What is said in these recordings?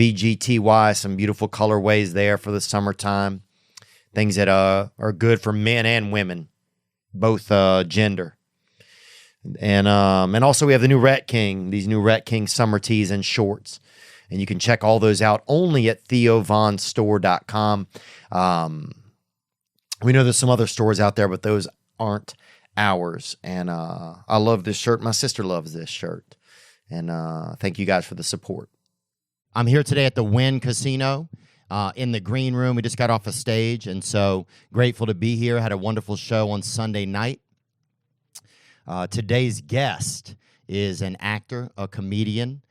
WBGTY, some beautiful colorways there for the summertime. Things that are good for men and women, both gender. And also we have the new Rat King, these new Rat King summer tees and shorts. And you can check all those out only at theovonstore.com. We know there's some other stores out there, but those aren't ours. And I love this shirt. My sister loves this shirt. And thank you guys for the support. I'm here today at the Wynn Casino in the green room. We just got off a stage, and so grateful to be here. Had a wonderful show on Sunday night. Today's guest is an actor, a comedian.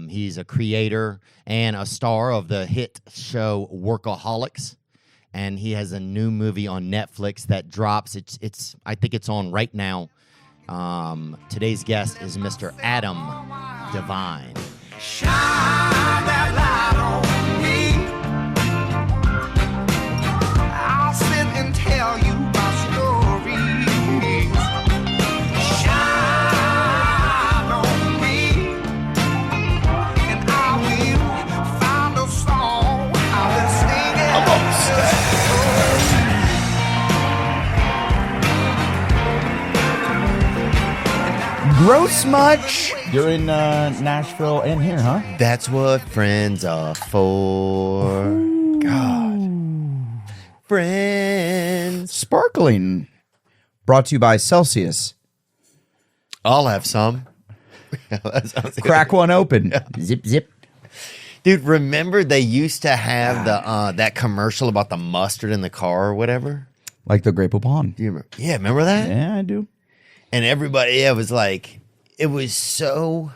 He's a creator and a star of the hit show Workaholics, and he has a new movie on Netflix that drops. I think it's on right now. Today's guest is Mr. Adam Devine. Shine that light on me. I'll sit and tell you my stories. Shine on me, and I will find a song I will sing it. Gross much? You're in Nashville and here, huh? That's what friends are for. God. Friends. Sparkling. Brought to you by Celsius. I'll have some. Crack one open. Zip, zip. Dude, remember they used to have the that commercial about the mustard in the car or whatever? Like the Grey Poupon. Do you remember? Yeah, remember that? Yeah, I do. And everybody, it was like, it was so,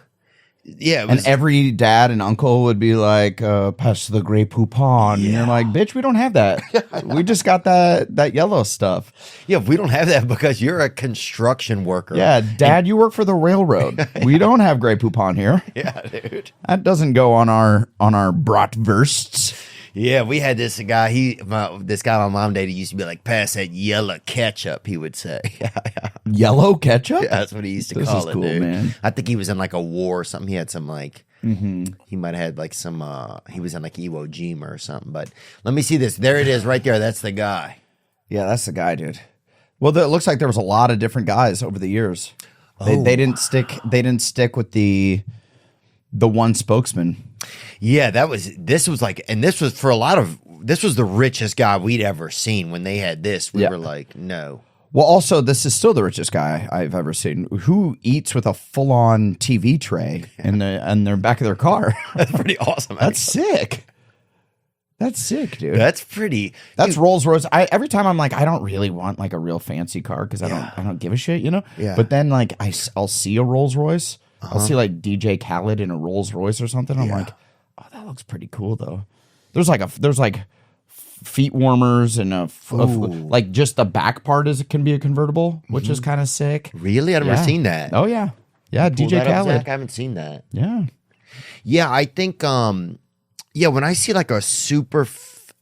yeah. It was, And every dad and uncle would be like, pass the Grey Poupon. And you're like, bitch, we don't have that. We just got that yellow stuff. yeah, we don't have that because you're a construction worker. Yeah, Dad, you work for the railroad. We don't have Grey Poupon here. Yeah, dude. That doesn't go on our bratwursts. Yeah, we had this guy, this guy my mom dated used to be like, pass that yellow ketchup, he would say. Yellow ketchup? Yeah, that's what he used to This call is it, cool, dude. man. I think he was in like a war or something. He had some like, he might have had like some, he was in like Iwo Jima or something. But let me see this. There it is right there. That's the guy. Yeah, that's the guy, dude. Well, it looks like there was a lot of different guys over the years. They didn't stick. They didn't stick with the one spokesman. Yeah, this was for a lot of, this was the richest guy we'd ever seen. When they had this, we were like, no. Well, also, this is still the richest guy I've ever seen. Who eats with a full-on TV tray in their back of their car? That's pretty awesome. That's sick. That's sick, dude. That's pretty. That's Rolls Royce. Every time I'm like, I don't really want like a real fancy car because I don't give a shit, you know. Yeah. But then like I'll see a Rolls Royce. I'll see like DJ Khaled in a Rolls Royce or something. I'm like, oh, that looks pretty cool though. There's like feet warmers and like just the back part can be a convertible, which is kind of sick. Really, I've never seen that. Oh yeah, yeah. Pull DJ that up, Khaled. Zach. I haven't seen that. Yeah. Yeah, I think. Yeah, when I see like a super,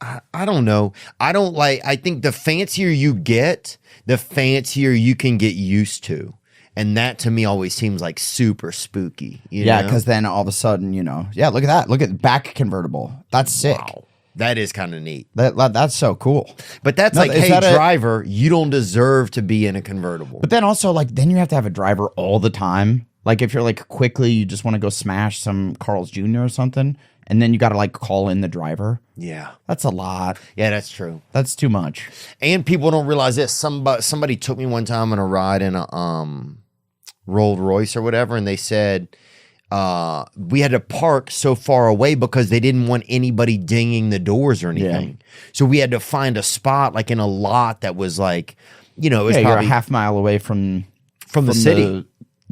I don't know. I think the fancier you get, the fancier you can get used to. And that to me always seems like super spooky. You know? Because then all of a sudden, look at that. Look at back convertible. That's sick. Wow. That is kind of neat. That's so cool. But that's like, hey, driver, you don't deserve to be in a convertible. But then also, like, then you have to have a driver all the time. Like, if you're like quickly, you just want to go smash some Carl's Jr. or something, and then you got to like call in the driver. Yeah. That's a lot. Yeah, that's true. That's too much. And people don't realize this. Somebody took me one time on a ride in a Rolls Royce or whatever, and they said we had to park so far away because they didn't want anybody dinging the doors or anything. Yeah. So we had to find a spot like in a lot that was like, it was you're probably a half mile away from the city.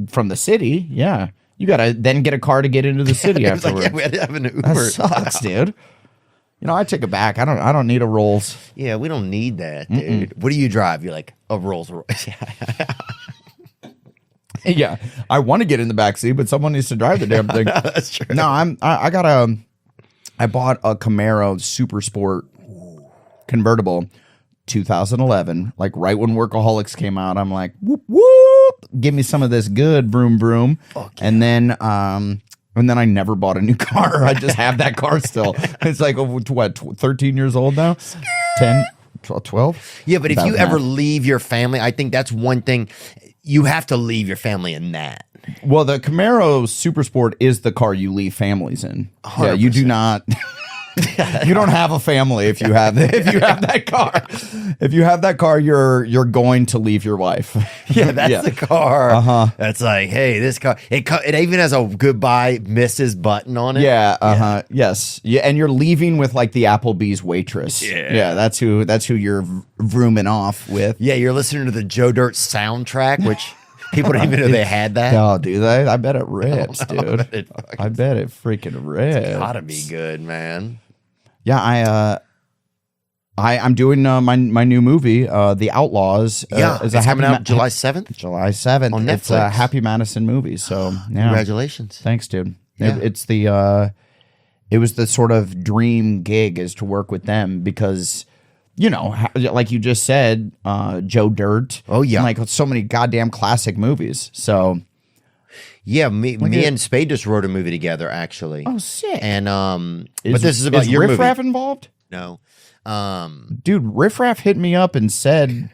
From the city, yeah. You gotta then get a car to get into the city afterwards. Like, we had to have an Uber. That sucks, dude. I take it back. I don't need a Rolls. Yeah, we don't need that, dude. Mm-mm. What do you drive? You're like a Rolls Royce. Yeah, I want to get in the back seat, but someone needs to drive the damn thing. No, that's true. No, I bought a Camaro Super Sport convertible, 2011. Like right when Workaholics came out, I'm like, whoop whoop, give me some of this good vroom vroom. Okay. And then And then I never bought a new car. I just have that car still. It's like, what, 13 years old now? 10, 12? Yeah, but if About you ever that. leave your family, I think that's one thing. You have to leave your family in that. Well, the Camaro Super Sport is the car you leave families in. Yeah, you do not. You don't have a family if you have that car. If you have that car, you're going to leave your wife. Yeah, that's the car. Uh-huh. That's like, hey, this car. It even has a goodbye Mrs. button on it. Yeah. Uh-huh. Yes. Yeah, and you're leaving with like the Applebee's waitress. Yeah. That's who you're vrooming off with. Yeah, you're listening to the Joe Dirt soundtrack, which people didn't even know they had that. Oh, do they? I bet it rips, dude. It I bet it freaking rips. gotta be good, man. Yeah, I'm doing my new movie, The Outlaws. Yeah, is it's coming out July 7th. July 7th On It's a Netflix. Happy Madison movie. So yeah. Congratulations. Thanks, dude. Yeah. It's the it was the sort of dream gig is to work with them because, you know, like you just said, Joe Dirt. Oh, yeah. and like so many goddamn classic movies. So Yeah, me at- and Spade just wrote a movie together, actually. oh, sick. And but this is about your Riff movie. Raff involved? No. Dude, Riff Raff hit me up and said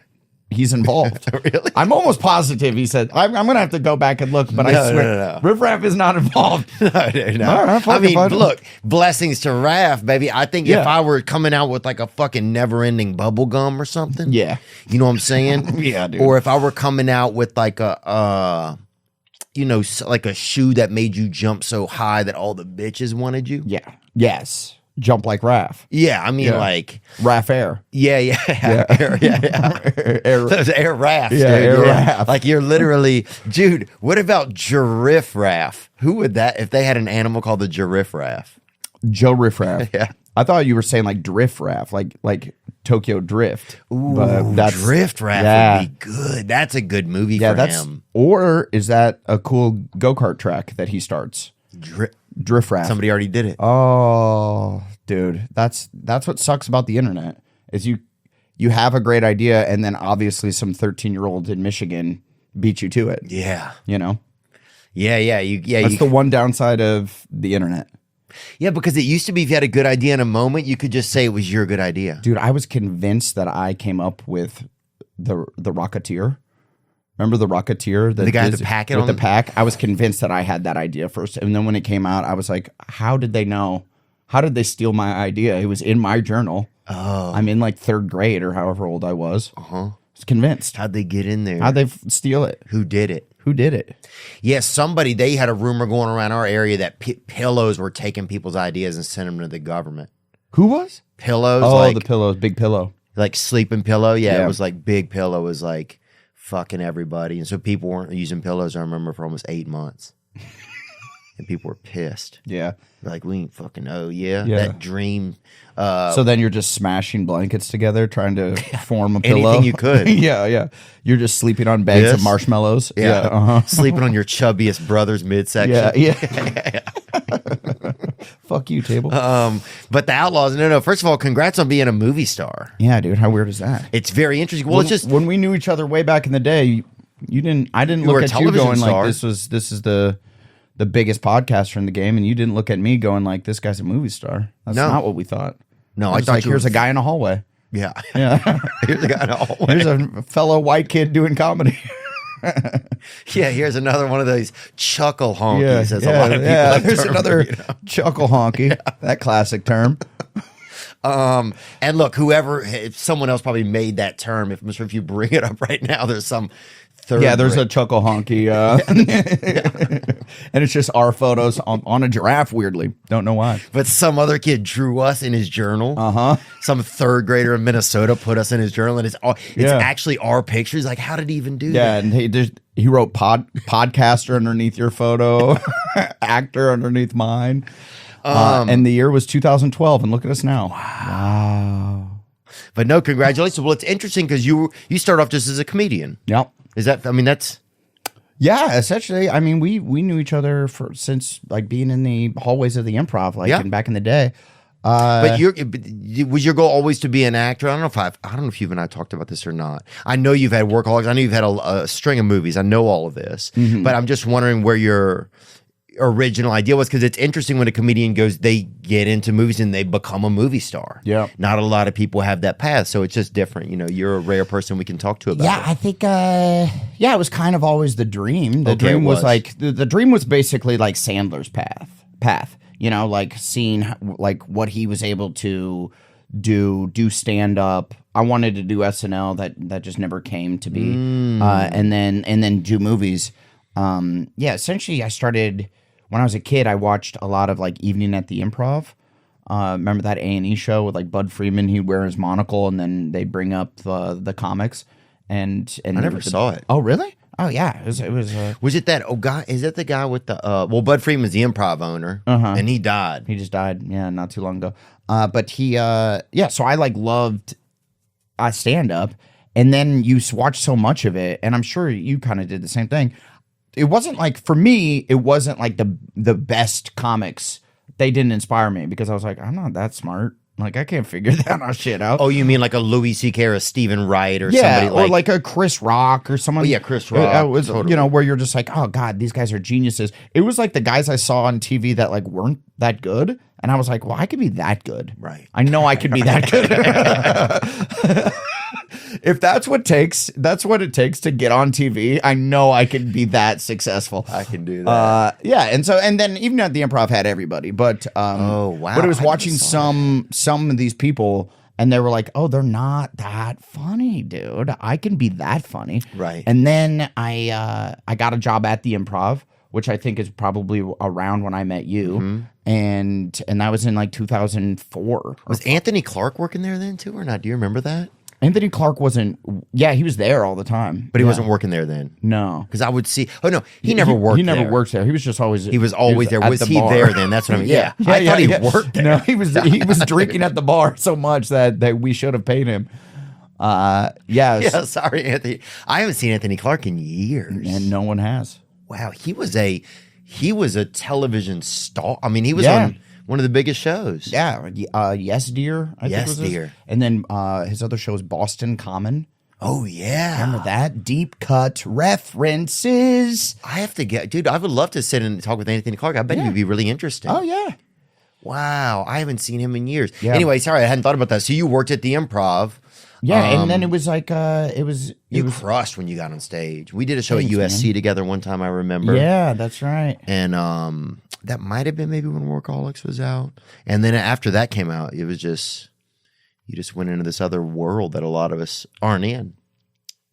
he's involved. Really? I'm almost positive he said. I'm going to have to go back and look, but I No, swear, no. Riff Raff is not involved. No. All right, I fuck mean, it, fuck it. look, blessings to Raph, baby. I think Yeah. if I were coming out with like a fucking never-ending bubble gum or something, Yeah. you know what I'm saying? Yeah, dude. Or if I were coming out with like a, you know, like a shoe that made you jump so high that all the bitches wanted you. Yeah. Yes. Jump like Raff. Yeah, I mean, Yeah. like, Raff Air. yeah. Air. Those air rafts, Yeah, dude. air raft. Like you're literally, dude. What about giraffe raff? Who would that? If they had an animal called the giraffe raff? Joe Riff Raff. Yeah. I thought you were saying like Drift Raff, like Tokyo Drift. Ooh, But that's drift raff yeah. would be good. That's a good movie Yeah, for that's him. or is that a cool go-kart track that he starts? Drift Raff. Somebody already did it. Oh, dude, that's what sucks about the internet is you have a great idea and then obviously some 13-year-old in Michigan beat you to it. Yeah, You know, yeah. that's the one downside of the internet, Yeah, because it used to be if you had a good idea in a moment, you could just say it was your good idea. dude. I was convinced that I came up with the Rocketeer. Remember the Rocketeer? The guy with the packet with on the the- pack. I was convinced that I had that idea first, and then when it came out, I was like, "How did they know? How did they steal my idea? It was in my journal. Oh, I'm in like 3rd grade or however old I was. I was convinced. how'd they get in there? How'd they steal it? Who did it? Who did it? Yeah, somebody. They had a rumor going around our area that pillows were taking people's ideas and sending them to the government. Who was? Pillows, Oh, like the pillows, big pillow. like sleeping pillow. Yeah, Yeah. it was like big pillow was like fucking everybody, and so people weren't using pillows. I remember for almost 8 months, and people were pissed. Yeah. Like we ain't fucking Yeah. that dream. So then you're just smashing blankets together, trying to form a pillow. Anything you could. yeah. You're just sleeping on bags of This? marshmallows. Yeah, Uh-huh. sleeping on your chubbiest brother's midsection. Yeah. Fuck you, table. But the Outlaws. No. First of all, congrats on being a movie star. yeah, dude. How weird is that? It's very interesting. Well, it's just when we knew each other way back in the day, you didn't. I didn't You were look a at you television going star. like this is the biggest podcaster in the game, and you didn't look at me going like this guy's a movie star. That's No. not what we thought. No, I I was thought like, you were- here's a guy in a hallway. yeah. Yeah, Here's a guy in a hallway. here's a fellow white kid doing comedy. Yeah, here's another one of those chuckle honkies. Yeah, as a lot of people have There's termed another them, you know? chuckle honky. That classic term. And look, whoever, if someone else probably made that term. If I'm sure if you bring it up right now, there's some third. Yeah, there's a grade- chuckle honky, and it's just our photos on a giraffe. Weirdly, don't know why. But some other kid drew us in his journal. Uh-huh. Some 3rd grader in Minnesota put us in his journal, and it's Yeah. actually our pictures. Like, how did he even do Yeah, that? and he wrote podcaster underneath your photo, actor underneath mine. And the year was 2012, and look at us now. Wow. But no, congratulations. Well, it's interesting because you start off just as a comedian. Yep. Is that? I mean, that's Yeah, essentially. I mean, we knew each other since like being in the hallways of the improv, like Yeah. back in the day. But was your goal always to be an actor? I don't know if you and I talked about this or not. I know you've had Workaholics. I know you've had a string of movies. I know all of this, but I'm just wondering where original idea was, because it's interesting when a comedian goes, they get into movies and they become a movie star. Yeah. Not a lot of people have that path, so it's just different. You know, you're a rare person we can talk to about Yeah, it. I think it was kind of always the dream. The Okay, dream it was was. like the dream was basically like Sandler's path. You know, like seeing like what he was able to do stand up. I wanted to do SNL, that just never came to be. And then do movies. Essentially I started when I was a kid. I watched a lot of like Evening at the Improv. Remember that A&E show with like Bud Freeman? He'd wear his monocle and then they'd bring up the comics. And I never saw it. Oh, really? Oh, yeah. It was Was it that guy? Is that the guy with the well, Bud Freeman's the Improv owner, and he died. he just died, not too long ago. But he, so I like loved stand up, and then you watch so much of it, and I'm sure you kind of did the same thing. It wasn't like, for me, it wasn't like the best comics. They didn't inspire me because I was like, I'm not that smart. Like, I can't figure that shit out. Oh, you mean like a Louis C.K. or a Stephen Wright or Yeah, somebody or like a Chris Rock or someone. Oh, yeah, Chris Rock, was, totally. You know, where you're just like, oh God, these guys are geniuses. It was like the guys I saw on TV that like weren't that good, and I was like, well, I could be that good. Right. I know I could be that good. If that's what it takes to get on TV, I know I could be that successful. I can do that. And then even at the Improv had everybody, but Oh, wow. But it was I watching never saw some of these people, and they were like, oh, they're not that funny, dude. I can be that funny. Right. And then I got a job at the Improv, which I think is probably around when I met you. And that was in like 2004. Was Anthony Clark working there then too, or not? Do you remember that? Anthony Clark wasn't. Yeah, he was there all the time, But he wasn't working there then. No, Because I would see. Oh no, he never worked. He never there. worked there. He was just always. He was always there. at Was the he bar. there then? That's what I mean. Yeah, I thought he worked there. No, he was drinking at the bar so much that we should have paid him. Yeah, sorry, Anthony. I haven't seen Anthony Clark in years. And no one has. Wow, he was a television star. I mean, he was Yeah. on one of the biggest shows. Yeah, Yes Dear. I think Yes, was his. Dear. And then his other show is Boston Common. Oh yeah. Remember that? Deep cut references. I have to get, dude. I would love to sit and talk with Anthony Clark. I bet he'd be really interesting. Oh yeah. Wow, I haven't seen him in years. Yeah. Anyway, sorry, I hadn't thought about that. So you worked at the Improv. Yeah, and then it was like You crushed when you got on stage. We did a show Thanks, at USC together one time, I remember. Yeah, that's right. And that might have been maybe when Workaholics was out. And then after that came out, it was just, you just went into this other world that a lot of us aren't in.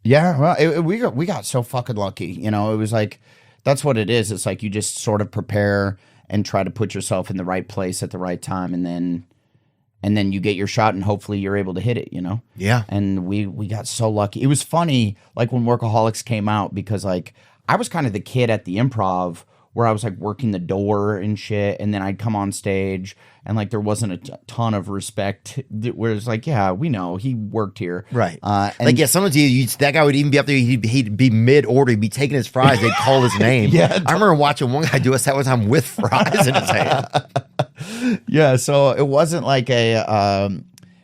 Yeah, well, we got so fucking lucky. You know, it was like, that's what it is. It's like you just sort of prepare and try to put yourself in the right place at the right time, and then you get your shot, and hopefully you're able to hit it, you know? Yeah. And we got so lucky. It was funny, like when Workaholics came out, because like I was kind of the kid at the Improv where I was like working the door and shit, and then I'd come on stage, and like there wasn't a ton of respect. Where it's like, yeah, we know he worked here, Right. And Like, yeah, sometimes that guy would even be up there, he'd be mid-order, he'd be taking his fries, they'd call his name. Yeah. I remember watching one guy do a set one time with fries in his hand. yeah. So it wasn't like a.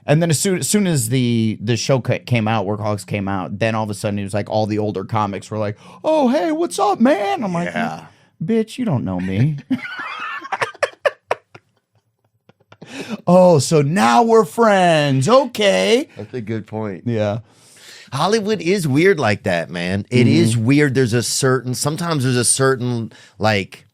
And then as soon as the show came out, Workaholics came out, then all of a sudden it was like all the older comics were like, "Oh, hey, what's up, man?" I'm like, Yeah. "Bitch, you don't know me." Oh, so now we're friends. Okay. That's a good point. Yeah. Hollywood is weird like that, man. It is weird. Sometimes there's a certain, like,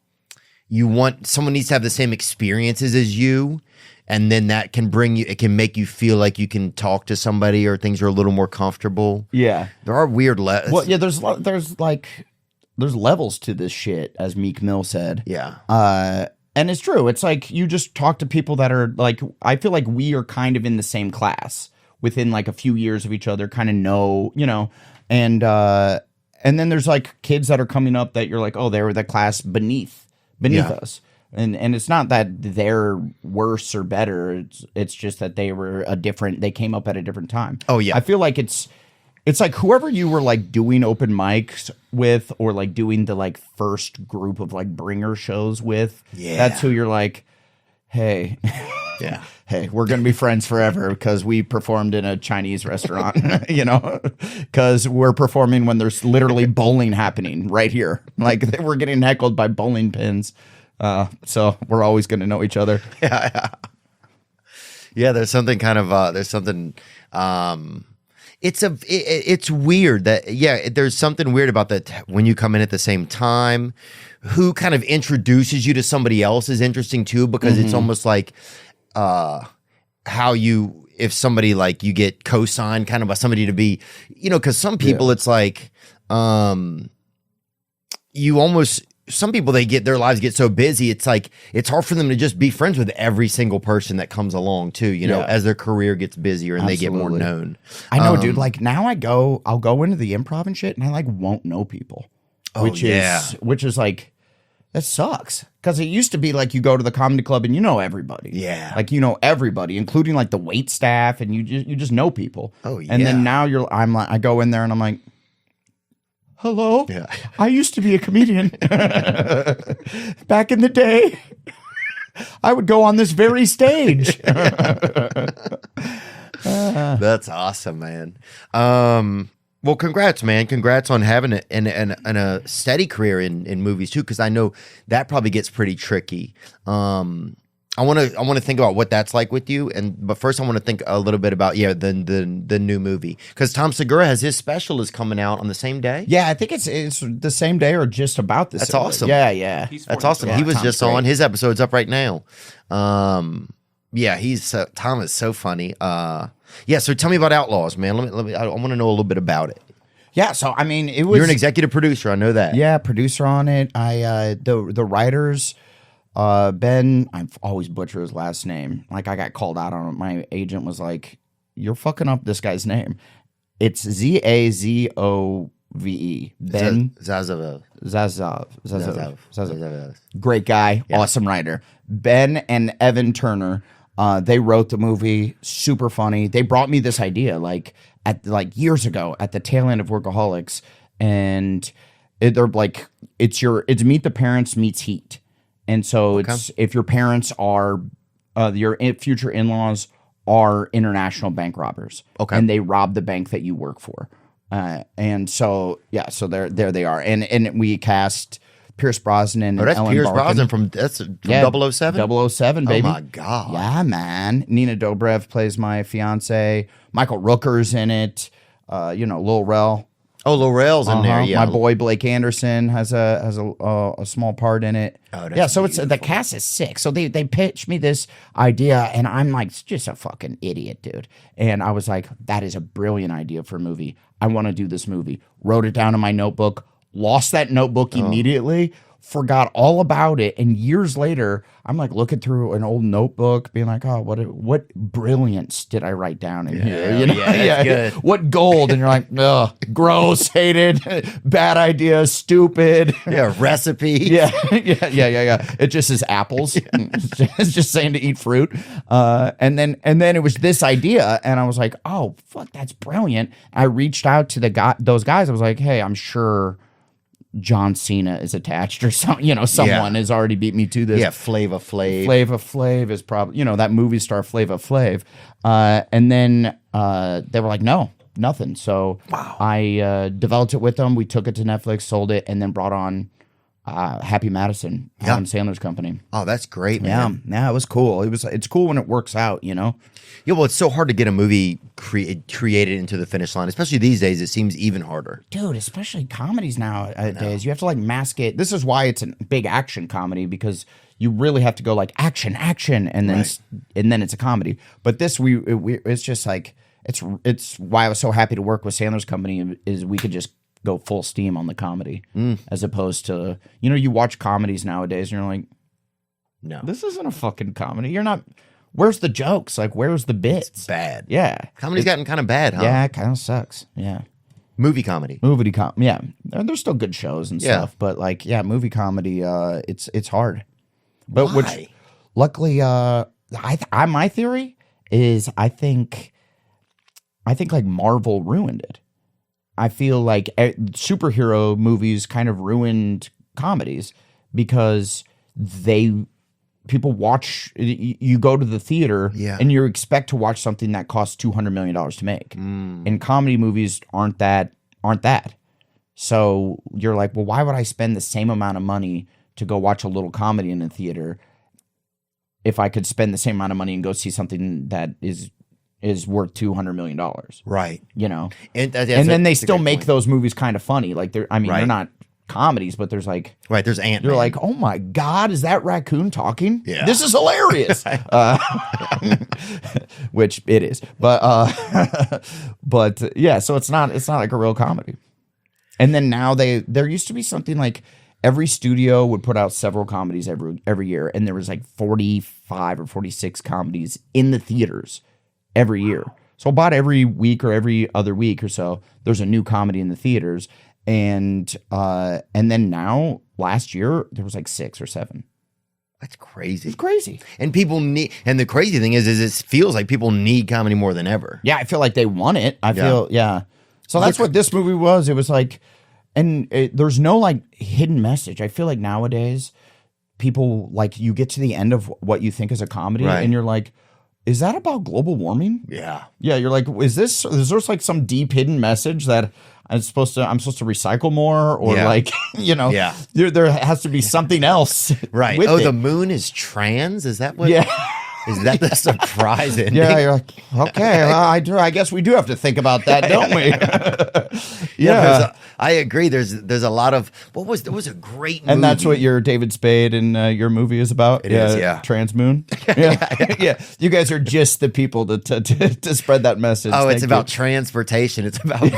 someone needs to have the same experiences as you, and then that can it can make you feel like you can talk to somebody or things are a little more comfortable. Yeah. There are weird Well, yeah, there's levels to this shit, as Meek Mill said. Yeah. And it's true. It's like you just talk to people that are like, I feel like we are kind of in the same class within like a few years of each other, kind of know, you know, and then there's like kids that are coming up that you're like, oh, they were the class beneath Yeah. us. And it's not that they're worse or better. It's just that they came up at a different time. Oh, yeah. I feel like it's like whoever you were like doing open mics with, or like doing the like first group of like bringer shows with. Yeah. That's who you're like, hey, Yeah. Hey, we're going to be friends forever because we performed in a Chinese restaurant, because we're performing when there's literally bowling happening right here. Like we're getting heckled by bowling pins. So we're always going to know each other. Yeah, there's something kind of it's weird that there's something weird about that when you come in at the same time. Who kind of introduces you to somebody else is interesting too, because it's almost like how you, if somebody like you get co-signed kind of by somebody to be, because some people it's like you almost, some people their lives get so busy, it's like it's hard for them to just be friends with every single person that comes along too, as their career gets busier and they get more known. I know, dude. Like now I'll go into the improv and shit and I like won't know people. Which is like, that sucks. Because it used to be like you go to the comedy club and you know everybody. Yeah. Like you know everybody, including like the wait staff, and you just know people. Oh yeah. And then now I go in there and I'm like, hello. Yeah. I used to be a comedian. Back in the day. I would go on this very stage. That's awesome, man. Well, congrats, man. Congrats on having a steady career in movies too, because I know that probably gets pretty tricky. I want to think about what that's like with you, but first I want to think a little bit about the new movie, because Tom Segura has his special is coming out on the same day. Yeah, I think it's the same day or just about the That's same awesome. day. Yeah. That's awesome. Yeah, He was Tom's just great. on. His episode's up right now. Tom is so funny. So tell me about Outlaws, man. Let me. I want to know a little bit about it. Yeah, so I mean, it was. You're an executive producer. I know that. Yeah, producer on it. The writers, Ben. I always butcher his last name. Like I got called out on it. My agent was like, "You're fucking up this guy's name. It's Zazove. Ben Zazav. Zazav. Great guy, awesome writer. Ben and Evan Turner. They wrote the movie, super funny. They brought me this idea years ago at the tail end of Workaholics, and they're like, it's Meet the Parents meets Heat, and so it's if your parents are your future in-laws are international bank robbers, and they rob the bank that you work for, and so there they are, and we cast Pierce Brosnan and That's Ellen Pierce Barkin. Brosnan from 007? 007, baby. Oh my God. Yeah, man. Nina Dobrev plays my fiance. Michael Rooker's in it. Lil Rel. Oh, Laurel's in there. Yeah. My boy Blake Anderson has a small part in it. Oh, that's so it's the cast is sick. So they pitched me this idea, and I'm like, just a fucking idiot, dude. And I was like, that is a brilliant idea for a movie. I want to do this movie. Wrote it down in my notebook. Lost that notebook immediately, forgot all about it, and years later, I'm like looking through an old notebook, being like, "Oh, what brilliance did I write down in here?" Good. What gold? And you're like, "Ugh, gross, hated, bad idea, stupid." Yeah, recipe. Yeah. It just is apples. It's just saying to eat fruit. And then it was this idea, and I was like, "Oh, fuck, that's brilliant." I reached out to those guys. I was like, "Hey, I'm sure John Cena is attached or something, someone has already beat me to this." Yeah, Flava Flav. Flava Flav is probably, that movie star Flava Flav. And then they were like, no, nothing. So I developed it with them. We took it to Netflix, sold it, and then brought on Happy Madison, Adam Sandler's company. Oh, that's great, man. Yeah, it was cool. It's cool when it works out, Yeah, well, it's so hard to get a movie created into the finish line, especially these days. It seems even harder. Dude, especially comedies nowadays. You have to mask it. This is why it's a big action comedy, because you really have to go action, and then it's a comedy. But this it's just it's why I was so happy to work with Sandler's company, is we could just go full steam on the comedy, as opposed to you watch comedies nowadays and you're like, no, this isn't a fucking comedy. You're not. Where's the jokes? Where's the bits? It's bad. Yeah. Comedy's gotten kind of bad, huh? Yeah, it kind of sucks. Yeah. Movie comedy. Yeah. There's still good shows and stuff, but movie comedy, it's hard. But Why? Luckily, my theory is I think Marvel ruined it. I feel like superhero movies kind of ruined comedies because they people watch. You go to the theater, Yeah. and you expect to watch something that costs $200 million to make. And comedy movies aren't that. So you're like, well, why would I spend the same amount of money to go watch a little comedy in the theater if I could spend the same amount of money and go see something that is worth $200 million? Right. You know, And then they that's a still great make point. those movies kind of funny. Like they're Right. not comedies, but there's like, Right. There's Ant-Man. you're like, oh my God, is that raccoon talking? Yeah. This is hilarious. Which it is. But yeah, so it's not like a real comedy. And then now there used to be something like every studio would put out several comedies every year, and there was like 45 or 46 comedies in the theaters every year. So about every week or every other week or so, there's a new comedy in the theaters. And then now, last year, there was like 6 or 7. That's crazy. It's crazy. And people need, and the crazy thing is it feels like people need comedy more than ever. Yeah, I feel like they want it. Yeah. So that's what this movie was. It was like, there's no like hidden message. I feel like nowadays, people like you get to the end of what you think is a comedy, Right. and you're like, is that about global warming? Yeah. Yeah, you're like, is there like some deep hidden message that I'm supposed to recycle more, or Yeah. like, you know, Yeah. there has to be something else, Right. with Oh, it. the moon is trans? Is that what? Yeah. Is that the surprise ending? Yeah, you're like, okay, well, I guess we do have to think about that, don't we? Yeah. I agree. There's a lot of there was a great movie. And that's what your David Spade and your movie is about. It is, yeah. Trans Moon. Yeah. You guys are just the people to spread that message. Oh, it's Thank about you. transportation. It's about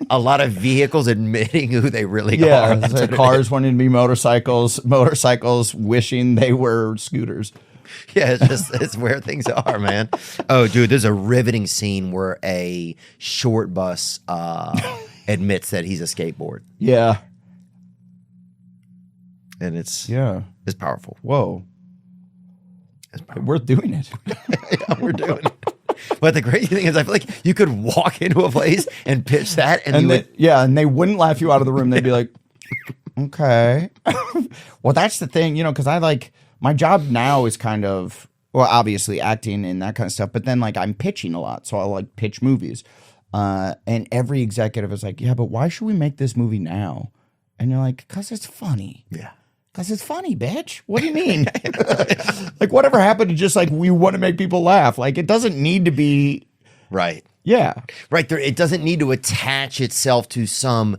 a lot of vehicles admitting who they really Yeah, are. That's so what it cars wanting to be motorcycles wishing they were scooters. Yeah, it's where things are, man. Oh, dude, there's a riveting scene where a short bus admits that he's a skateboard, Yeah. and it's powerful. Whoa. It's powerful. We're doing it. Yeah, we're doing it. But the crazy thing is, I feel like you could walk into a place and pitch that, and you would. And they wouldn't laugh you out of the room. They'd be like, okay. Well, that's the thing, because I like, my job now is kind of, well, obviously acting and that kind of stuff, but then like I'm pitching a lot. So I'll like pitch movies. And every executive is like, yeah, but why should we make this movie now? And you're like, because it's funny. Yeah. Because it's funny, bitch. What do you mean? Like, whatever happened to just like, we want to make people laugh? Like, it doesn't need to be. Right. Yeah. Right. There, it doesn't need to attach itself to some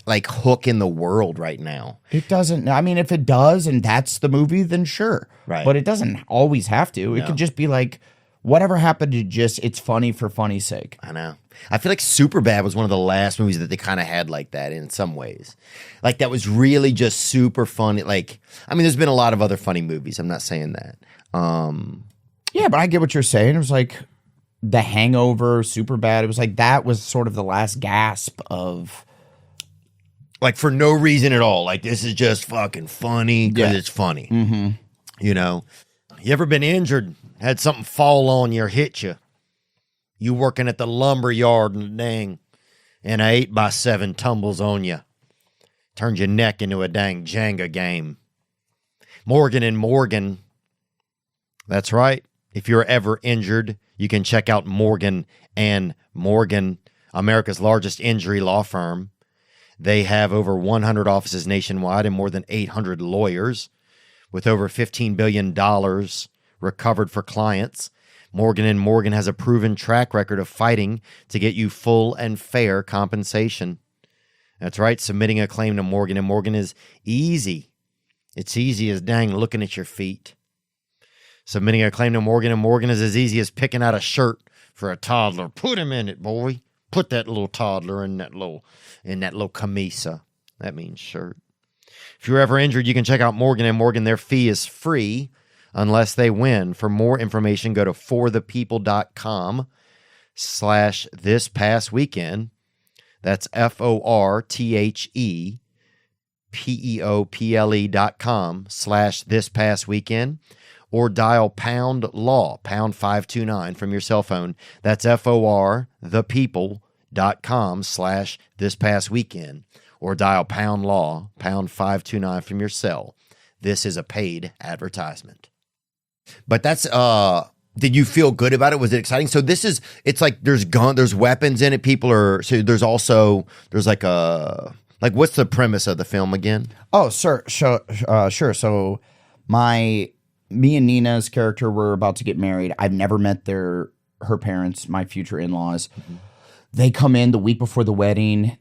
like hook in the world right now. It doesn't. I mean, if it does and that's the movie, then sure. Right. But it doesn't always have to. It No. could just be like, whatever happened to just, it's funny for funny's sake. I know. I feel like Superbad was one of the last movies that they kind of had like that in some ways. Like that was really just super funny. Like, I mean, there's been a lot of other funny movies. I'm not saying that. Yeah, but I get what you're saying. It was like The Hangover, Superbad. It was like that was sort of the last gasp of. Like for no reason at all. Like this is just fucking funny because Yeah. it's funny. Mm-hmm. You know, you ever been injured? Had something fall on you or hit you? You working at the lumber yard and dang, and a 8x7 tumbles on you. Turns your neck into a dang Jenga game. Morgan and Morgan. That's right. If you're ever injured, you can check out Morgan and Morgan, America's largest injury law firm. They have over 100 offices nationwide and more than 800 lawyers with over $15 billion recovered for clients. Morgan & Morgan has a proven track record of fighting to get you full and fair compensation. That's right. Submitting a claim to Morgan & Morgan is easy. It's easy as dang looking at your feet. Submitting a claim to Morgan & Morgan is as easy as picking out a shirt for a toddler. Put him in it, boy. Put that little toddler in that little camisa. That means shirt. If you're ever injured, you can check out Morgan & Morgan. Their fee is free unless they win. For more information, go to forthepeople.com/thispastweekend. That's forthepeople.com/thispastweekend. Or dial pound law, pound 529 from your cell phone. That's forthepeople.com/thispastweekend. Or dial pound law, pound 529 from your cell. This is a paid advertisement. But that's did you feel good about it? Was it exciting? So it's like there's weapons in it. There's like what's the premise of the film again? Oh, sure. So me and Nina's character were about to get married. I've never met her parents, my future in-laws. Mm-hmm. They come in the week before the wedding.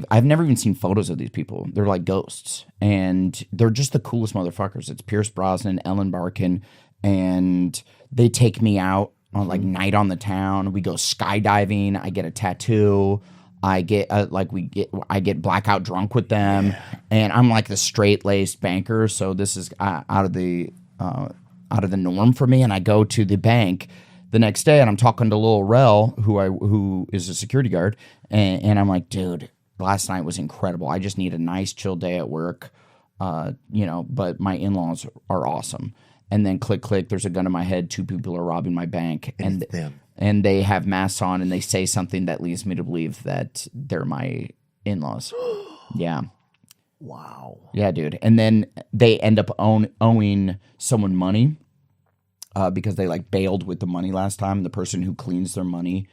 I've never even seen photos of these people. They're like ghosts, and they're just the coolest motherfuckers. It's Pierce Brosnan, Ellen Barkin, and they take me out on like night on the town. We go skydiving. I get a tattoo. I get blackout drunk with them, and I'm like the straight-laced banker. So this is out of the norm for me. And I go to the bank the next day, and I'm talking to Lil Rel, who is a security guard, and I'm like, dude, last night was incredible. I just need a nice chill day at work, but my in-laws are awesome. And then click, there's a gun in my head. 2 people are robbing my bank, and they have masks on, and they say something that leads me to believe that they're my in-laws. Yeah. Wow. Yeah, dude. And then they end up owing someone money. Because they like bailed with the money last time. The person who cleans their money,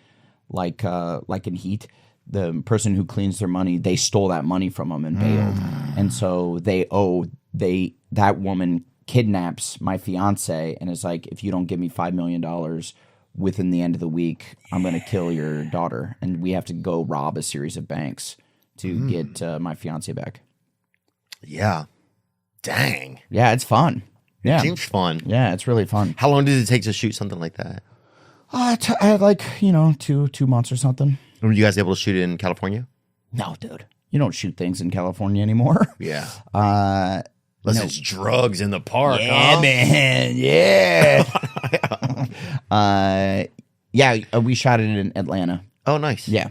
like in Heat, the person who cleans their money, they stole that money from them and bailed, and so that woman kidnaps my fiance and is like, if you don't give me $5 million within the end of the week, I'm gonna kill your daughter, and we have to go rob a series of banks to get my fiance back. Yeah. Dang. Yeah, it's fun. Yeah. Seems fun. Yeah, it's really fun. How long did it take to shoot something like that? I had like, 2 months or something. Were you guys able to shoot it in California? No, dude. You don't shoot things in California anymore. Yeah. Unless it's drugs in the park. Yeah, huh? man. Yeah. We shot it in Atlanta. Oh, nice. Yeah.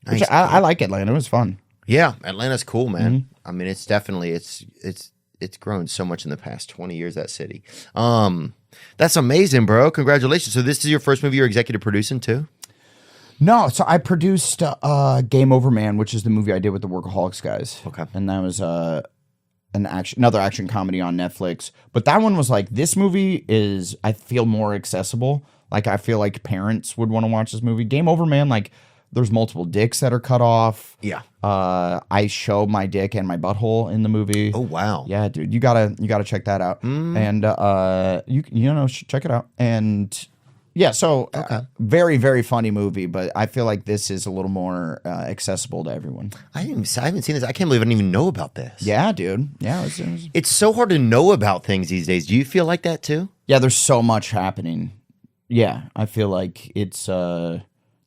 Nice. Which I like Atlanta. It was fun. Yeah, Atlanta's cool, man. Mm-hmm. I mean, it's definitely it's grown so much in the past 20 years, that city. That's amazing, bro. Congratulations. So this is your first movie you're executive producing too? No, so I produced Game Over Man, which is the movie I did with the Workaholics guys. Okay. And that was another action comedy on Netflix. But that one was like, this movie is, I feel, more accessible. Like, I feel like parents would want to watch this movie. Game Over Man, like, there's multiple dicks that are cut off. Yeah. I show my dick and my butthole in the movie. Oh, wow. Yeah, dude, you gotta check that out. And check it out. And yeah, so very, very funny movie, but I feel like this is a little more accessible to everyone. I haven't seen this. I can't believe I didn't even know about this. Yeah, dude. Yeah, It's so hard to know about things these days. Do you feel like that too? Yeah, there's so much happening. Yeah, I feel like it's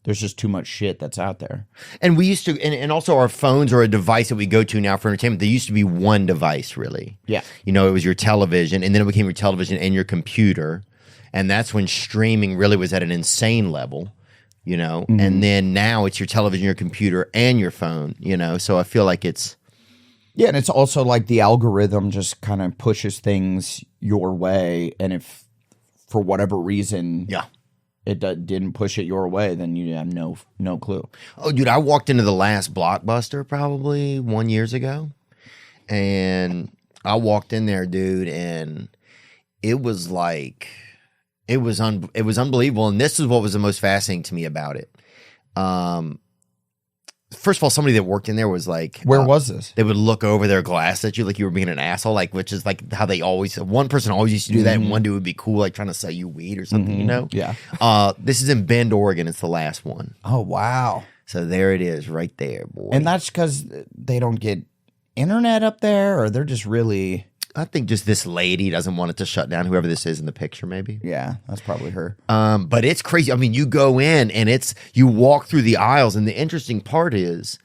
there's just too much shit that's out there. And we used to, and also our phones are a device that we go to now for entertainment. There used to be one device, really. Yeah. It was your television, and then it became your television and your computer. And that's when streaming really was at an insane level, Mm-hmm. And then now it's your television, your computer, and your phone, So I feel like it's... Yeah, and it's also like the algorithm just kind of pushes things your way. And if for whatever reason... Yeah. It didn't push it your way, then you have no clue. Oh, dude, I walked into the last Blockbuster probably 1 year ago, and I walked in there, dude, and it was like it was unbelievable. And this is what was the most fascinating to me about it. First of all, somebody that worked in there was like, where was this? They would look over their glass at you like you were being an asshole, like, which is like how they always, one person always used to do that, and one dude would be cool, like trying to sell you weed or something, Yeah. This is in Bend, Oregon. It's the last one. Oh, wow. So there it is right there, boy. And that's because they don't get internet up there, or they're just really... I think just this lady doesn't want it to shut down, whoever this is in the picture, maybe. Yeah, that's probably her. But it's crazy. I mean, you go in and you walk through the aisles, and the interesting part is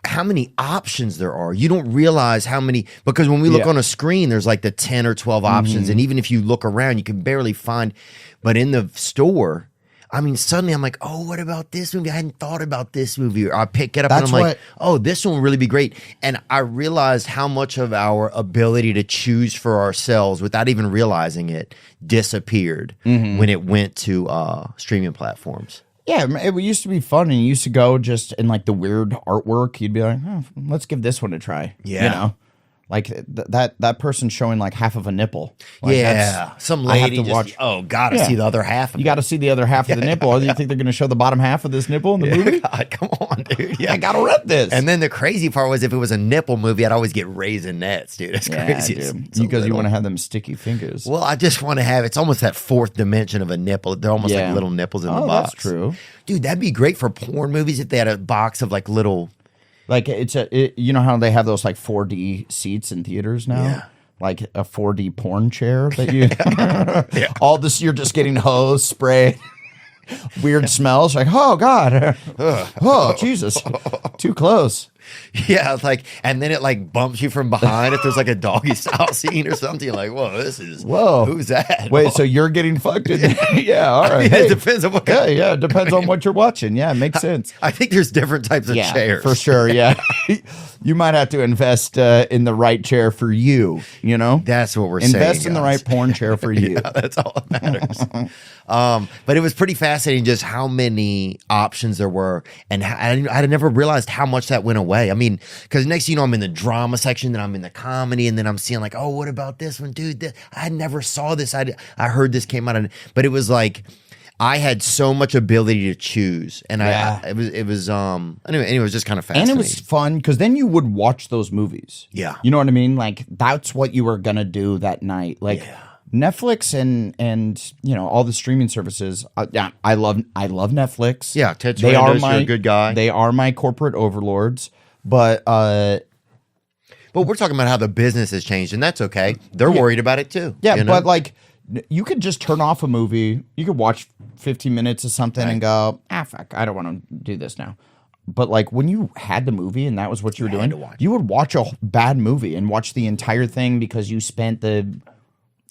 how many options there are. You don't realize how many, because when we look on a screen, there's like the 10 or 12 options. And even if you look around, you can barely find, but in the store, I mean, suddenly I'm like, oh, what about this movie? I hadn't thought about this movie. Or I pick it up and I'm like, oh, this one will really be great. And I realized how much of our ability to choose for ourselves without even realizing it disappeared when it went to streaming platforms. Yeah, it used to be fun, and you used to go just in like the weird artwork. You'd be like, oh, let's give this one a try. Yeah. Like that person showing like half of a nipple. Like some I have lady to just, watch. gotta see the other half of You got to see the other half of the nipple. Or do you think they're going to show the bottom half of this nipple in the movie? God, come on, dude. Yeah. I got to rent this. And then the crazy part was if it was a nipple movie, I'd always get raisinets, dude. That's crazy. Dude. Because you want to have them sticky fingers. Well, I just want to have, it's almost that fourth dimension of a nipple. They're almost like little nipples in the box. That's true. Dude, that'd be great for porn movies if they had a box of like little. Like you know how they have those like 4D seats in theaters now? Yeah. Like a 4D porn chair that you all this you're just getting hose spray. Weird smells like, oh God. Oh Jesus. Too close. Yeah, like, and then it like bumps you from behind if there's like a doggy style scene or something. You're like, whoa, who's that? Wait, so you're getting fucked in? Yeah, all right. It depends on what kind. Yeah, it depends on what you're watching. Yeah, it makes sense. I think there's different types of chairs. For sure, yeah. You might have to invest in the right chair for you, you know? That's what we're saying. Invest in the right porn chair for you. Yeah, that's all that matters. But it was pretty fascinating just how many options there were, and I had never realized how much that went away. I mean, because next thing you know, I'm in the drama section, then I'm in the comedy, and then I'm seeing like, oh, what about this one, dude? I never saw this. I heard this came out, but it was like I had so much ability to choose, and anyway, it was just kind of fascinating. And it was fun because then you would watch those movies. Yeah, you know what I mean. Like that's what you were gonna do that night. Like. Yeah. Netflix and you know all the streaming services. I love Netflix. Yeah, Ted Sarandos, you're a good guy. They are my corporate overlords. But we're talking about how the business has changed, and that's okay. They're worried about it too. Yeah, you know? but like you could just turn off a movie. You could watch 15 minutes of something and go, fuck, I don't want to do this now. But like when you had the movie and that was what you were doing, you would watch a bad movie and watch the entire thing because you spent the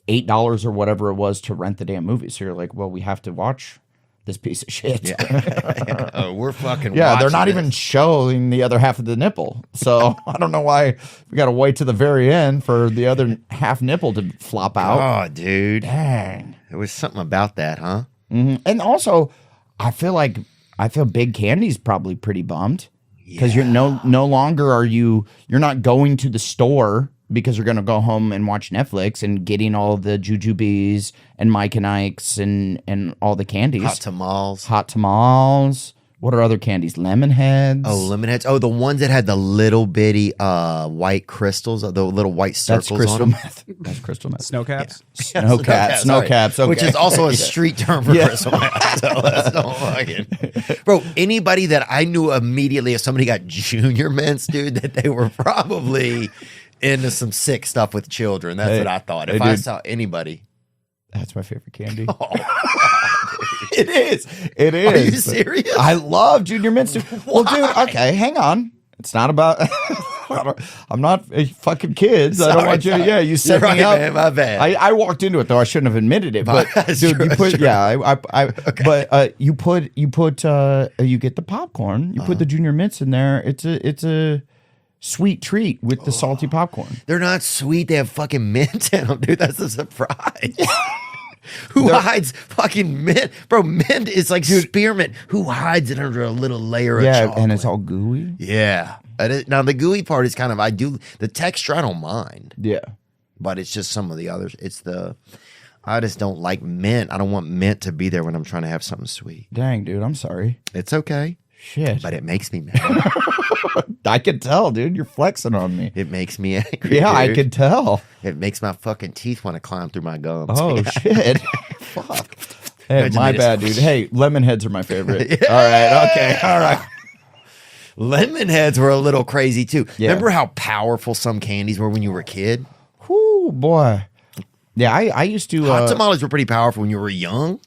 $8 or whatever it was to rent the damn movie. So you're like, well, we have to watch this piece of shit. Yeah. We're fucking they're not even showing the other half of the nipple. So I don't know why we got to wait to the very end for the other half nipple to flop out. Oh, dude. Dang. There was something about that, huh? Mm-hmm. And also, I feel Big Candy's probably pretty bummed because you're no longer you're not going to the store because you're going to go home and watch Netflix and getting all the Jujubes and Mike and Ike's and all the candies. Hot tamales. What are other candies? Lemon heads. Oh, lemon heads. Oh, the ones that had the little bitty white crystals, the little white circles That's crystal on them. meth. That's crystal meth. Snow caps? Yeah. Snow caps. Okay. Which is also a street term for crystal meth. So that's no fucking. Bro, anybody that I knew immediately if somebody got junior mints, dude, that they were probably into some sick stuff with children. That's what I thought. If I saw anybody. That's my favorite candy. Oh, It is. Are you serious? I love junior mints. Well, dude, okay, hang on. It's not about. I'm not fucking kids. Sorry, I don't want you. Yeah, you set You're me right, up. Man, my bad. I walked into it though. I shouldn't have admitted it. But dude, you put but you get the popcorn. You put the junior mints in there. It's a sweet treat with the salty popcorn. They're not sweet. They have fucking mint in them, dude. That's a surprise. Who hides fucking mint? Bro, mint is like spearmint. Who hides it under a little layer of chocolate? Yeah, and it's all gooey. Yeah. Now, the gooey part is kind of, the texture, I don't mind. Yeah. But it's just some of the others. I just don't like mint. I don't want mint to be there when I'm trying to have something sweet. Dang, dude, I'm sorry. It's okay. Shit. But it makes me mad. I can tell, dude. You're flexing on me. It makes me angry. Yeah, dude. I can tell. It makes my fucking teeth want to climb through my gums. Oh, shit. Fuck. Hey, Imagine my they bad, dude. Hey, lemon heads are my favorite. All right. Okay. All right. Lemon heads were a little crazy too. Yeah. Remember how powerful some candies were when you were a kid? Whoo, boy. Yeah, I used to. Hot tamales were pretty powerful when you were young.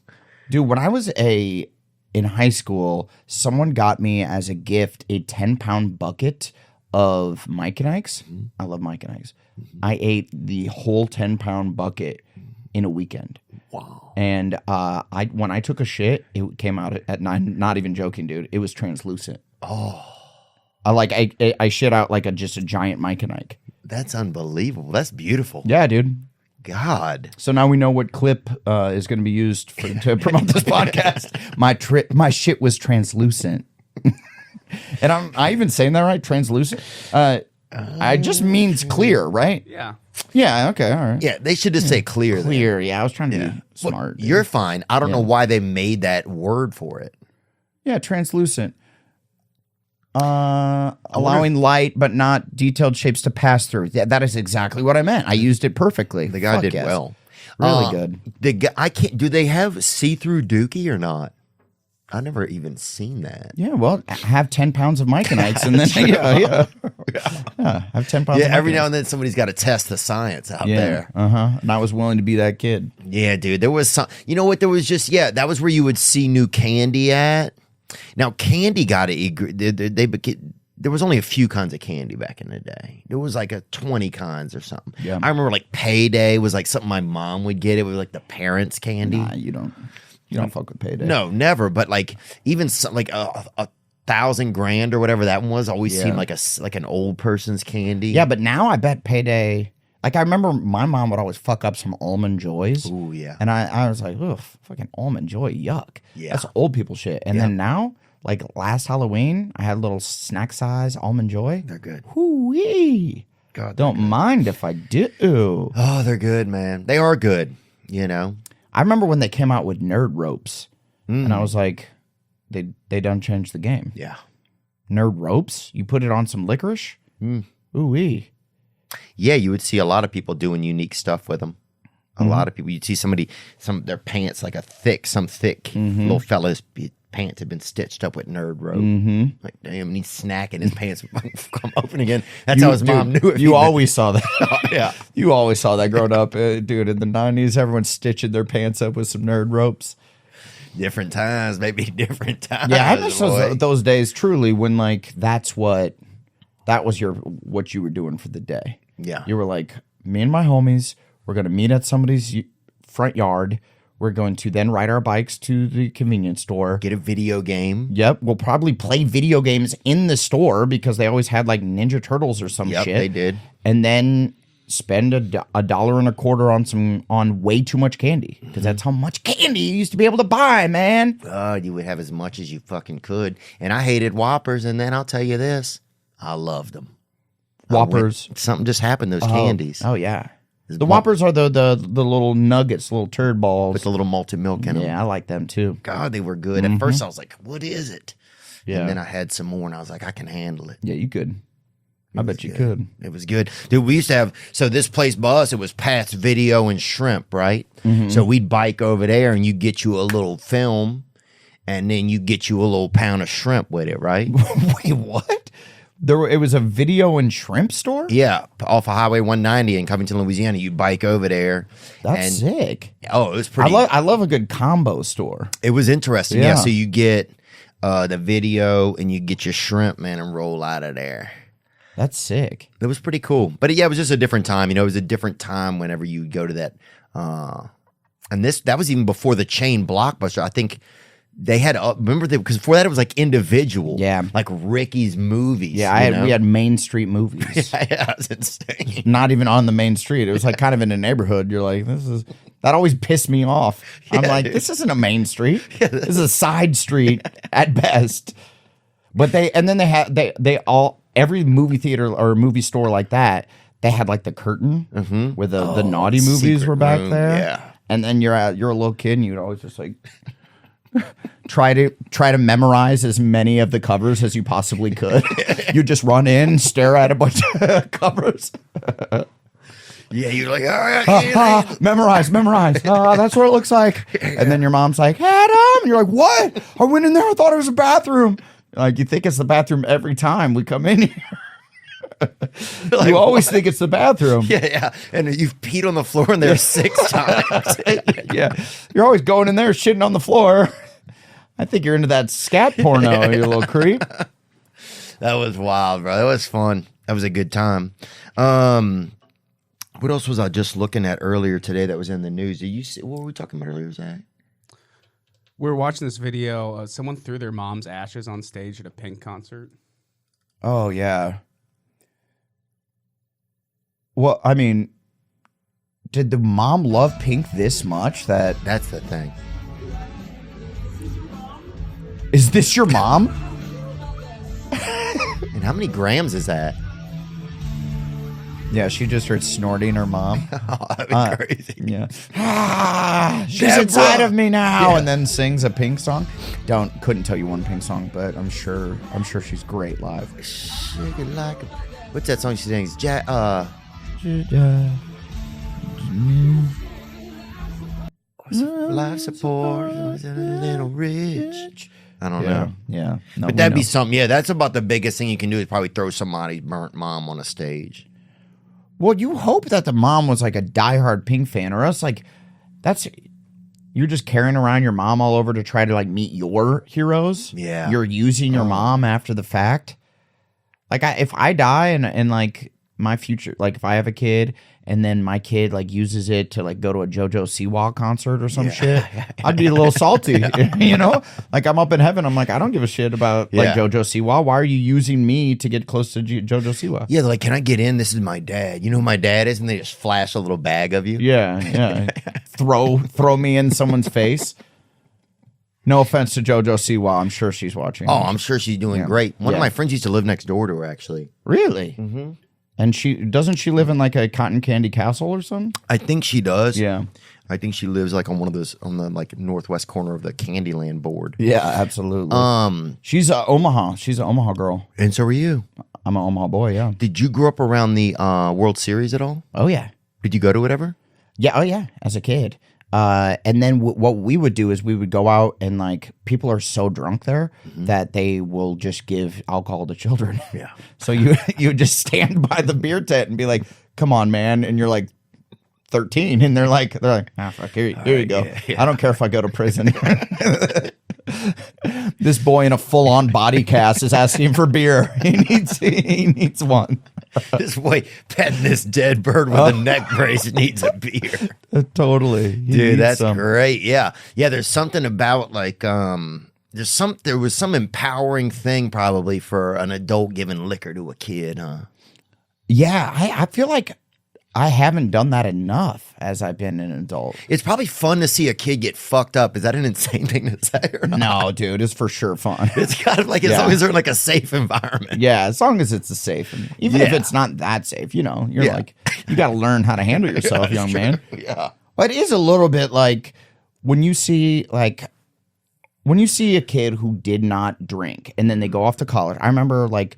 Dude, when I was in high school, someone got me as a gift a 10-pound bucket of Mike and Ike's. Mm-hmm. I love Mike and Ike's. Mm-hmm. I ate the whole 10-pound bucket in a weekend. Wow. And when I took a shit, it came out at 9. Not even joking, dude. It was translucent. Oh. I shit out like just a giant Mike and Ike. That's unbelievable. That's beautiful. Yeah, dude. God. So now we know what clip is going to be used to promote this podcast. My shit was translucent. And I even saying that right? Translucent? I just means clear, right? Yeah. Yeah. Okay. All right. Yeah, they should just say clear. then. Clear. Yeah. I was trying to Yeah. be smart. You're fine. I don't know why they made that word for it. Yeah. Translucent. Allowing light but not detailed shapes to pass through. Yeah, that is exactly what I meant. I used it perfectly. The guy Fuck did yes. well. Really good. The guy, I can't. Do they have see-through Dookie or not? I never even seen that. Yeah, well, have 10 pounds of Myconites and then have 10 pounds. Yeah, of every Myconites. now and then somebody's got to test the science out there. And I was willing to be that kid. Yeah, dude. There was some. You know what? There was just that was where you would see new candy at. Now candy got to there was only a few kinds of candy back in the day. There was like 20 kinds or something. Yeah. I remember like Payday was like something my mom would get. It was like the parents' candy. Nah, you don't fuck with Payday. No, never. But like even some, like a 1,000 grand or whatever that one was always seemed like an old person's candy. Yeah, but now I bet Payday. Like I remember my mom would always fuck up some Almond Joys. Ooh, yeah. And I was like, ugh, fucking Almond Joy, yuck. Yeah. That's old people shit. And then now, like last Halloween, I had a little snack size Almond Joy. They're good. Hoo-wee. God, Don't mind if I do. Oh, they're good, man. They are good. You know. I remember when they came out with Nerd Ropes, and I was like, they done changed the game. Yeah. Nerd Ropes? You put it on some licorice? Ooh-wee. Yeah, you would see a lot of people doing unique stuff with them. A lot of people. You'd see their pants like some thick little fella's pants had been stitched up with Nerd Rope. Like, damn, and he's snacking, his pants would come open again. That's how his mom knew it. You always saw that. Yeah. You always saw that growing up. Dude, in the 90s, everyone's stitching their pants up with some Nerd Ropes. Different times, maybe different times. Yeah, I miss boy. those days truly when like that was what you were doing for the day. Yeah. You were like, me and my homies, we're going to meet at somebody's front yard. We're going to then ride our bikes to the convenience store. Get a video game. Yep. We'll probably play video games in the store because they always had like Ninja Turtles or some shit. Yep, they did. And then spend $1.25 on way too much candy because that's how much candy you used to be able to buy, man. You would have as much as you fucking could. And I hated Whoppers, and then I'll tell you this, I loved them. Whoppers. Something just happened, those candies. Oh, yeah. The Whoppers are the little nuggets, little turd balls. With the little malted milk in them. Yeah, I like them too. God, they were good. At first, I was like, what is it? Yeah. And then I had some more, and I was like, I can handle it. Yeah, you could. I bet you could. It was good. Dude, we used to have, so this place by us, it was Pat's Video and Shrimp, right? So we'd bike over there, and you get you a little film, and then you get you a little pound of shrimp with it, right? Wait, what? It was a video and shrimp store? Yeah, off of Highway 190 in Covington, Louisiana. You bike over there. That's sick. Oh, it was pretty. I love a good combo store. It was interesting. Yeah. Yeah, so you get the video and you get your shrimp, man, and roll out of there. That's sick. It was pretty cool. But yeah, it was just a different time. You know, it was a different time whenever you would go to that. And that was even before the chain Blockbuster. I think they had, because before that it was like individual. Yeah. Like Ricky's Movies. Yeah, we had Main Street movies. Yeah, it was insane. Not even on the main street. It was like kind of in a neighborhood. You're like, that always pissed me off. I'm like, this isn't a main street. This is a side street at best. But every movie theater or movie store like that, they had like the curtain where the naughty movies secret were back room, there. yeah. And then you're a little kid and you'd always just like try to memorize as many of the covers as you possibly could. You just run in, stare at a bunch of covers. Yeah, you're like, all right. Memorize. That's what it looks like. And then your mom's like, Adam. And you're like, what? I went in there. I thought it was a bathroom. Like, you think it's the bathroom every time we come in here. Like, you always think it's the bathroom. Yeah. And you've peed on the floor in there 6 times. Yeah. You're always going in there shitting on the floor. I think you're into that scat porno, you little creep. That was wild, bro. That was fun. That was a good time. What else was I just looking at earlier today that was in the news? Did you see, what were we talking about earlier, Zach? We were watching this video. Someone threw their mom's ashes on stage at a Pink concert. Oh, yeah. Well, I mean, did the mom love Pink this much that... That's the thing. Is this your mom? And how many grams is that? Yeah, she just heard snorting her mom. Oh, that'd be crazy. Yeah. She's Deborah. inside of me now, Yeah. and then sings a Pink song. Couldn't tell you one Pink song, but I'm sure she's great live. Shake it like a... What's that song she sings? Life support, was a little rich. I don't know. Yeah. No, But that'd be something. Yeah, that's about the biggest thing you can do is probably throw somebody's burnt mom on a stage. Well, you hope that the mom was like a diehard Pink fan, or else like you're just carrying around your mom all over to try to like meet your heroes. Yeah. You're using your mom after the fact. Like if I die and like my future, like if I have a kid and then my kid like uses it to like go to a JoJo Siwa concert or some shit, I'd be a little salty, you know? Like I'm up in heaven, I'm like, I don't give a shit about like JoJo Siwa. Why are you using me to get close to JoJo Siwa? Yeah, they're like, can I get in? This is my dad. You know who my dad is? And they just flash a little bag of you. Yeah. Throw me in someone's face. No offense to JoJo Siwa, I'm sure she's watching. Oh, I'm sure she's doing great. One of Yeah. my friends used to live next door to her, actually. Really? Mm-hmm. And doesn't she live in like a cotton candy castle or something? I think she does. Yeah. I think she lives like on one of those on the like northwest corner of the Candyland board. Yeah, absolutely. She's a Omaha. She's an Omaha girl. And so are you. I'm an Omaha boy. Yeah. Did you grow up around the World Series at all? Oh yeah. Did you go to it ever? Yeah. Oh yeah. As a kid. And then what we would do is we would go out and like people are so drunk there that they will just give alcohol to children. Yeah. So you would just stand by the beer tent and be like, "Come on, man!" And you're like 13, and they're like, "Ah, fuck, here you go. yeah. I don't care if I go to prison." This boy in a full-on body cast is asking for beer. He needs one. This boy petting this dead bird with a neck brace needs a beer. Totally, Dude, that's great. Yeah. Yeah, there's something about like there was some empowering thing probably for an adult giving liquor to a kid, huh? Yeah, I feel like I haven't done that enough as I've been an adult. It's probably fun to see a kid get fucked up. Is that an insane thing to say or not? No, dude, it's for sure fun. It's kind of like as long as they're in like a safe environment. Yeah, as long as it's a safe. And even if Yeah. it's not that safe, you know, you're Yeah. like, you got to learn how to handle yourself, young man. Yeah. But it is a little bit like when you see a kid who did not drink and then they go off to college. I remember like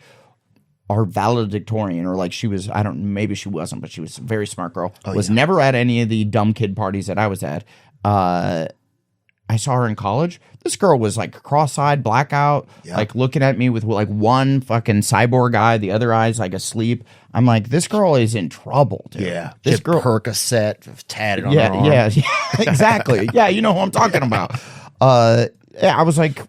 our valedictorian, or like she was, maybe she wasn't, but she was a very smart girl, was never at any of the dumb kid parties that I was at. I saw her in college. This girl was like cross-eyed, blackout, like looking at me with like one fucking cyborg eye, the other eye's like asleep. I'm like, this girl is in trouble, dude. Yeah. This girl. Percocet tatted on her arm. Yeah, exactly. Yeah, you know who I'm talking about. I was like,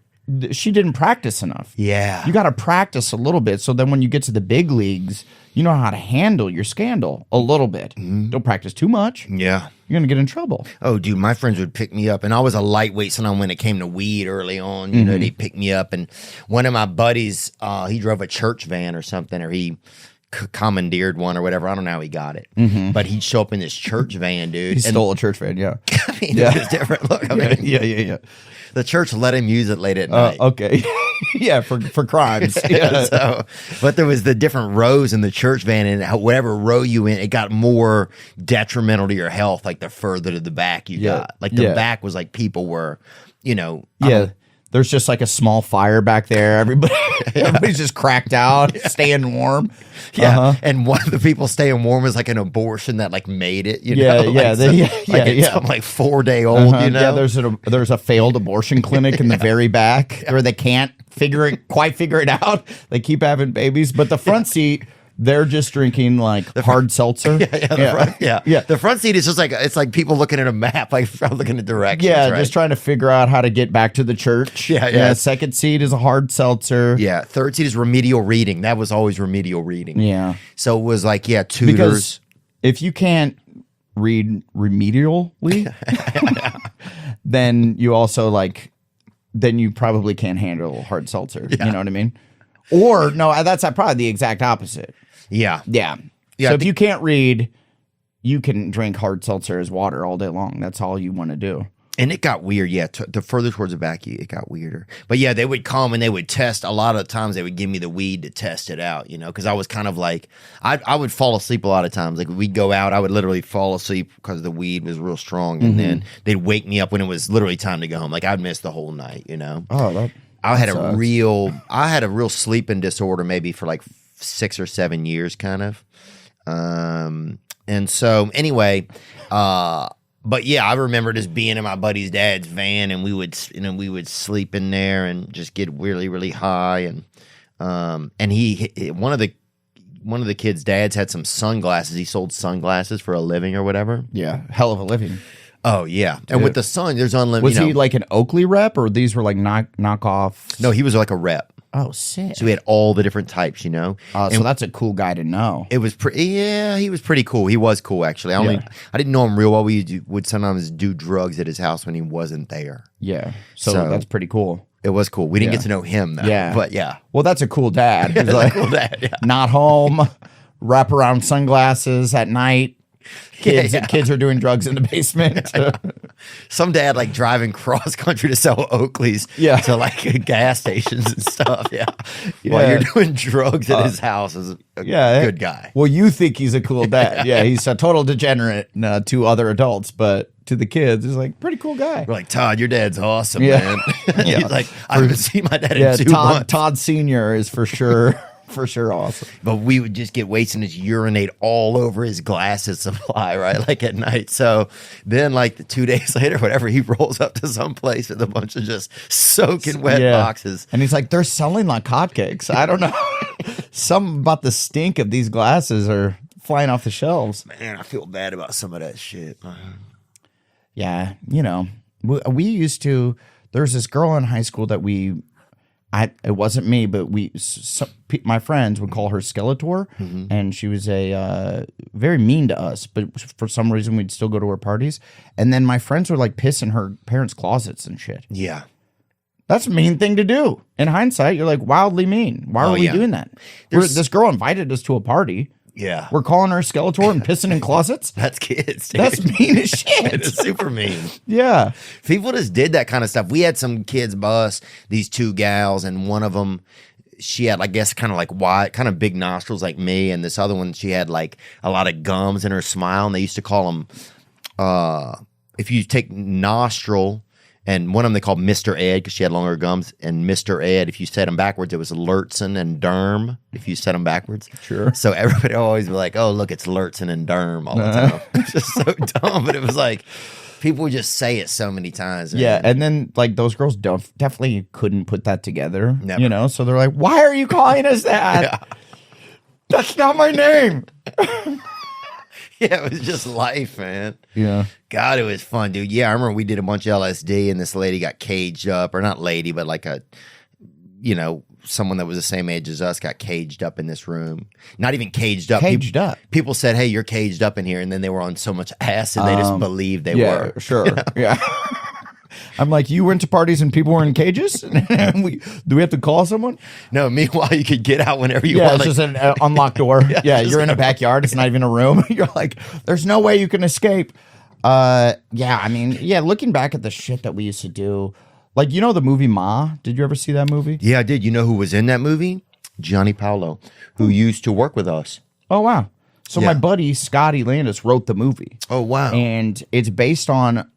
she didn't practice enough. Yeah. You got to practice a little bit. So then when you get to the big leagues, you know how to handle your scandal a little bit. Don't practice too much. Yeah. You're going to get in trouble. Oh, dude, my friends would pick me up, and I was a lightweight. Sometimes when it came to weed early on, you know, they'd pick me up. And one of my buddies, he drove a church van or something, or he commandeered one or whatever. I don't know how he got it, but he'd show up in this church van, dude. He stole a church van, yeah. I mean, it was different. Look, I mean, Yeah. the church let him use it late at night. Okay. Yeah, for crimes. Yeah. So, but there was the different rows in the church van, and whatever row you in, it got more detrimental to your health. Like the further to the back you got, like the back was like people were, you know, There's just like a small fire back there. Everybody's just cracked out, staying warm. Yeah, and one of the people staying warm is like an abortion that like made it. You know, it's some like 4-day-old. You know, Yeah, there's a failed abortion clinic in the very back where they can't quite figure it out. They keep having babies, but the front seat, they're just drinking like hard seltzer. The front seat is just like it's like people looking at a map, like looking at directions. Yeah, right? just trying to figure out how to get back to the church. Yeah. Second seat is a hard seltzer. Yeah, third seat is remedial reading. That was always remedial reading. Yeah. So it was like, tutors. Because if you can't read remedially, then you also then you probably can't handle hard seltzer. You know what I mean? Or no, that's probably the exact opposite. Yeah. So if you can't read, you can drink hard seltzer as water all day long. That's all you want to do. And it got weird, yeah. The further towards the back, it got weirder. But yeah, they would come and they would test. A lot of times they would give me the weed to test it out, because I was kind of like, I would fall asleep a lot of times. Like we'd go out, I would literally fall asleep because the weed was real strong. And then they'd wake me up when it was literally time to go home. Like I'd miss the whole night, Oh, I had a real sleeping disorder maybe for like 6 or 7 years kind of. And so anyway, but yeah, I remember just being in my buddy's dad's van, and we would sleep in there and just get really, really high. And one of the kids' dads had some sunglasses. He sold sunglasses for a living or whatever. Yeah, hell of a living. Oh yeah, and with the sun, there's unlimited. Was he like an Oakley rep, or these were like knockoffs? No, he was like a rep. Oh, sick. So we had all the different types, So that's a cool guy to know. It was pretty. Yeah, he was pretty cool. He was cool, actually. I didn't know him real well. We would sometimes do drugs at his house when he wasn't there. Yeah, so that's pretty cool. It was cool. We didn't get to know him though. Yeah, but yeah. Well, that's a cool dad. He's like, cool dad. Yeah. Not home, wrap around sunglasses at night. Kids are doing drugs in the basement. Some dad like driving cross country to sell Oakleys to like gas stations and stuff. Yeah. While you're doing drugs at his house is a good guy. Well, you think he's a cool dad. Yeah, he's a total degenerate to other adults, but to the kids, he's like pretty cool guy. We're like, Todd, your dad's awesome, man. He's like, I haven't seen my dad in 2 months. Todd Sr. is for sure. For sure, awesome. But we would just get wasted and just urinate all over his glasses supply, right? Like at night. So then, like 2 days later, whatever, he rolls up to some place with a bunch of just soaking wet boxes. And he's like, they're selling like hotcakes. I don't know. Something about the stink of these glasses are flying off the shelves. Man, I feel bad about some of that shit. Yeah, we used to. There's this girl in high school that it wasn't me, but my friends would call her Skeletor, and she was very mean to us. But for some reason, we'd still go to her parties. And then my friends would like piss in her parents' closets and shit. Yeah, that's a mean thing to do. In hindsight, you're like wildly mean. Why are we doing that? This girl invited us to a party. Yeah, we're calling her Skeletor and pissing in closets. That's kids, dude. That's mean as shit. It's super mean. Yeah, people just did that kind of stuff. We had some kids bus these 2 gals, and one of them, she had, I guess, kind of like wide, kind of big nostrils like me, and this other one, she had like a lot of gums in her smile, and they used to call them, if you take nostril. And one of them they called Mr. Ed because she had longer gums. And Mr. Ed, if you said them backwards, it was Lurtzen and Derm. If you said them backwards, sure. So everybody always be like, "Oh, look, it's Lurtzen and Derm" all the time. It's just so dumb, but it was like people would just say it so many times. Yeah, and then like those girls definitely couldn't put that together. Never. So they're like, "Why are you calling us that? Yeah. That's not my name." Yeah, it was just life, man. Yeah. God, it was fun, dude. Yeah, I remember we did a bunch of LSD and this lady got caged up, or not lady, but like someone that was the same age as us got caged up in this room. Not even caged up. Caged up. People said, "Hey, you're caged up in here," and then they were on so much acid they just believed they were. Sure. Yeah. I'm like, you went to parties and people were in cages? Do we have to call someone? No, meanwhile, you could get out whenever you want. want. It's just an unlocked door. You're in a backyard. It's not even a room. You're like, there's no way you can escape. Looking back at the shit that we used to do, like, the movie Ma? Did you ever see that movie? Yeah, I did. You know who was in that movie? Johnny Paolo, who used to work with us. Oh, wow. So my buddy, Scotty Landis, wrote the movie. Oh, wow. And it's based on...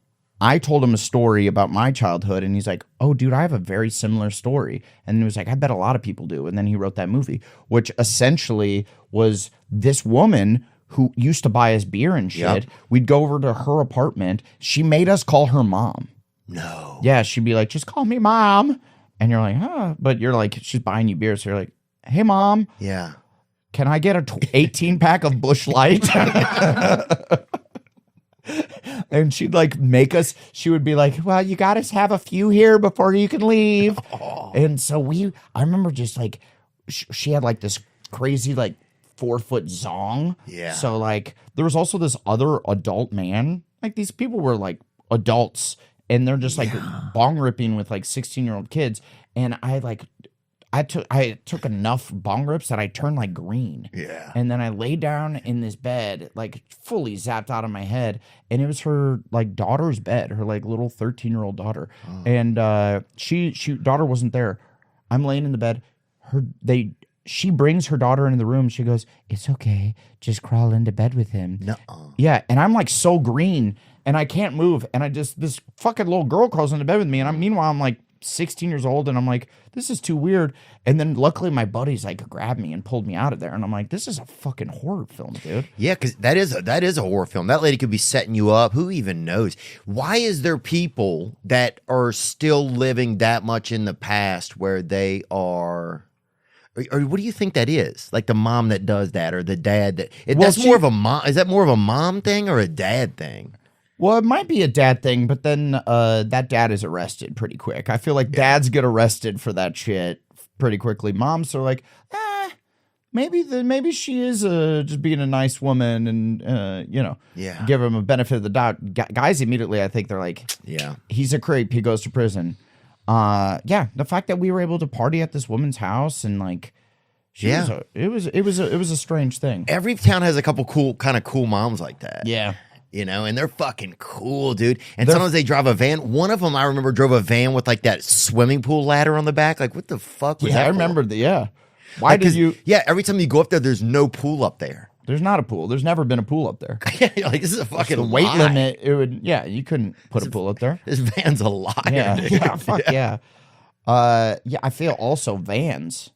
I told him a story about my childhood, and he's like, "Oh, dude, I have a very similar story." And he was like, "I bet a lot of people do." And then he wrote that movie, which essentially was this woman who used to buy us beer and shit. Yep. We'd go over to her apartment. She made us call her mom. No. Yeah, she'd be like, "Just call me mom." And you're like, "Huh?" But you're like, she's buying you beer. So you're like, "Hey, mom. Yeah. Can I get a 18-pack of Busch Light?" And she'd like make us, she would be like, "Well, you got to have a few here before you can leave." Oh. And so I remember just like, she had like this crazy like 4-foot zong. Yeah. So like, there was also this other adult man. Like these people were like adults and they're just like bong ripping with like 16-year-old kids. And I I took enough bong rips that I turned like green. Yeah. And then I lay down in this bed, like fully zapped out of my head. And it was her like daughter's bed, her like little 13-year-old daughter. And she daughter wasn't there. I'm laying in the bed. She brings her daughter into the room. She goes, "It's okay. Just crawl into bed with him." Nuh-uh. Yeah. And I'm like so green and I can't move. And this fucking little girl crawls into bed with me. And meanwhile, I'm like 16 years old and I'm like, this is too weird. And then luckily my buddies like grabbed me and pulled me out of there. And I'm like, this is a fucking horror film, dude. Yeah, because that is a horror film. That lady could be setting you up. Who even knows? Why is there people that are still living that much in the past where they are? Or what do you think that is? Like the mom that does that, or the dad that? That's more of a mom. Is that more of a mom thing or a dad thing? Well, it might be a dad thing, but then that dad is arrested pretty quick. I feel like dads get arrested for that shit pretty quickly. Moms are like, maybe she is just being a nice woman and, give him a benefit of the doubt. Guys immediately, I think they're like, yeah, he's a creep. He goes to prison. The fact that we were able to party at this woman's house and like, it was a strange thing. Every town has a couple cool moms like that. Yeah. And they're fucking cool, dude. And sometimes they drive a van. One of them, I remember, drove a van with like that swimming pool ladder on the back. Like, what the fuck was that? I remember Why did you? Yeah, every time you go up there, there's no pool up there. There's not a pool. There's never been a pool up there. Like, this is a fucking the weight lie. limit. You couldn't put a pool up there. This van's a liar. Yeah, fuck yeah. I feel also vans.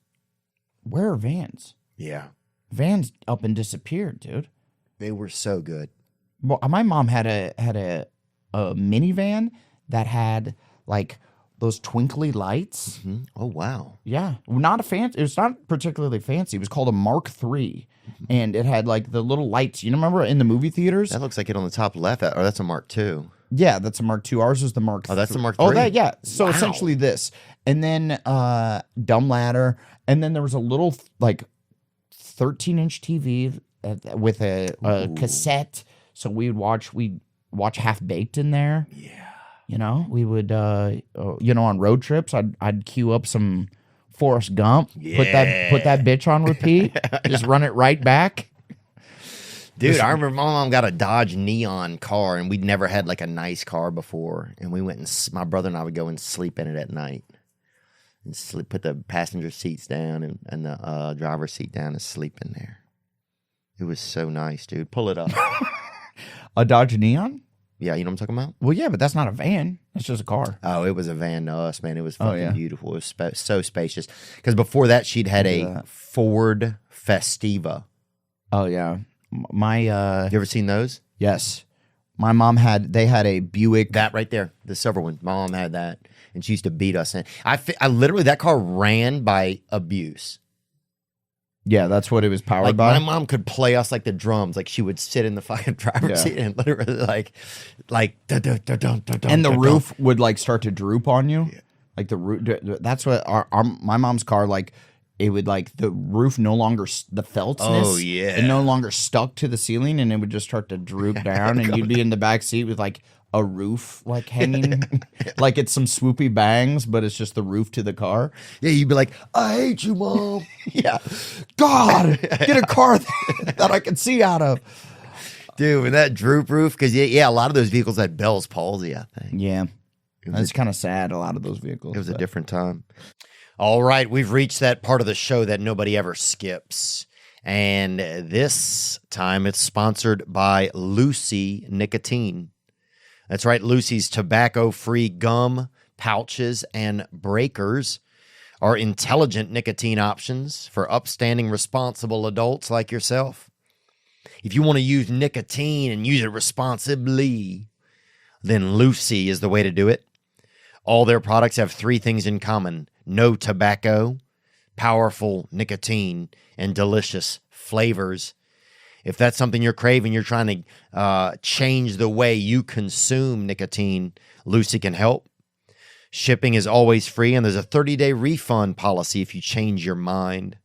Where are vans? Yeah, Vans up and disappeared, dude. they were so good. Well, my mom had a minivan that had like those twinkly lights. Mm-hmm. Oh wow. Yeah, not a fancy. It was not particularly fancy. It was called a Mark III, and it had like the little lights. You remember in the movie theaters? That looks like it on the top left. Or that's a Mark II. Yeah, that's a Mark II. Ours was the Mark. Oh, that's the Mark III. III. Yeah. So Wow. essentially this, and then dumb ladder, and then there was a little like 13-inch TV with a cassette. So we'd watch Half Baked in there. Yeah. We would on road trips I'd queue up some Forrest Gump, put that bitch on repeat, just run it right back. Dude, I remember my mom got a Dodge Neon car, and we'd never had like a nice car before. And we went and my brother and I would go and sleep in it at night, and put the passenger seats down and the driver's seat down and sleep in there. It was so nice, dude. Pull it up. A Dodge Neon? Yeah, you know what I'm talking about? Well, yeah, but that's not a van. It's just a car. Oh, it was a van to us, man. It was fucking yeah. beautiful. It was so spacious. Because before that, she'd had a Ford Festiva. Oh yeah, You ever seen those? Yes, my mom had a Buick. That right there, the silver one. My mom had that, and she used to beat us. And I literally, that car ran by abuse. Yeah, that's what it was powered Like by. my mom could play us like the drums. Like she would sit in the fucking driver's seat and literally like And the roof would like start to droop on you. Yeah. Like the roof. That's what my mom's car, like it would like the roof no longer, the feltsness. Oh yeah. It no longer stuck to the ceiling and it would just start to droop down and you'd be in the back seat with like a roof like hanging like it's some swoopy bangs, but it's just the roof to the car. Yeah, you'd be like, I hate you, Mom. Yeah. God, get a car that I can see out of. Dude, and that droop roof, because a lot of those vehicles had Bell's palsy, I think. Yeah. That's kind of sad, a lot of those vehicles. It was a different time. All right, we've reached that part of the show that nobody ever skips. And this time it's sponsored by Lucy Nicotine. That's right, Lucy's tobacco-free gum, pouches, and breakers are intelligent nicotine options for upstanding, responsible adults like yourself. If you want to use nicotine and use it responsibly, then Lucy is the way to do it. All their products have three things in common: no tobacco, powerful nicotine, and delicious flavors. If that's something you're craving, you're trying to change the way you consume nicotine, Lucy can help. Shipping is always free, and there's a 30-day refund policy if you change your mind.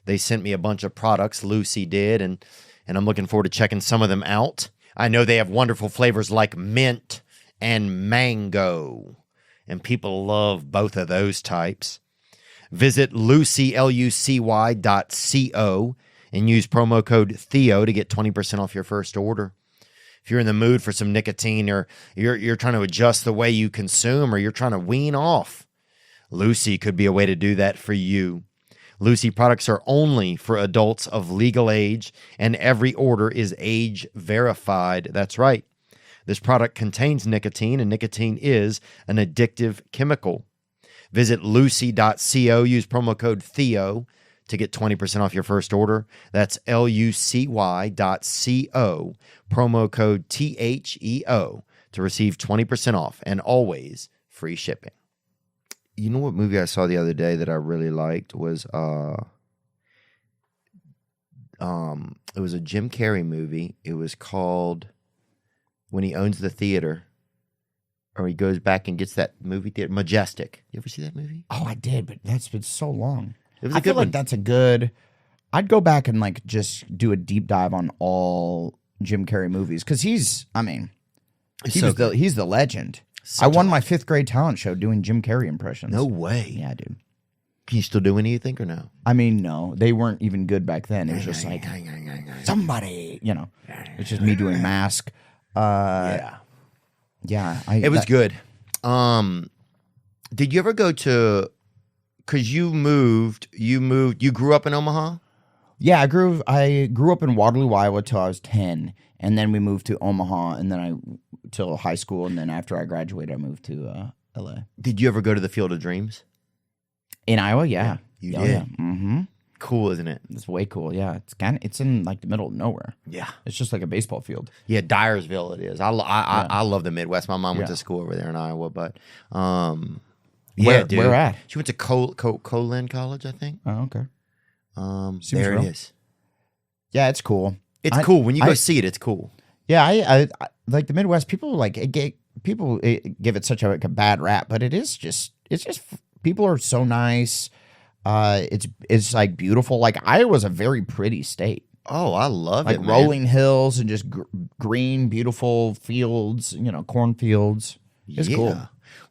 They sent me a bunch of products, Lucy did, and I'm looking forward to checking some of them out. I know they have wonderful flavors like mint and mango, and people love both of those types. Visit Lucy, LUCY.co, and use promo code Theo to get 20% off your first order. If you're in the mood for some nicotine, or you're trying to adjust the way you consume, or you're trying to wean off, Lucy could be a way to do that for you. Lucy products are only for adults of legal age, and every order is age verified. That's right. This product contains nicotine, and nicotine is an addictive chemical. Visit lucy.co, use promo code Theo to get 20% off your first order. That's lucy.co, promo code THEO to receive 20% off, and always free shipping. You know what movie I saw the other day that I really liked was it was a Jim Carrey movie. It was called When He Owns the Theater, or he goes back and gets that movie theater, Majestic. You ever see that movie? Oh, I did, but that's been so long. It was I a feel good like one. that's a good. I'd go back and like just do a deep dive on all Jim Carrey movies because he's the legend. I won my 5th grade talent show doing Jim Carrey impressions. No way. Yeah, dude. Can you still do any, you think, or no? I mean, no, they weren't even good back then. It was just like somebody, It's just me doing Mask. Yeah. It was good. Did you ever go to? Because you grew up in Omaha. Yeah, I grew up in Waterloo, Iowa till I was 10, and then we moved to Omaha, and then till high school, and then after I graduated, I moved to LA. Did you ever go to the Field of Dreams? In Iowa, yeah. You Oh, did. yeah. Mm-hmm. Cool, isn't it? It's way cool. Yeah, it's in like the middle of nowhere. Yeah. It's just like a baseball field. Yeah, Dyersville it is. I love the Midwest. My mom went Yeah. to school over there in Iowa, but Where dude. at? She went to Colin College, I think. Oh, okay. There real. it is. Yeah, it's cool. It's cool. When you go see it, it's cool. Yeah, I like the Midwest. People give it such a bad rap, but it's just people are so nice. It's like beautiful. Like Iowa's a very pretty state. Oh, I love Like it, man. rolling hills and just green, beautiful fields. Cornfields. It's cool.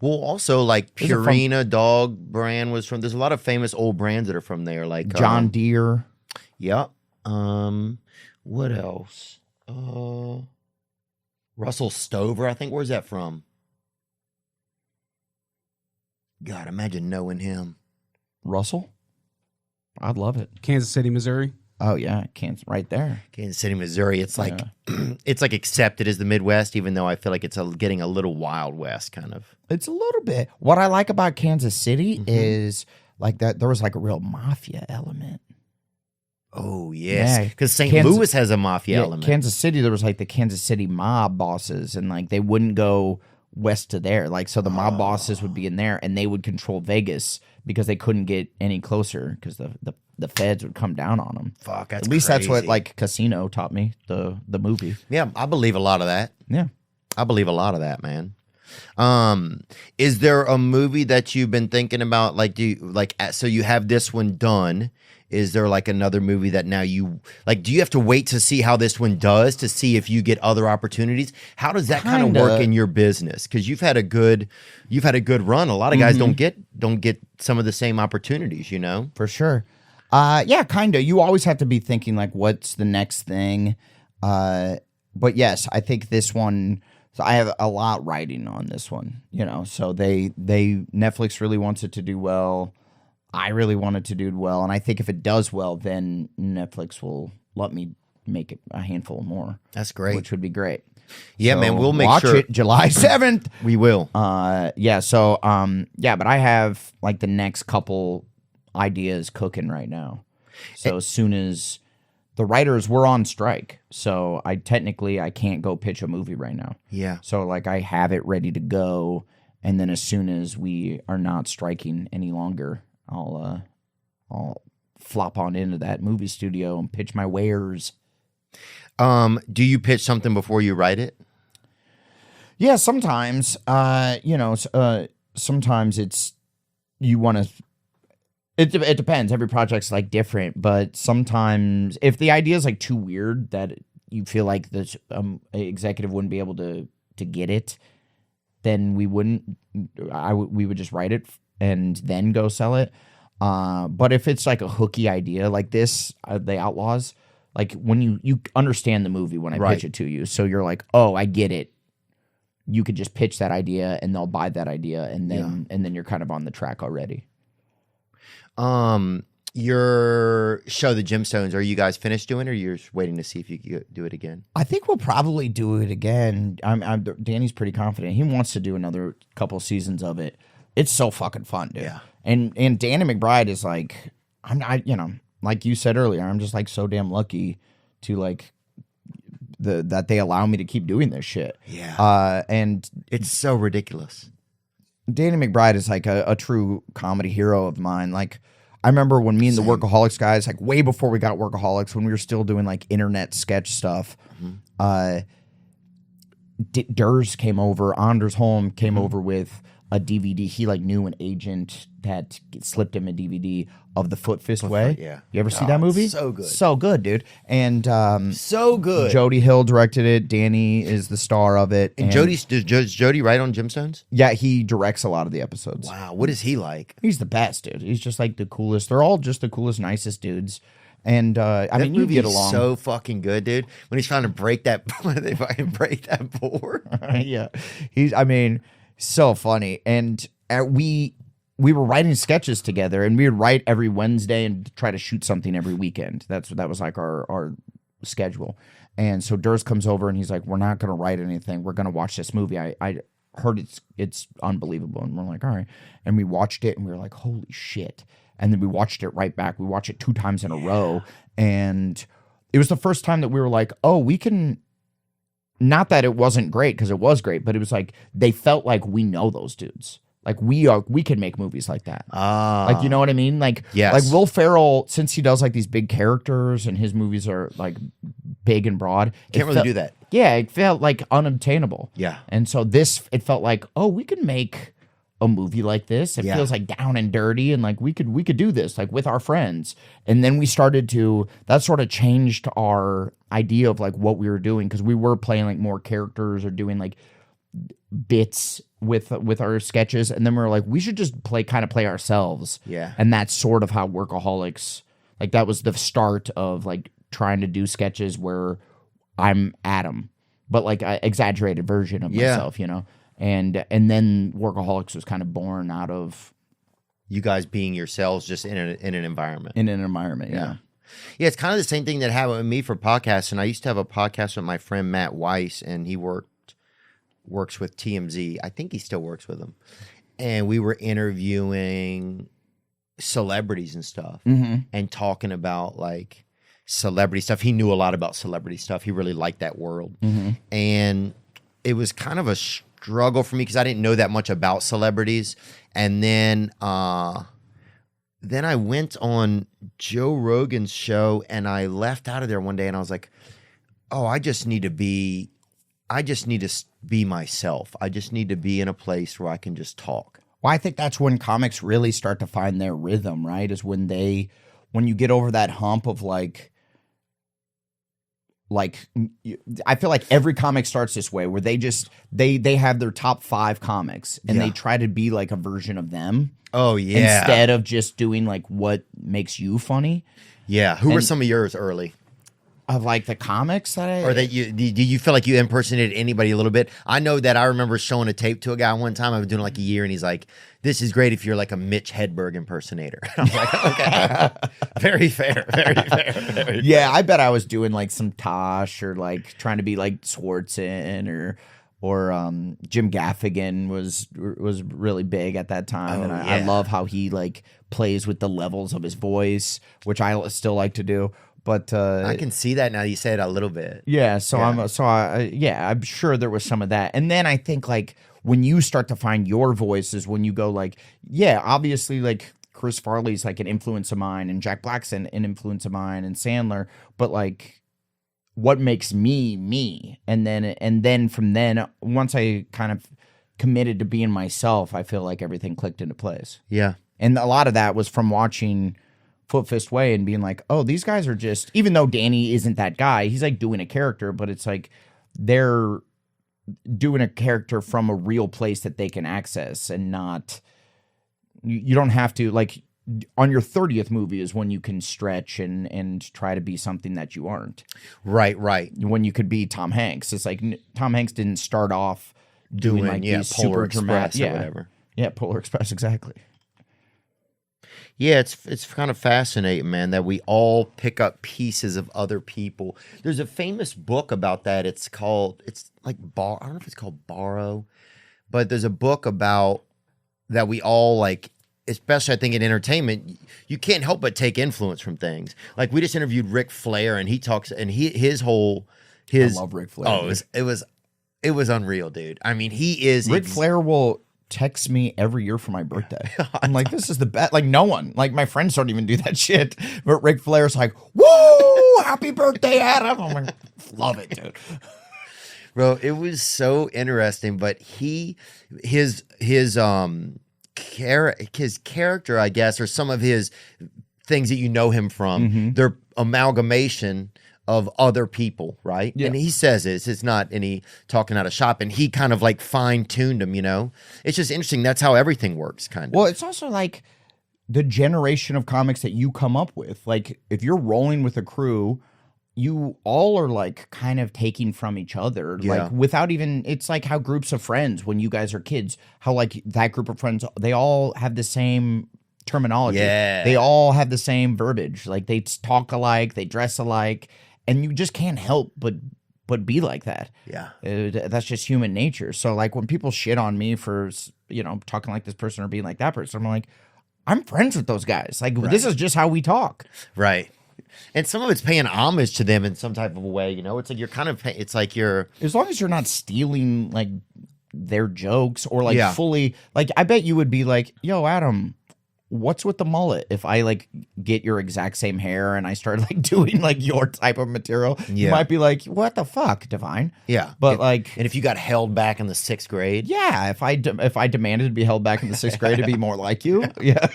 Well, also like Those are from- Purina dog brand was from. There's a lot of famous old brands that are from there, like John Deere. Yep. What else? Russell Stover, I think. Where's that from? God, imagine knowing him. Russell. I'd love it. Kansas City, Missouri. Oh yeah, Kansas, right there. Kansas City, Missouri. It's like it's like accepted as the Midwest, even though I feel like it's getting a little Wild West kind of. It's a little bit. What I like about Kansas City is like that there was like a real mafia element. Oh yes, Yeah. because St. Kansas- Louis has a mafia Yeah, element. Kansas City, there was like the Kansas City mob bosses, and like they wouldn't go west to there. Like so, the mob bosses would be in there, and they would control Vegas because they couldn't get any closer because the feds would come down on them. Fuck, that's At least that's what crazy. like Casino taught me, the movie. Yeah, I believe a lot of that. Yeah. I believe a lot of that, man. Is there a movie that you've been thinking about? Like, so you have this one done. Is there like another movie that now you like? Do you have to wait to see how this one does to see if you get other opportunities? How does that kind of Kinda. work in your business? Because you've had a good run. A lot of guys don't get some of the same opportunities. For sure. Yeah, kind of. You always have to be thinking like, what's the next thing? But yes, I think this one. So I have a lot riding on this one. So they Netflix really wants it to do well. I really want it to do well, and I think if it does well, then Netflix will let me make it a handful more. That's great. Which would be great. Yeah, man. We'll make watch sure it July 7th. we will. Yeah. So but I have like the next couple ideas cooking right now. So as soon as the writers were on strike, so I can't go pitch a movie right now. Yeah. So like I have it ready to go, and then as soon as we are not striking any longer, I'll flop on into that movie studio and pitch my wares. Do you pitch something before you write it? Yeah, sometimes. Sometimes it's you want to. It depends. Every project's like different, but sometimes if the idea is like too weird that you feel like the executive wouldn't be able to get it, then we wouldn't. We would just write it and then go sell it. But if it's like a hooky idea like this, the Outlaws, like when you understand the movie when I pitch it to you, so you're like, oh, I get it. You could just pitch that idea and they'll buy that idea, and then you're kind of on the track already. Your show, The Gemstones, are you guys finished doing it, or you're just waiting to see if you can do it again? I think we'll probably do it again. Danny's pretty confident. He wants to do another couple seasons of it. It's so fucking fun, dude. Yeah. And Danny McBride is like, like you said earlier, I'm just like so damn lucky to like that they allow me to keep doing this shit. Yeah. And it's so ridiculous. Danny McBride is like a true comedy hero of mine. Like, I remember when me and the Workaholics guys, like way before we got Workaholics, when we were still doing like internet sketch stuff, Durs came over, Anders Holm came over with a DVD. He like knew an agent that slipped him a DVD of The Foot Fist Way. Yeah. You ever see that movie? So good. So good, dude. And so good. Jody Hill directed it. Danny is the star of it. And does Jody write on Gemstones? Yeah, he directs a lot of the episodes. Wow. What is he like? He's the best, dude. He's just like the coolest. They're all just the coolest, nicest dudes. And I mean, you get along. So fucking good, dude. When he's trying to break that, they fucking break that board. Yeah, so funny. And we were writing sketches together, and we would write every Wednesday and try to shoot something every weekend. That was like our schedule. And so Durs comes over and he's like, "We're not going to write anything. We're going to watch this movie. I heard it's unbelievable." And we're like, "All right." And we watched it and we were like, "Holy shit." And then we watched it right back. We watched it 2 times in a row. And it was the first time that we were like, oh, we can, not that it wasn't great, because it was great, but it was like, they felt like we know those dudes. Like we can make movies like that. Like, you know what I mean? Like, like Will Ferrell, since he does like these big characters and his movies are like big and broad. Can't really do that. Yeah. It felt like unobtainable. Yeah. And so it felt like, oh, we can make a movie like this. It feels like down and dirty, and like we could do this like with our friends. And then we started to, that sort of changed our idea of like what we were doing, because we were playing like more characters or doing like bits with our sketches, and then we were like, we should just play ourselves. Yeah. And that's sort of how Workaholics, like that was the start of like trying to do sketches where I'm Adam, but like an exaggerated version of myself, you know. And then Workaholics was kind of born out of you guys being yourselves, just in an environment. In an environment, yeah. Yeah, it's kind of the same thing that happened with me for podcasts. And I used to have a podcast with my friend Matt Weiss, and he works with TMZ. I think he still works with them. And we were interviewing celebrities and stuff, and talking about like celebrity stuff. He knew a lot about celebrity stuff. He really liked that world. And it was kind of a struggle for me because I didn't know that much about celebrities. And then I went on Joe Rogan's show, and I left out of there one day, and I was like, oh, I just need to be myself. I just need to be in a place where I can just talk. Well, I think that's when comics really start to find their rhythm, right? Is when you get over that hump of like I feel like every comic starts this way, where they have their top 5 comics, and they try to be like a version of them. Oh yeah. Instead of just doing like what makes you funny. Yeah. Who were some of yours early? Of like the comics or that do you feel like you impersonated anybody a little bit? I know that I remember showing a tape to a guy one time. I was doing like a year, and he's like, "This is great if you're like a Mitch Hedberg impersonator." I was like, "Okay, very fair, very fair." Very fair. I bet I was doing like some Tosh, or like trying to be like Swartzen, or Jim Gaffigan was really big at that time, and I love how he like plays with the levels of his voice, which I still like to do. But I can see that now. You say it a little bit. Yeah. I'm sure there was some of that. And then I think like when you start to find your voice is when you go like, yeah, obviously like Chris Farley's like an influence of mine, and Jack Black's an influence of mine, and Sandler. But like, what makes me me? And then from then, once I kind of committed to being myself, I feel like everything clicked into place. Yeah. And a lot of that was from watching Foot Fist Way and being like, oh, these guys are just, even though Danny isn't that guy, he's like doing a character, but it's like they're doing a character from a real place that they can access, and not, you don't have to, like, on your 30th movie is when you can stretch and try to be something that you aren't. Right. When you could be Tom Hanks. It's like Tom Hanks didn't start off doing like these Polar super dramatic, Express or whatever. Yeah, Polar Express, exactly. Yeah, it's kind of fascinating, man, that we all pick up pieces of other people. There's a famous book about that. It's like I don't know if it's called Borrow, but there's a book about that we all like, especially I think in entertainment, you can't help but take influence from things. Like we just interviewed Ric Flair, and he talks, and his I love Ric Flair. Oh, it was unreal, dude. I mean, he is Ric Flair will text me every year for my birthday. I'm like, this is the best. Like, no one, like my friends don't even do that shit. But Ric Flair's like, woo, happy birthday, Adam. I'm like, love it, dude. Bro, it was so interesting. But his character, I guess, or some of his things that you know him from, they're amalgamation of other people, right? Yeah. And he says it's not any talking out of shop, and he kind of like fine-tuned them, you know? It's just interesting. That's how everything works, kind of. Well, it's also like the generation of comics that you come up with. Like, if you're rolling with a crew, you all are like kind of taking from each other, like without even, it's like how groups of friends, when you guys are kids, how like that group of friends, they all have the same terminology. Yeah. They all have the same verbiage. Like they talk alike, they dress alike. And you just can't help but be like that. Yeah. That's just human nature. So like when people shit on me for, you know, talking like this person or being like that person, I'm like, I'm friends with those guys. Like this is just how we talk. Right. And some of it's paying homage to them in some type of a way, you know? It's like you're kind of, it's like you're... As long as you're not stealing like their jokes or like fully, like I bet you would be like, yo, Adam, what's with the mullet? If I like get your exact same hair and I start like doing like your type of material, you might be like, what the fuck, Divine? Yeah. But like, and if you got held back in the 6th grade. Yeah. If I demanded to be held back in the 6th grade to be more like you. Yeah.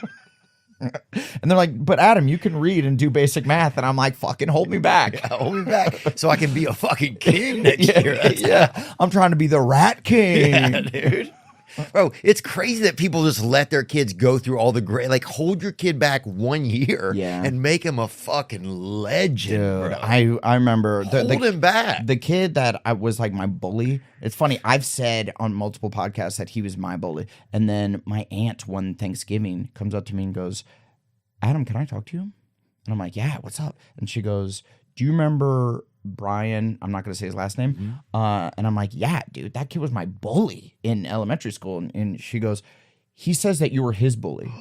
And they're like, but Adam, you can read and do basic math. And I'm like, fucking hold me back. Yeah, hold me back so I can be a fucking king next year. I'm trying to be the Rat King. Yeah, dude. Bro, it's crazy that people just let their kids go through all the great, like hold your kid back 1 year and make him a fucking legend, dude, bro. I remember hold him back. The kid that I was like my bully. It's funny. I've said on multiple podcasts that he was my bully. And then my aunt one Thanksgiving comes up to me and goes, Adam, can I talk to you? And I'm like, yeah, what's up? And she goes, do you remember Brian? I'm not going to say his last name. And I'm like, yeah, dude, that kid was my bully in elementary school. And she goes, he says that you were his bully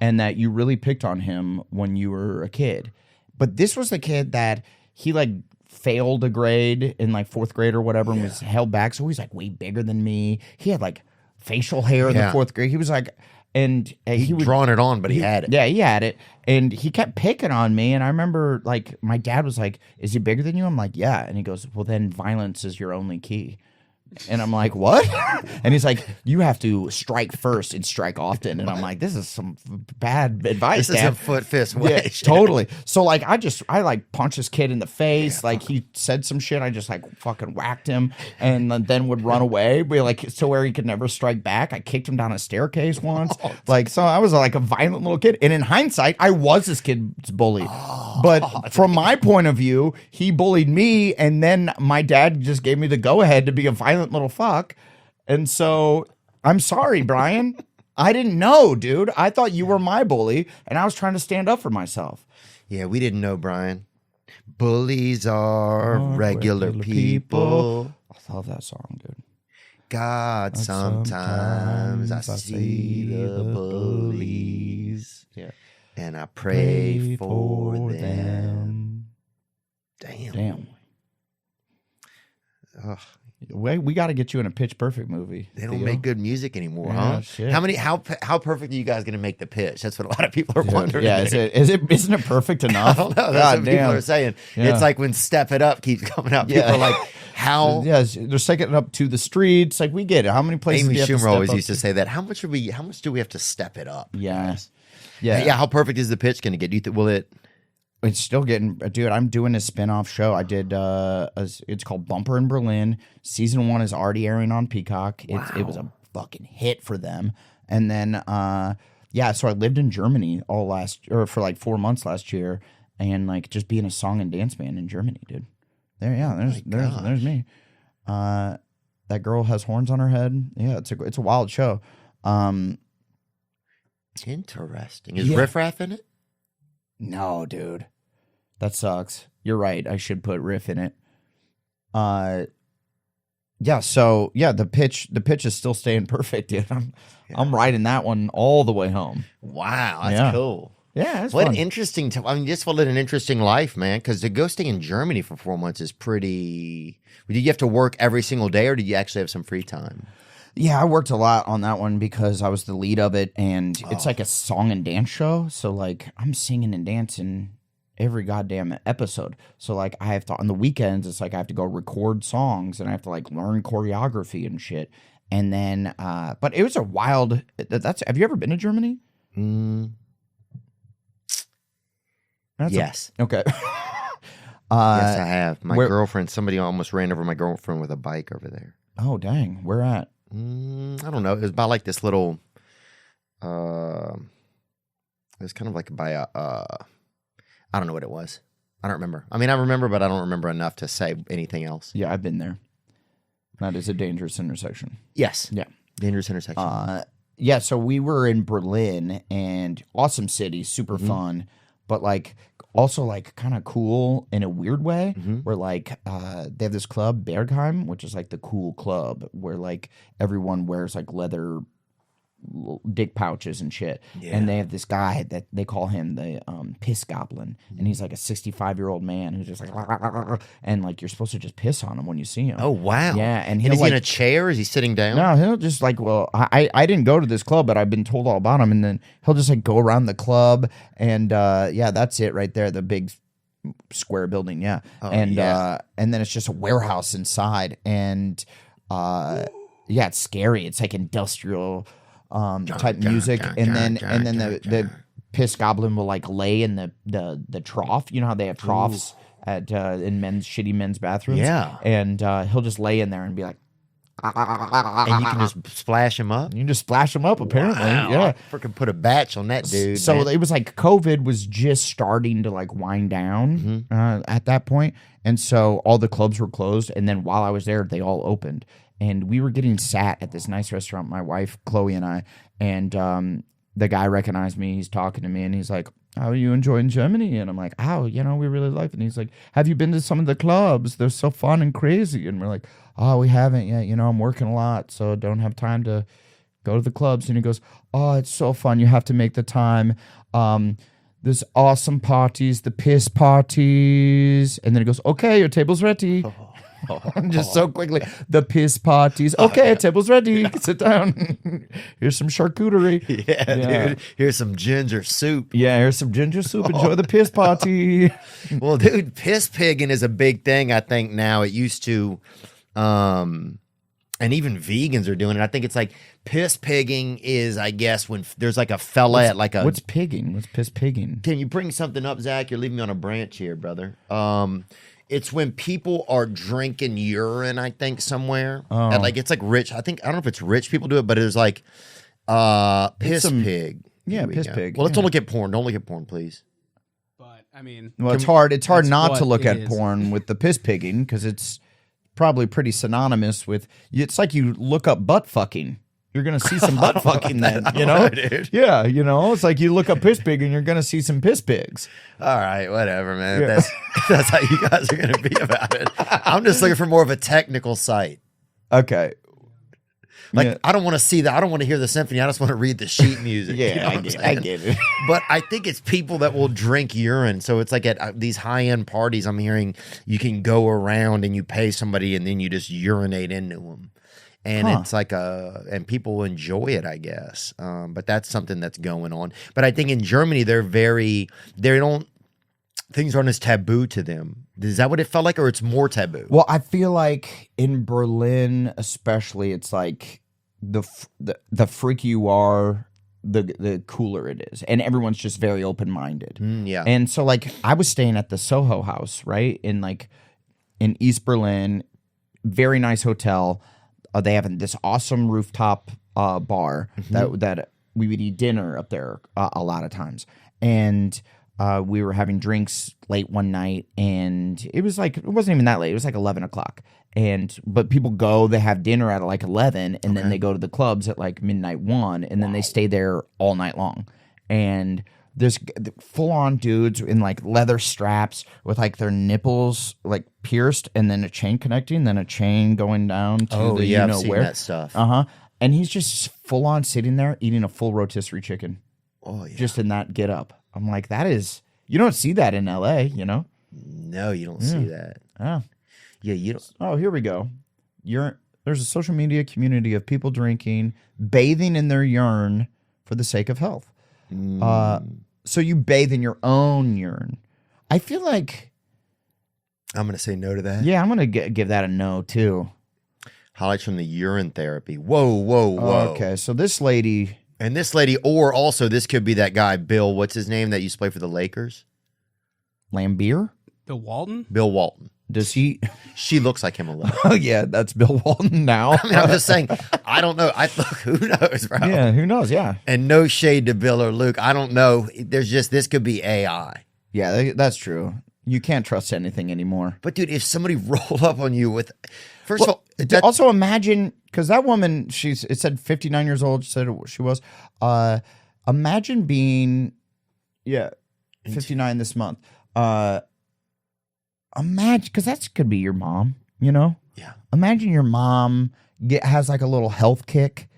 and that you really picked on him when you were a kid. But this was the kid that he like failed a grade in like 4th grade or whatever and was held back. So he's like way bigger than me. He had like facial hair in the 4th grade. He was like, and he was drawn it on, but he had it. Yeah, he had it. And he kept picking on me. And I remember, like, my dad was like, is he bigger than you? I'm like, yeah. And he goes, well, then violence is your only key. And I'm like, what? And he's like, you have to strike first and strike often. And I'm like, this is some bad advice, This Dad. is a foot fist way. Yeah, totally. So like I like punched this kid in the face. Like he said some shit. I just like fucking whacked him and then would run away. But like so where he could never strike back. I kicked him down a staircase once. Like so I was like a violent little kid. And in hindsight, I was this kid's bully. But from my point of view, he bullied me, and then my dad just gave me the go ahead to be a violent little fuck. And so I'm sorry, Brian. I didn't know, dude. I thought you were my bully, and I was trying to stand up for myself. Yeah, we didn't know, Brian. Bullies are regular people. I love that song, dude. God, sometimes I see the bullies. Yeah. And I pray for them. Damn. Ugh. We got to get you in a Pitch Perfect movie. They don't Theo. make good music anymore, Yeah, huh? shit. How perfect are you guys going to make the pitch? That's what a lot of people are wondering. Yeah, isn't it perfect enough? I don't know. That's God what damn. people are saying. Yeah. It's like when Step It Up keeps coming out. People Yeah. are like, how? Yeah, they're taking it up to the streets. Like we get it. How many places? Amy do you have to Schumer step always up used to say that. How much do we have to step it up? Yes. Yeah. How perfect is the pitch going to get? Do you think will it? It's still getting, dude. I'm doing a spin-off show. I did. It's called Bumper in Berlin. Season 1 is already airing on Peacock. It was a fucking hit for them. And then yeah, so I lived in Germany for like 4 months last year, and like just being a song and dance band in Germany, dude. There's me. That girl has horns on her head. Yeah, it's a wild show. Interesting. Is Riff Raff in it? No, dude. That sucks. You're right. I should put Riff in it. Yeah, so yeah, the pitch is still staying perfect, dude. I'm riding that one all the way home. Wow, that's cool. Yeah, it's what fun. an interesting. Just for living an interesting life, man. Because to go stay in Germany for 4 months is pretty. Did you have to work every single day, or did you actually have some free time? Yeah, I worked a lot on that one because I was the lead of it, and it's like a song and dance show. So like I'm singing and dancing every goddamn episode. So like I have to on the weekends, it's like I have to go record songs and I have to like learn choreography and shit. And then, but it was a wild. Have you ever been to Germany? Yes. Okay. Yes, I have. My girlfriend. Somebody almost ran over my girlfriend with a bike over there. Oh dang! Where at? I don't know. It was by like this little. It was kind of like by a. I don't know what it was. I don't remember. I mean, I remember, but I don't remember enough to say anything else. Yeah, I've been there. That is a dangerous intersection. Yes. Yeah. Dangerous intersection. Yeah. So we were in Berlin, and awesome city, super fun, but like also like kind of cool in a weird way. Where like they have this club Bergheim, which is like the cool club where like everyone wears like leather dick pouches and shit. And they have this guy that they call him the piss goblin, and he's like a 65-year-old man who's just like and like you're supposed to just piss on him when you see him. Oh wow. Yeah. And is he like, in a chair? Is he sitting down? no, he'll just like, well, I didn't go to this club, but I've been told all about him. And then he'll just like go around the club, and yeah, that's it right there, the big square building. Yeah. And then it's just a warehouse inside, and yeah, it's scary. It's like industrial type music, and then the piss goblin will like lay in the trough. You know how they have troughs at in shitty men's bathrooms. Yeah, and he'll just lay in there and be like, and you can just splash him up. You can just splash him up. Apparently, yeah. Freaking put a batch on that dude. So man. it was like COVID was just starting to like wind down at that point, and so all the clubs were closed. And then while I was there, they all opened. And we were getting sat at this nice restaurant, my wife, Chloe, and I. And the guy recognized me. He's talking to me, and he's like, how are you enjoying Germany? And I'm like, oh, we really like it. And he's like, have you been to some of the clubs? They're so fun and crazy. And we're like, oh, we haven't yet. I'm working a lot, so don't have time to go to the clubs. And he goes, oh, it's so fun. You have to make the time. There's awesome parties, the piss parties. And then he goes, okay, your table's ready. Just so quickly, the piss parties. Okay, table's ready. Sit down. Here's some charcuterie. Yeah, dude. Here's some ginger soup. Yeah, here's some ginger soup. Enjoy the piss party. Well, dude, piss pigging is a big thing. I think now it used to, and even vegans are doing it. I think it's like piss pigging is, I guess, when there's like a fella at like a. What's pigging? What's piss pigging? Can you bring something up, Zach? You're leaving me on a branch here, brother. It's when people are drinking urine, I think, somewhere. Oh. And like it's like rich. I don't know if it's rich people do it, but it's like piss pig. Yeah, Here we piss go. pig. Well, let's yeah. don't look at porn. Don't look at porn, please. But I mean, Well, it's hard. It's hard That's not to what look it at is. porn with the piss pigging because it's probably pretty synonymous with. It's like you look up butt fucking. You're gonna see some butt fucking then, you know? Dude. Yeah, it's like you look up piss pig and you're gonna see some piss pigs. All right, whatever, man. Yeah. That's how you guys are gonna be about it. I'm just looking for more of a technical site. Okay. Like Yeah. I don't want to see that. I don't want to hear the symphony. I just want to read the sheet music. You know what I'm saying? get it. But I think it's people that will drink urine. So it's like at these high-end parties, I'm hearing you can go around and you pay somebody and then you just urinate into them. And it's like and people enjoy it, I guess. But that's something that's going on. But I think in Germany, things aren't as taboo to them. Is that what it felt like, or it's more taboo? Well, I feel like in Berlin, especially, it's like the freakier you are, the cooler it is, and everyone's just very open minded. Yeah. And so, like, I was staying at the Soho House, right, in East Berlin, very nice hotel. They have this awesome rooftop bar that we would eat dinner up there a lot of times, and we were having drinks late one night, and it wasn't even that late. It was like 11 o'clock, but people go, they have dinner at like 11, and then they go to the clubs at like midnight 1, and then they stay there all night long, and there's full-on dudes in like leather straps with like their nipples like pierced, and then a chain connecting, then a chain going down to I've seen that stuff. And he's just full-on sitting there eating a full rotisserie chicken. Oh yeah, Just in that get up. I'm like, you don't see that in LA, you know? no, you don't see that. Oh. Yeah, you don't. Oh, here we go. There's a social media community of people drinking, bathing in their urine for the sake of health. So you bathe in your own urine. I feel like, I'm gonna say no to that. yeah, I'm gonna give that a no too. Highlights from the urine therapy. Whoa. Okay, so this lady, And this lady, or also this could be that guy, Bill, what's his name, that used to play for the Lakers? Lambier, Bill Walton? Bill Walton. does he? She looks like him a little. Oh yeah, that's Bill Walton now. I mean, I'm just saying, I don't know. Who knows, bro? Yeah, who knows? Yeah, And no shade to Bill or Luke. I don't know. This could be AI. yeah, that's true. You can't trust anything anymore. But dude, if somebody rolled up on you with, first of all, Also imagine, because that woman, it said 59 years old. She said she was. Imagine being, 59 this month. Imagine, because that could be your mom, you know? Yeah. Imagine your mom has like a little health kick,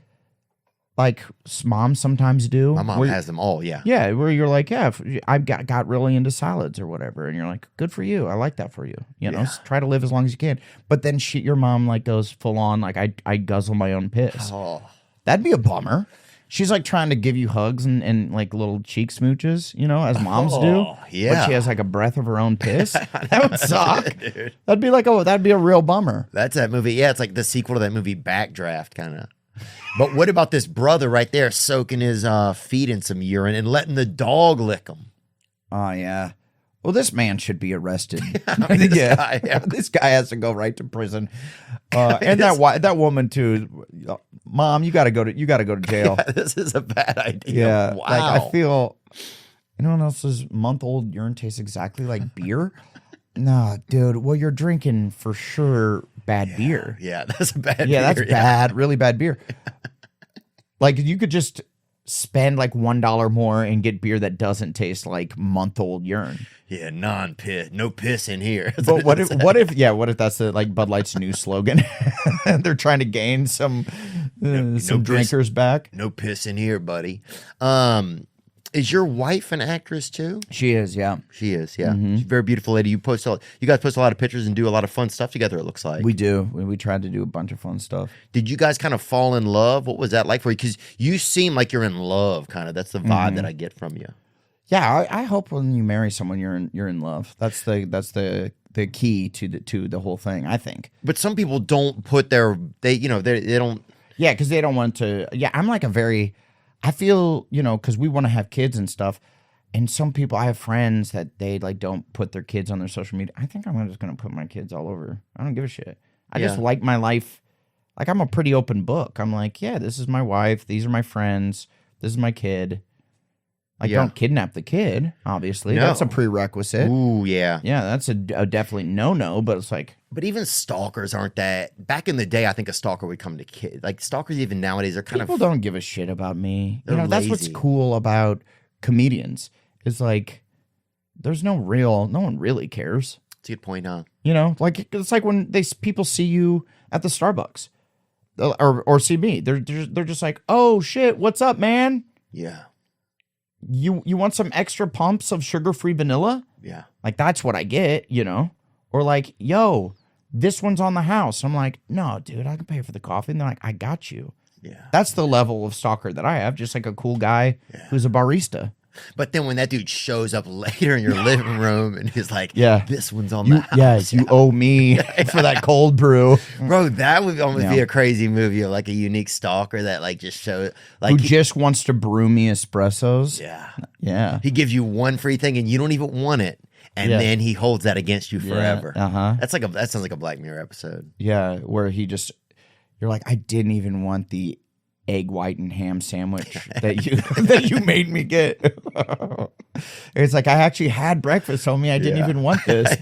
like moms sometimes do. My mom has them all, yeah. Yeah, where you're like, I got really into salads or whatever, and you're like, good for you. I like that for you. You know, try to live as long as you can. But then your mom like goes full on, like I guzzle my own piss. Oh. That'd be a bummer. She's like trying to give you hugs and like little cheek smooches, you know, as moms do. Yeah. But she has like a breath of her own piss. That would suck. Dude. That'd be a real bummer. That's that movie. Yeah, it's like the sequel to that movie Backdraft, kind of. But what about this brother right there soaking his feet in some urine and letting the dog lick him? Oh yeah. Well, this man should be arrested. This guy has to go right to prison. And that woman too. Mom, you got to go to jail. Yeah, this is a bad idea. Yeah, Wow. like I feel. Anyone else's month-old urine tastes exactly like beer? No, dude. Well, you're drinking for sure bad beer. Yeah, that's a bad beer. Yeah, that's bad, really bad beer. Like you could just spend like $1 more and get beer that doesn't taste like month-old urine. Yeah, non-piss, no piss in here. But what if that's the like Bud Light's new slogan? They're trying to gain some drinkers back. No piss in here, buddy. Is your wife an actress too? She is, yeah. She is, yeah. She's a very beautiful lady. You guys post a lot of pictures and do a lot of fun stuff together, it looks like. We do. We tried to do a bunch of fun stuff. Did you guys kind of fall in love? What was that like for you? Because you seem like you're in love, kind of. That's the vibe that I get from you. Yeah, I hope when you marry someone, you're in love. That's the key to the whole thing, I think. But some people don't put they don't. Yeah, because they don't want to. Yeah, I'm like I feel, because we want to have kids and stuff. And some people, I have friends that they like don't put their kids on their social media. I think I'm just going to put my kids all over. I don't give a shit. I just like my life. Like I'm a pretty open book. I'm like, yeah, this is my wife. These are my friends. This is my kid. Like, don't kidnap the kid, obviously. No. That's a prerequisite. Ooh, yeah. Yeah, that's a definitely no, but it's like... But even stalkers aren't that... Back in the day, I think a stalker would come to kids. Like, stalkers even nowadays are kind People don't give a shit about me. They're That's what's lazy. cool about comedians. Is like, there's no one really cares. That's a good point, huh? Like, it's like when people see you at the Starbucks. Or see me. They're just like, oh, shit, what's up, man? Yeah. You want some extra pumps of sugar-free vanilla? Yeah. Like, that's what I get, Or like, yo, this one's on the house. I'm like, no, dude, I can pay for the coffee. And they're like, I got you. Yeah. That's the level of stalker that I have, just like a cool guy who's a barista. But then when that dude shows up later in your living room and he's like, this one's on the house. Yes, you owe me for that cold brew. Bro, that would almost be a crazy movie of like a unique stalker that like just shows like Who just wants to brew me espressos. Yeah. Yeah. He gives you one free thing and you don't even want it. And then he holds that against you forever. That sounds like a Black Mirror episode. Yeah, where you're like, I didn't even want the egg white and ham sandwich that you made me get. It's like, I actually had breakfast, homie. I didn't even want this,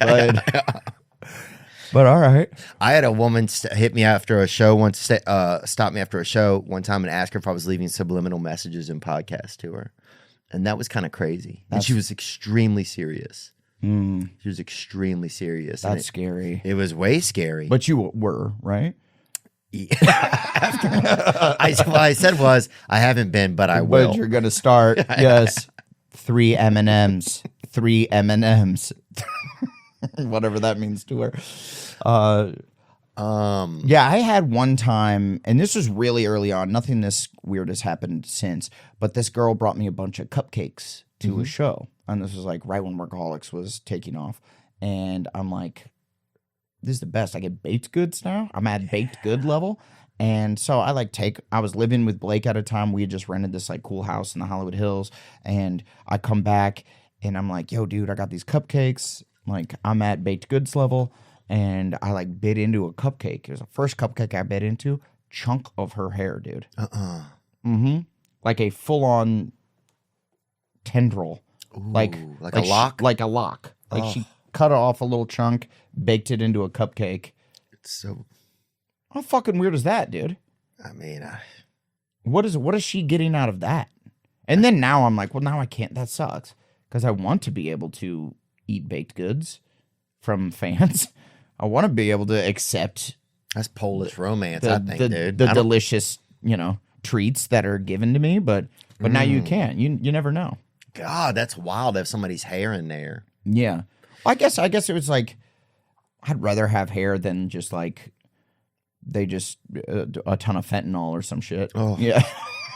but all right. I had a woman hit me after a show once, stop me after a show one time and ask her if I was leaving subliminal messages in podcast to her. And that was kind of crazy. And she was extremely serious. She was extremely serious. That's scary. It was way scary. But you were, right? What I said was, I haven't been, but I will. But you're going to start. Yes. 3 M&Ms. 3 M&Ms. Whatever that means to her. Yeah, I had one time, and this was really early on. Nothing this weird has happened since, but this girl brought me a bunch of cupcakes to a show. And this was like right when Workaholics was taking off. And I'm like, this is the best. I get baked goods now. I'm at baked good level. And so I was living with Blake at a time. We had just rented this like cool house in the Hollywood Hills. And I come back and I'm like, yo, dude, I got these cupcakes. Like, I'm at baked goods level. And I like bit into a cupcake. It was the first cupcake I bit into. Chunk of her hair, dude. Like a full-on tendril. Ooh, like a lock? Like a lock. Like she cut off a little chunk, baked it into a cupcake. It's so... How fucking weird is that, dude? I mean... What is she getting out of that? And then now I'm like, well, now I can't. That sucks. Because I want to be able to eat baked goods from fans. I want to be able to accept... That's Polish romance, I think, dude. The delicious, treats that are given to me, but now you can't. You never know. God, that's wild to have somebody's hair in there. Yeah. I guess it was like, I'd rather have hair than just like, they just, a ton of fentanyl or some shit. Oh. Yeah.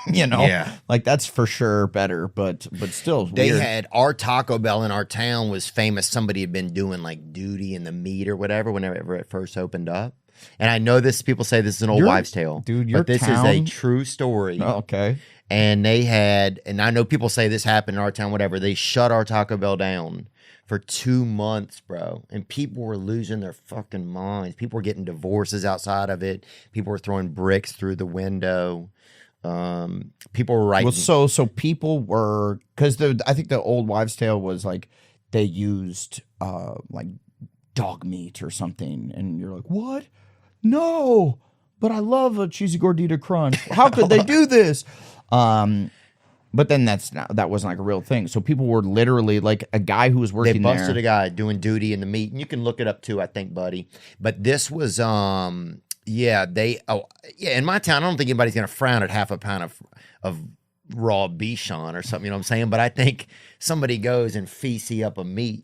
Yeah. Like that's for sure better, but still They weird. had our Taco Bell in our town was famous. Somebody had been doing like duty in the meat or whatever whenever it first opened up. And I know this, people say this is an old wives' tale. Dude, your but this town- is a true story. Oh, okay. And they had, and I know people say this happened in our town, whatever. They shut our Taco Bell down for 2 months, bro. And people were losing their fucking minds. People were getting divorces outside of it. People were throwing bricks through the window. People were writing. Well, so people were, because I think the old wives' tale was like they used like dog meat or something, and you're like, what? No, but I love a cheesy gordita crunch. How could they do this? But then that wasn't like a real thing. So people were literally like a guy who was working They busted there. a guy doing duty in the meat, and you can look it up too, I think, buddy. But this was, in my town, I don't think anybody's gonna frown at half a pound of raw Bichon or something. You know what I'm saying? But I think somebody goes and feces up a meat.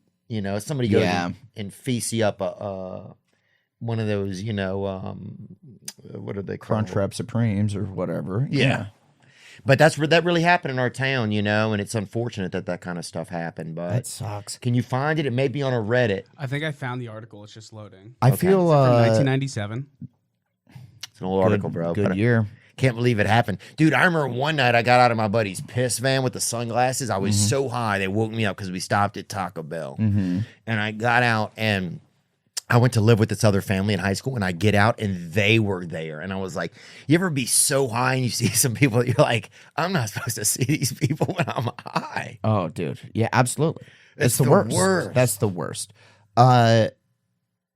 Somebody goes and feces up a one of those. What are they called? Crunchwrap Supremes or whatever. Yeah. But that really happened in our town, and it's unfortunate that kind of stuff happened. But That sucks. Can you find it? It may be on a Reddit. I think I found the article. It's just loading. I feel From 1997. It's an old article, bro. Good but year. Can't believe it happened. Dude, I remember one night I got out of my buddy's piss van with the sunglasses. I was so high, they woke me up because we stopped at Taco Bell. And I got out and I went to live with this other family in high school, and I get out and they were there. And I was like, you ever be so high and you see some people that you're like, I'm not supposed to see these people when I'm high. Oh, dude. Yeah, absolutely. It's the the worst. worst. That's the worst. Yeah,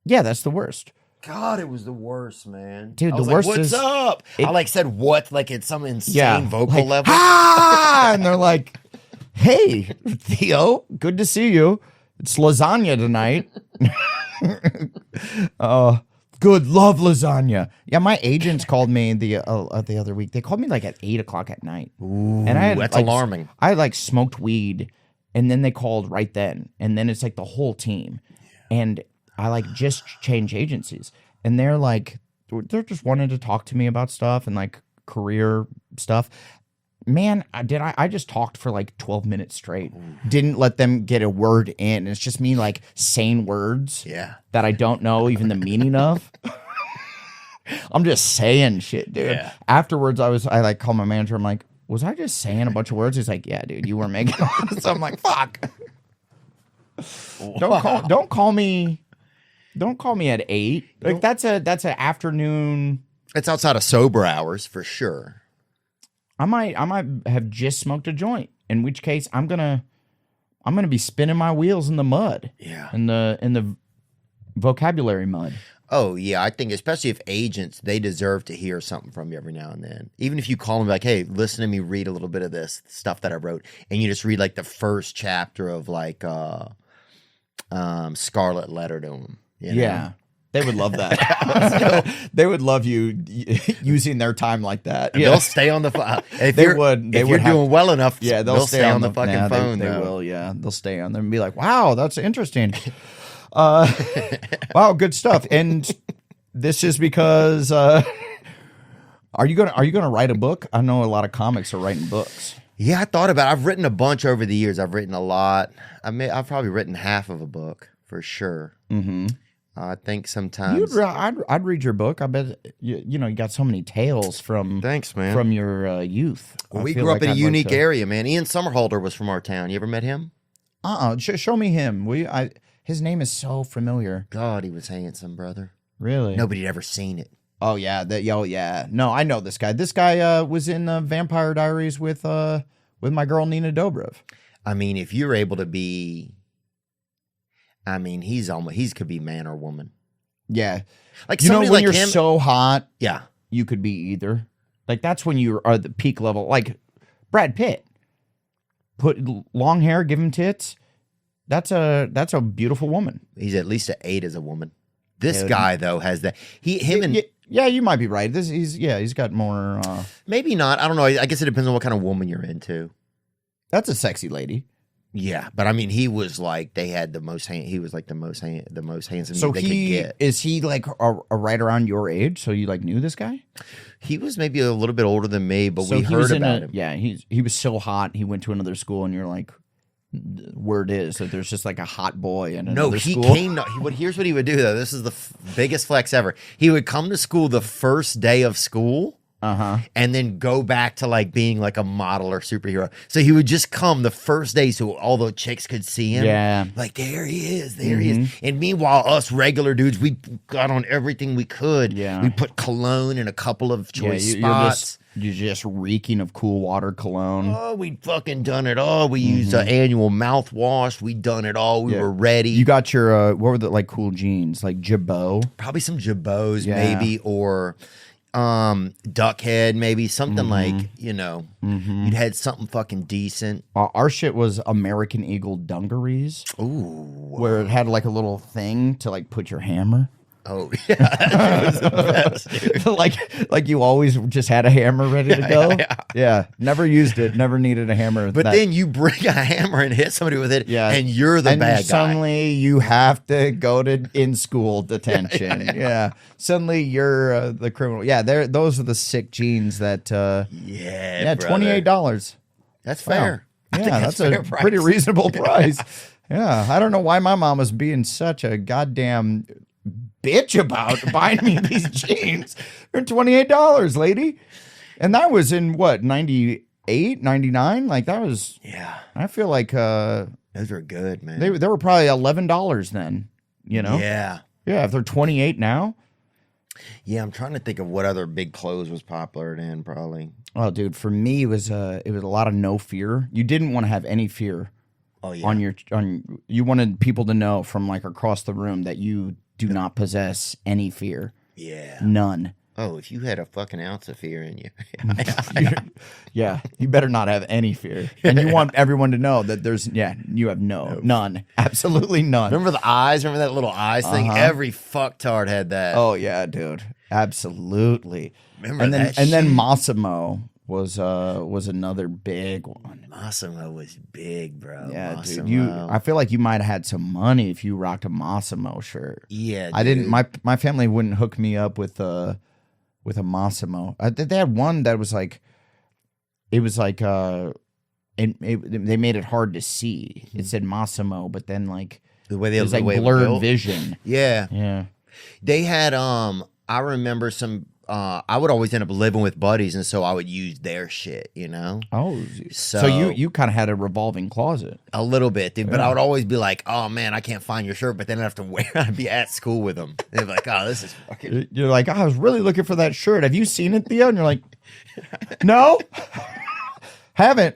that's the worst. God, it was the worst, man. Dude, I the was worst like, what's is- up? I said what, like it's some insane vocal like, level. Ah! And they're like, hey, Theo, good to see you. It's lasagna tonight. Good, love lasagna. Yeah, my agents called me the other week. They called me like at 8:00 at night. Ooh, and I had, that's like, alarming. I like smoked weed, and then they called right then, and then it's like the whole team, and I like just changed agencies, and they're like, they're just wanting to talk to me about stuff and like career stuff. Man, I just talked for like 12 minutes straight. Didn't let them get a word in. It's just me like saying words that I don't know even the meaning of. I'm just saying shit, dude. Yeah. Afterwards, I like called my manager. I'm like, was I just saying a bunch of words? He's like, yeah, dude, you were making. So I'm like, fuck. Don't call me at 8. Like that's an afternoon. It's outside of sober hours for sure. I might have just smoked a joint. In which case, I'm gonna be spinning my wheels in the mud. Yeah. In the vocabulary mud. Oh, yeah. I think especially if agents, they deserve to hear something from you every now and then. Even if you call them like, hey, listen to me read a little bit of this stuff that I wrote. And you just read like the first chapter of like Scarlet Letter to them. You know? Yeah. They would love that. They would love you using their time like that. Yeah. They'll stay on the phone. If They you're, would. They if would you're have- doing well enough, Yeah, they'll stay on the fucking yeah, phone. They though. will, yeah. They'll stay on there and be like, wow, that's interesting. Wow, good stuff. And this is because are you gonna write a book? I know a lot of comics are writing books. Yeah, I thought about it. I've written a bunch over the years. I've written a lot. I've probably written half of a book for sure. Mm-hmm. I think sometimes. I'd read your book. I bet you got so many tales from Thanks, man. from your youth. Well, I we feel grew up like in a I'd like unique to- area, man. Ian Somerhalder was from our town. You ever met him? Show me him. His name is so familiar. God, he was handsome, brother. Really? Nobody had ever seen it. Oh yeah, yeah. No, I know this guy. This guy was in Vampire Diaries with my girl Nina Dobrev. I mean, if you're able to be, I mean, he's could be man or woman. Yeah, Like you know somebody when like you're him. so hot, Yeah, you could be either. Like that's when you are at the peak level. Like Brad Pitt, put long hair, give him tits. That's a beautiful woman. he's at least an 8 as a woman. This Yeah. guy though has that. And Yeah, you might be right. He's got more. maybe not. I don't know. I guess it depends on what kind of woman you're into. That's a sexy lady. Yeah, but I mean, he was like they had the most. He was like the most handsome So they could get. is he like a right around your age? So you like knew this guy? He was maybe a little bit older than me, but So we he was heard in about him. Yeah, he was so hot. He went to another school, and you're like, word is that there's just like a hot boy in another No, he school. came. Here's what he would do though. This is the biggest flex ever. He would come to school the first day of school. And then go back to like being like a model or superhero. So he would just come the first day so all the chicks could see him. Yeah. Like, there he is. There he is. And meanwhile, us regular dudes, we got on everything we could. Yeah. We put cologne in a couple of choice you're spots. you're just reeking of cool water cologne. Oh, we fucking done it all. We used an annual mouthwash. We done it all. We were ready. You got your what were the like cool jeans like Jabot? Probably some Jabots, Yeah. maybe, or Duckhead, maybe something like, you'd had something fucking decent. Our shit was American Eagle dungarees. Ooh. Where it had like a little thing to like put your hammer. Oh, yeah. That was the best, dude. like you always just had a hammer ready to go. Yeah. Never used it. Never needed a hammer. But then you bring a hammer and hit somebody with it, and you're the bad guy. Suddenly you have to go to in school detention. Yeah. Suddenly you're the criminal. Yeah. Those are the sick jeans that. Yeah. $28. That's fair. I think Yeah, that's a fair price. pretty reasonable price. Yeah, I don't know why my mom was being such a goddamn bitch about buying me these jeans. They're $28, lady. And that was in what, 98, 99? Like that was, Yeah. I feel like Those were good, man. they were probably $11 then, you know? Yeah. Yeah, if they're 28 now. Yeah, I'm trying to think of what other big clothes was popular then, probably. Oh, dude, for me it was a lot of no fear. You didn't want to have any fear. Oh, yeah. You wanted people to know from like across the room that you do not possess any fear. Yeah. None. Oh, if you had a fucking ounce of fear in you. Yeah, you better not have any fear. And you want everyone to know that you have none. Absolutely none. Remember the eyes? Remember that little eyes thing? Every fucktard had that. Oh yeah, dude. Absolutely. Remember and then that and then shit? Massimo was another big one. Massimo was big, bro. Yeah, Massimo. dude. I feel like you might have had some money if you rocked a Massimo shirt. Yeah, I didn't. dude. My family wouldn't hook me up with a Massimo. They had one that was like, it was like they made it hard to see. It said Massimo, but then like the way they it was like the way it blurred built. vision. Yeah. Yeah. They had I remember some I would always end up living with buddies, and so I would use their shit, you know? Oh, So- so you kind of had a revolving closet. A little bit, dude, but I would always be like, "Oh man, I can't find your shirt," but then I'd have to wear. I'd be at school with them. They'd be like, "Oh, this is fucking." You're like, I was really looking for that shirt. Have you seen it, Theo? And you're like, no, haven't.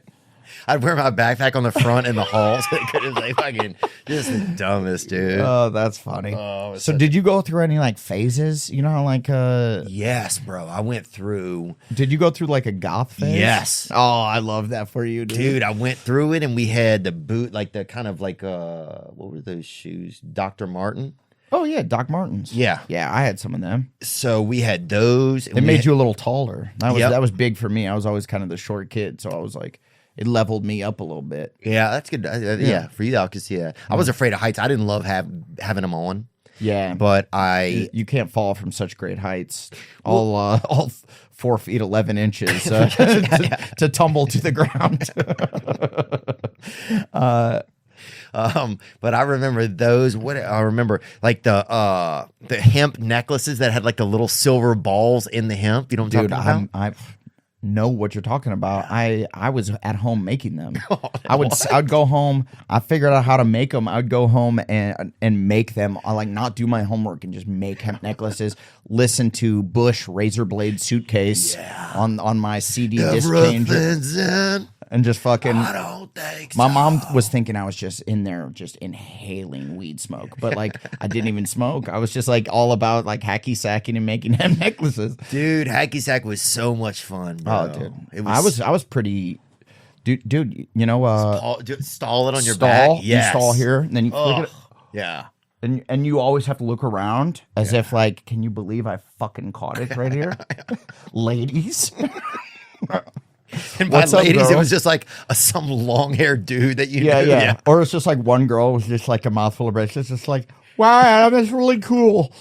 I'd wear my backpack on the front in the hall, so they couldn't like fucking just the dumbest, dude. Oh, that's funny. Oh, it's so did you go through any like phases? You know, how, like Yes, bro. I went through. did you go through like a goth phase? Yes. Oh, I love that for you, Dude, I went through it, and we had the boot, like the kind of like what were those shoes? Dr. Martin. Oh yeah, Doc Martens. Yeah. yeah, I had some of them. So we had those. It made you a little taller. Yep. That was big for me. I was always kind of the short kid, so I was like, it leveled me up a little bit. Yeah, that's good. Yeah, for you, I could see that. I was afraid of heights. I didn't love having them on, Yeah, but I. you can't fall from such great heights. All 4 feet 11 inches to tumble to the ground. But I remember those. What I remember, like the hemp necklaces that had like the little silver balls in the hemp. You know what I'm Dude, talking about? I know what you're talking about. I was at home making them. I'd go home. I figured out how to make them. I'd go home and make them. I like not do my homework and just make hemp necklaces. Listen to Bush Razor Blade Suitcase on my CD disc changer, Everything's in. and just fucking. I don't think My so. mom was thinking I was just in there just inhaling weed smoke, but like I didn't even smoke. I was just like all about like hacky sacking and making hemp necklaces. Dude, hacky sack was so much fun, bro. Oh, dude, It I was pretty, dude. You know, stall it on your stall. back. Yes. You stall here, and then you flick Ugh. it, Yeah. and you always have to look around as if like, can you believe I fucking caught it right here, ladies? And by What's up, ladies, it girl? was just like some long-haired dude that you Yeah, knew. yeah. Or it's just like one girl with just like a mouthful of bracelets, just like, wow, Adam, that's really cool.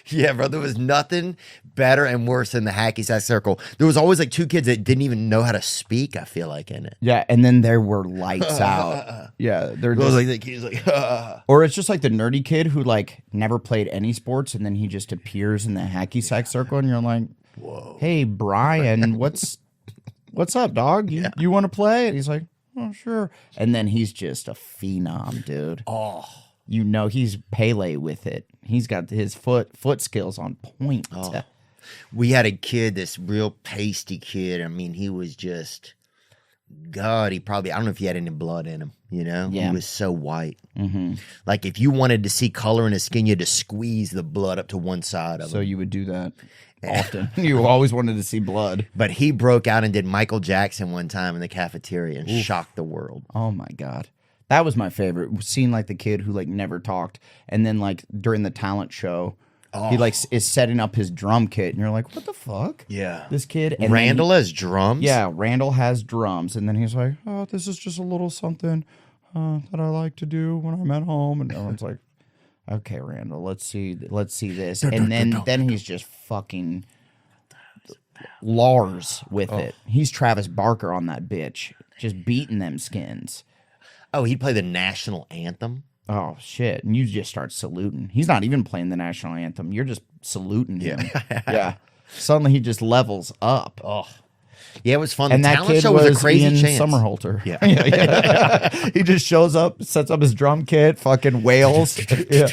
Yeah, bro. There was nothing better and worse than the hacky sack circle. There was always like two kids that didn't even know how to speak, I feel like, in it. Yeah, and then there were lights out. Yeah, they're It was just, like the kid's like, or it's just like the nerdy kid who like never played any sports, and then he just appears in the hacky sack circle, and you're like, whoa, hey Brian, what's up, dog? You want to play? And he's like, oh sure. And then he's just a phenom, dude. oh. You know he's Pele with it. He's got his foot skills on point. We had a kid, this real pasty kid. I mean, he was just, God, I don't know if he had any blood in him, you know? Yeah. He was so white. Mm-hmm. Like, if you wanted to see color in his skin, you had to squeeze the blood up to one side of So him. you would do that often. You always wanted to see blood. But he broke out and did Michael Jackson one time in the cafeteria and shocked the world. Oh my god. That was my favorite. Seeing like the kid who like never talked, and then like during the talent show, he like is setting up his drum kit, and you're like, "What the fuck?" Yeah. This kid. And Randall has drums? Yeah, Randall has drums, and then he's like, "Oh, this is just a little something that I like to do when I'm at home," and everyone's like, "Okay, Randall, let's see this," and then he's just fucking Lars with it. He's Travis Barker on that bitch, just beating them skins. Oh, he'd play the national anthem? Oh shit! And you just start saluting. He's not even playing the national anthem. You're just saluting him. Yeah. Suddenly he just levels up. Oh. Yeah, it was fun. And the that talent kid show was was a crazy Ian chance. Somerhalder. Yeah. Yeah. He just shows up, sets up his drum kit, fucking wails. Yeah.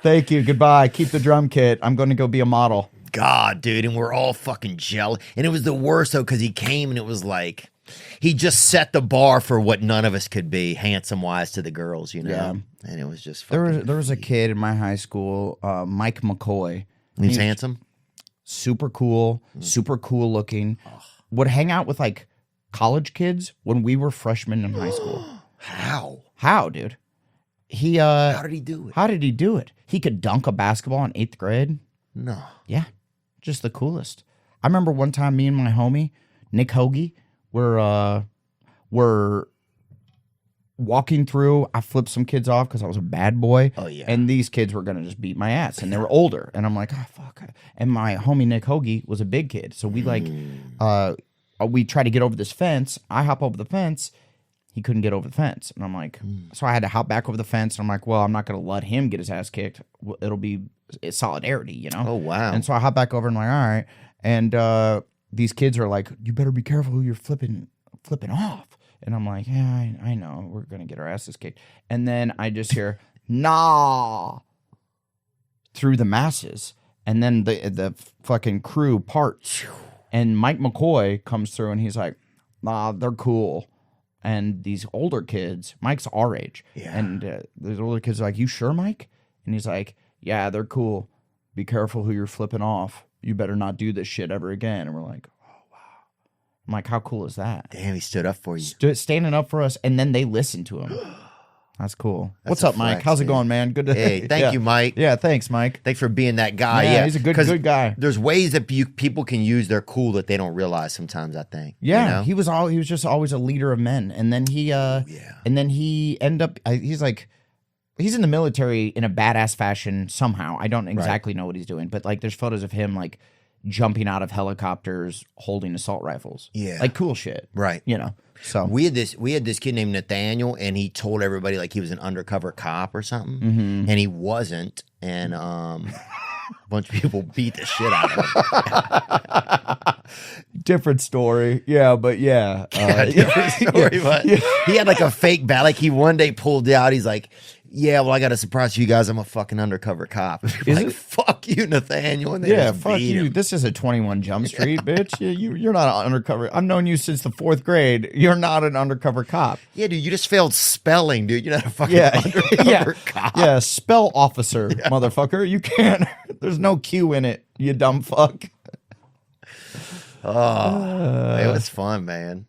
Thank you. Goodbye. Keep the drum kit. I'm going to go be a model. God, dude, and we're all fucking jealous. And it was the worst though, because he came and it was like he just set the bar for what none of us could be, handsome wise to the girls, you know. Yeah. And it was just fucking There was a kid in my high school, Mike McCoy. He's handsome. Super cool looking. Would hang out with like college kids when we were freshmen in high school. How, dude? How did he do it? How did he do it? He could dunk a basketball in 8th grade. No. Yeah, just the coolest. I remember one time me and my homie Nick Hoagie were walking through. I flipped some kids off because I was a bad boy. Oh, yeah. And these kids were gonna just beat my ass, and they were older. And I'm like, oh fuck. And my homie Nick Hoagie was a big kid, so we like we try to get over this fence. I hop over the fence. he couldn't get over the fence. And I'm like, so I had to hop back over the fence. And I'm like, well, I'm not going to let him get his ass kicked. It'll be solidarity, you know? Oh, wow. And so I hop back over and I'm like, all right. And these kids are like, you better be careful who you're flipping off. And I'm like, yeah, I know. We're going to get our asses kicked. And then I just hear, nah, through the masses. And then the fucking crew parts. And Mike McCoy comes through and he's like, nah, they're cool. And these older kids, Mike's our age. Yeah. And these older kids are like, you sure, Mike? And he's like, yeah, they're cool. Be careful who you're flipping off. You better not do this shit ever again. And we're like, oh, wow. I'm like, how cool is that? Damn, he stood up for you. Standing up for us. And then they listened to him. That's cool. What's a up, Mike? flex, How's it man. going, man? Good to Hey, thank you, Mike. Yeah, thanks, Mike. Thanks for being that guy. Yeah, Yeah, he's a good 'Cause guy. There's ways that people can use their cool that they don't realize sometimes, I think. Yeah, you know? he was just always a leader of men. And then he ended up he's like he's in the military in a badass fashion somehow. I don't exactly know what he's doing, but like there's photos of him like jumping out of helicopters holding assault rifles. Yeah. Like cool shit. Right. You know. So We had this kid named Nathaniel, and he told everybody like he was an undercover cop or something, and he wasn't. And a bunch of people beat the shit out of him. different story. Yeah, but yeah. Different story, but he had like a fake bat. Like he one day pulled out. He's like, "Yeah, well, I got a surprise for you guys. I'm a fucking undercover cop." And people Is like, it? "Fuck you, Nathaniel!" And they Yeah, just fuck beat you. him. This is a 21 Jump Street, bitch. You're not undercover. I've known you since the 4th grade. You're not an undercover cop. Yeah, dude, you just failed spelling, dude. You're not a fucking Yeah, undercover cop. Yeah, spell officer, motherfucker. You can't. There's no Q in it, you dumb fuck. It was fun, man.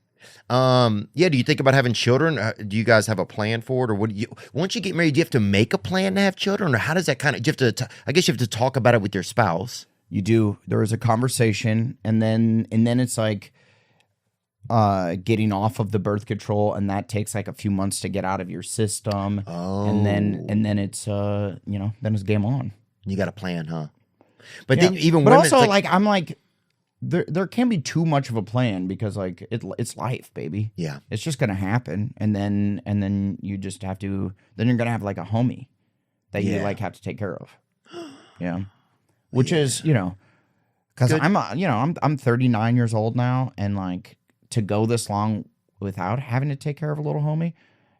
Yeah, do you think about having children? Do you guys have a plan for it, or what? Once you get married, do you have to make a plan to have children, or how does that kind of? Do you have to? I guess you have to talk about it with your spouse. You do. There is a conversation, and then it's like getting off of the birth control, and that takes like a few months to get out of your system. Oh. And then it's then it's game on. You got a plan, huh? But Yeah. then even but women, also it's like I'm like there can be too much of a plan because like it's life, baby. yeah, It's just gonna happen, and then you just have to. Then you're gonna have like a homie that you Yeah. like have to take care of. Yeah, which is because Good. I'm 39 years old now, and like to go this long without having to take care of a little homie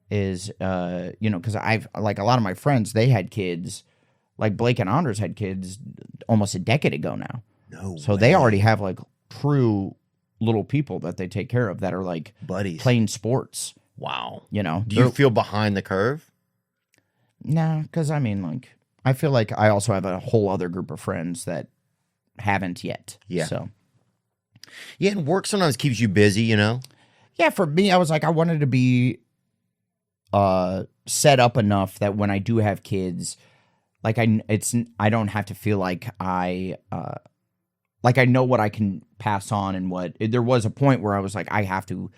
is because I've like a lot of my friends, they had kids, like Blake and Anders had kids almost a decade ago now. no, So they already have like true little people that they take care of that are like buddies. playing sports. Wow. Do Do you feel behind the curve? No, because I mean, like, I feel like I also have a whole other group of friends that haven't yet. Yeah. So Yeah, and work sometimes keeps you busy, you know. yeah, for me, I was like, I wanted to be set up enough that when I do have kids, like I don't have to feel like I know what I can pass on and what. There was a point where I was like, I have to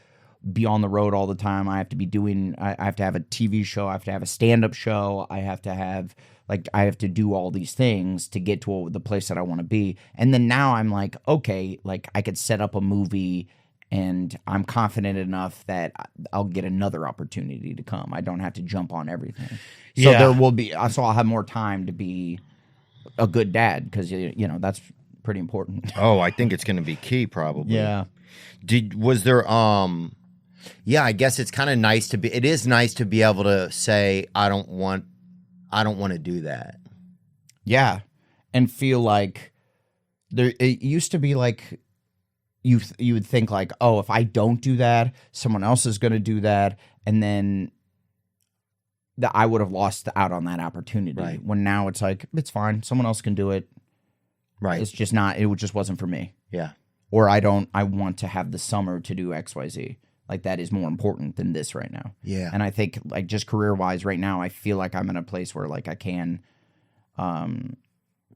be on the road all the time. I have to be doing. I have to have a TV show. I have to have a stand-up show. I have to do all these things to get to the place that I want to be. And then now I'm like, okay, like I could set up a movie, and I'm confident enough that I'll get another opportunity to come. I don't have to jump on everything. So Yeah. there will be. So I'll have more time to be a good dad because that's pretty important. Oh, I think it's going to be key, probably. Yeah. Was there yeah, I guess it's kind of nice to be. It is nice to be able to say, I don't want to do that. Yeah, and feel like there. It used to be like you would think like, oh, if I don't do that, someone else is going to do that, and then I would have lost out on that opportunity. Right. When now it's like it's fine, someone else can do it. Right. It's just not. It just wasn't for me. Yeah. Or I want to have the summer to do XYZ. Like that is more important than this right now. Yeah. And I think like just career wise right now, I feel like I'm in a place where like I can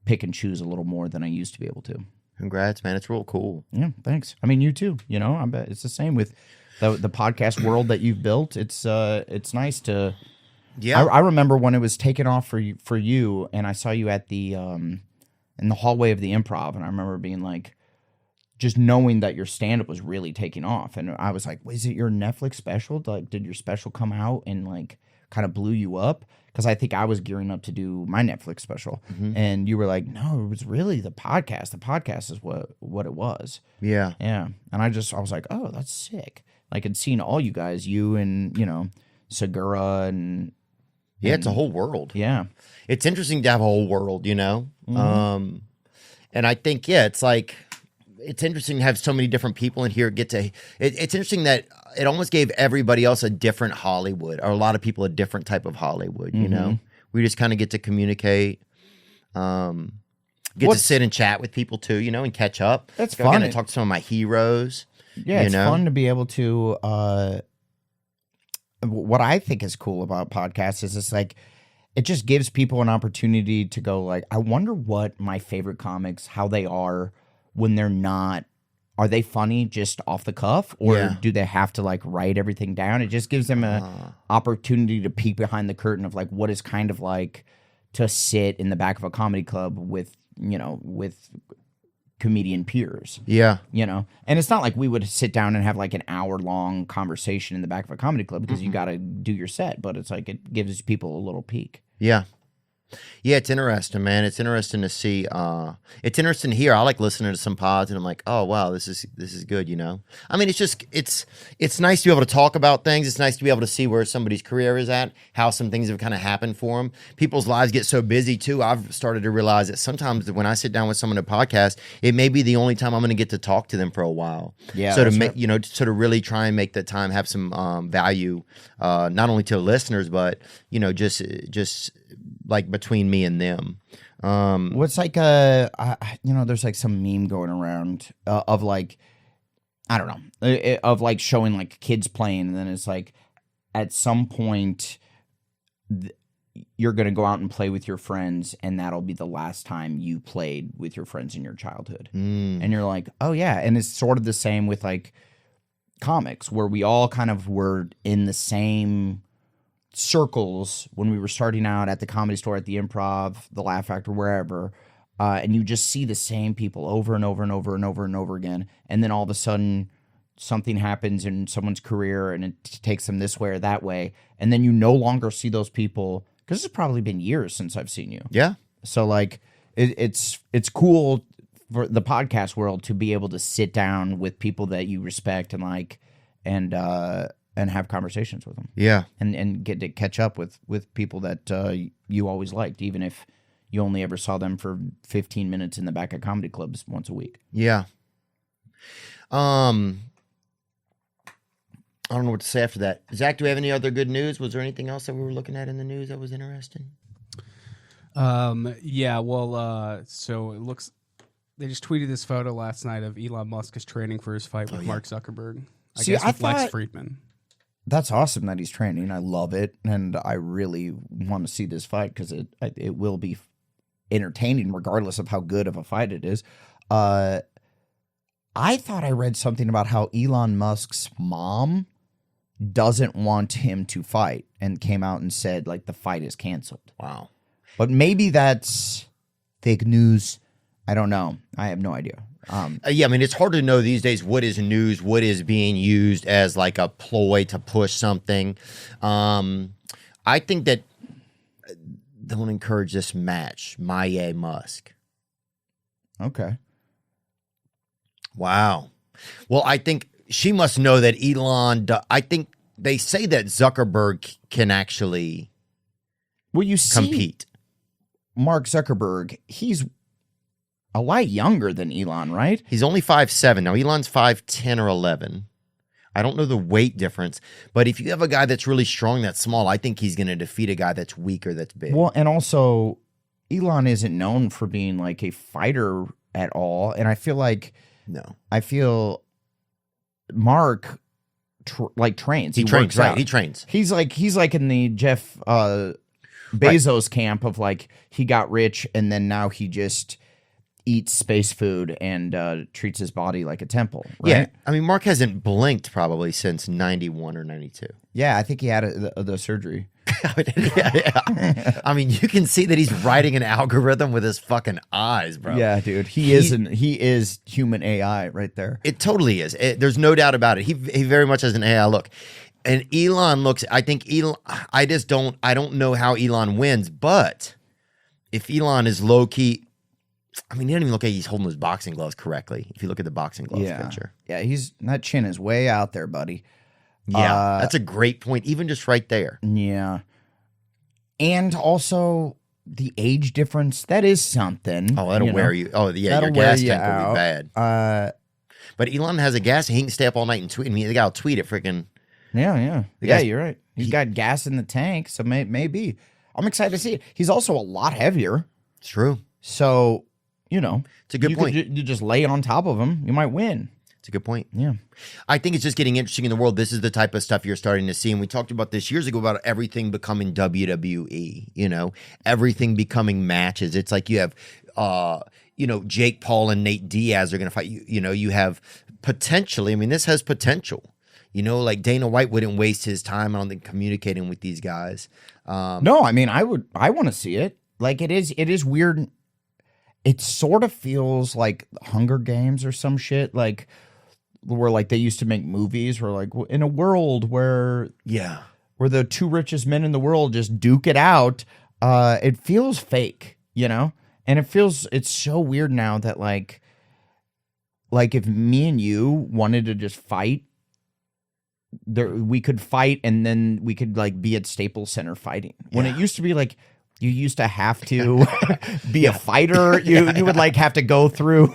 pick and choose a little more than I used to be able to. Congrats, man. It's real cool. Yeah, thanks. I mean, you too. I bet it's the same with the podcast world that you've built. It's nice to. Yeah. I remember when it was taken off for you, and I saw you at the in the hallway of the Improv, and I remember being like, just knowing that your stand-up was really taking off. And I was like, is it your Netflix special? Like, did your special come out and like kind of blew you up? Because I think I was gearing up to do my Netflix special. And you were like, no, it was really the podcast. The podcast is what it was. Yeah. Yeah. And I was like, oh, that's sick. Like, I'd seen all you guys, you and, you know, Segura and... Yeah, it's a whole world. Yeah. It's interesting to have a whole world, you know? And I think, it's like... It's interesting to have so many different people in here it's interesting that it almost gave everybody else a different Hollywood, or a lot of people a different type of Hollywood, you know? We just kind of get to communicate, to sit and chat with people too, you know, and catch up. That's I fun. got to talk to some of my heroes. Yeah, you it's know? fun to be able to... what I think is cool about podcasts is it's like, it just gives people an opportunity to go like, I wonder what my favorite comics, how they are when they're not, are they funny just off the cuff, or do they have to like write everything down? It just gives them an opportunity to peek behind the curtain of like what is kind of like to sit in the back of a comedy club with, you know, with comedian peers. Yeah. You know, and it's not like we would sit down and have like an hour-long conversation in the back of a comedy club, because you got to do your set, but it's like it gives people a little peek. Yeah. Yeah, it's interesting, man. It's interesting to see. It's interesting to hear. I like listening to some pods, and I'm like, oh wow, this is good. You know, I mean, it's nice to be able to talk about things. It's nice to be able to see where somebody's career is at, how some things have kind of happened for them. People's lives get so busy too. I've started to realize that sometimes when I sit down with someone to podcast, it may be the only time I'm going to get to talk to them for a while. Yeah. So to make so to really try and make the time have some value, not only to the listeners, but you know, just like between me and them. What's like you know, there's like some meme going around of like, I don't know, of like showing like kids playing, and then it's like at some point you're going to go out and play with your friends, and that'll be the last time you played with your friends in your childhood. And you're like, oh yeah. And it's sort of the same with like comics, where we all kind of were in the same circles when we were starting out at the Comedy Store, at the Improv, the Laugh Factor, wherever, and you just see the same people over and over and over and over and over again, and then all of a sudden something happens in someone's career and it takes them this way or that way, and then you no longer see those people, because it's probably been years since I've seen you. Yeah. So like it's cool for the podcast world to be able to sit down with people that you respect and like, and have conversations with them. Yeah. And get to catch up with people that you always liked, even if you only ever saw them for 15 minutes in the back of comedy clubs once a week. Yeah. I don't know what to say after that. Zach, do we have any other good news? Was there anything else that we were looking at in the news that was interesting? Yeah, well, so it looks, they just tweeted this photo last night of Elon Musk is training for his fight with Mark Zuckerberg. I guess with Lex Friedman. That's awesome that he's training. I love it, and I really want to see this fight, because it will be entertaining regardless of how good of a fight it is. I thought I read something about how Elon Musk's mom doesn't want him to fight, and came out and said like the fight is canceled. Wow. But maybe that's fake news. I don't know. I have no idea. Yeah, I mean, it's hard to know these days what is news, what is being used as like a ploy to push something. I think that don't encourage this match, Maye Musk. Okay. Wow. Well, I think she must know that Elon. I think they say that Zuckerberg can actually compete. Mark Zuckerberg, he's a lot younger than Elon, right? He's only 5'7". Now, Elon's 5'10" or 11. I don't know the weight difference, but if you have a guy that's really strong, that's small, I think he's going to defeat a guy that's weaker, that's big. Well, and also, Elon isn't known for being like a fighter at all, and I feel like Mark trains. He trains, right? He trains. He's like in the Jeff Bezos camp of like, he got rich and then now he just eats space food and treats his body like a temple, right? Yeah, I mean, Mark hasn't blinked probably since 91 or 92. Yeah, I think he had the surgery. Yeah. I mean, you can see that he's writing an algorithm with his fucking eyes, bro. Yeah, dude. He is human AI right there. It totally is. There's no doubt about it. He very much has an AI look. And Elon looks, I think Elon, I don't know how Elon wins, but if Elon is low key, I mean, he doesn't even look like he's holding his boxing gloves correctly. If you look at the boxing gloves picture. Yeah, that chin is way out there, buddy. Yeah, that's a great point. Even just right there. Yeah. And also the age difference, that is something. Oh, that'll wear you. Oh, yeah, your gas tank will be bad. But Elon has a gas, he can stay up all night and tweet. I mean, the guy will tweet it freaking. Yeah. Yeah, you're right. He's got gas in the tank, so maybe. I'm excited to see it. He's also a lot heavier. It's true. So, it's a good point. You just lay on top of him, you might win. It's a good point. Yeah. I think it's just getting interesting in the world. This is the type of stuff you're starting to see. And we talked about this years ago about everything becoming WWE, everything becoming matches. It's like you have, Jake Paul and Nate Diaz are going to fight. You have potentially, I mean, this has potential. Like Dana White wouldn't waste his time on communicating with these guys. No, I mean, I want to see it. Like it is weird. It sort of feels like Hunger Games or some shit. Like where like they used to make movies where like in a world where the two richest men in the world just duke it out. It feels fake, and it's so weird now that like if me and you wanted to just fight, we could fight and then we could like be at Staples Center fighting. When it used to be like you used to have to be a fighter. You would like have to go through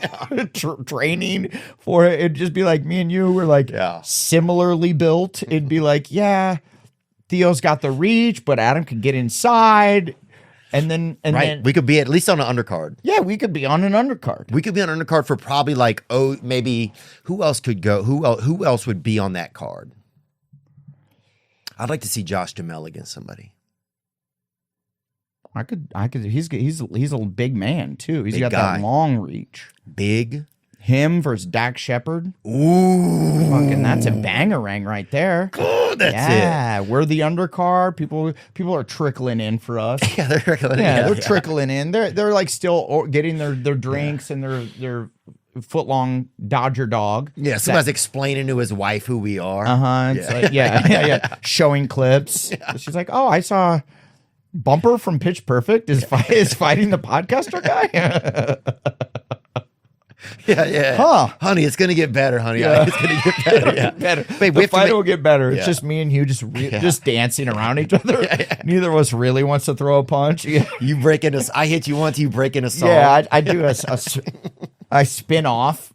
training for it. It'd just be like me and you were like similarly built. It'd be like, Theo's got the reach, but Adam could get inside. And then we could be at least on an undercard. Yeah, we could be on an undercard. We could be on an undercard for probably like, maybe who else could go? Who else would be on that card? I'd like to see Josh Duhamel against somebody. I could. He's a big man too. He's Big got guy. that long reach. Big. Him versus Dak Shepard. Ooh, fucking, that's a bangerang right there. Good, that's it. Yeah, we're the undercard. People are trickling in for us. Yeah, they're trickling in. They're trickling in. They're like still getting their drinks and their foot-long Dodger dog. Yeah, somebody's explaining to his wife who we are. It's like, yeah. Showing clips. She's like, oh, I saw Bumper from Pitch Perfect is fighting the podcaster guy. Yeah. Huh. Honey, it's going to get better, honey. Yeah. It's going to get better. Yeah. Better. Babe, The fight will get better. Yeah. It's just me and you just dancing around each other. Neither of us really wants to throw a punch. You break into, I hit you once, you break into song. Yeah, I do I spin off.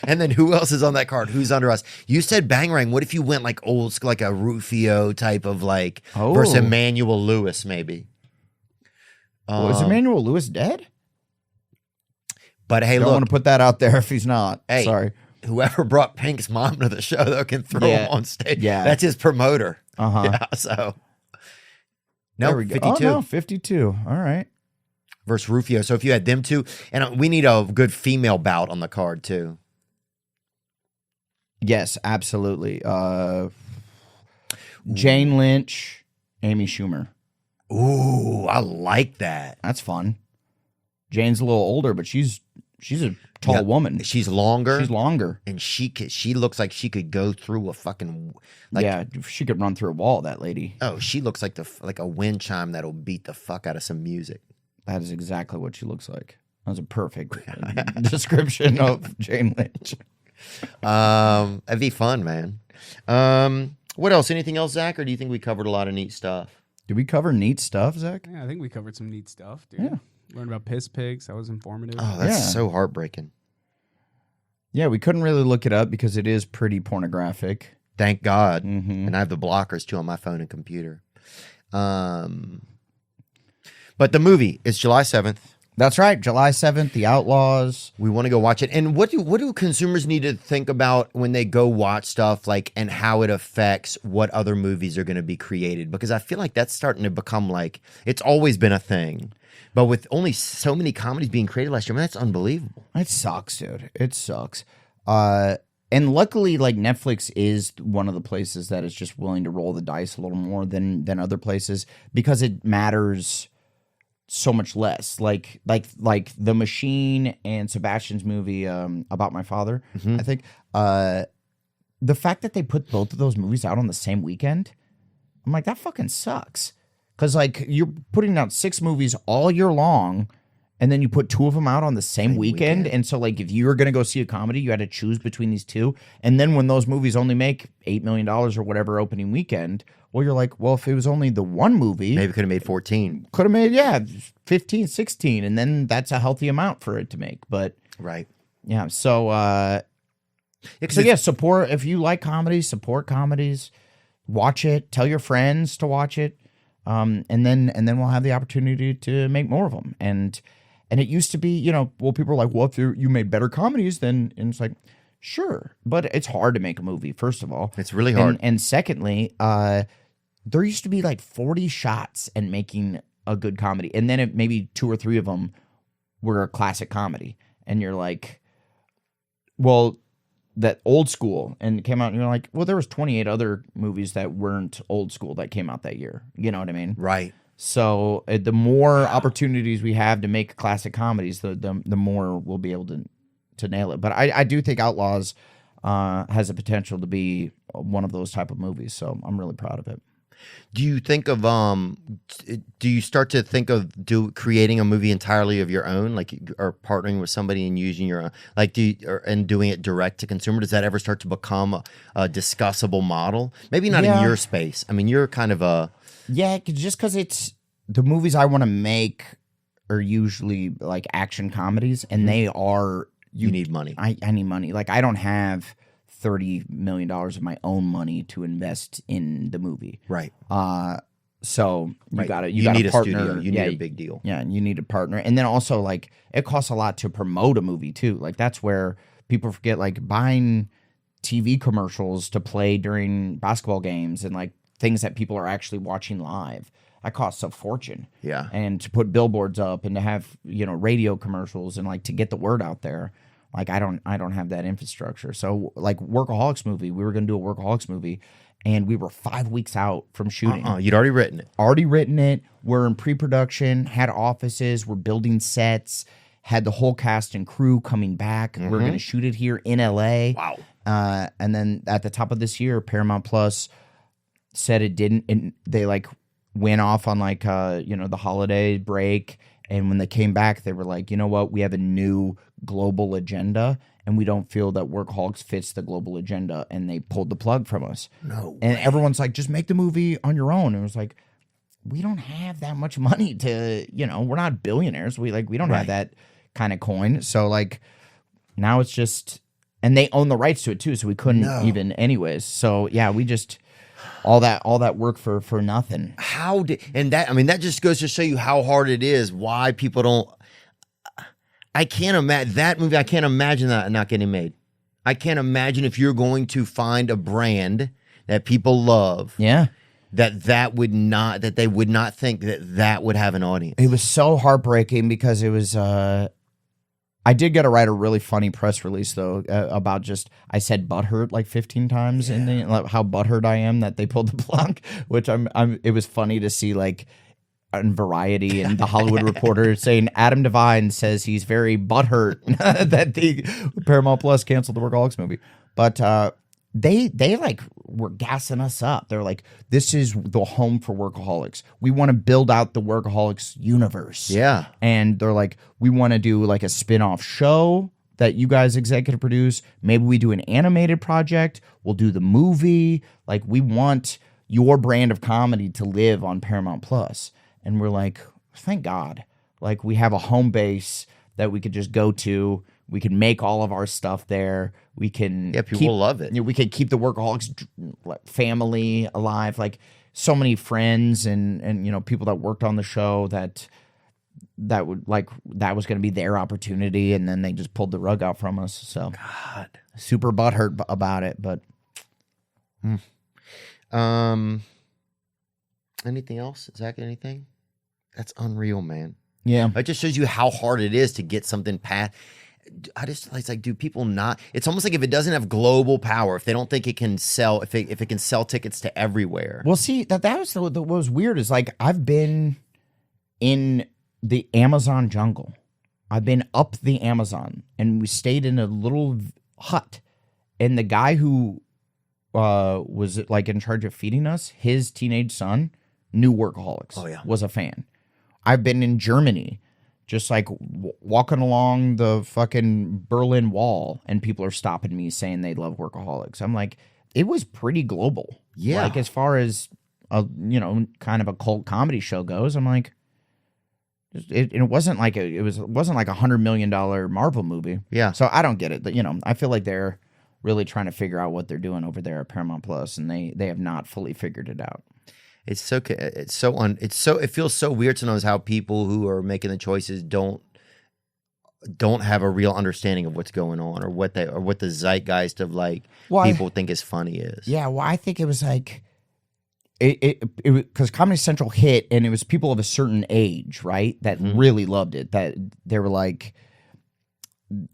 And then who else is on that card? Who's under us? You said Bangarang. What if you went like old school, like a Rufio type of like versus Emmanuel Lewis, maybe? Is Emmanuel Lewis dead? But hey, Don't look. want to put that out there if he's not. Hey, sorry. Whoever brought Pink's mom to the show, though, can throw him on stage. Yeah. That's his promoter. Uh-huh. Yeah, so. There No, we go. 52. Oh, no, 52. All right. Versus Rufio. So if you had them two, and we need a good female bout on the card, too. Yes, absolutely. Jane Lynch, Amy Schumer. Ooh, I like that. That's fun. Jane's a little older, but she's a tall woman. She's longer. She's longer. And she looks like she could go through a fucking she could run through a wall, that lady. Oh, she looks like a wind chime that'll beat the fuck out of some music. That is exactly what she looks like. That was a perfect description of Jane Lynch. That'd be fun, man. What else? Anything else, Zach? Or do you think we covered a lot of neat stuff? Did we cover neat stuff, Zach? Yeah, I think we covered some neat stuff, dude. Yeah. Learned about piss pigs. That was informative. Oh, that's so heartbreaking. Yeah, we couldn't really look it up because it is pretty pornographic. Thank God. Mm-hmm. And I have the blockers too on my phone and computer. But the movie is July 7th. That's right. July 7th, The Outlaws. We want to go watch it. And what do consumers need to think about when they go watch stuff, like, and how it affects what other movies are going to be created? Because I feel like that's starting to become like, it's always been a thing. But with only so many comedies being created last year, man, that's unbelievable. It sucks, dude. It sucks. and luckily, like Netflix is one of the places that is just willing to roll the dice a little more than other places because it matters so much less. Like The Machine and Sebastian's movie about my father. I think the fact that they put both of those movies out on the same weekend, I'm like, that fucking sucks. Because like you're putting out 6 movies all year long. And then you put 2 of them out on the same weekend. And so, like, if you were going to go see a comedy, you had to choose between these 2. And then when those movies only make $8 million or whatever opening weekend, well, you're like, well, if it was only the one movie. Maybe could have made 14. Could have made, 15, 16. And then that's a healthy amount for it to make. But, right. Yeah. So, support. If you like comedies, support comedies. Watch it. Tell your friends to watch it. And then we'll have the opportunity to make more of them. And it used to be, people are like, well, if you made better comedies, then, and it's like, sure. But it's hard to make a movie, first of all. It's really hard. And secondly, there used to be like 40 shots in making a good comedy. And then maybe 2 or 3 of them were a classic comedy. And you're like, well, that old school. And it came out and you're like, well, there was 28 other movies that weren't old school that came out that year. You know what I mean? Right. So the more opportunities we have to make classic comedies, the more we'll be able to nail it. But I do think Outlaws has the potential to be one of those type of movies. So I'm really proud of it. Do you think of do you start to think of creating a movie entirely of your own, like, or partnering with somebody and using your own, like, and doing it direct to consumer? Does that ever start to become a discussable model? Maybe not in your space. I mean, you're kind of a just because it's the movies I want to make are usually like action comedies, and they are you need money. I need money. Like I don't have $30 million of my own money to invest in the movie. Right. So you got to need a partner. A studio. You need a big deal. Yeah, and you need a partner. And then also like it costs a lot to promote a movie too. Like that's where people forget, like buying TV commercials to play during basketball games and like things that people are actually watching live. That costs a fortune. Yeah. And to put billboards up and to have, radio commercials and like to get the word out there. Like I don't have that infrastructure. So like Workaholics movie, we were going to do a Workaholics movie and we were 5 weeks out from shooting. You'd already written it. We're in pre-production, had offices, we're building sets, had the whole cast and crew coming back. We're going to shoot it here in LA. Wow. And then at the top of this year, Paramount Plus said it didn't, and they like went off on like the holiday break, and when they came back they were like, you know what, we have a new global agenda and we don't feel that Workaholics fits the global agenda, and they pulled the plug from us. And everyone's like, just make the movie on your own. And it was like, we don't have that much money to, we're not billionaires, we don't have that kind of coin. So like now it's just, and they own the rights to it too, so we couldn't even anyways. So yeah, we just all that work for nothing. That just goes to show you how hard it is, why people don't. I can't imagine that movie. I can't imagine that not getting made. I can't imagine if you're going to find a brand that people love. Yeah. That they would not think that would have an audience. It was so heartbreaking because it was. I did get to write a really funny press release though about I said butthurt like 15 times and how butthurt I am that they pulled the plug, which it was funny to see like on Variety and the Hollywood Reporter saying Adam Devine says he's very butthurt that the Paramount Plus canceled the Workaholics movie, but they like were gassing us up. They're like, this is the home for Workaholics. We want to build out the Workaholics universe. Yeah. And they're like, we want to do like a spin-off show that you guys executive produce. Maybe we do an animated project. We'll do the movie. Like, we want your brand of comedy to live on Paramount Plus. And we're like, thank God. Like, we have a home base that we could just go to. We can make all of our stuff there. We can people love it. We could keep the Workaholics family alive. Like so many friends and people that worked on the show that was going to be their opportunity, and then they just pulled the rug out from us. So God, super butthurt about it. But anything else? Zach, anything? That's unreal, man. Yeah, it just shows you how hard it is to get something past. it's like, do people not? It's almost like if it doesn't have global power, if they don't think it can sell, if it can sell tickets to everywhere. Well, see, that was what was weird is like I've been in the Amazon jungle. I've been up the Amazon, and we stayed in a little hut. And the guy who was like in charge of feeding us, his teenage son knew Workaholics. Oh, yeah. Was a fan. I've been in Germany, just like walking along the fucking Berlin Wall, and people are stopping me saying they love Workaholics. I'm like, it was pretty global. Yeah. Like as far as a kind of a cult comedy show goes, I'm like, it wasn't like it wasn't like $100 million Marvel movie. Yeah. So I don't get it. I feel like they're really trying to figure out what they're doing over there at Paramount Plus, and they have not fully figured it out. It feels so weird to know how people who are making the choices don't have a real understanding of what's going on, or what the zeitgeist of like people think is funny is. Yeah, well, I think it was like it because Comedy Central hit, and it was people of a certain age, right, that really loved it. That they were like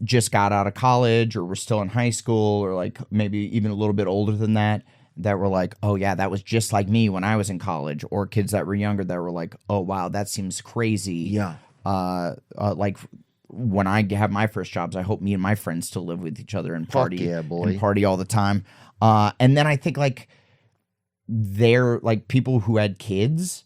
just got out of college, or were still in high school, or like maybe even a little bit older than that. That were like, oh yeah, that was just like me when I was in college, or kids that were younger that were like, oh wow, that seems crazy. Yeah. Like when I have my first jobs, I hope me and my friends still live with each other and party, yeah, boy. and party all the time. And then I think like they're like people who had kids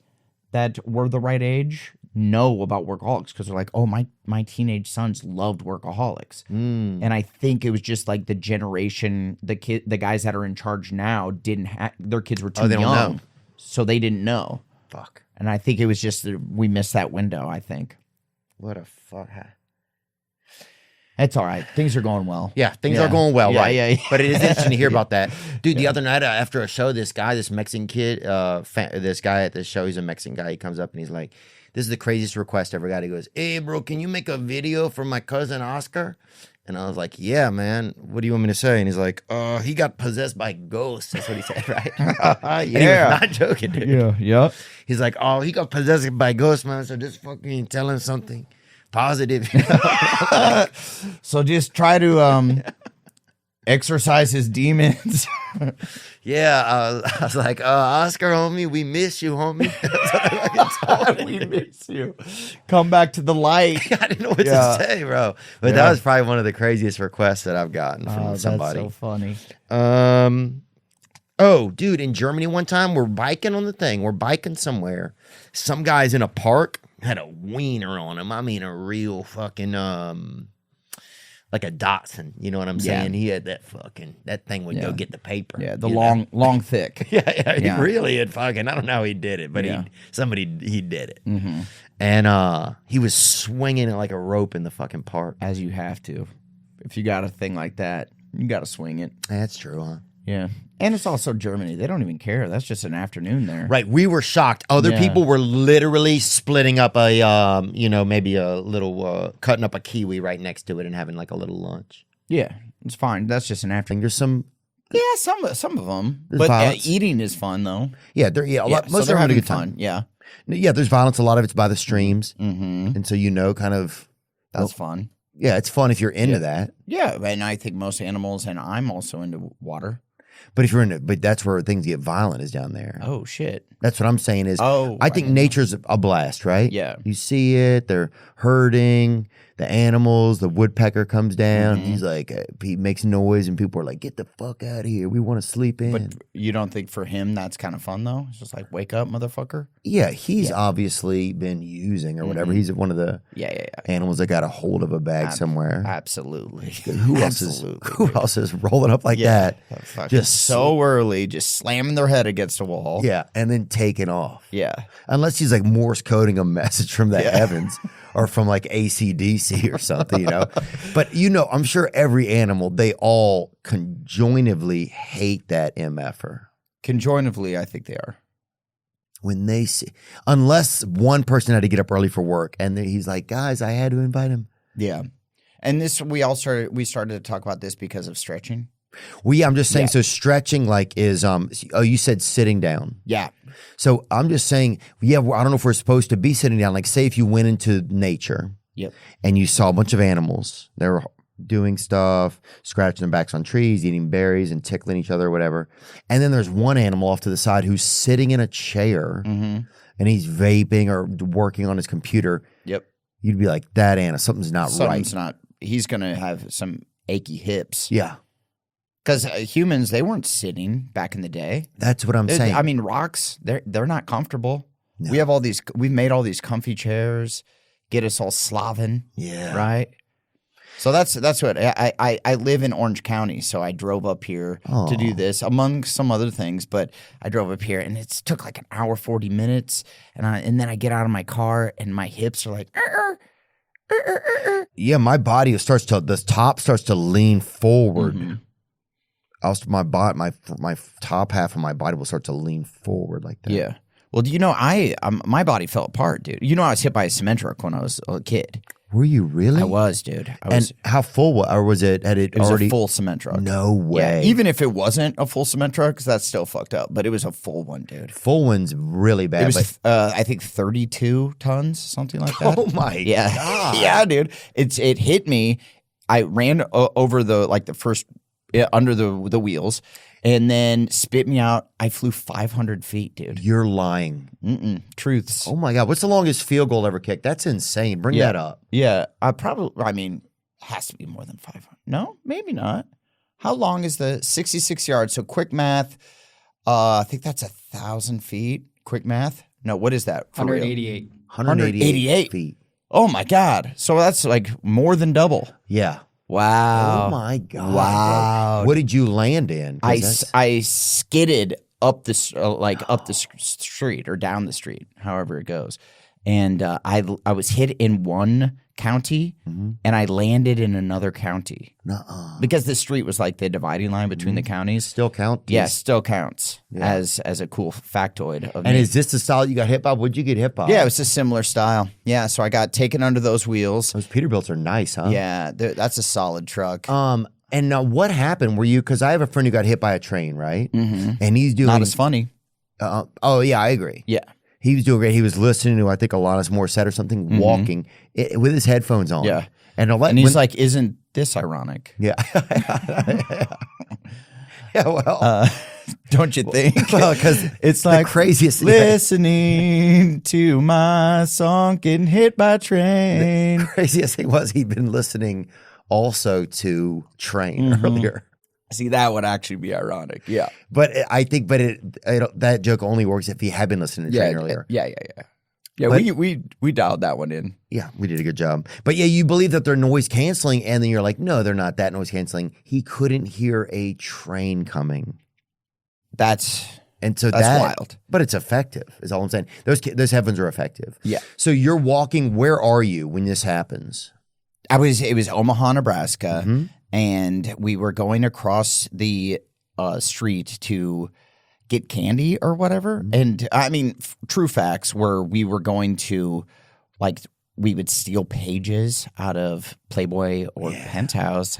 that were the right age know about Workaholics because they're like, oh, my teenage sons loved Workaholics. And I think it was just like the generation, the guys that are in charge now didn't have, their kids were too they don't young, know. so they didn't know. Fuck. And I think it was just that we missed that window, I think. What a fuck. It's all right. Things are going well. Yeah, things are going well, Yeah, right? yeah. But it is interesting to hear about that. Dude, the other night after a show, this Mexican kid, this guy at the show, he's a Mexican guy. He comes up and he's like, this is the craziest request I ever got. He goes, hey, bro, can you make a video for my cousin Oscar? And I was like, yeah, man. What do you want me to say? And he's like, he got possessed by ghosts. That's what he said, right? And he was not joking, dude. Yeah. He's like, oh, he got possessed by ghosts, man. So just fucking tell him something positive. So just try to exorcise his demons. Yeah, I was like, Oscar, homie, we miss you, homie. We miss you. Come back to the light. I didn't know what to say, bro. But that was probably one of the craziest requests that I've gotten from somebody. That's so funny. Oh, dude, in Germany one time, we're biking on the thing. We're biking somewhere. Some guy's in a park, had a wiener on him. I mean, a real fucking, like a Datsun. You know what I'm saying? He had that thing would go get the paper. Yeah, the long, thick. Yeah, he really had fucking, I don't know how he did it, but he did it. Mm-hmm. And he was swinging it like a rope in the fucking park. As you have to. If you got a thing like that, you got to swing it. That's true, huh? Yeah. And it's also Germany. They don't even care. That's just an afternoon there. Right. We were shocked. Other people were literally splitting up a, maybe a little, cutting up a kiwi right next to it and having like a little lunch. Yeah. It's fine. That's just an afternoon. There's some. Yeah, some of them. But eating is fun, though. Yeah. Most so of them having a good fun. time. Yeah. Yeah. There's violence. A lot of it's by the streams. Mm-hmm. And so, kind of. That's fun. Yeah. It's fun if you're into that. Yeah. And I think most animals, and I'm also into water. But but that's where things get violent is down there. Oh shit! That's what I'm saying is. I think nature's a blast, right? Yeah. You see it. They're herding the animals. The woodpecker comes down. Mm-hmm. He's like, he makes noise, and people are like, "Get the fuck out of here. We want to sleep in." But you don't think for him that's kind of fun though? It's just like, wake up, motherfucker. Yeah, he's obviously been using or whatever. He's one of the animals that got a hold of a bag somewhere. Absolutely. Who else is rolling up like that? Just so early, just slamming their head against the wall. Yeah, and then taking off. Yeah. Unless he's like Morse coding a message from the heavens or from like AC/DC or something, But I'm sure every animal, they all conjointively hate that MFer. Conjointively, I think they are. When they see, unless one person had to get up early for work and he's like, guys, I had to invite him. Yeah. And we started to talk about this because of stretching. Well, yeah, I'm just saying. So stretching, like, is you said sitting down. Yeah. So I'm just saying, I don't know if we're supposed to be sitting down. Like, say if you went into nature, Yep. And you saw a bunch of animals. They were doing stuff, scratching their backs on trees, eating berries and tickling each other or whatever. And then there's one animal off to the side who's sitting in a chair and he's vaping or working on his computer. Yep. You'd be like, that animal, something's not Something's right. not. He's going to have some achy hips. Yeah. Because humans, they weren't sitting back in the day. That's what I'm saying. I mean, rocks, they're not comfortable. No. We've made all these comfy chairs, get us all sloven. Yeah. Right? So that's what I live in Orange County, so I drove up here to do this, among some other things. But I drove up here, and it took like an hour, 40 minutes, and then I get out of my car, and my hips are like, Yeah, my body the top starts to lean forward. My top half of my body will start to lean forward like that. Yeah. Well, do you know my body fell apart, dude. You know, I was hit by a cement truck when I was a kid. Were you really? I was, dude. And how full or was it? Had it, It was already? a full cement truck. No way. Yeah, even if it wasn't a full cement truck, because that's still fucked up. But it was a full one, dude. Full one's really bad. It was, I think, 32 tons, something like that. Oh my Yeah, god! yeah, dude. It hit me. I ran over the first under the wheels, and then spit me out. I flew 500 feet, dude. You're lying. Truths. Oh my god! What's the longest field goal ever kicked? That's insane. Bring that up. Yeah, I mean, it has to be more than 500. No, maybe not. How long is the 66 yards? So quick math. I think that's 1,000 feet. Quick math. No, what is that? For real? 188. 188 feet. Oh my god! So that's like more than double. Yeah. Wow. Oh my god! Wow. Bro. What did you land in? 'Cause that's- I skidded up up the street or down the street, however it goes, and I was hit in one county and I landed in another county because the street was like the dividing line between the counties. Still count? Yeah, still counts as a cool factoid. Of And me. is this the style you got hit by? What'd you get hit by? Yeah, it was a similar style. Yeah, so I got taken under those wheels. Those Peterbilts are nice, huh? Yeah, that's a solid truck. And now what happened? Were you, because I have a friend who got hit by a train, right? And he's doing. Not as funny. Oh, yeah, I agree. Yeah. He was doing great. He was listening to, I think, Alanis Morissette or something, walking with his headphones on. Yeah. And he's like, isn't this ironic? yeah. Yeah, well. Don't you think? Well, because It's the like craziest thing. listening to my song, getting hit by a train. Craziest thing was he'd been listening also to Train earlier. See, that would actually be ironic. Yeah. But I think, that joke only works if he had been listening to Train earlier. Yeah. Yeah, But- we dialed that one in. Yeah, we did a good job. But yeah, you believe that they're noise canceling, and then you're like, no, they're not that noise canceling. He couldn't hear a train coming. That's So That's that, wild. But it's effective, is all I'm saying. Those headphones are effective. Yeah. So you're walking. Where are you when this happens? it was Omaha, Nebraska, and we were going across the street to get candy or whatever. And I mean, true facts were we were going to, like, we would steal pages out of Playboy or Penthouse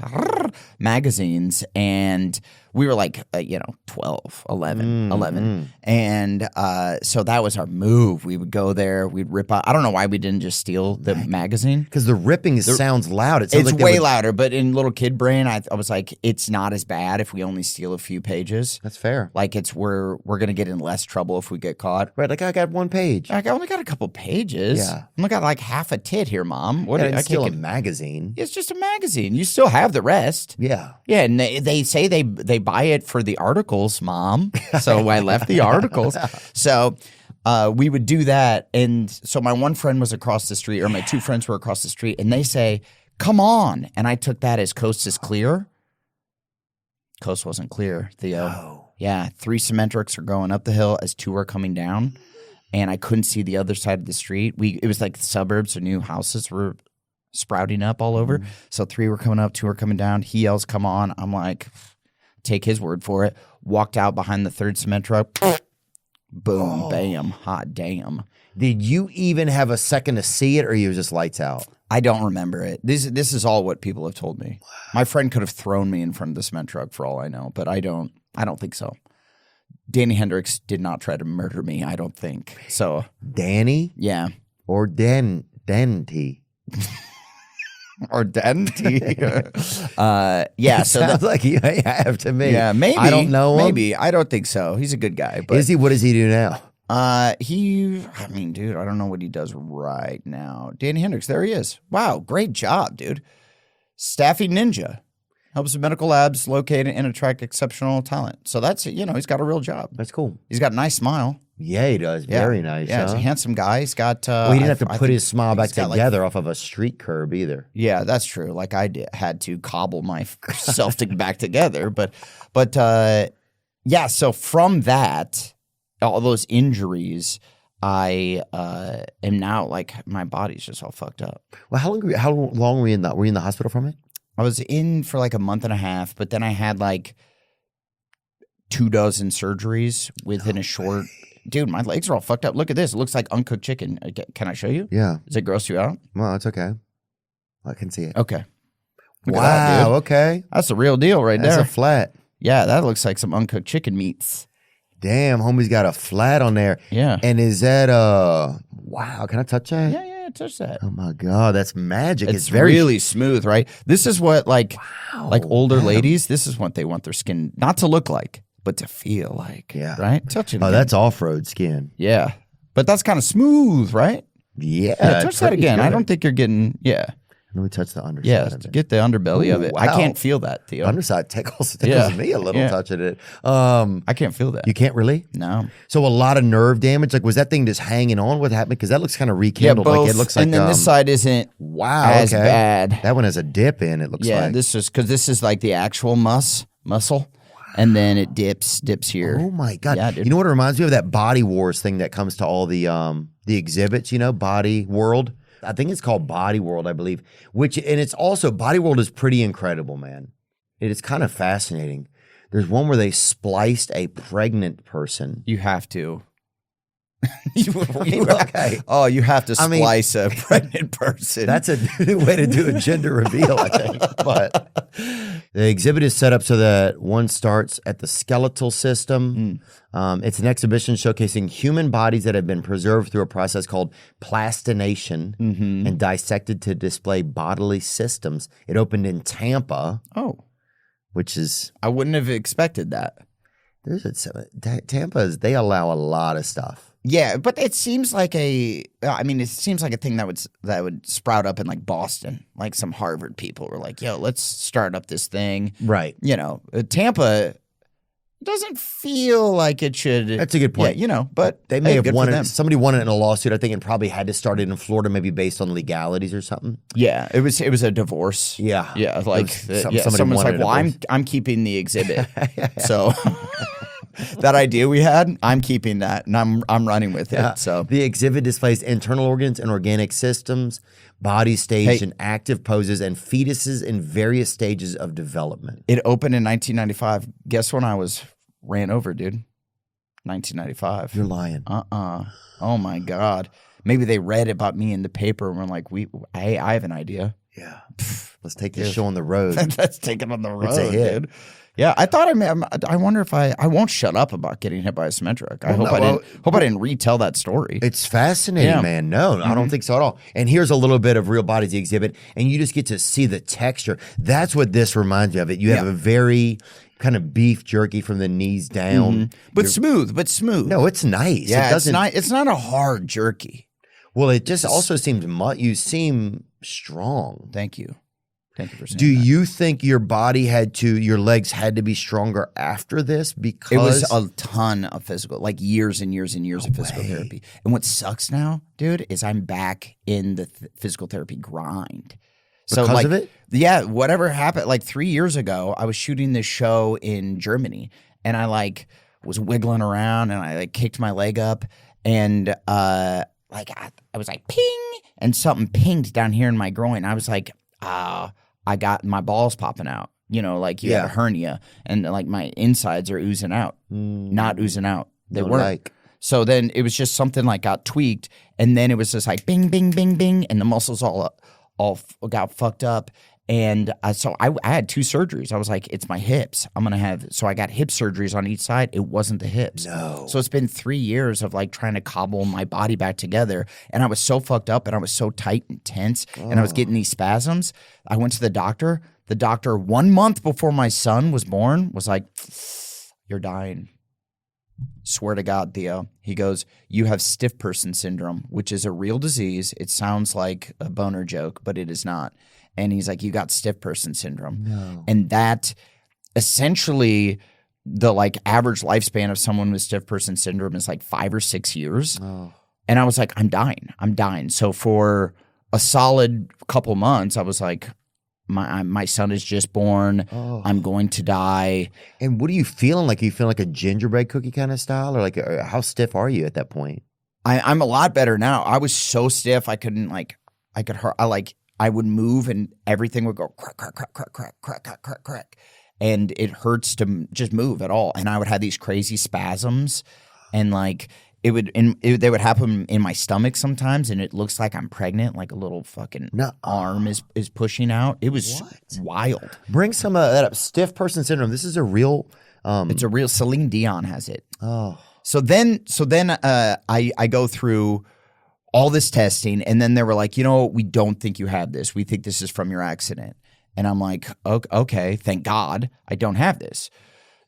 magazines, and we were like 12, 11. And so that was our move. We would go there, we'd rip out. I don't know why we didn't just steal the magazine. Because the ripping sounds loud. It sounds It's like they way would- louder, but in little kid brain, I was like, it's not as bad if we only steal a few pages. That's fair. Like we're gonna get in less trouble if we get caught. Right, like I got one page. Like, I only got a couple pages. Yeah. I only got like half a tit here, Mom. What? I I didn't can't steal a get. magazine. It's just a magazine. You still have the rest. Yeah. Yeah, and they say they buy it for the articles, Mom. So I left the articles. So we would do that, and so my one friend was across the street, or my two friends were across the street, and they say, "Come on!" And I took that as coast is clear. Coast wasn't clear, Theo. Oh. Yeah, 3 cement trucks are going up the hill as 2 are coming down, and I couldn't see the other side of the street. It was like the suburbs, so new houses were sprouting up all over. So 3 were coming up, 2 were coming down. He yells, "Come on!" I'm like, take his word for it. Walked out behind the 3rd cement truck. Boom, bam, hot damn. Did you even have a second to see it, or you was just lights out? I don't remember it. This is all what people have told me. My friend could have thrown me in front of the cement truck for all I know, but I don't think so. Danny Hendricks did not try to murder me, I don't think. So Danny yeah. or Denty? Or dead? Yeah. So Sounds like you may have to me. yeah, maybe. I don't know him. Maybe. I don't think so. He's a good guy. But Is he? What does he do now? I mean, dude, I don't know what he does right now. Danny Hendricks, there he is. Wow, great job, dude. Staffing ninja. Helps medical labs locate and attract exceptional talent. So that's, he's got a real job. That's cool. He's got a nice smile. Yeah, he does. Yeah. Very nice. Yeah, he's a handsome guy. He's got. Well, he didn't have to put his smile back he's got, together off of a street curb either. Yeah, that's true. Like had to cobble myself back together. But yeah. So from that, all those injuries, I am now like my body's just all fucked up. Well, how long were you in Were you in the hospital from it? I was in for like a month and a half, but then I had like 24 surgeries within a short. Dude, my legs are all fucked up. Look at this. It looks like uncooked chicken. Can I show you? Yeah. Does it gross you out? Well, it's okay. I can see it. Okay. Look Wow. at that, dude. Okay. That's the real deal right That's there. a flat. Yeah, that looks like some uncooked chicken meats. Damn, homie's got a flat on there. Yeah. And is that wow? Can I touch that? Yeah, touch that. Oh my god, that's magic. It's very really smooth, right? This is what like older Wow. ladies. This is what they want their skin not to look like, but to feel like. Yeah. Right. Touch it. Oh, again. that's off-road skin. yeah. But that's kind of smooth, right? Yeah. Yeah. Touch that pretty again. I good. don't think you're getting. Yeah. Let me touch the underside Yeah. of it. Get the underbelly of Ooh, it. I wow. can't feel that, Theo. Underside tickles Yeah. me a little Yeah. touching it. I can't feel that. You can't really? No. So a lot of nerve damage. Like, was that thing just hanging on? What happened? Because that looks kind of Yeah, rekindled. both. Like it looks like. And then this side isn't wow. as okay. bad. That one has a dip in. It looks Yeah. like. This is because this is like the actual muscle, and then it dips here. Oh my god! Yeah, dude. You know what it reminds me of? That Body Wars thing that comes to all the exhibits. Body World. I think it's called Body World, I believe. And it's also Body World is pretty incredible, man. It is kind of fascinating. There's one where they spliced a pregnant person. You have to. Okay. Oh, you have to I mean- splice a pregnant person. That's a way to do a gender reveal, I think. But the exhibit is set up so that one starts at the skeletal system. It's an exhibition showcasing human bodies that have been preserved through a process called plastination and dissected to display bodily systems. It opened in Tampa, which is I wouldn't have expected that. Tampa. They allow a lot of stuff. Yeah, but it seems like it seems like a thing that would sprout up in like Boston. Like some Harvard people were like, "Yo, let's start up this thing." Right. Tampa doesn't feel like it should. That's a good point. Yeah, but They may have good for won them. it. Somebody won it in a lawsuit. I think it probably had to start it in Florida, maybe based on legalities or something. Yeah, it was a divorce. Yeah. Yeah, It like was somebody someone's wanted like, a "Well, divorce." I'm keeping the exhibit." So that idea we had, I'm keeping that, and I'm running with it. So the exhibit displays internal organs and organic systems, bodies staged Hey. in active poses, and fetuses in various stages of development. it opened in 1995. Guess when I was ran over, dude? 1995. You're lying. Oh my God. Maybe they read about me in the paper and were like, hey, I have an idea. Yeah. Let's take this show on the road. Let's take it on the road, It's a hit. dude. Yeah, I thought I wonder if I won't shut up about getting hit by a symmetric. I hope I didn't retell that story. It's fascinating, Yeah. man. No, I don't think so at all. And here's a little bit of Real Bodies, the exhibit, and you just get to see the texture. That's what this reminds me of. You have a very kind of beef jerky from the knees down. but smooth. No, it's nice. Yeah, it doesn't. it's not a hard jerky. Well, it just also seems you seem strong. Thank you for saying Do that. you think your legs had to be stronger after this? Because It was a ton of physical, like years and years and years of physical therapy. And what sucks now, dude, is I'm back in the physical therapy grind. So Because like, of it? Yeah, whatever happened, like 3 years ago, I was shooting this show in Germany, and I like was wiggling around, and I like kicked my leg up, and I was like ping, and something pinged down here in my groin. I was like, I got my balls popping out. Like you have a hernia, and like my insides are oozing out, not oozing out. They weren't. So then it was just something like got tweaked, and then it was just like bing, bing, bing, bing, and the muscles all got fucked up. And so I had 2 surgeries. I was like, it's my hips. So I got hip surgeries on each side. It wasn't the hips. No. So it's been 3 years of like trying to cobble my body back together. And I was so fucked up and I was so tight and tense and I was getting these spasms. I went to the doctor. The doctor 1 month before my son was born was like, you're dying. Swear to God, Theo. He goes, you have stiff person syndrome, which is a real disease. It sounds like a boner joke, but it is not. And he's like, you got stiff person syndrome. No. And that essentially the like average lifespan of someone with stiff person syndrome is like 5 or 6 years. Oh. And I was like, I'm dying. So for a solid couple months, I was like, my son is just born. Oh. I'm going to die. And what are you feeling like? Are you feeling like a gingerbread cookie kind of style? Or like, how stiff are you at that point? I'm a lot better now. I was so stiff. I would move and everything would go crack, crack, crack, crack, crack, crack, crack, crack, crack. And it hurts to just move at all. And I would have these crazy spasms and like they would happen in my stomach sometimes and it looks like I'm pregnant, like a little fucking arm is pushing out. It was wild. Bring some of that up. Stiff person syndrome. This is a real... It's a real... Celine Dion has it. Oh. So then I go through all this testing, and then they were like, we don't think you have this. We think this is from your accident. And I'm like, okay, thank God I don't have this.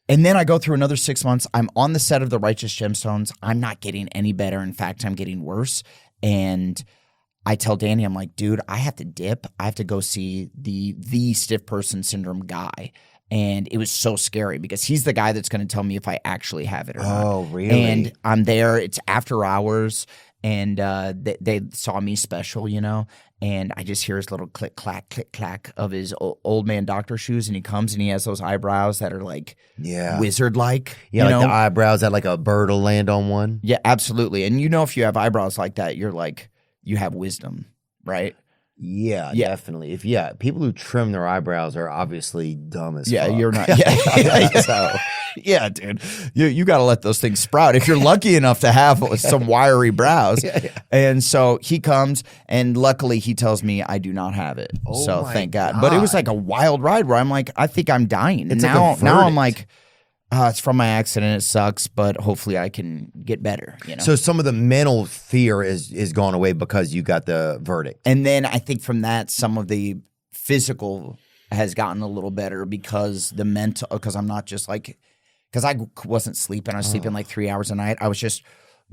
And then I go through another 6 months. I'm on the set of The Righteous Gemstones. I'm not getting any better. In fact, I'm getting worse. And I tell Danny, I'm like, dude, I have to dip. I have to go see the stiff person syndrome guy. And it was so scary because he's the guy that's going to tell me if I actually have it or not. Oh, really? And I'm there. It's after hours. And they saw me special, and I just hear his little click, clack of his old man doctor shoes. And he comes and he has those eyebrows that are like wizard-like. Yeah, like the eyebrows that like a bird will land on one. Yeah, absolutely. And if you have eyebrows like that, you're like, you have wisdom, right? Yeah, definitely. People who trim their eyebrows are obviously dumb as fuck. You're not. Yeah. So, yeah, dude. You got to let those things sprout. If you're lucky enough to have some wiry brows. And so he comes, and luckily he tells me I do not have it. Oh so my thank God. God. But it was like a wild ride where I'm like, I think I'm dying. It's now, like a now I'm verdict. like, it's from my accident. It sucks, but hopefully I can get better. So some of the mental fear is gone away because you got the verdict. And then I think from that, some of the physical has gotten a little better because the mental, because I'm not just like, because I wasn't sleeping. I was sleeping like 3 hours a night. I was just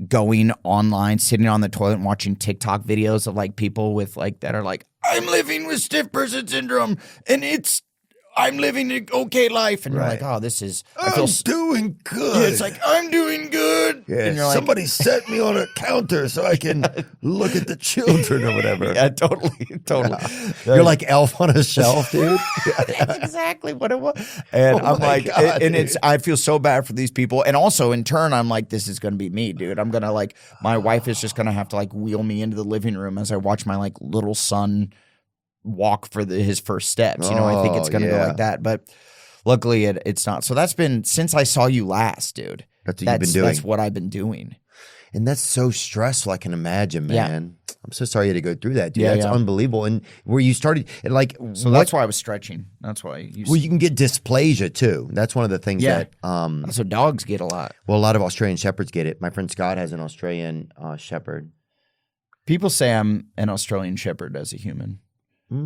going online, sitting on the toilet and watching TikTok videos of like people with like, that are like, I'm living with stiff person syndrome and I'm living an okay life. And you're like, oh, this is... I'm doing good. Yeah, it's like, I'm doing good. Yeah, and you're like, somebody set me on a counter so I can look at the children or whatever. yeah, totally. You're like Elf on a Shelf, dude. That's exactly what it was. And I'm my like, God, and dude. it's, I feel so bad for these people. And also in turn, I'm like, this is going to be me, dude. I'm going to like, my wife is just going to have to like wheel me into the living room as I watch my like little son walk for his first steps. I think it's going to go like that. But luckily it's not. So that's been since I saw you last, dude. That's what you've been doing. That's what I've been doing. And that's so stressful, I can imagine, man. Yeah. I'm so sorry you had to go through that, dude. Yeah, That's yeah. unbelievable. And where you started, and like, So that's why I was stretching. That's why. Well, you can get dysplasia too. That's one of the things that, So dogs get a lot. well, a lot of Australian Shepherds get it. My friend Scott has an Australian Shepherd. People say I'm an Australian Shepherd as a human.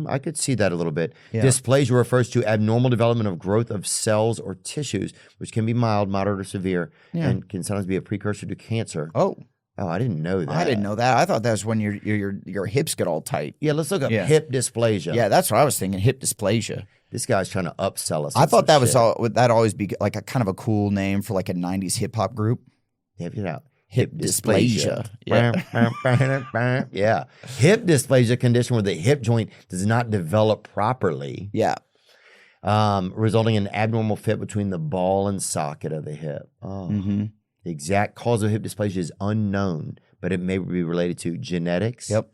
I could see that a little bit. Yeah. Dysplasia refers to abnormal development of growth of cells or tissues, which can be mild, moderate, or severe, and can sometimes be a precursor to cancer. Oh, I didn't know that. I didn't know that. I thought that was when your hips get all tight. Yeah, let's look up Yeah. hip dysplasia. Yeah, that's what I was thinking. Hip dysplasia. This guy's trying to upsell us. I on thought some that was shit. all. That'd always be like a kind of a cool name for like a '90s hip hop group. Check it out. Hip dysplasia. Yeah. Yeah. Hip dysplasia condition where the hip joint does not develop properly, Yeah. resulting in an abnormal fit between the ball and socket of the hip. Oh. Mm-hmm. The exact cause of hip dysplasia is unknown, but it may be related to genetics, Yep.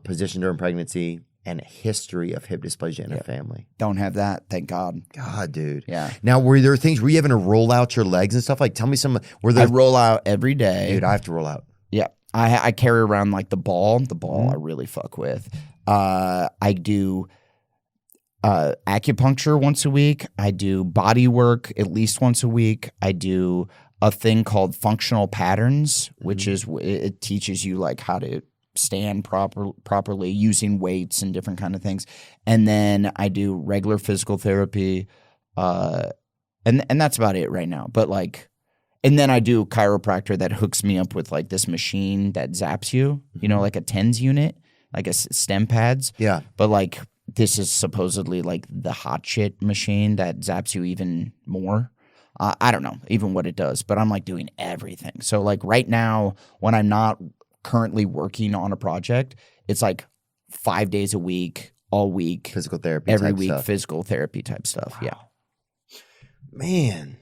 position during pregnancy, and a history of hip dysplasia in a family. Don't have that. Thank God. God, dude. Yeah. Now, were there things, were you having to roll out your legs and stuff? Like, tell me some, were I there, roll out every day. dude, I have to roll out. Yeah. I carry around like the ball. The ball Mm-hmm. I really fuck with. I do acupuncture once a week. I do body work at least once a week. I do a thing called functional patterns, which is it teaches you like how to stand properly using weights and different kind of things. And then I do regular physical therapy, and that's about it right now. But like, and then I do chiropractor that hooks me up with like this machine that zaps you, you know, like a TENS unit, like a stem pads. Yeah. But like this is supposedly like the hot shit machine that zaps you even more. I don't know even what it does, but I'm like doing everything. So like right now when I'm not currently working on a project, it's like 5 days a week, all week, Physical therapy every type week, stuff. physical therapy type stuff. Yeah. Man.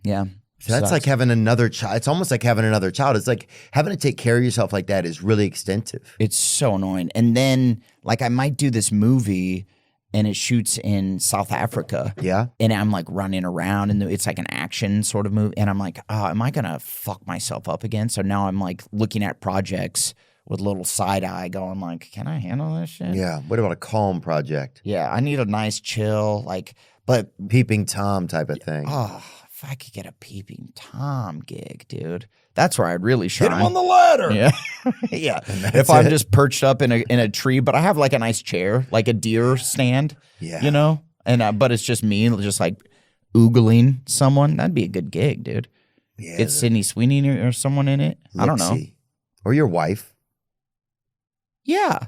Yeah. So that's like having another child. It's almost like having another child. It's like having to take care of yourself like that is really extensive. It's so annoying. And then like I might do this movie and it shoots in South Africa. Yeah. And I'm like running around and it's like an action sort of movie. And I'm like, oh, am I going to fuck myself up again? So now I'm like looking at projects with a little side eye going like, can I handle this shit? Yeah. What about a calm project? Yeah. I need a nice chill, like, but Peeping Tom type of thing. oh, if I could get a Peeping Tom gig, dude, that's where I'd really shine. Hit him on the ladder. Yeah. Yeah. If I'm just perched up in a tree, but I have like a nice chair, like a deer stand. Yeah. You know? And but it's just me just like oogling someone. That'd be a good gig, dude. Yeah. Get Sydney Sweeney or someone in it. I don't know. Look-see. Or your wife. Yeah.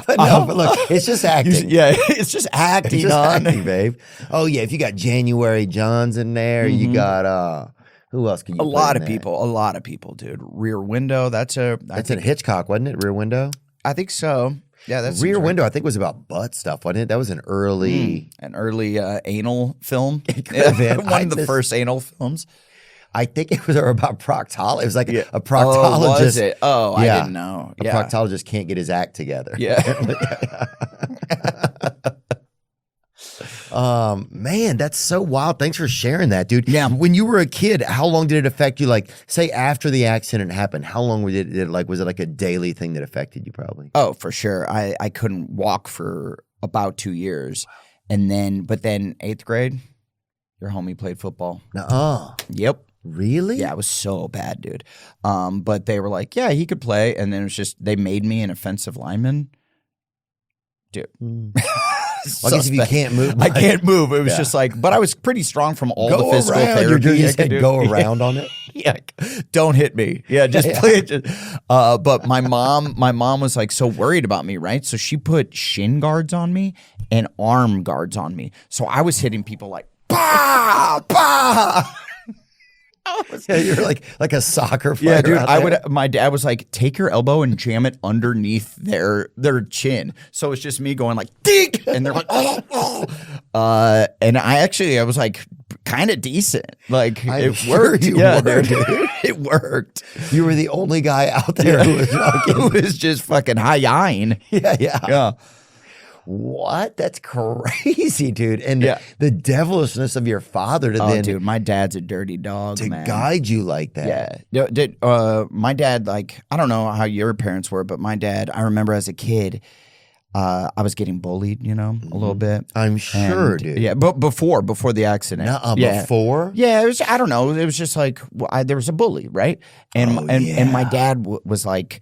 But no, but look, it's just acting. Yeah, it's just acting It's just on. acting, babe. Oh yeah, if you got January Johns in there, you got who else can you? A put lot in of there? people, dude. Rear Window, that's a Hitchcock, wasn't it? Rear Window. I think so. Yeah, that's Rear Window. I think was about butt stuff, wasn't it? That was an early. an early anal film. have been. One of the first anal films. I think it was about proctology. It was like a Oh, proctologist. was it? Oh, I Yeah. didn't know. A Yeah. proctologist can't get his act together. Yeah. Man, that's so wild. Thanks for sharing that, dude. Yeah. When you were a kid, how long did it affect you? Like, say after the accident happened, how long was it like? Was it like a daily thing that affected you? Probably. Oh, for sure. I couldn't walk for about 2 years. And then, but then 8th grade, your homie played football. Nuh-uh. Yep. Really? Yeah, it was so bad, dude. But they were like, yeah, he could play. And then it was just, they made me an offensive lineman. Dude. Well, I guess if you can't move, I can't move. It was just like, but I was pretty strong from all the go physical around. therapy. You I said could do. go around on it. Yeah, don't hit me. Yeah, just play it. But my mom was like so worried about me, right? So she put shin guards on me and arm guards on me. So I was hitting people like, bah, bah. Yeah, you're like a soccer player. Yeah, dude. out there. My dad was like, take your elbow and jam it underneath their chin. So it's just me going like, dink, and they're like, oh. And I was like, kind of decent. Like I'm it sure worked. you Yeah, were, dude. It worked. You were the only guy out there who was fucking. Who was just fucking high-eyeing. Yeah. Yeah. What? That's crazy, dude. And Yeah. the devilishness of your father to Oh, then dude, my dad's a dirty dog, to man. guide you like that. Yeah. My dad, like, I don't know how your parents were, but my dad, I remember as a kid, I was getting bullied, a little bit. I'm sure, And, dude. Yeah, but before the accident. Nuh-uh, yeah. before? Yeah, it was. I don't know. It was just like there was a bully, right? And Oh, and my yeah. dad was like,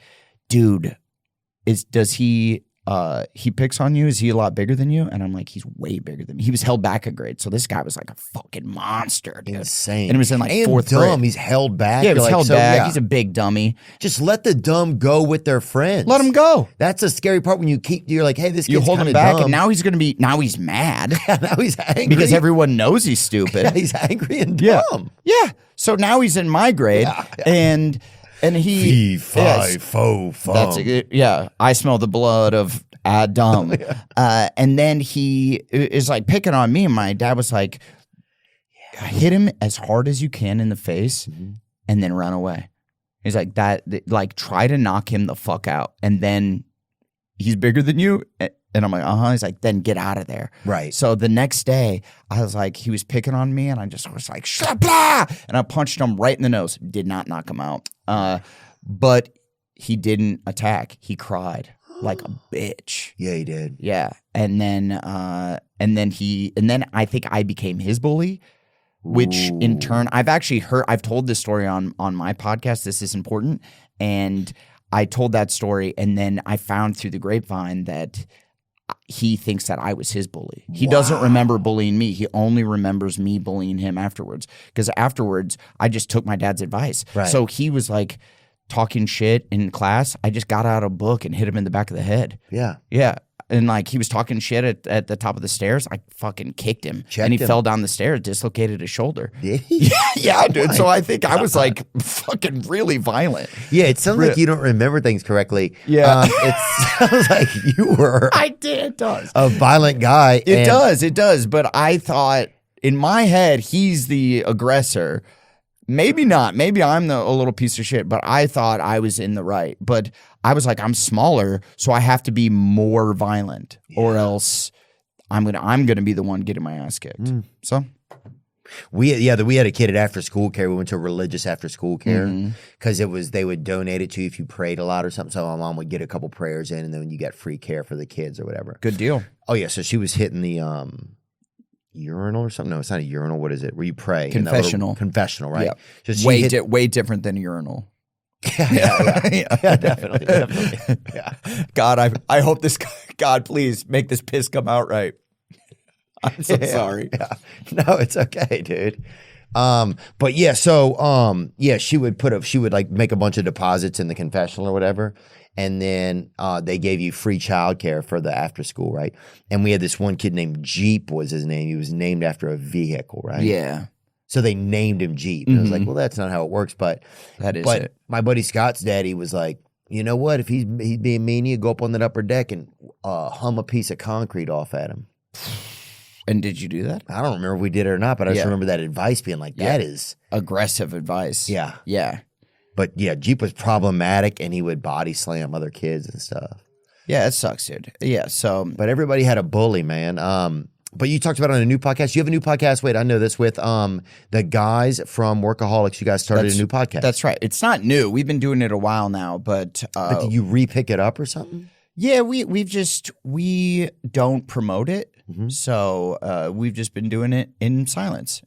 "Dude, does he picks on you? Is he a lot bigger than you?" And I'm like, "He's way bigger than me." He was held back a grade, so this guy was like a fucking monster, dude. Insane. And it was in like and 4th dumb. grade. He's held back. Yeah, he You're was like, held so, back. yeah. He's a big dummy. Just let the dumb go with their friends. Let him go. That's a scary part when you're like, hey, this kid's You hold him kinda back, dumb. and now he's mad now he's angry because everyone knows he's stupid. yeah, he's angry and Yeah. dumb. Yeah. So now he's in my grade, and he Fee, yes, fi, fo, fum. that's it. Yeah. I smell the blood of Adam. And then he is like picking on me, and my dad was like, hit him as hard as you can in the face, and then run away. He's like like try to knock him the fuck out, and then he's bigger than you. And I'm like, He's like, then get out of there. Right. So the next day, I was like, he was picking on me, and I just was like, blah! And I punched him right in the nose. Did not knock him out. But he didn't attack. He cried. like a bitch. Yeah, he did. Yeah. And then I think I became his bully, which in turn, I've told this story on my podcast, This Is Important. And I told that story, and then I found through the grapevine that he thinks that I was his bully. He doesn't remember bullying me. He only remembers me bullying him afterwards. Because afterwards, I just took my dad's advice. Right. So he was like talking shit in class. I just got out a book and hit him in the back of the head. Yeah. Yeah. And like he was talking shit at the top of the stairs. I fucking kicked him. Checked and he him. fell down the stairs, dislocated his shoulder. Did he? Yeah, dude. So I think I was like fucking really violent. Yeah, it sounds like you don't remember things correctly. Yeah. It sounds like you were I did. It does. a violent guy. It and- does. But I thought in my head, he's the aggressor. Maybe not. Maybe I'm a little piece of shit, but I thought I was in the right. But I was like, I'm smaller, so I have to be more violent, or else I'm gonna be the one getting my ass kicked. So We had a kid at after school care. We went to religious after school care because they would donate it to you if you prayed a lot or something. So my mom would get a couple prayers in, and then you got free care for the kids or whatever. good deal. Oh yeah, so she was hitting the urinal or something. No, it's not a urinal. What is it? Where you pray? in that little- Confessional. Confessional, right? Yeah. So she Way hit- way different than a urinal. yeah, definitely. Yeah. God, I hope this. God, please make this piss come out right. I'm so sorry. Yeah. No, it's okay, dude. But yeah, so she would like make a bunch of deposits in the confessional or whatever, and then they gave you free childcare for the after school, right? And we had this one kid named Jeep was his name. He was named after a vehicle, right? Yeah, So they named him Jeep. And I was like, well, that's not how it works, but that is but it. my buddy Scott's daddy was like, you know what? If he's being mean, you go up on that upper deck and hum a piece of concrete off at him. And did you do that? I don't remember if we did it or not, but I just Yeah. remember that advice being like, that is, Aggressive advice. yeah. Yeah. But yeah, Jeep was problematic and he would body slam other kids and stuff. Yeah, it sucks, dude. Yeah, so But everybody had a bully, man. But you talked about it on a new podcast. You have a new podcast. Wait, I know this with the guys from Workaholics. You guys started a new podcast. that's right. It's not new. We've been doing it a while now, but But did you re-pick it up or something? yeah, we don't promote it. So we've just been doing it in silence.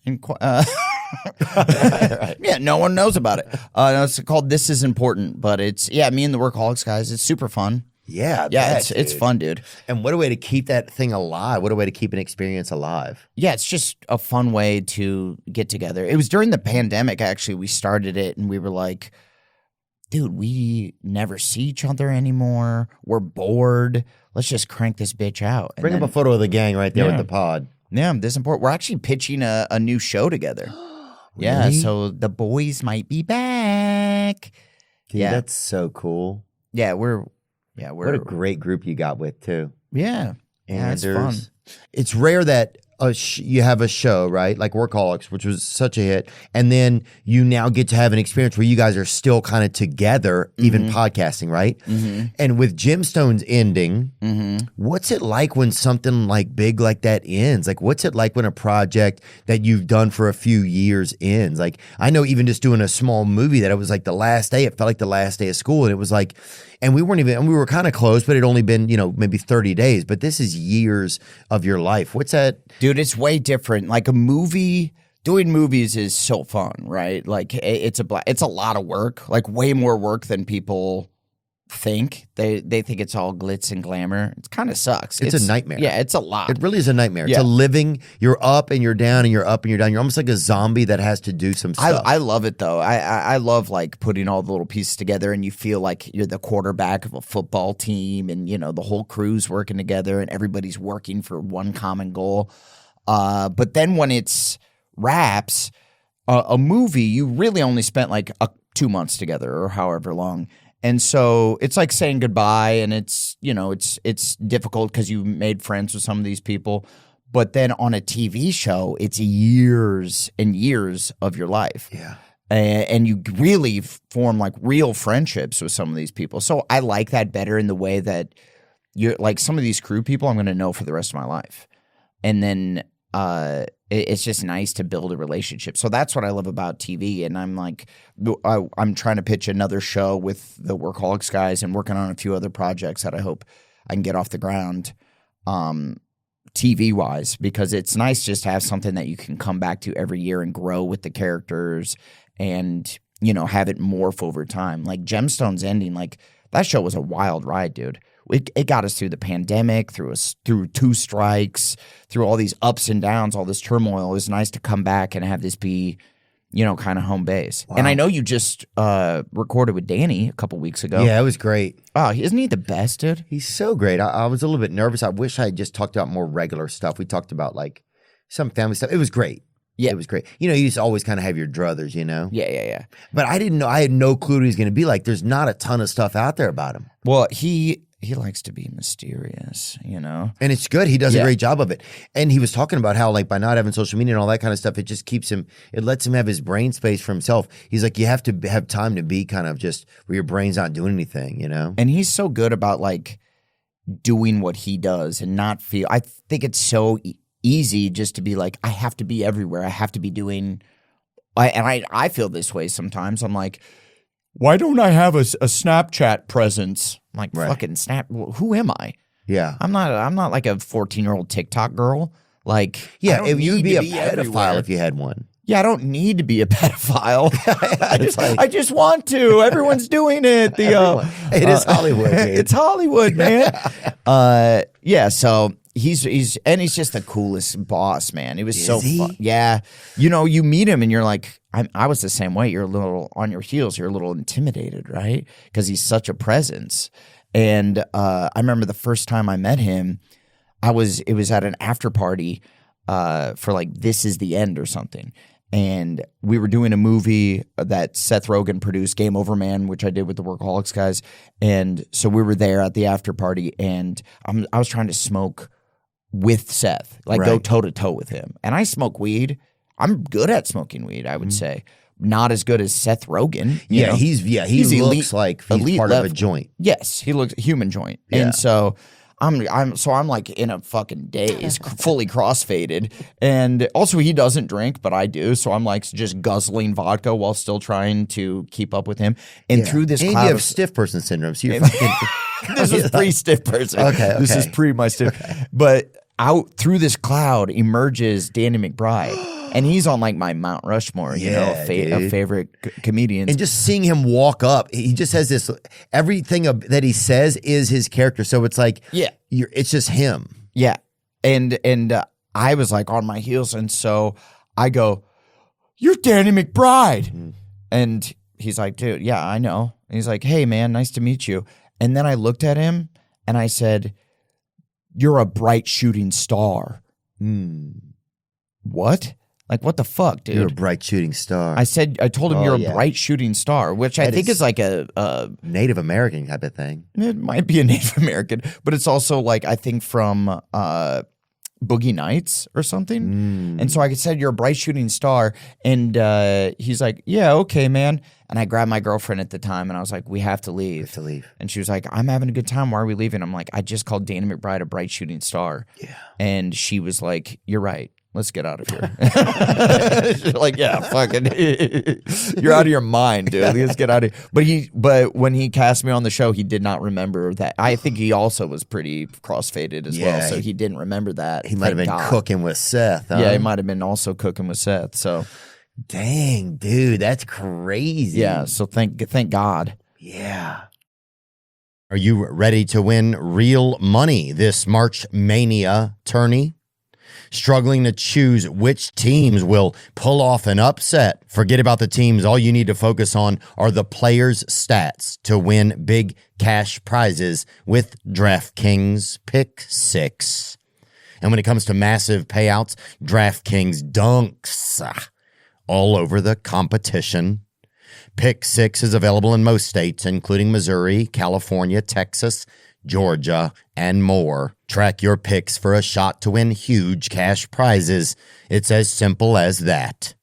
Yeah, no one knows about it. It's called This Is Important, but it's me and the Workaholics guys. It's super fun. Yeah, Yeah, bet, it's dude. fun, dude. And what a way to keep that thing alive. What a way to keep an experience alive. Yeah, it's just a fun way to get together. It was during the pandemic, actually, we started it, and we were like, dude, we never see each other anymore. We're bored. Let's just crank this bitch out. And Bring up then- a photo of the gang right there Yeah. with the pod. Yeah, This Is Important. We're actually pitching a new show together. Yeah, Really? so the boys might be back. Dude, Yeah. that's so cool. Yeah, we're What a great group you got with, too. yeah, it's fun. Anders. It's rare that you have a show, right? Like Workaholics, which was such a hit. And then you now get to have an experience where you guys are still kind of together, even podcasting, right? And with Gemstones ending, what's it like when something like big like that ends? Like, what's it like when a project that you've done for a few years ends? Like, I know even just doing a small movie that it was like the last day, it felt like the last day of school. And it was like, and we were kind of close, but it only been, maybe 30 days. But this is years of your life. What's that? Dude, it's way different. Like a movie, doing movies is so fun, right? Like it's a lot of work, like way more work than people think. They think it's all glitz and glamour. It kind of sucks. It's a nightmare. Yeah, it's a lot. It really is a nightmare. It's Yeah. a living, you're up and you're down and you're up and you're down. You're almost like a zombie that has to do some stuff. I love it though. I love like putting all the little pieces together and you feel like you're the quarterback of a football team and the whole crew's working together and everybody's working for one common goal. But then when it's wraps, a movie, you really only spent like 2 months together or however long. And so it's like saying goodbye and it's difficult because you made friends with some of these people. But then on a TV show, it's years and years of your life. Yeah. And you really form like real friendships with some of these people. So I like that better in the way that you're like some of these crew people I'm going to know for the rest of my life. And then it's just nice to build a relationship. So that's what I love about TV. And I'm like, I'm trying to pitch another show with the Workaholics guys and working on a few other projects that I hope I can get off the ground TV wise, because it's nice just to have something that you can come back to every year and grow with the characters and, you know, have it morph over time. Like Gemstone's ending, like that show was a wild ride, dude. It got us through the pandemic, through 2 strikes, through all these ups and downs, all this turmoil. It was nice to come back and have this be, you know, kind of home base. Wow. And I know you just recorded with Danny a couple weeks ago. Yeah, it was great. Oh, isn't he the best, dude? He's so great. I was a little bit nervous. I wish I had just talked about more regular stuff. We talked about like some family stuff. It was great. Yeah, it was great. You know, you just always kind of have your druthers, you know? Yeah. But I didn't know. I had no clue what he was going to be like. There's not a ton of stuff out there about him. Well, he likes to be mysterious, you know? And it's good. He does a great job of it. And he was talking about how, like, by not having social media and all that kind of stuff, it just keeps him, it lets him have his brain space for himself. He's like, you have to have time to be kind of just where your brain's not doing anything, you know? And he's so good about, like, doing what he does and not feel, I think it's so easy just to be like, I have to be everywhere. I have to be doing, I feel this way sometimes. I'm like, why don't I have a Snapchat presence? I'm like, fucking Snap. Who am I? Yeah. I'm not like a 14-year-old TikTok girl. Like, yeah, you'd be a pedophile everywhere. if you had one. Yeah, I don't need to be a pedophile. I just want to. Everyone's doing it. It is Hollywood, dude. It's Hollywood, man. Yeah, so he's just the coolest boss, man. It was so fun. Yeah. You know, you meet him and you're like, I was the same way. You're a little on your heels. You're a little intimidated, right? Because he's such a presence. And I remember the first time I met him, it was at an after party for like This Is the End or something. And we were doing a movie that Seth Rogen produced, Game Over Man, which I did with the Workaholics guys. And so we were there at the after party, and I was trying to smoke with Seth, like go toe to toe with him. And I smoke weed. I'm good at smoking weed, I would say. Not as good as Seth Rogen. You know? He looks like he's part of a joint. Yes, he looks human joint. Yeah. And so I'm like in a fucking daze, fully crossfaded. And also he doesn't drink, but I do. So I'm like just guzzling vodka while still trying to keep up with him. And through this cloud you have stiff person syndrome. So you're fucking this is pre-stiff person. Okay. This is pre my stiff. Okay. But out through this cloud emerges Danny McBride. And he's on like my Mount Rushmore, you know, of favorite comedians. And just seeing him walk up, he just has this, everything that he says is his character. So it's like, it's just him. Yeah. And I was like on my heels. And so I go, "You're Danny McBride." And he's like, "Dude, yeah, I know." And he's like, "Hey, man, nice to meet you." And then I looked at him and I said, "You're a bright shooting star." What? Like, what the fuck, dude? You're a bright shooting star. I told him you're a bright shooting star, which I think is like a Native American type of thing. It might be a Native American, but it's also like, I think from Boogie Nights or something. And so I said, "You're a bright shooting star." And he's like, "Yeah, okay, man." And I grabbed my girlfriend at the time and I was like, "We have to leave. And she was like, "I'm having a good time. Why are we leaving?" I'm like, "I just called Danny McBride a bright shooting star." Yeah. And she was like, "You're right. Let's get out of here." She's like, "Yeah, fucking, you're out of your mind, dude. Let's get out of here." But when he cast me on the show, he did not remember that. I think he also was pretty crossfaded as well, so he didn't remember that. He might have been cooking with Seth. Huh? Yeah, he might have been also cooking with Seth. So, dang, dude, that's crazy. Yeah, so thank God. Yeah. Are you ready to win real money this March Mania tourney? Struggling to choose which teams will pull off an upset? Forget about the teams. All you need to focus on are the players' stats to win big cash prizes with DraftKings Pick 6. And when it comes to massive payouts, DraftKings dunks all over the competition. Pick 6 is available in most states, including Missouri, California, Texas, Georgia, and more. Track your picks for a shot to win huge cash prizes. It's as simple as that.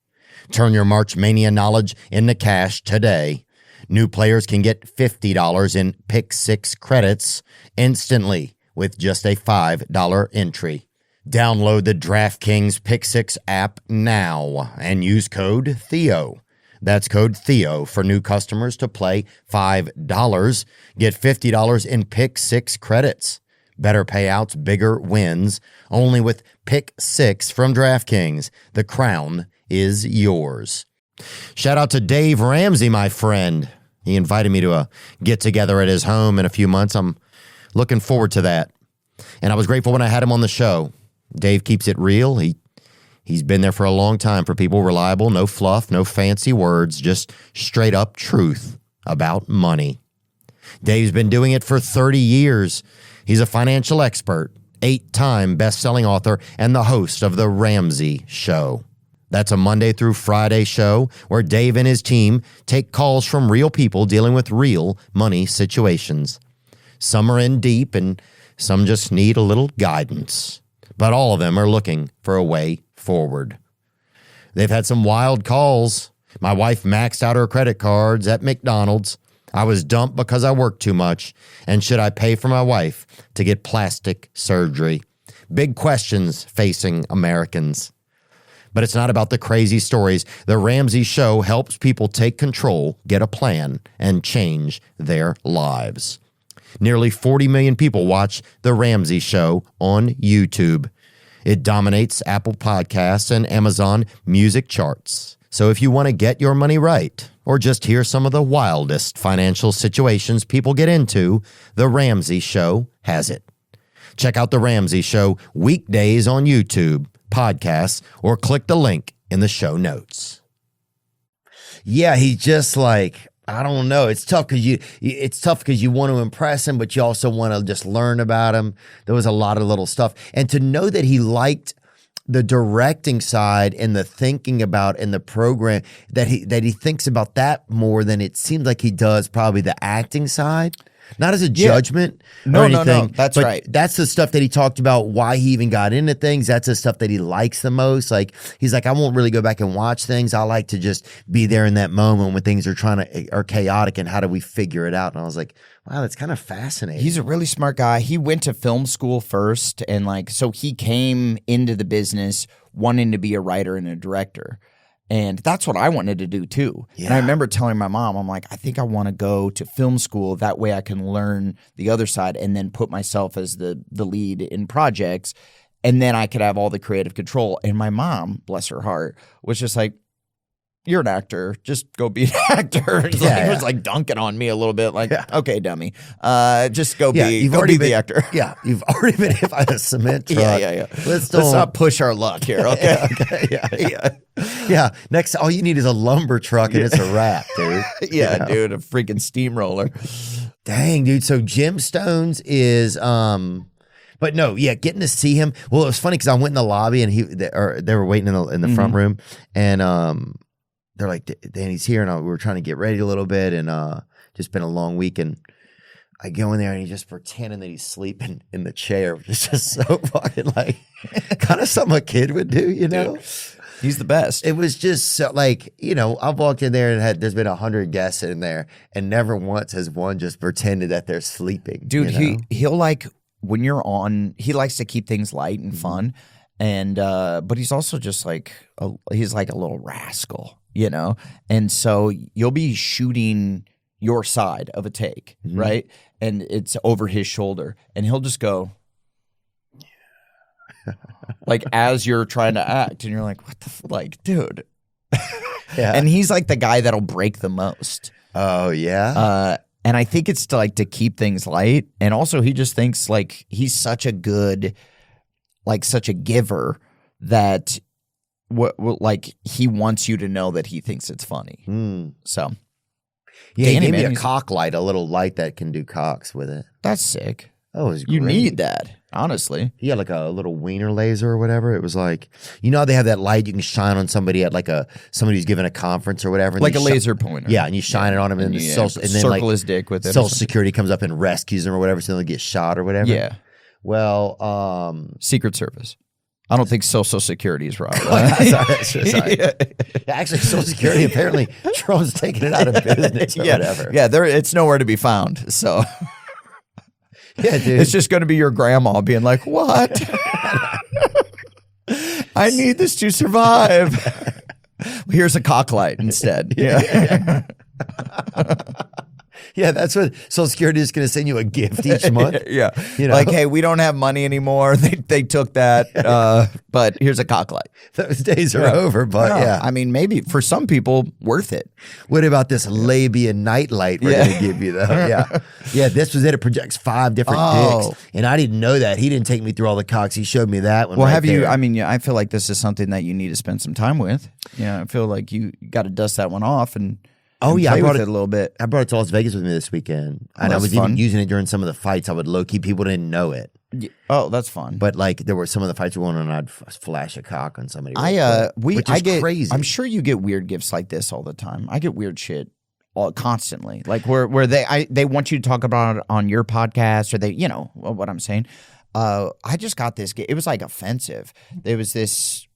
Turn your March Mania knowledge into cash today. New players can get $50 in Pick 6 credits instantly with just a $5 entry. Download the DraftKings Pick 6 app now and use code Theo. That's code Theo for new customers to play $5. Get $50 in Pick 6 credits. Better payouts, bigger wins. Only with Pick 6 from DraftKings. The crown is yours. Shout out to Dave Ramsey, my friend. He invited me to a get-together at his home in a few months. I'm looking forward to that. And I was grateful when I had him on the show. Dave keeps it real. He's been there for a long time for people, reliable, no fluff, no fancy words, just straight up truth about money. Dave's been doing it for 30 years. He's a financial expert, 8-time best-selling author, and the host of The Ramsey Show. That's a Monday through Friday show where Dave and his team take calls from real people dealing with real money situations. Some are in deep and some just need a little guidance. But all of them are looking for a way forward. They've had some wild calls. My wife maxed out her credit cards at McDonald's. I was dumped because I worked too much. And should I pay for my wife to get plastic surgery? Big questions facing Americans. But it's not about the crazy stories. The Ramsey Show helps people take control, get a plan, and change their lives. Nearly 40 million people watch The Ramsey Show on YouTube. It dominates Apple Podcasts and Amazon Music charts. So if you want to get your money right, or just hear some of the wildest financial situations people get into, The Ramsey Show has it. Check out The Ramsey Show weekdays on YouTube, podcasts, or click the link in the show notes. Yeah, he's just like, I don't know. It's tough because you want to impress him, but you also want to just learn about him. There was a lot of little stuff. And to know that he liked the directing side and the thinking about and the program, that he thinks about that more than it seems like he does probably the acting side. Not as a judgment or anything. No. That's but right. That's the stuff that he talked about, why he even got into things. That's the stuff that he likes the most. Like, he's like, I won't really go back and watch things. I like to just be there in that moment when things are chaotic and how do we figure it out? And I was like, wow, that's kind of fascinating. He's a really smart guy. He went to film school first, and so he came into the business wanting to be a writer and a director. And that's what I wanted to do too. Yeah. And I remember telling my mom, I'm like, I think I want to go to film school. That way I can learn the other side and then put myself as the lead in projects. And then I could have all the creative control. And my mom, bless her heart, was just like, you're an actor. Just go be an actor. He was like dunking on me a little bit. Like, okay, dummy. Just go be the actor. Yeah, you've already been hit by a cement truck. Yeah. Let's not push our luck here, okay? Yeah. Next, all you need is a lumber truck and it's a wrap, dude. Yeah, dude, a freaking steamroller. Dang, dude. So Jim Stones is but no, yeah, getting to see him. Well, it was funny because I went in the lobby and they were waiting in the front room, and they're like, Danny's here, and we were trying to get ready a little bit, and just been a long week, and I go in there and he's just pretending that he's sleeping in the chair, which is just so fucking like kind of something a kid would do, you know? He's the best. It was just so, like, you know, I've walked in there and there's been 100 guests in there, and never once has one just pretended that they're sleeping. Dude, you know? he'll like, when you're on, he likes to keep things light and fun, and but he's also just like, he's like a little rascal, you know? And so you'll be shooting your side of a take, right? And it's over his shoulder, and he'll just go, like, as you're trying to act, and you're like, what the like, dude. Yeah. And he's like the guy that'll break the most. Oh, yeah? And I think it's to keep things light. And also he just thinks like he's such a good, like such a giver that like he wants you to know that he thinks it's funny. So. Yeah, he gave me a cock light, a little light that can do cocks with it. That's sick. Oh, it was great. You need that, honestly. He had like a little wiener laser or whatever. It was like, you know how they have that light you can shine on somebody at like somebody who's giving a conference or whatever. Like a laser pointer. Yeah, and you shine it on him, and then circle like, his dick with it. Social Security comes up and rescues him or whatever, so they get shot or whatever. Yeah. Well, Secret Service. I don't think Social Security is wrong. Sorry. Yeah, actually, Social Security, apparently, Trump's taking it out of business or whatever. Yeah, it's nowhere to be found. So, yeah, dude. It's just going to be your grandma being like, what? I need this to survive. Here's a cock light instead. Yeah. Yeah, that's what Social Security is going to send you a gift each month. Yeah. You know? Like, hey, we don't have money anymore. They took that. But here's a cock light. Those days are over, but yeah. I mean, maybe for some people, worth it. What about this labia nightlight we're going to give you, though? Yeah. Yeah, this was it. It projects 5 different dicks. And I didn't know that. He didn't take me through all the cocks. He showed me that one. Well, right have you, there. I mean, yeah, I feel like this is something that you need to spend some time with. Yeah, I feel like you got to dust that one off and I play brought with it a little bit. I brought it to Las Vegas with me this weekend. And I that's was fun. even using it during some of the fights. I would low-key, people didn't know it. Oh, that's fun. But like there were some of the fights were going on and I'd flash a cock on somebody. Which is get crazy. I'm sure you get weird gifts like this all the time. I get weird shit constantly. Like where they want you to talk about it on your podcast or they, you know, what I'm saying. I just got this gift. It was like offensive. There was this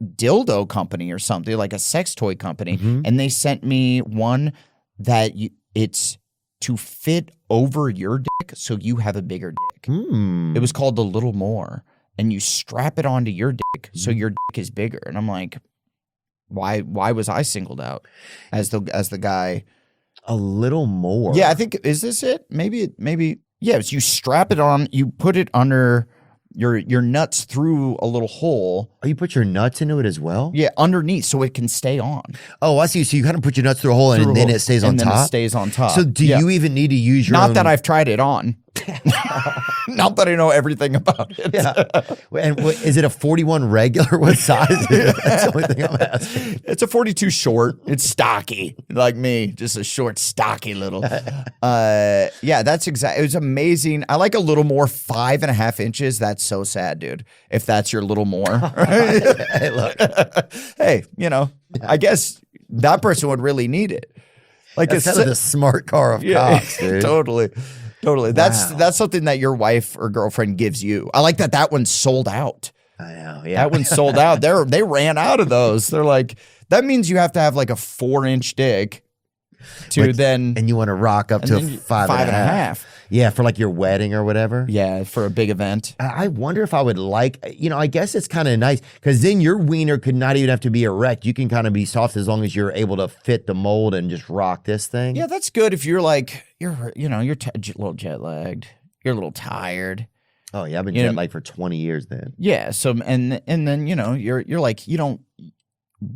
dildo company or something, like a sex toy company, and they sent me one that it's to fit over your dick so you have a bigger dick. It was called the Little More, and you strap it onto your dick so your dick is bigger. And I'm like, why was I singled out as the guy? A little more. Yeah, I think is this it? Maybe yeah. It's you strap it on, you put it under your nuts through a little hole. Oh, you put your nuts into it as well? Yeah, underneath so it can stay on. Oh, I see. So you kind of put your nuts through a hole and then it stays on and top? then it stays on top. So do you even need to use your Not own... that I've tried it on. Not that I know everything about it. Yeah. And is it a 41 regular? What size is it? That's the only thing I'm asking. It's a 42 short. It's stocky, like me, just a short, stocky little. Yeah, that's exactly. It was amazing. I like a little more 5.5 inches. That's so sad, dude. If that's your little more. Hey, look. Hey, you know, I guess that person would really need it. Like That's kind of the smart car of cocks, dude. Totally. That's something that your wife or girlfriend gives you. I like that one's sold out. I know, yeah. That one's sold out. They ran out of those. They're like, that means you have to have like a 4-inch dick to then. And you want to rock up to a 5.5. Yeah, for like your wedding or whatever. Yeah, for a big event. I wonder if I would like, I guess it's kind of nice because then your wiener could not even have to be erect. You can kind of be soft as long as you're able to fit the mold and just rock this thing. Yeah, that's good if you're like, you're a little jet lagged. You're a little tired. Oh, yeah, I've been jet lagged for 20 years then. Yeah, so, and then, you're like, you don't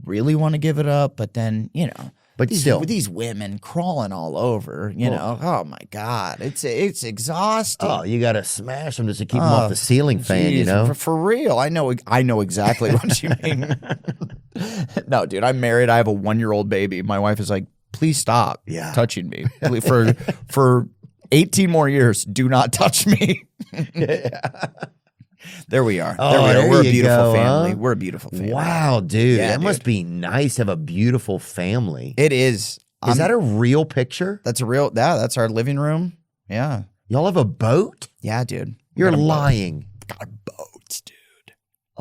really want to give it up, but then, But still, these women crawling all over, oh my God, it's exhausting. Oh, you got to smash them just to keep them off the ceiling fan, For real, I know exactly what you mean. No, dude, I'm married. I have a 1-year-old baby. My wife is like, please stop touching me. For 18 more years, do not touch me. There we are. Oh, there we are. We're a beautiful family. family. We're a beautiful family. Wow, dude. Yeah, that must be nice to have a beautiful family. It is. Is that a real picture? That's a real, that's our living room. Yeah. Y'all have a boat? Yeah, dude. You're lying. Got boats, dude.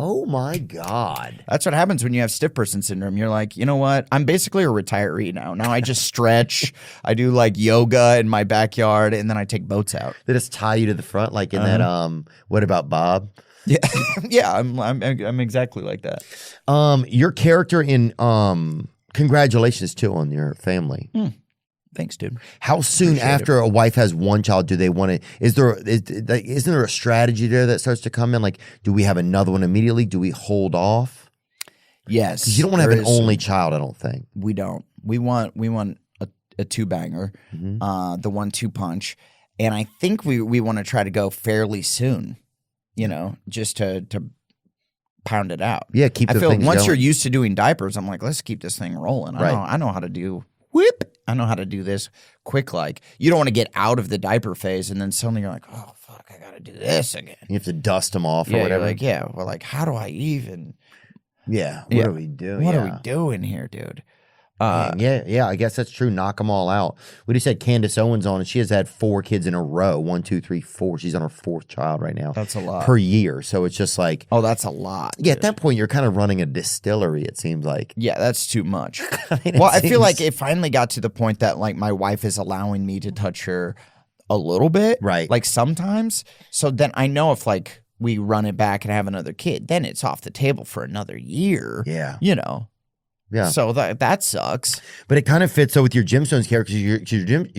Oh my God. That's what happens when you have stiff person syndrome. You're like, you know what? I'm basically a retiree now. Now I just stretch. I do like yoga in my backyard, and then I take boats out. They just tie you to the front, like in that. What about Bob? Yeah, yeah. I'm exactly like that. Your character in Congratulations too on your family. Thanks, dude. How soon after a wife has one child do they want to? Isn't there a strategy there that starts to come in? Like, do we have another one immediately? Do we hold off? Yes, because you don't want to have an only child. I don't think we don't. We want a 2-banger, the 1-2 punch, and I think we want to try to go fairly soon. Just to pound it out. Yeah, keep. I the feel things once going. you're used to doing diapers, I'm like, let's keep this thing rolling. I know how to do whip. I know how to do this quick. Like, you don't want to get out of the diaper phase and then suddenly you're like, oh fuck, I gotta do this again. You have to dust them off or Yeah, whatever. well, like, how do I even? Yeah. What are we doing? What are we doing here, dude? Yeah. I guess that's true. Knock them all out. We just had Candace Owens on, and she has had 4 kids in a row. 1, 2, 3, 4. She's on her 4th child right now. That's a lot per year. So it's just like, oh, that's a lot. Yeah, dude. at that point, you're kind of running a distillery. It seems like. Yeah, that's too much. I feel like it finally got to the point that like my wife is allowing me to touch her a little bit, right? Like sometimes. So then I know if like we run it back and have another kid, then it's off the table for another year. Yeah. You know. Yeah. So that sucks. But it kind of fits with your Gemstones character. Your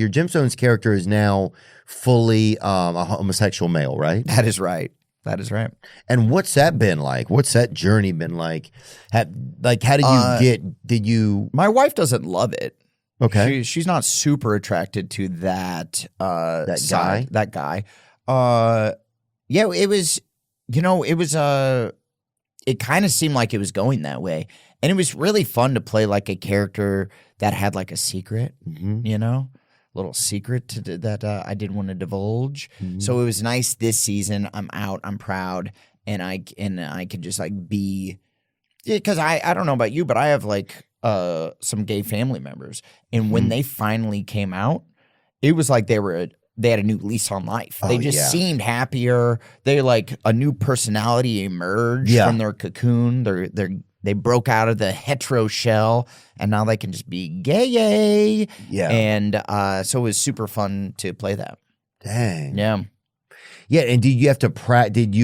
Gemstones character is now fully a homosexual male, right? That is right. That is right. And what's that been like? What's that journey been like? How did you? My wife doesn't love it. Okay. She's not super attracted to that guy? That guy. Yeah, it was, it kind of seemed like it was going that way. And it was really fun to play like a character that had like a secret, little secret that I didn't want to divulge. So it was nice this season. I'm out. I'm proud, and I could just like be, because I don't know about you, but I have like some gay family members, and when they finally came out, it was like they had a new lease on life. They just seemed happier. They like a new personality emerged from their cocoon. They broke out of the hetero shell, and now they can just be gay. Yeah. And so it was super fun to play that. Dang. Yeah. Yeah. And did you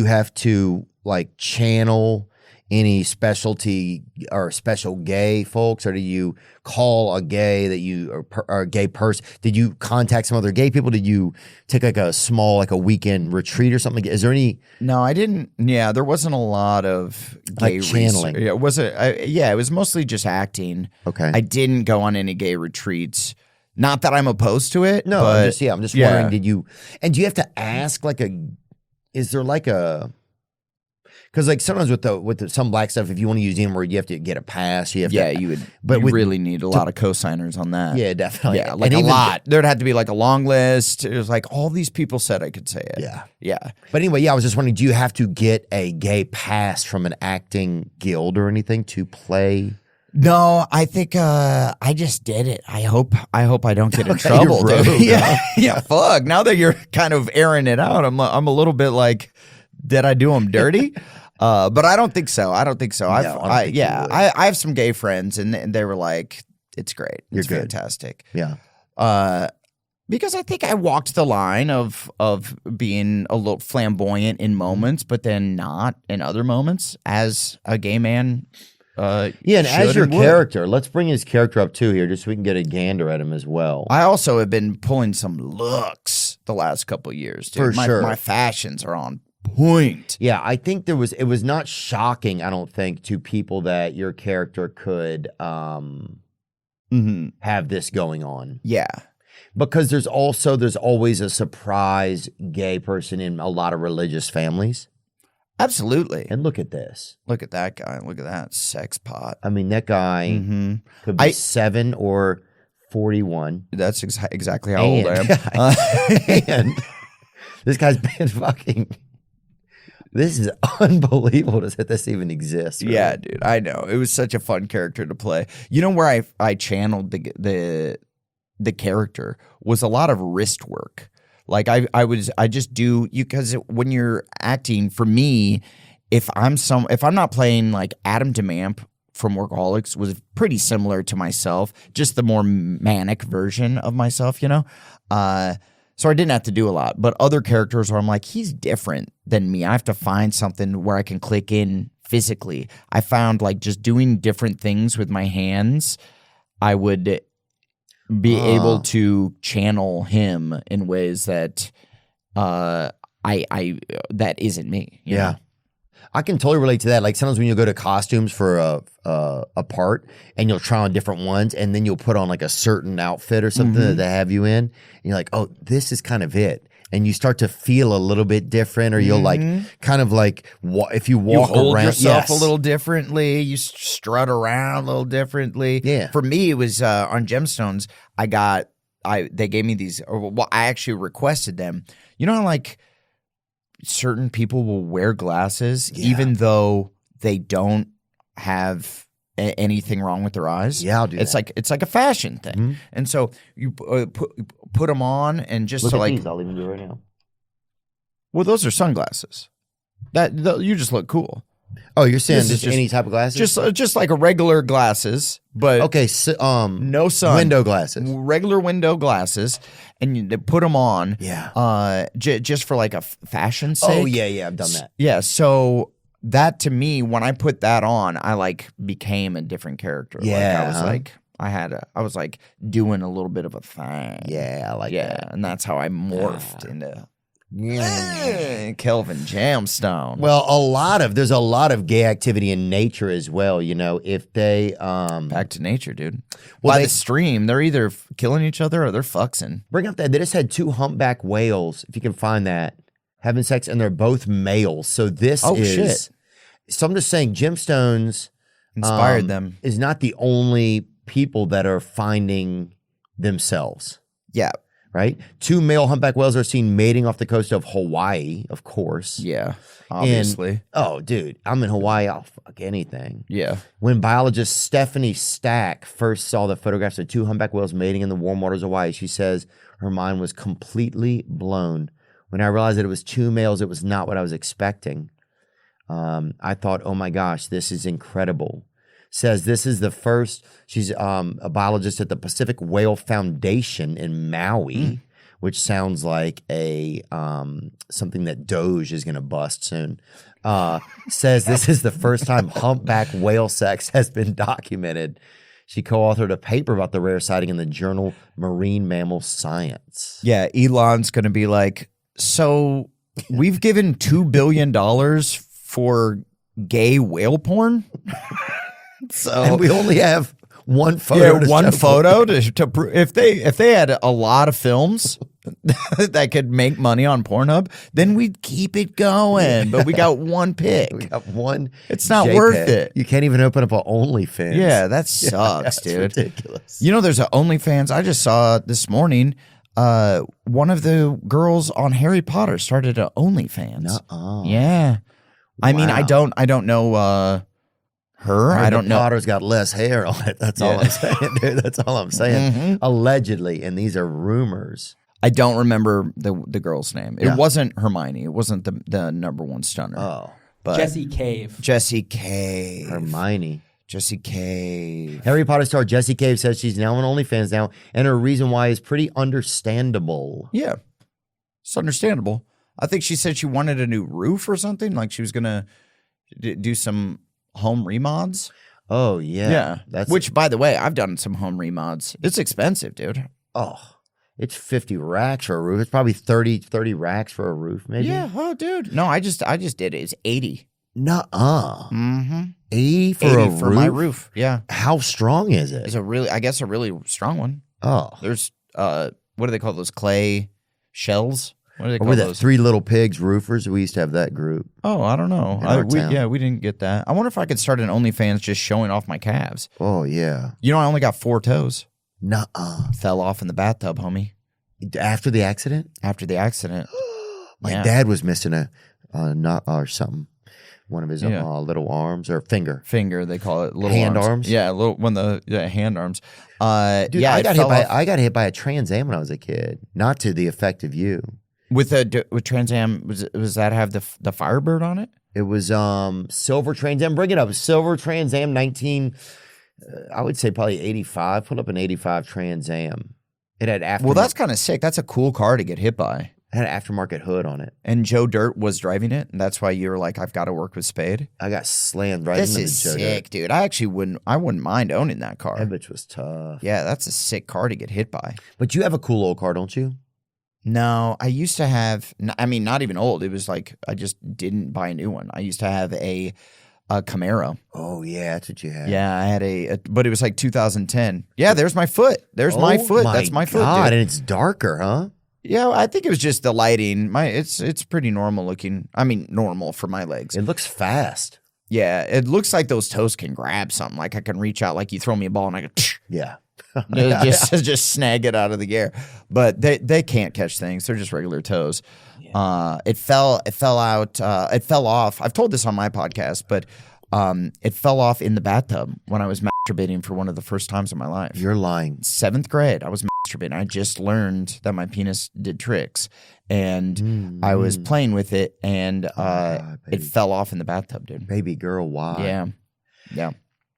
have to like channel any specialty or special gay folks, or do you call a gay that you or a gay person? Did you contact some other gay people? Did you take like a small, like a weekend retreat or something? Is there any? No, I didn't. Yeah, there wasn't a lot of gay like channeling. Yeah, it was mostly just acting. Okay. I didn't go on any gay retreats. Not that I'm opposed to it. No, but I'm just wondering, do you have to ask is there like a, because like sometimes with some black stuff, if you want to use any word, you have to get a pass. You would, but you really need a lot of co-signers on that. Yeah, definitely. Yeah, like a lot. There'd have to be like a long list. It was like all these people said I could say it. Yeah. Yeah. But anyway, I was just wondering, do you have to get a gay pass from an acting guild or anything to play? No, I think I just did it. I hope I don't get in Okay, trouble. you're rogue, dude. Yeah. Fuck. Now that you're kind of airing it out, I'm a little bit like, did I do them dirty? But I don't think so. I have some gay friends, and they were like, "It's great. It's good. fantastic." Yeah. Because I think I walked the line of being a little flamboyant in moments, but then not in other moments as a gay man. And as your character, let's bring his character up too here, just so we can get a gander at him as well. I also have been pulling some looks the last couple of years, dude. For sure. My fashions are on point. Yeah, I think it was not shocking, I don't think, to people that your character could have this going on. Yeah. Because there's always a surprise gay person in a lot of religious families. Absolutely. And look at this. Look at that guy. Look at that sex pot. I mean, that guy could be 7 or 41. That's exactly how old I am. And this guy's been fucking... This is unbelievable that this even exists. Really. Yeah, dude. I know. It was such a fun character to play. You know where I channeled the character was a lot of wrist work. Like I just do because when you're acting, for me, if I'm not playing like Adam DeMamp from Workaholics was pretty similar to myself, just the more manic version of myself, So I didn't have to do a lot. But other characters where I'm like, he's different than me. I have to find something where I can click in physically. I found like just doing different things with my hands, I would be able to channel him in ways that that isn't me. You know? I can totally relate to that. Like sometimes when you go to costumes for a part and you'll try on different ones and then you'll put on like a certain outfit or something that they have you in and you're like, oh, this is kind of it. And you start to feel a little bit different, or you'll like kind of like if you walk you hold around yourself a little differently, you strut around a little differently. Yeah. For me, it was on Gemstones. They gave me these. Well, I actually requested them. You know how like certain people will wear glasses even though they don't have anything wrong with their eyes. Yeah, I'll do that. It's like a fashion thing, and so you put them on, and just Look to at like, these. I'll even do it right now. well, those are sunglasses. You just look cool. Oh, you're saying This is just any type of glasses? Just like a regular glasses, but okay. So, no sun. Window glasses. Regular window glasses, and they put them on. Yeah. Just for like a fashion sake. Oh yeah, I've done that. Yeah. So that to me, when I put that on, I like became a different character. Yeah. I was like doing a little bit of a thing. Yeah, I like that. And that's how I morphed into Kelvin Jamstone. Well, there's a lot of gay activity in nature as well. You know, if they back to nature, dude. Well, By the stream, they're either killing each other or they're fucksing. bring up that they just had 2 humpback whales, if you can find that, having sex, and they're both males. So this shit. So I'm just saying, gemstones Inspired them. is not the only people that are finding themselves. Yeah. Right? 2 male humpback whales are seen mating off the coast of Hawaii, of course. Yeah. Obviously. And, oh, dude, I'm in Hawaii. I'll fuck anything. Yeah. When biologist Stephanie Stack first saw the photographs of 2 humpback whales mating in the warm waters of Hawaii, she says her mind was completely blown. When I realized that it was 2 males, it was not what I was expecting. I thought, oh my gosh, this is incredible. Says this is the first, she's a biologist at the Pacific Whale Foundation in Maui, which sounds like a something that Doge is going to bust soon. Says this is the first time humpback whale sex has been documented. She co-authored a paper about the rare sighting in the journal Marine Mammal Science. Yeah. Elon's going to be like, so we've given $2 billion for gay whale porn? So And we only have one photo. yeah, one photo to prove if they had a lot of films that could make money on Pornhub, then we'd keep it going. But we got one pic. We got one. It's not JPEG. worth it. You can't even open up an OnlyFans. Yeah, that sucks, that's dude. ridiculous. You know, there's an OnlyFans. I just saw this morning. One of the girls on Harry Potter started an OnlyFans. Nuh-uh. Yeah, I mean, I Wow. don't know her. I don't know. Potter's got less hair on it. That's all I'm saying, dude. That's all I'm saying. Allegedly, and these are rumors. I don't remember the girl's name. It Yeah. wasn't Hermione. It wasn't the number one stunner. Oh, But Jesse Cave. Jesse Cave. Hermione. Jesse Cave. Harry Potter star Jessie Cave says she's now on OnlyFans now, and her reason why is pretty understandable. Yeah, it's understandable. I think she said she wanted a new roof or something. Like she was gonna do some home remods. Oh yeah, that's Which, by the way, I've done some home remods. It's expensive, dude. oh, it's 50 racks for a roof. It's probably 30 racks for a roof, maybe. Yeah. Oh, dude. No, I just did it. It's 80. Nuh-uh. Mm-hmm. 80 for 80 a for roof? my roof. Yeah. How strong is it? It's a really strong one. Oh, There's what do they call those clay shells? What do they or call were that those? 3 Little Pigs roofers? We used to have that group. Oh, I don't know. In our town. We didn't get that. I wonder if I could start an OnlyFans just showing off my calves. Oh yeah. You know, I only got 4 toes. Nuh-uh. Fell off in the bathtub, homie. After the accident, After the accident. my Yeah. dad was missing a nut or something. One of his Yeah. little arms or finger. Finger, they call it. Little Hand arms? Yeah, hand arms. Dude, yeah, I it got fell hit by off. I got hit by a Trans Am when I was a kid. Not to the effect of you. With Trans Am, was that have the Firebird on it? It was silver Trans Am. Bring it up. Silver Trans Am 19. I would say probably 85. Put up an 85 Trans Am. It had Well, that's kind of sick. That's a cool car to get hit by. it had an aftermarket hood on it. And Joe Dirt was driving it, and that's why you were like, I've got to work with Spade. I got slammed right This into is the Joe sick, Dirt. dude. I wouldn't mind owning that car. That bitch was tough. Yeah, that's a sick car to get hit by. But you have a cool old car, don't you? No, I used to have. I mean, not even old. It was like I just didn't buy a new one. I used to have a Camaro. Oh yeah, that's what you had. Yeah, I had but it was like 2010. Yeah, there's my foot. There's my Oh foot. That's my foot, God, dude. and it's darker, huh? Yeah, I think it was just the lighting. It's pretty normal looking. I mean, normal for my legs. It looks fast. Yeah, it looks like those toes can grab something. Like I can reach out, like you throw me a ball and I go Yeah. just snag it out of the air. But they can't catch things. They're just regular toes. It fell out. It fell off. I've told this on my podcast, but it fell off in the bathtub when I was masturbating for one of the first times in my life. You're lying. 7th grade. I was masturbating masturbating. I just learned that my penis did tricks, and I was playing with it, and it fell off in the bathtub, dude. Baby girl, why? Yeah.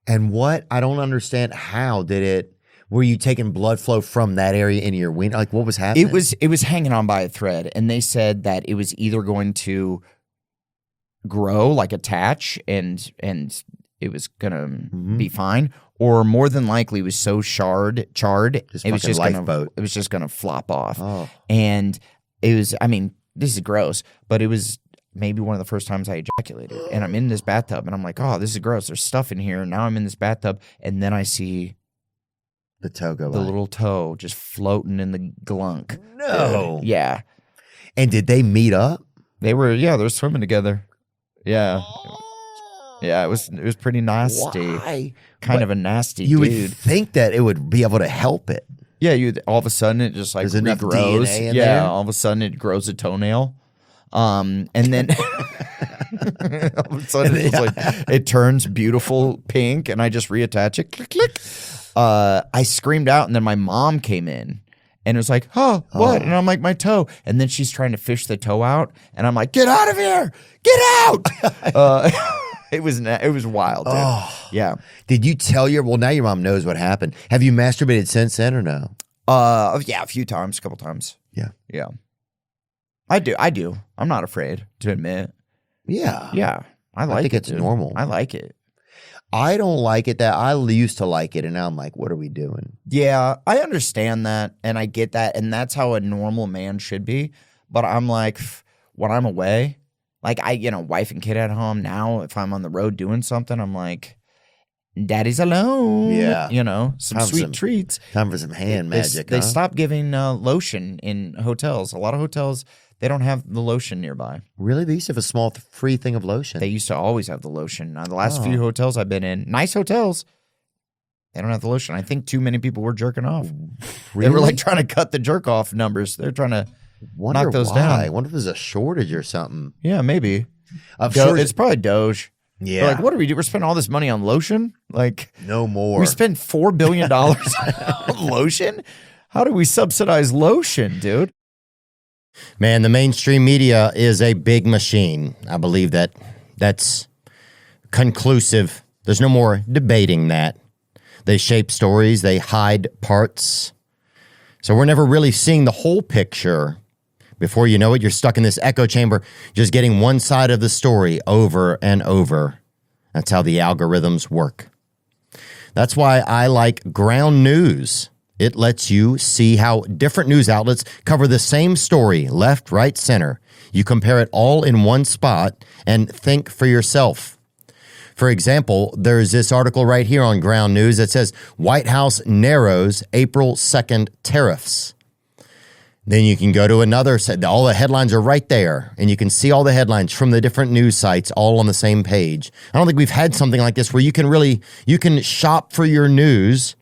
And what? I don't understand. How did it? Were you taking blood flow from that area into your wiener? Like, what was happening? It was hanging on by a thread, and they said that it was either going to grow, like attach, and it was gonna be fine, or more than likely it was so charred, it was just gonna flop off. Oh. And it was, I mean, this is gross, but it was maybe one of the first times I ejaculated, and I'm in this bathtub, and I'm like, oh, this is gross. There's stuff in here. Now I'm in this bathtub, and then I see the toe go the by. little toe just floating in the glunk. No. Yeah. And did they meet up? They were swimming together. Yeah. Yeah, it was pretty nasty. Why? Kind of a nasty You dude. would think that it would be able to help it. Yeah, all of a sudden it just like There's enough regrows. DNA in Yeah, there? all of a sudden it grows a toenail. And then all of a sudden it's like it turns beautiful pink, and I just reattach it. Click, click. I screamed out, and then my mom came in and was like, "Oh, what?" And I'm like, "My toe." And then she's trying to fish the toe out, and I'm like, "Get out of here! Get out!" It was wild, dude. Yeah. Did you tell now your mom knows what happened. Have you masturbated since then or no? Yeah, a couple times. Yeah. Yeah. I do. I'm not afraid to admit. Yeah. Yeah. I like think it. it's dude. normal. I like it. I don't like it. That I used to like it, and now I'm like, what are we doing? Yeah, I understand that, and I get that, and that's how a normal man should be. But I'm like, when I'm away, like wife and kid at home now, if I'm on the road doing something, I'm like, daddy's alone. Yeah. Some sweet treats. Time for some hand magic. They stopped giving lotion in hotels. A lot of hotels, they don't have the lotion nearby. Really? They used to have a small free thing of lotion. They used to always have the lotion. The last few hotels I've been in, nice hotels, they don't have the lotion. I think too many people were jerking off. Really? They were like trying to cut the jerk off numbers. They're trying to knock those down. I wonder if there's a shortage or something. Yeah, maybe. Sure. It's probably Doge. Yeah. They're like, what do we do? We're spending all this money on lotion? Like, no more. we spend $4 billion on lotion? How do we subsidize lotion, dude? Man, the mainstream media is a big machine. I believe that's conclusive. There's no more debating that. They shape stories, they hide parts. So we're never really seeing the whole picture. Before you know it, you're stuck in this echo chamber, just getting one side of the story over and over. That's how the algorithms work. That's why I like ground news. It lets you see how different news outlets cover the same story, left, right, center. You compare it all in one spot and think for yourself. For example, there's this article right here on Ground News that says, White House narrows April 2nd tariffs. Then you can go to another set. All the headlines are right there, and you can see all the headlines from the different news sites all on the same page. I don't think we've had something like this where you can shop for your news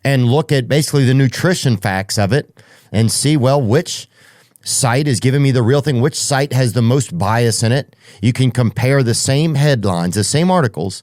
and look at basically the nutrition facts of it and see, well, which site is giving me the real thing, which site has the most bias in it. You can compare the same headlines, the same articles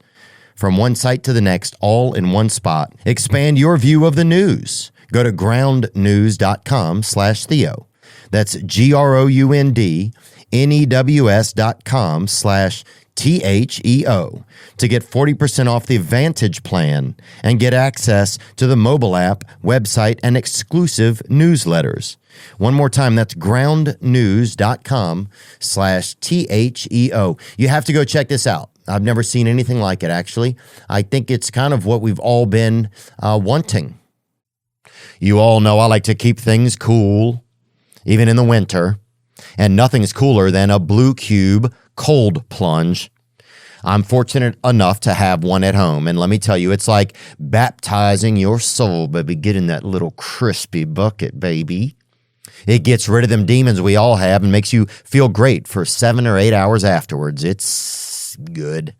from one site to the next, all in one spot. Expand your view of the news. Go to groundnews.com/Theo. That's groundnews.com/THEO to get 40% off the Vantage plan and get access to the mobile app, website, and exclusive newsletters. One more time, that's groundnews.com/THEO. You have to go check this out. I've never seen anything like it, actually. I think it's kind of what we've all been wanting. You all know I like to keep things cool, even in the winter, and nothing's cooler than a Blue Cube cold plunge. I'm fortunate enough to have one at home, and let me tell you, it's like baptizing your soul, baby, getting that little crispy bucket, baby. It gets rid of them demons we all have and makes you feel great for 7 or 8 hours afterwards. It's good.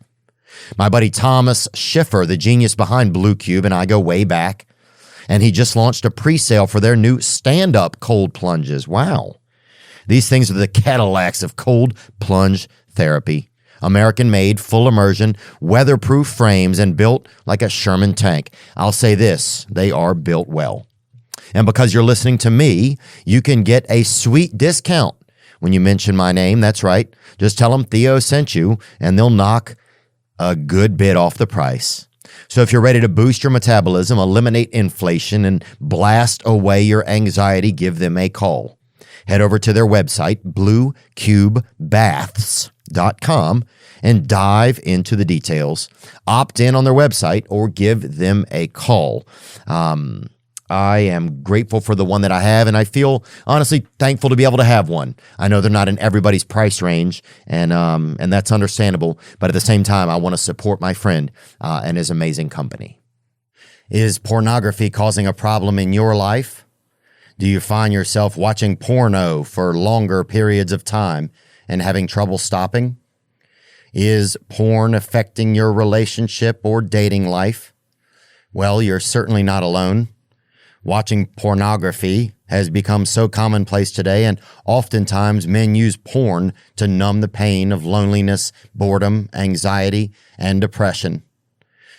My buddy Thomas Schiffer, the genius behind Blue Cube, and I go way back. And he just launched a pre-sale for their new stand-up cold plunges. Wow. These things are the Cadillacs of cold plunge therapy. American-made, full immersion, weatherproof frames, and built like a Sherman tank. I'll say this, they are built well. And because you're listening to me, you can get a sweet discount when you mention my name. That's right. Just tell them Theo sent you, and they'll knock a good bit off the price. So if you're ready to boost your metabolism, eliminate inflation, and blast away your anxiety, give them a call. Head over to their website, bluecubebaths.com, and dive into the details. Opt in on their website or give them a call. I am grateful for the one that I have, and I feel honestly thankful to be able to have one. I know they're not in everybody's price range, and that's understandable. But at the same time, I want to support my friend and his amazing company. Is pornography causing a problem in your life? Do you find yourself watching porno for longer periods of time and having trouble stopping? Is porn affecting your relationship or dating life? Well, you're certainly not alone. Watching pornography has become so commonplace today, and oftentimes men use porn to numb the pain of loneliness, boredom, anxiety, and depression.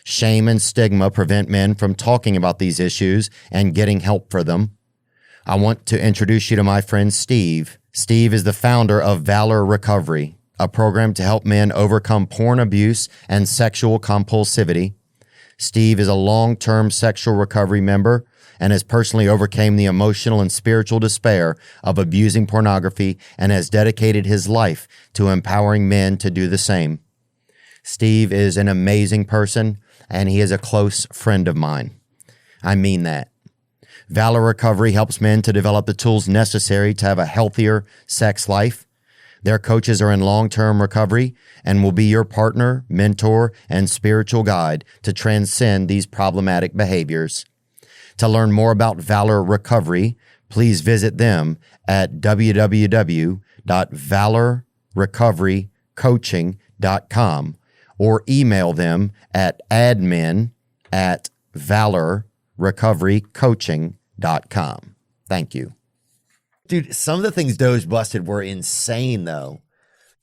Shame and stigma prevent men from talking about these issues and getting help for them. I want to introduce you to my friend Steve. Steve is the founder of Valor Recovery, a program to help men overcome porn abuse and sexual compulsivity. Steve is a long-term sexual recovery member and has personally overcame the emotional and spiritual despair of abusing pornography and has dedicated his life to empowering men to do the same. Steve is an amazing person, and he is a close friend of mine. I mean that. Valor Recovery helps men to develop the tools necessary to have a healthier sex life. Their coaches are in long-term recovery and will be your partner, mentor, and spiritual guide to transcend these problematic behaviors. To learn more about Valor Recovery, please visit them at www.valorrecoverycoaching.com or email them at admin@valorrecoverycoaching.com. Thank you. Dude, some of the things Doge busted were insane, though.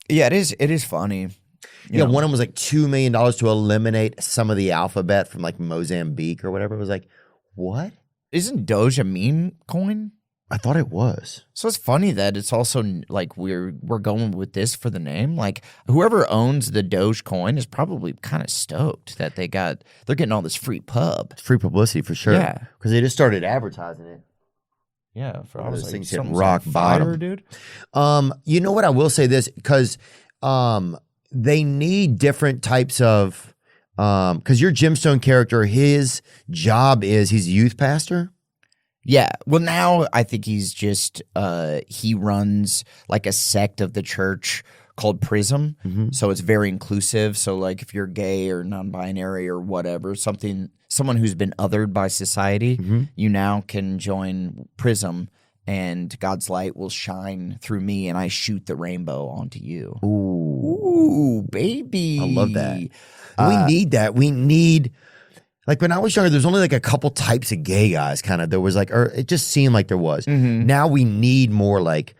Yeah, it is funny. Yeah, one of them was like $2 million to eliminate some of the alphabet from like Mozambique or whatever. It was like, what? Isn't Doge a meme coin? I thought it was. So it's funny that it's also like we're going with this for the name. Like whoever owns the Doge coin is probably kind of stoked that they're getting all this free pub. It's free publicity for sure. Yeah. Because they just started advertising it. Yeah, for all those those things things hit rock bottom, dude. You know what? I will say this because they need different types of because your Gemstone character, his job is he's a youth pastor. Yeah. Well, now I think he's just he runs like a sect of the church called Prism. Mm-hmm. So it's very inclusive. So like if you're gay or non-binary or whatever, someone who's been othered by society, you now can join Prism and God's light will shine through me and I shoot the rainbow onto you. Ooh, baby. I love that. We need that. We need, like when I was younger, there's only like a couple types of gay guys kind of. There was like, or it just seemed like there was. Now we need more like,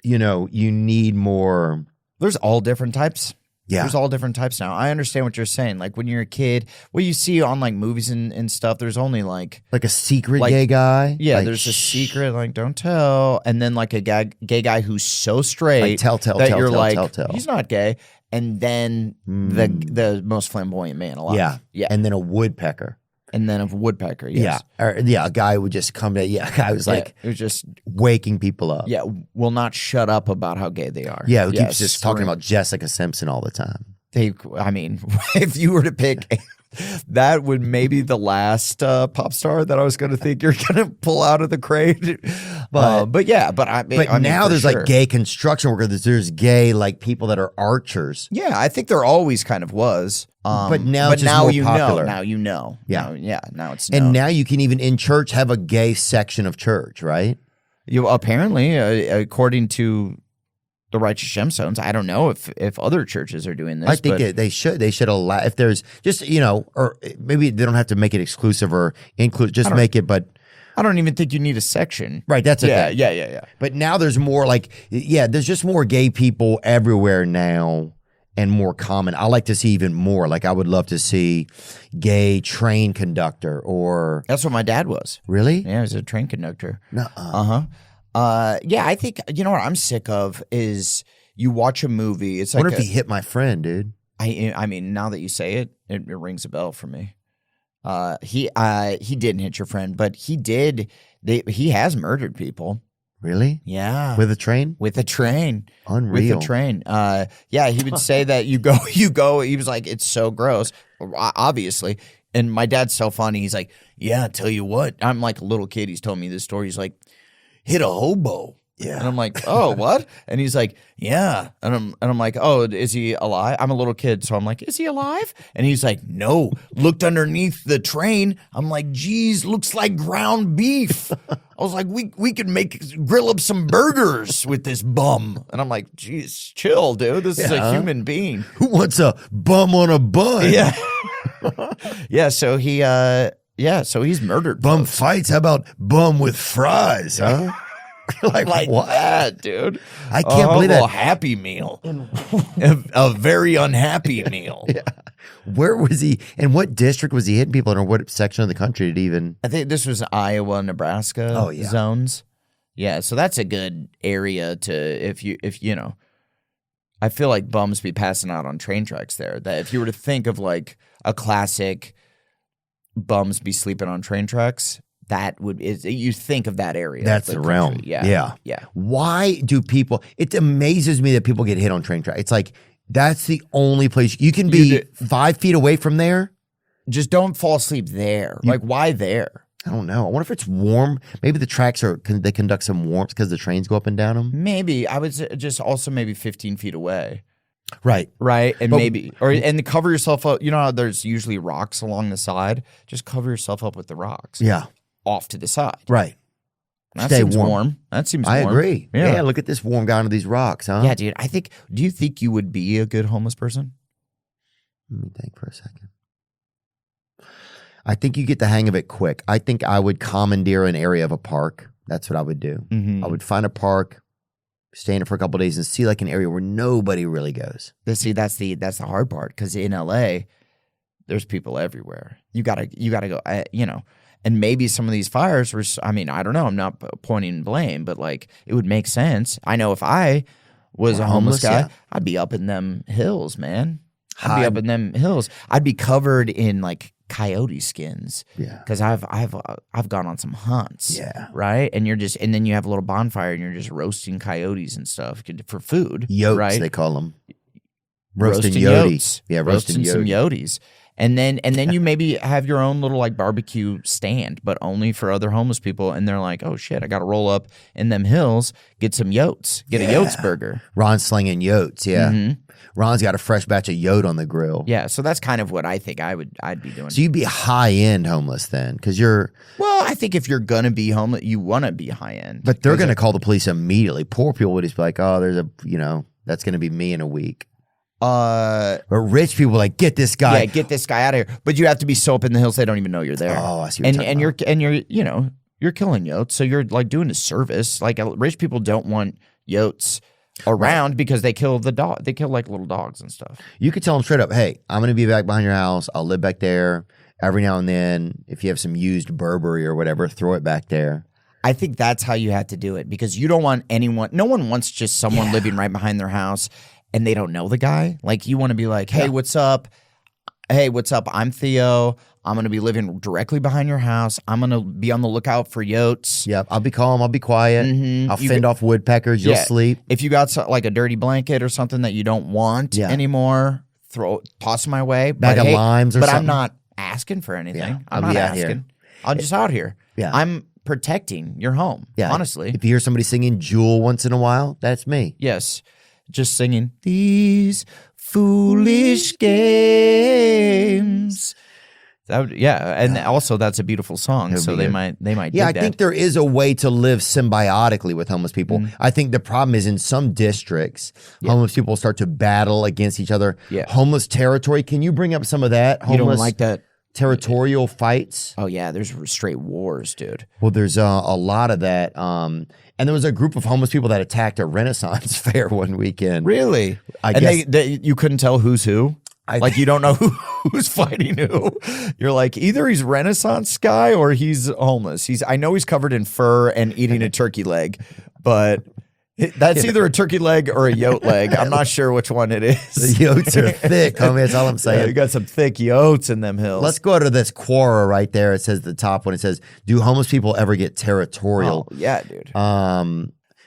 you need more. There's all different types. Yeah. There's all different types now. I understand what you're saying. Like when you're a kid, what you see on like movies and stuff, there's only like a secret gay guy. Yeah, like, there's a secret, like don't tell. And then like a gay guy who's so straight tell, that you're like, tell. he's not gay. And then the most flamboyant man alive. Yeah. Yeah. And then a woodpecker. And then a woodpecker, yes. Yeah. Or, a guy would just come to, a guy was like, it was just waking people up. Yeah, will not shut up about how gay they are. Yeah, who keeps just talking about Jessica Simpson all the time. I mean, if you were to pick, that would maybe the last pop star that I was going to think you're going to pull out of the crate. But yeah, I mean, now there's sure. like gay construction workers. There's gay like people that are archers. Yeah, I think there always kind of was. But now it's just more popular. Now you know. Yeah. Now it's known. And now you can even in church have a gay section of church, right? Apparently, according to the Righteous Gemstones, I don't know if other churches are doing this. I think they should. They should allow, if there's just, or maybe they don't have to make it exclusive or include, just make it, but. I don't even think you need a section. Right, that's a thing. Yeah. But now there's more there's just more gay people everywhere now. and more common. I like to see even more. Like I would love to see gay train conductor or That's what my dad was. really? Yeah, he was a train conductor. Nuh-uh. Yeah, I think you know what I'm sick of is you watch a movie. It's I like wonder if he hit my friend, dude. I mean, now that you say it, it rings a bell for me. He didn't hit your friend, but he did. He has murdered people. Really? Yeah, With a train? with a train. Unreal. With a train. Yeah, he would say that you go. He was like, it's so gross, obviously. And my dad's so funny. He's like, yeah, I tell you what. I'm like a little kid. He's told me this story. He's like, hit a hobo. Yeah. And I'm like, oh, what? And he's like, yeah. And I'm like, oh, is he alive? I'm a little kid, so I'm like, is he alive? And he's like, no. Looked underneath the train. I'm like, geez, looks like ground beef. I was like, we could grill up some burgers with this bum. And I'm like, geez, chill, dude. This is a human being. Who wants a bum on a bun? Yeah. Yeah. So so he's murdered. Bum fights? How about bum with fries, huh? like what? That, dude. I can't believe A that. happy meal. a very unhappy meal. Yeah. Where was he? In what district was he hitting people in, or what section of the country did he even? I think this was Iowa, Nebraska zones. Yeah, so that's a good area to if you know. I feel like bums be passing out on train tracks there. That if you were to think of like a classic bums be sleeping on train tracks, that would you think of that area. That's the realm. Yeah. Why do people? It amazes me that people get hit on train tracks. It's like that's the only place you can be 5 feet away from there. Just don't fall asleep there. Like why there? I don't know. I wonder if it's warm. Maybe the tracks they conduct some warmth because the trains go up and down them. Maybe I would just also maybe 15 feet away. Right. And and cover yourself up. You know how there's usually rocks along the side. Just cover yourself up with the rocks. Yeah. Off to the side. Right. That Stay seems warm. warm. That seems I warm. agree. Yeah. Yeah. Look at this warm guy under these rocks, huh? Yeah, dude. Do you think you would be a good homeless person? Let me think for a second. I think you get the hang of it quick. I think I would commandeer an area of a park. That's what I would do. Mm-hmm. I would find a park, stay in it for a couple of days, and see like an area where nobody really goes. See, that's the hard part because in LA, there's people everywhere. You gotta go. And maybe some of these fires were. I mean, I don't know. I'm not pointing blame, but like it would make sense. I know if I was a homeless guy, yeah. I'd be up in them hills, man. I'd be up in them hills. I'd be covered in like coyote skins. Yeah. Because I've gone on some hunts. Yeah. Right. And then you have a little bonfire and you're just roasting coyotes and stuff for food. Yotes, right? they call them. Roasting yotes. Yeah, roasting some yote. yotes. And then you maybe have your own little like barbecue stand, but only for other homeless people. And they're like, oh shit, I got to roll up in them hills, get some yotes, get a yotes burger. Ron's slinging yotes. Yeah. Mm-hmm. Ron's got a fresh batch of yote on the grill. Yeah. So that's kind of what I think I'd be doing. So you'd be high end homeless then, because you're. Well, I think if you're gonna be homeless, you want to be high end. But they're going to call the police immediately. Poor people would just be like, oh, that's going to be me in a week. But rich people are like, get this guy. Yeah, get this guy out of here. But you have to be so up in the hills they don't even know you're there. Oh, I see what you're talking and you're killing yotes, so you're like doing a service. Like rich people don't want yotes around because they kill the dog. They kill like little dogs and stuff. You could tell them straight up, hey, I'm going to be back behind your house. I'll live back there. Every now and then, if you have some used Burberry or whatever, throw it back there. I think that's how you have to do it because you don't want anyone. No one wants just someone living right behind their house. And they don't know the guy. Like you want to be like, hey, what's up? Hey, what's up? I'm Theo. I'm going to be living directly behind your house. I'm going to be on the lookout for yotes. Yep. I'll be calm. I'll be quiet. Mm-hmm. I'll fend off woodpeckers. You'll sleep. If you got like a dirty blanket or something that you don't want anymore, toss my way. Bag of limes or something. something. I'm not asking for anything. Yeah, I'm I'll not be out asking. here. I'm just out here. Yeah. I'm protecting your home. Yeah. Honestly. If you hear somebody singing Jewel once in a while, that's me. Yes. Just singing these foolish games. And also that's a beautiful song. So they might. Yeah, I dig think that. there is a way to live symbiotically with homeless people. Mm-hmm. I think the problem is in some districts, homeless people start to battle against each other. Yeah. Homeless territory. Can you bring up some of that? You don't Homeless like that. territorial fights. Oh yeah, there's straight wars, dude. Well, there's a lot of that. And there was a group of homeless people that attacked a Renaissance fair one weekend. Really? I and guess they you couldn't tell who's who. Like you don't know who's fighting who. You're like either he's Renaissance guy or he's homeless. I know he's covered in fur and eating a turkey leg, but that's either a turkey leg or a yote leg. I'm not sure which one it is. the yotes are thick, homie. That's all I'm saying. Yeah, you got some thick yotes in them hills. Let's go to this Quora right there. It says the top one. It says, "Do homeless people ever get territorial?" Oh, yeah, dude.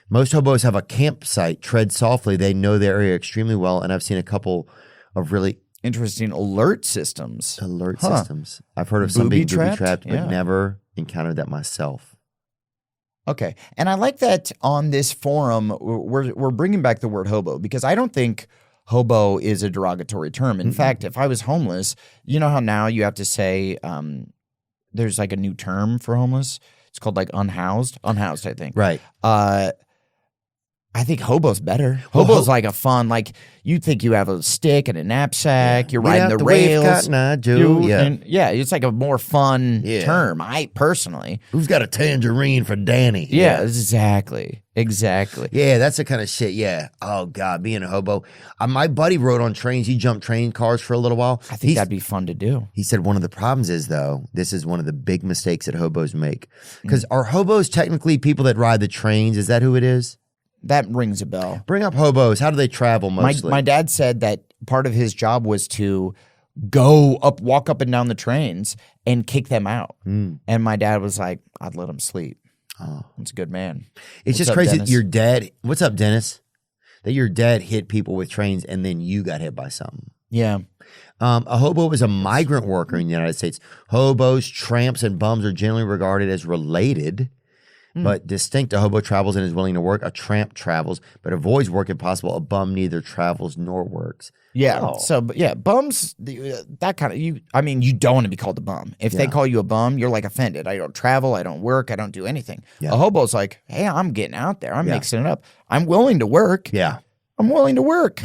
Most hobos have a campsite. Tread softly. They know the area extremely well, and I've seen a couple of really interesting alert systems. systems. I've heard of some being booby trapped, but never encountered that myself. Okay, and I like that on this forum we're bringing back the word hobo because I don't think hobo is a derogatory term. In fact, if I was homeless, you know how now you have to say there's like a new term for homeless. It's called like unhoused, I think. Right. I think hobo's better. Hobo's like a fun, like you think you have a stick and a knapsack. You're riding the rails. It's like a more fun term. I personally. Who's got a tangerine for Danny? Yeah, exactly. Yeah, that's the kind of shit. Yeah. Oh God, being a hobo. My buddy rode on trains. He jumped train cars for a little while. I think that'd be fun to do. He said one of the problems is though, this is one of the big mistakes that hobos make. Because are hobos technically people that ride the trains? Is that who it is? That rings a bell. Bring up hobos. How do they travel mostly? My dad said that part of his job was to walk up and down the trains and kick them out. And my dad was like, I'd let him sleep. Oh, that's a good man. It's just crazy that your dad, what's up, Dennis? That your dad hit people with trains and then you got hit by something. Yeah. A hobo is a migrant worker in the United States. Hobos, tramps, and bums are generally regarded as related. But distinct, a hobo travels and is willing to work. A tramp travels, but avoids work if possible. A bum neither travels nor works. Yeah. Oh. So, bums, that kind of, you don't want to be called a bum. If they call you a bum, you're like offended. I don't travel. I don't work. I don't do anything. Yeah. A hobo's like, hey, I'm getting out there. I'm mixing it up. I'm willing to work. Yeah. I'm willing to work.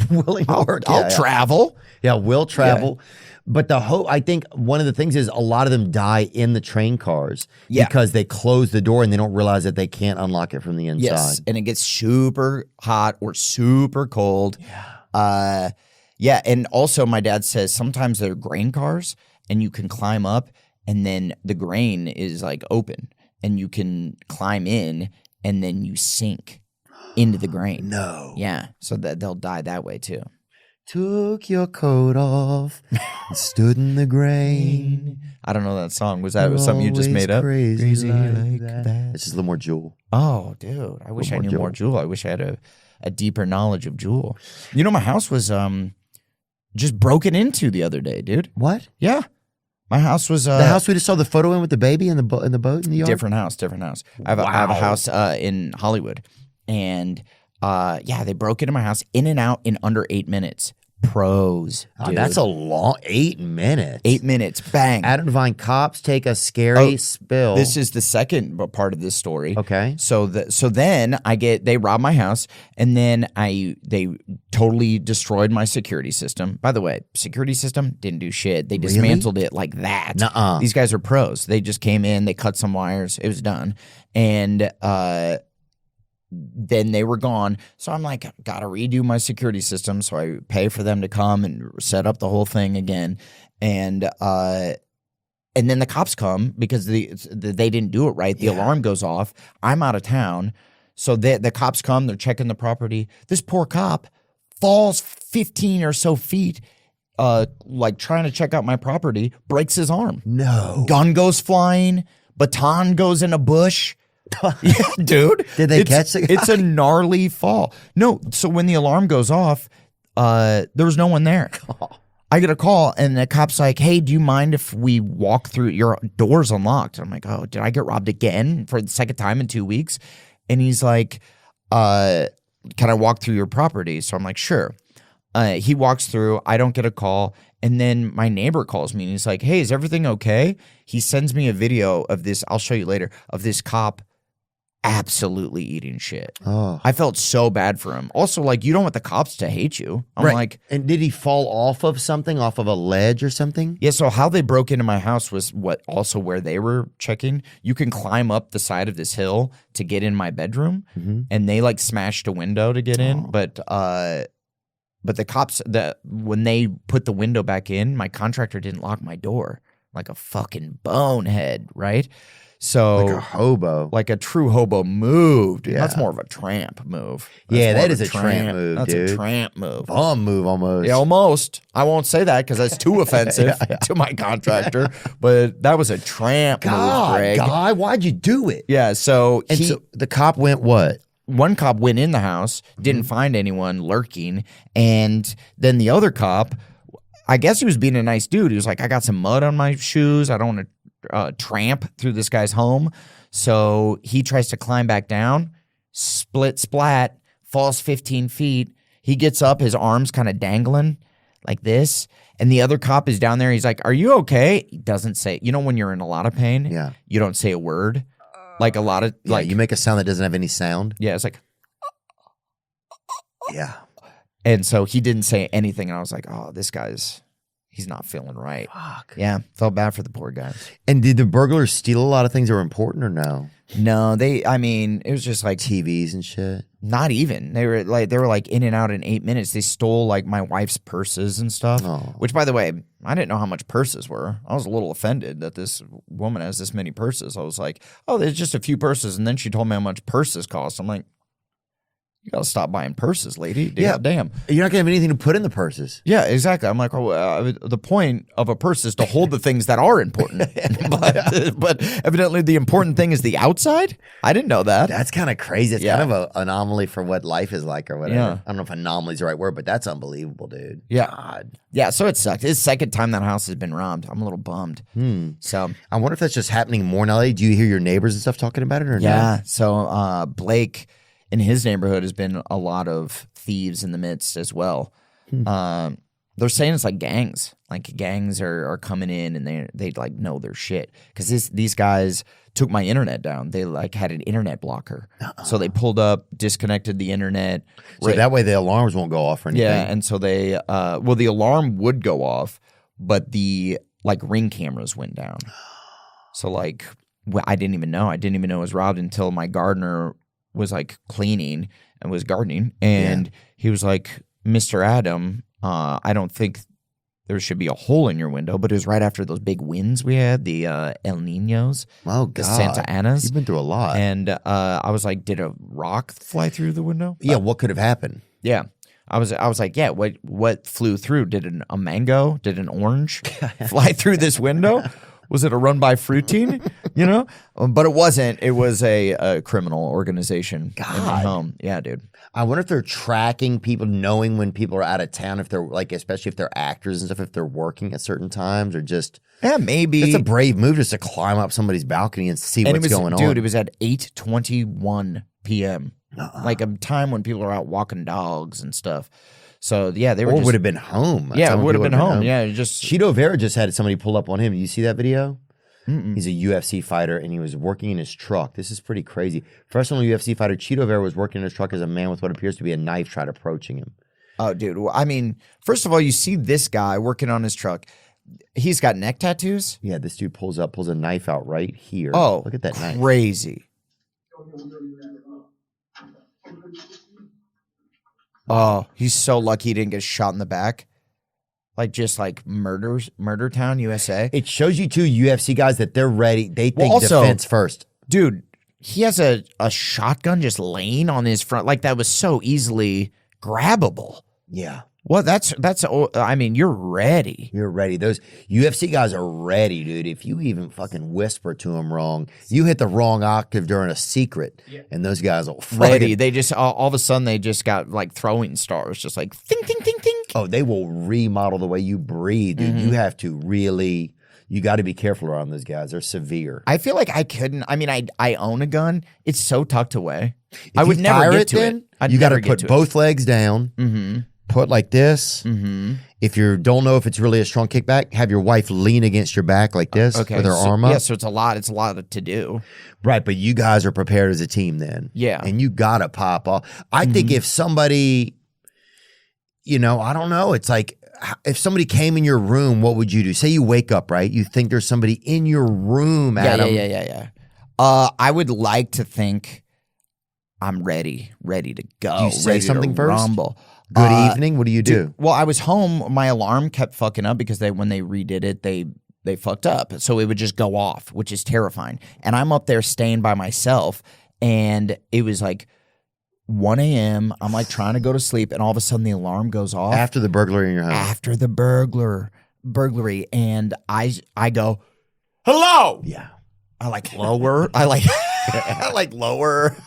I'll travel. Yeah, we'll travel. Yeah. But I think one of the things is a lot of them die in the train cars because they close the door and they don't realize that they can't unlock it from the inside. Yes, and it gets super hot or super cold. Yeah. And also my dad says sometimes they're grain cars and you can climb up and then the grain is like open and you can climb in and then you sink into the grain. No. Yeah, so that they'll die that way too. Took your coat off and stood in the grain. I don't know that song. Was that something you just made up? Crazy like that. It's just a little more Jewel. Oh, dude. I wish I knew more Jewel. I wish I had a deeper knowledge of Jewel. You know, my house was just broken into the other day, dude. What? Yeah. My house was the house we just saw the photo in with the baby and the boat in the yard? Different house. I have a house in Hollywood. And they broke into my house in and out in under 8 minutes. Pros, dude. Oh, that's a long 8 minutes. 8 minutes, bang. Adam Devine, cops take a scary spill. This is the second part of this story. Okay. So then they robbed my house, and then they totally destroyed my security system. By the way, security system didn't do shit. They dismantled it like that. Nuh-uh. These guys are pros. They just came in, they cut some wires, it was done, and then they were gone. So I'm like, gotta redo my security system. So I pay for them to come and set up the whole thing again. And then the cops come because they didn't do it right. The alarm goes off. I'm out of town. So the cops come, they're checking the property. This poor cop falls 15 or so feet, like trying to check out my property, breaks his arm. No. Gun goes flying, baton goes in a bush. Yeah, dude. Did they catch the guy? It's a gnarly fall. No, so when the alarm goes off, there was no one there. I get a call and the cop's like, hey, do you mind if we walk through? Your door's unlocked. I'm like, oh, did I get robbed again for the second time in 2 weeks? And he's like, can I walk through your property? So I'm like, sure. He walks through. I don't get a call. And then my neighbor calls me and he's like, hey, is everything okay? He sends me a video of this. I'll show you later, of this cop absolutely eating shit. Oh. I felt so bad for him. Also, like, you don't want the cops to hate you. I'm like, and did he fall off of something, off of a ledge or something? yeah, so how they broke into my house was where they were checking. You can climb up the side of this hill to get in my bedroom, and they like smashed a window to get in. But the cops, when they put the window back in, my contractor didn't lock my door like a fucking bonehead, right? So Like a hobo. like a true hobo move, dude. That's more of a tramp move. Yeah, more that of is a tramp move, That's dude. a tramp move. Bum move almost. Yeah, almost. I won't say that because that's too offensive to my contractor. But that was a tramp move, Greg. Guy, why'd you do it? Yeah, so And so the cop went what? one cop went in the house, didn't find anyone lurking, and then the other cop, I guess he was being a nice dude. He was like, I got some mud on my shoes. I don't want to tramp through this guy's home. So he tries to climb back down, splat, falls 15 feet. He gets up, his arms kind of dangling like this. And the other cop is down there. He's like, are you okay? He doesn't say, when you're in a lot of pain, you don't say a word. Like a lot of, You make a sound that doesn't have any sound. Yeah, it's like, Yeah. and so he didn't say anything. And I was like, oh, he's not feeling right. Fuck. Yeah, felt bad for the poor guy. And did the burglars steal a lot of things that were important or no? No, it was just like TVs and shit. not even. They were like in and out in 8 minutes. They stole like my wife's purses and stuff. Oh. Which, by the way, I didn't know how much purses were. I was a little offended that this woman has this many purses. I was like, oh, there's just a few purses. And then she told me how much purses cost. I'm like, you gotta stop buying purses, lady. Yeah. Damn. You're not gonna have anything to put in the purses. Yeah, exactly. I'm like, the point of a purse is to hold the things that are important. but evidently the important thing is the outside? I didn't know that. That's kind of crazy. It's kind of an anomaly for what life is like or whatever. Yeah. I don't know if anomaly is the right word, but that's unbelievable, dude. Yeah. God. Yeah, so it sucked. It's the second time that house has been robbed. I'm a little bummed. So I wonder if that's just happening more in LA. Do you hear your neighbors and stuff talking about it or yeah. So Blake in his neighborhood has been a lot of thieves in the midst as well. They're saying it's like gangs. Like gangs are coming in and they like know their shit. Because these guys took my internet down. They like had an internet blocker. So they pulled up, disconnected the internet. So that way the alarms won't go off or anything. Yeah, and so they the alarm would go off, but the like Ring cameras went down. So like I didn't even know. I didn't even know it was robbed until my gardener was like cleaning and was gardening, and he was like, Mr. Adam, I don't think there should be a hole in your window, but it was right after those big winds we had, the El Ninos, Oh, the God. Santa Anas. You've been through a lot. And I was like, did a rock fly through the window? Yeah, what could have happened? Yeah. I was like, yeah, what flew through? Did a mango? Did an orange fly through this window? Was it a run by fruitine? But it wasn't. It was a criminal organization in my home. Yeah, dude. I wonder if they're tracking people, knowing when people are out of town, if they're like, especially if they're actors and stuff, if they're working at certain times or just. Yeah, maybe. It's a brave move just to climb up somebody's balcony and see what's going on. Dude, it was at 8:21 p.m. Like a time when people are out walking dogs and stuff. So yeah, they were. Or would have been home. Yeah, it would have been home. Yeah, just Cheeto Vera just had somebody pull up on him. You see that video? He's a UFC fighter, and he was working in his truck. This is pretty crazy. Professional UFC fighter Cheeto Vera was working in his truck as a man with what appears to be a knife tried approaching him. Oh, dude. Well, I mean, first of all, you see this guy working on his truck. He's got neck tattoos. Yeah, this dude pulls a knife out right here. Oh, look at that knife. Crazy. Oh, he's so lucky he didn't get shot in the back. Like just like Murder Town, USA. It shows you too, UFC guys, that they're ready. They think also, defense first. Dude, he has a shotgun just laying on his front. Like that was so easily grabbable. Yeah. Well, that's. I mean, you're ready. You're ready. Those UFC guys are ready, dude. If you even fucking whisper to them wrong, you hit the wrong octave during a secret, and those guys will ready. They just all of a sudden they just got like throwing stars, just like think, think, think, think. Oh, they will remodel the way you breathe, dude. You have to really. You got to be careful around those guys. They're severe. I feel like I couldn't. I mean, I own a gun. It's so tucked away. I would never get to it. You got to put both legs down. put like this. Mm-hmm. If you don't know if it's really a strong kickback, have your wife lean against your back like this with her arm up. Yeah, so it's a lot to do. Right, but you guys are prepared as a team then. Yeah. And you got to pop off. I think if somebody, I don't know, it's like if somebody came in your room, what would you do? Say you wake up, right? You think there's somebody in your room, Adam. Yeah. I would like to think I'm ready to go. Do you say ready something to first? Rumble. Good evening. What do you do? Well, I was home. My alarm kept fucking up because when they redid it, they fucked up. So it would just go off, which is terrifying. And I'm up there staying by myself, and it was like 1 a.m. I'm like trying to go to sleep, and all of a sudden the alarm goes off. After the burglary in your house. After the burglary, and I go, hello. Yeah. I like lower. I like lower.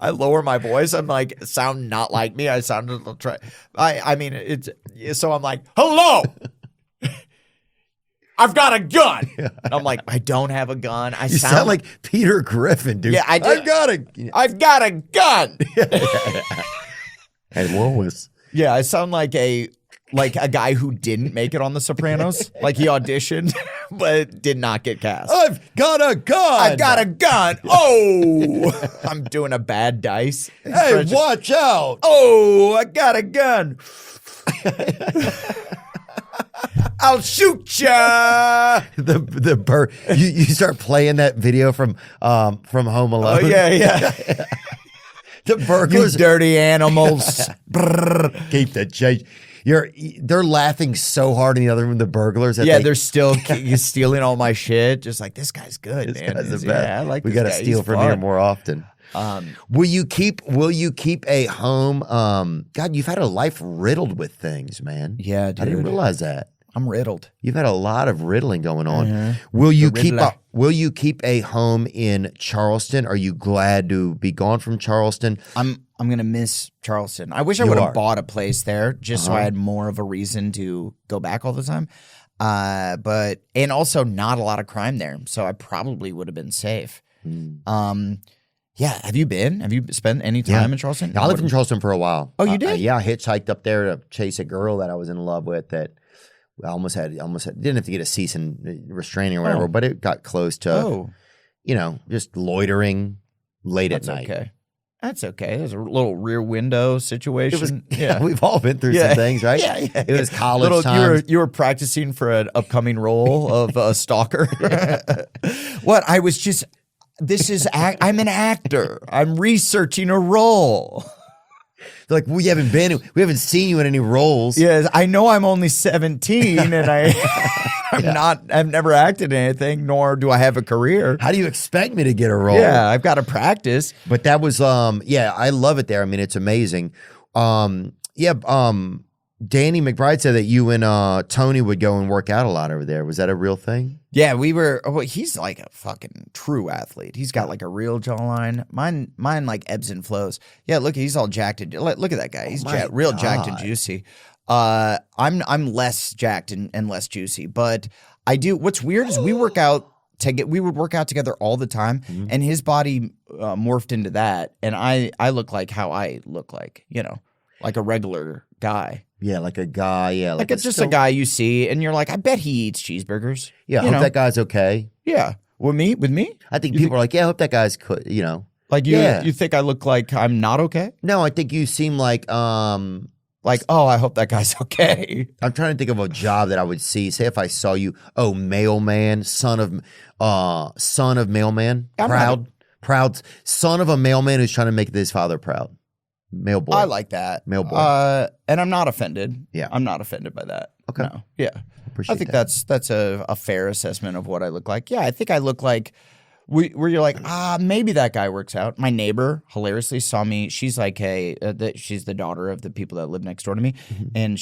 I lower my voice. I'm like, sound not like me. I sound a little I mean, it's so I'm like, hello. I've got a gun. I'm like, I don't have a gun. You sound like Peter Griffin, dude. Yeah, I do. I've got a gun. Hey, Lois. Yeah, I sound like a guy who didn't make it on The Sopranos. Like he auditioned, but did not get cast. I've got a gun. I've got a gun. Oh, I'm doing a bad dice. Hey, watch out. Oh, I got a gun. I'll shoot ya. You start playing that video from Home Alone. Oh yeah. The burglars, you dirty animals. Keep the change. They're laughing so hard in the other room. The burglars. Yeah, they're still stealing all my shit. Just like this guy's good, This man. guy's the best. Yeah, I like. We got to steal from here more often. Will you keep a home? God, you've had a life riddled with things, man. Yeah, dude. I didn't realize that. I'm riddled. You've had a lot of riddling going on. Mm-hmm. Will you keep a home in Charleston? Are you glad to be gone from Charleston? I'm gonna miss Charleston. I wish I would have bought a place there just so I had more of a reason to go back all the time. And also not a lot of crime there, so I probably would have been safe. Yeah, have you been? Have you spent any time in Charleston? Yeah, I lived in Charleston for a while. Oh, you did? Yeah, I hitchhiked up there to chase a girl that I was in love with that I almost had didn't have to get a cease and restraining or whatever, but it got close to just loitering late at night. Okay. That's okay. There's a little rear window situation. We've all been through some things, right? Yeah. It was college time. You were practicing for an upcoming role of a stalker. What? I was just. I'm an actor. I'm researching a role. They're like, we haven't seen you in any roles. Yes, I know I'm only 17 and I've never acted in anything, nor do I have a career. How do you expect me to get a role? Yeah, I've got to practice. But that was I love it there. I mean, it's amazing. Danny McBride said that you and Tony would go and work out a lot over there. Was that a real thing? Yeah, we were. Oh, he's like a fucking true athlete. He's got like a real jawline. Mine like ebbs and flows. Yeah, look, he's all jacked. Look at that guy. He's real jacked and juicy. I'm less jacked and less juicy, but I do. What's weird is we would work out together all the time, and his body morphed into that, and I look like how I look like, like a regular guy. Yeah, like a guy. Yeah, like just a guy you see, and you're like, I bet he eats cheeseburgers. Yeah, I hope that guy's okay. Yeah, with me. I think people are like, yeah, I hope that guy's, like you think I look like I'm not okay? No, I think you seem like oh, I hope that guy's okay. I'm trying to think of a job that I would see. Say if I saw you, mailman, son of mailman, proud son of a mailman who's trying to make his father proud. Mail boy. I like that. Mail boy. And I'm not offended. Yeah. I'm not offended by that. Okay. No. Yeah. Appreciate I think that. that's a fair assessment of what I look like. Yeah, I think I look like where you're like, maybe that guy works out. My neighbor hilariously saw me. She's like she's the daughter of the people that live next door to me. And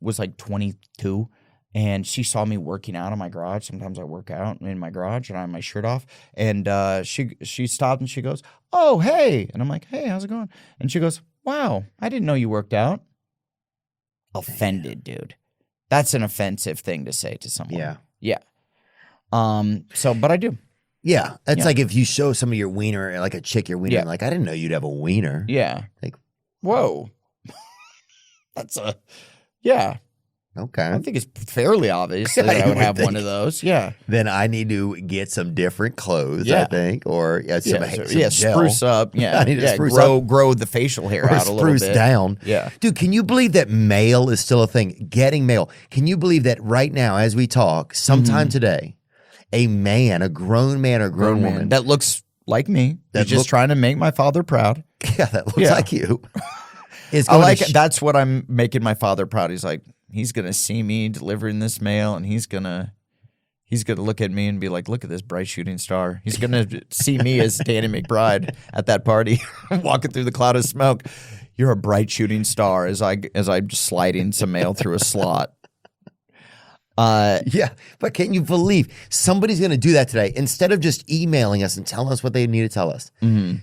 was like 22. And she saw me working out in my garage. Sometimes I work out in my garage and I have my shirt off. And she stopped and she goes, oh, hey. And I'm like, hey, how's it going? And she goes, wow, I didn't know you worked out. Offended, dude. That's an offensive thing to say to someone. Yeah. Yeah. But I do. Yeah. It's like if you show somebody your wiener, like a chick your wiener, like, I didn't know you'd have a wiener. Yeah. Like, whoa. Yeah. Okay. I think it's fairly obvious that I would have one of those. Yeah. Then I need to get some different clothes, Yeah. I think, or some gel. Spruce up. Yeah. I need to spruce up. Grow the facial hair Or out a little spruce bit. down. Yeah. Dude, can you believe that mail is still a thing? Getting mail. Can you believe that right now, as we talk, sometime today, a grown man or grown woman that looks like me, That that's just trying to make my father proud. yeah, that looks Yeah. like you. Is I going like to it. That's what I'm making my father proud. He's like, he's gonna see me delivering this mail, and he's gonna look at me and be like, "Look at this bright shooting star." He's gonna see me as Danny McBride at that party, walking through the cloud of smoke. You're a bright shooting star as I'm just sliding some mail through a slot. Yeah, but can you believe somebody's going to do that today? Instead of just emailing us and telling us what they need to tell us,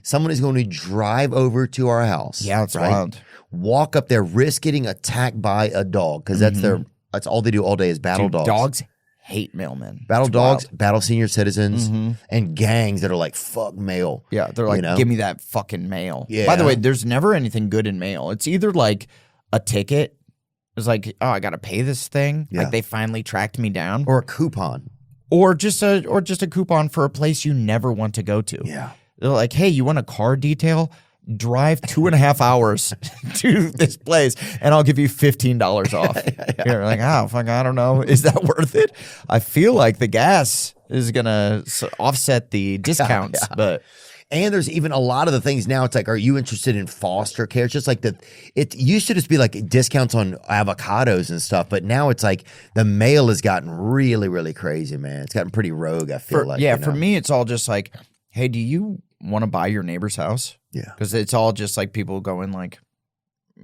someone is going to drive over to our house. Yeah, it's wild. Walk up there, risk getting attacked by a dog because that's all they do all day is battle Dude, dogs. Dogs hate mailmen. Battle It's dogs, wild. battle senior citizens, and gangs that are like, fuck mail. Yeah, they're like, you know? give me that fucking mail. Yeah. By the way, there's never anything good in mail. It's either like a ticket. It's like, oh, I got to pay this thing. Yeah. Like they finally tracked me down. Or a coupon. Or just a coupon for a place you never want to go to. Yeah. They're like, hey, you want a car detail? Drive 2.5 hours to this place, and I'll give you $15 off. You're like, oh, fuck, I don't know. Is that worth it? I feel like the gas is gonna offset the discounts, but. And there's even a lot of the things now. It's like, are you interested in foster care? It's just like it used to just be like discounts on avocados and stuff, but now it's like the mail has gotten really, really crazy, man. It's gotten pretty rogue. I feel like. For me, it's all just like, hey, do you want to buy your neighbor's house? Yeah, because it's all just like people going like,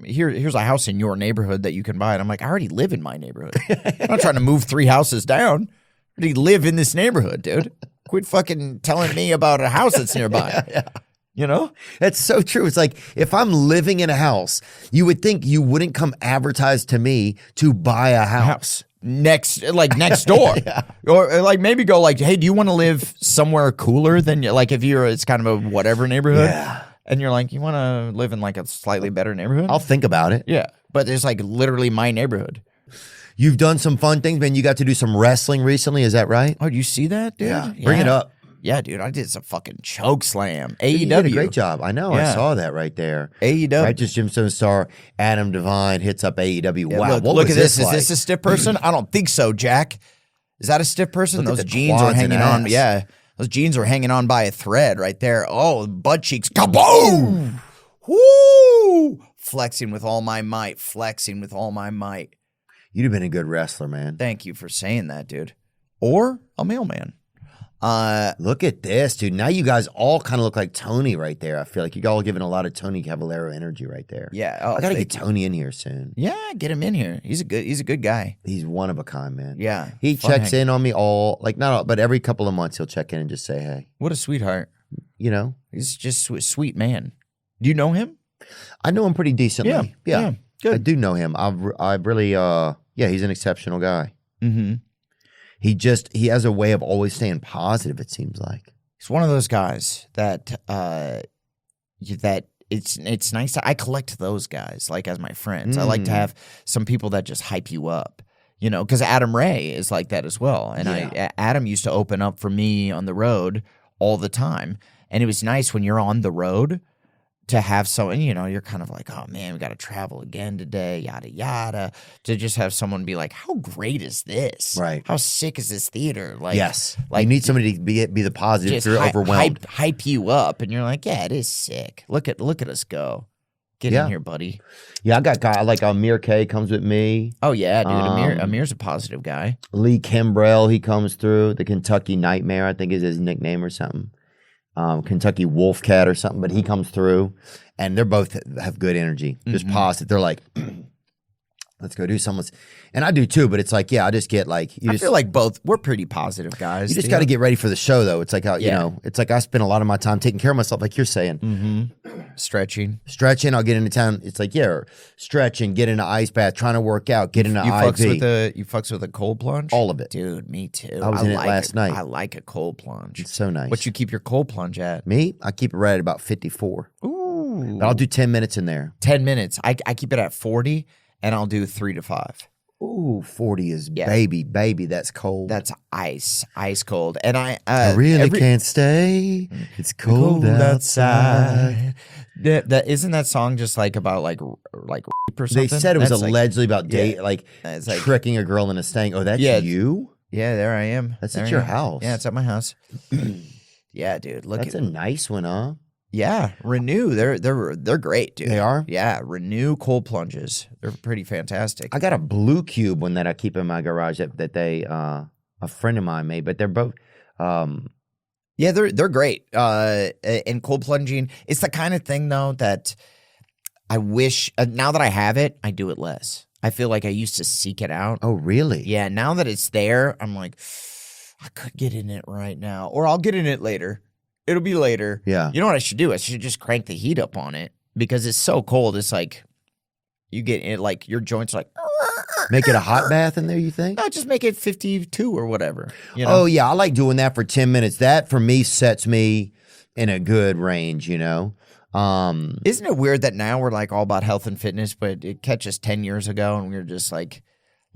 here's a house in your neighborhood that you can buy, and I'm like, I already live in my neighborhood. I'm not trying to move 3 houses down. I already live in this neighborhood, dude. Quit fucking telling me about a house that's nearby. yeah. You know? That's so true. It's like if I'm living in a house, you would think you wouldn't come advertise to me to buy a house. Next door. Or like maybe go like, hey, do you want to live somewhere cooler than like if it's kind of a whatever neighborhood? Yeah. And you're like, you want to live in like a slightly better neighborhood? I'll think about it. Yeah. But it's like literally my neighborhood. You've done some fun things, man. You got to do some wrestling recently. Is that right? Oh, do you see that, dude? Yeah. Bring it up. Yeah, dude, I did some fucking choke slam. Dude, AEW. you did a great job. I know. I Yeah. saw that right there. AEW. Righteous Gemstone star Adam Devine hits up AEW. Yeah, Wow. look, what look was at this. like? Is this a stiff person? I don't think so, Jack. Is that a stiff person? Look at Those the jeans quads are and hanging on. ass. Yeah. Those jeans are hanging on by a thread right there. Oh, butt cheeks. Kaboom! Woo! Flexing with all my might. Flexing with all my might. You'd have been a good wrestler, man. Thank you for saying that, dude. Or a mailman. Look at this, dude. Now you guys all kind of look like Tony right there. I feel like you all giving a lot of Tony Cavallero energy right there. Yeah. I gotta get Tony in here soon. Yeah, get him in here. He's a good guy. He's one of a kind, man. Yeah. He Fun checks hang. in on me not all, but every couple of months he'll check in and just say, hey, What a sweetheart. you know, He's just a sweet man. Do you know him? I know him pretty decently. Yeah. Good. I do know him. I've really, he's an exceptional guy. Mm-hmm. He has a way of always staying positive, it seems like. He's one of those guys that it's nice to. I collect those guys like as my friends. I like to have some people that just hype you up, you know, because Adam Ray is like that as well. And Adam used to open up for me on the road all the time, and it was nice when you're on the road to have someone, you know, you're kind of like, oh man, we got to travel again today, yada yada. To just have someone be like, how great is this? Right. How sick is this theater? Like, Yes. like you need somebody to be the positive if just you're overwhelmed. hype you up, and you're like, yeah, it is sick. Look at us go. Get Yeah. in here, buddy. Yeah, I got guy like Amir K comes with me. Oh yeah, dude. Amir's a positive guy. Lee Kimbrell, he comes through. The Kentucky Nightmare, I think is his nickname or something. Kentucky Wolfcat or something, but he comes through, and they're both have good energy, just positive. They're like, let's go do something. And I do too, but it's like, I just get like, I feel like we're pretty positive guys. you just got to get ready for the show though. It's like, you Yeah. know, it's like I spend a lot of my time taking care of myself, like you're saying. stretching. Stretching, I'll get into town. It's like, stretching, get into ice bath, trying to work out, get into You IV. fucks with a cold plunge? All of it. Dude, me too. I was in it like last night. I like a cold plunge. It's so nice. What you keep your cold plunge at? Me, I keep it right at about 54. Ooh. But I'll do 10 minutes in there. 10 minutes. I keep it at 40, and I'll do 3 to 5. Ooh, 40 is Yeah. baby. That's cold. That's ice cold. And I really can't stay. It's cold outside. That isn't that song just like about like rape or They something? said it was That's allegedly about yeah. it's like- tricking a girl into staying. Oh, that's Yeah. you? Yeah, there I am. That's There at I your am. house. Yeah, it's at my house. Yeah, dude. Look That's at a nice one, huh? Yeah, Renew. They're great, dude. They are? Yeah, Renew cold plunges. They're pretty fantastic. I got a blue cube one that I keep in my garage that they a friend of mine made, but they're both Yeah, they're great. And cold plunging, it's the kind of thing though that I wish now that I have it, I do it less. I feel like I used to seek it out. oh really? Yeah, now that it's there, I'm like, I could get in it right now, or I'll get in it later. It'll be later. Yeah. You know what I should do? I should just crank the heat up on it because it's so cold. It's like you get it, like your joints are like. Make it a hot bath in there, you think? No, just make it 52 or whatever. You know? Oh yeah, I like doing that for 10 minutes. That for me sets me in a good range, you know. Isn't it weird that now we're like all about health and fitness, but it catches 10 years ago and we were just like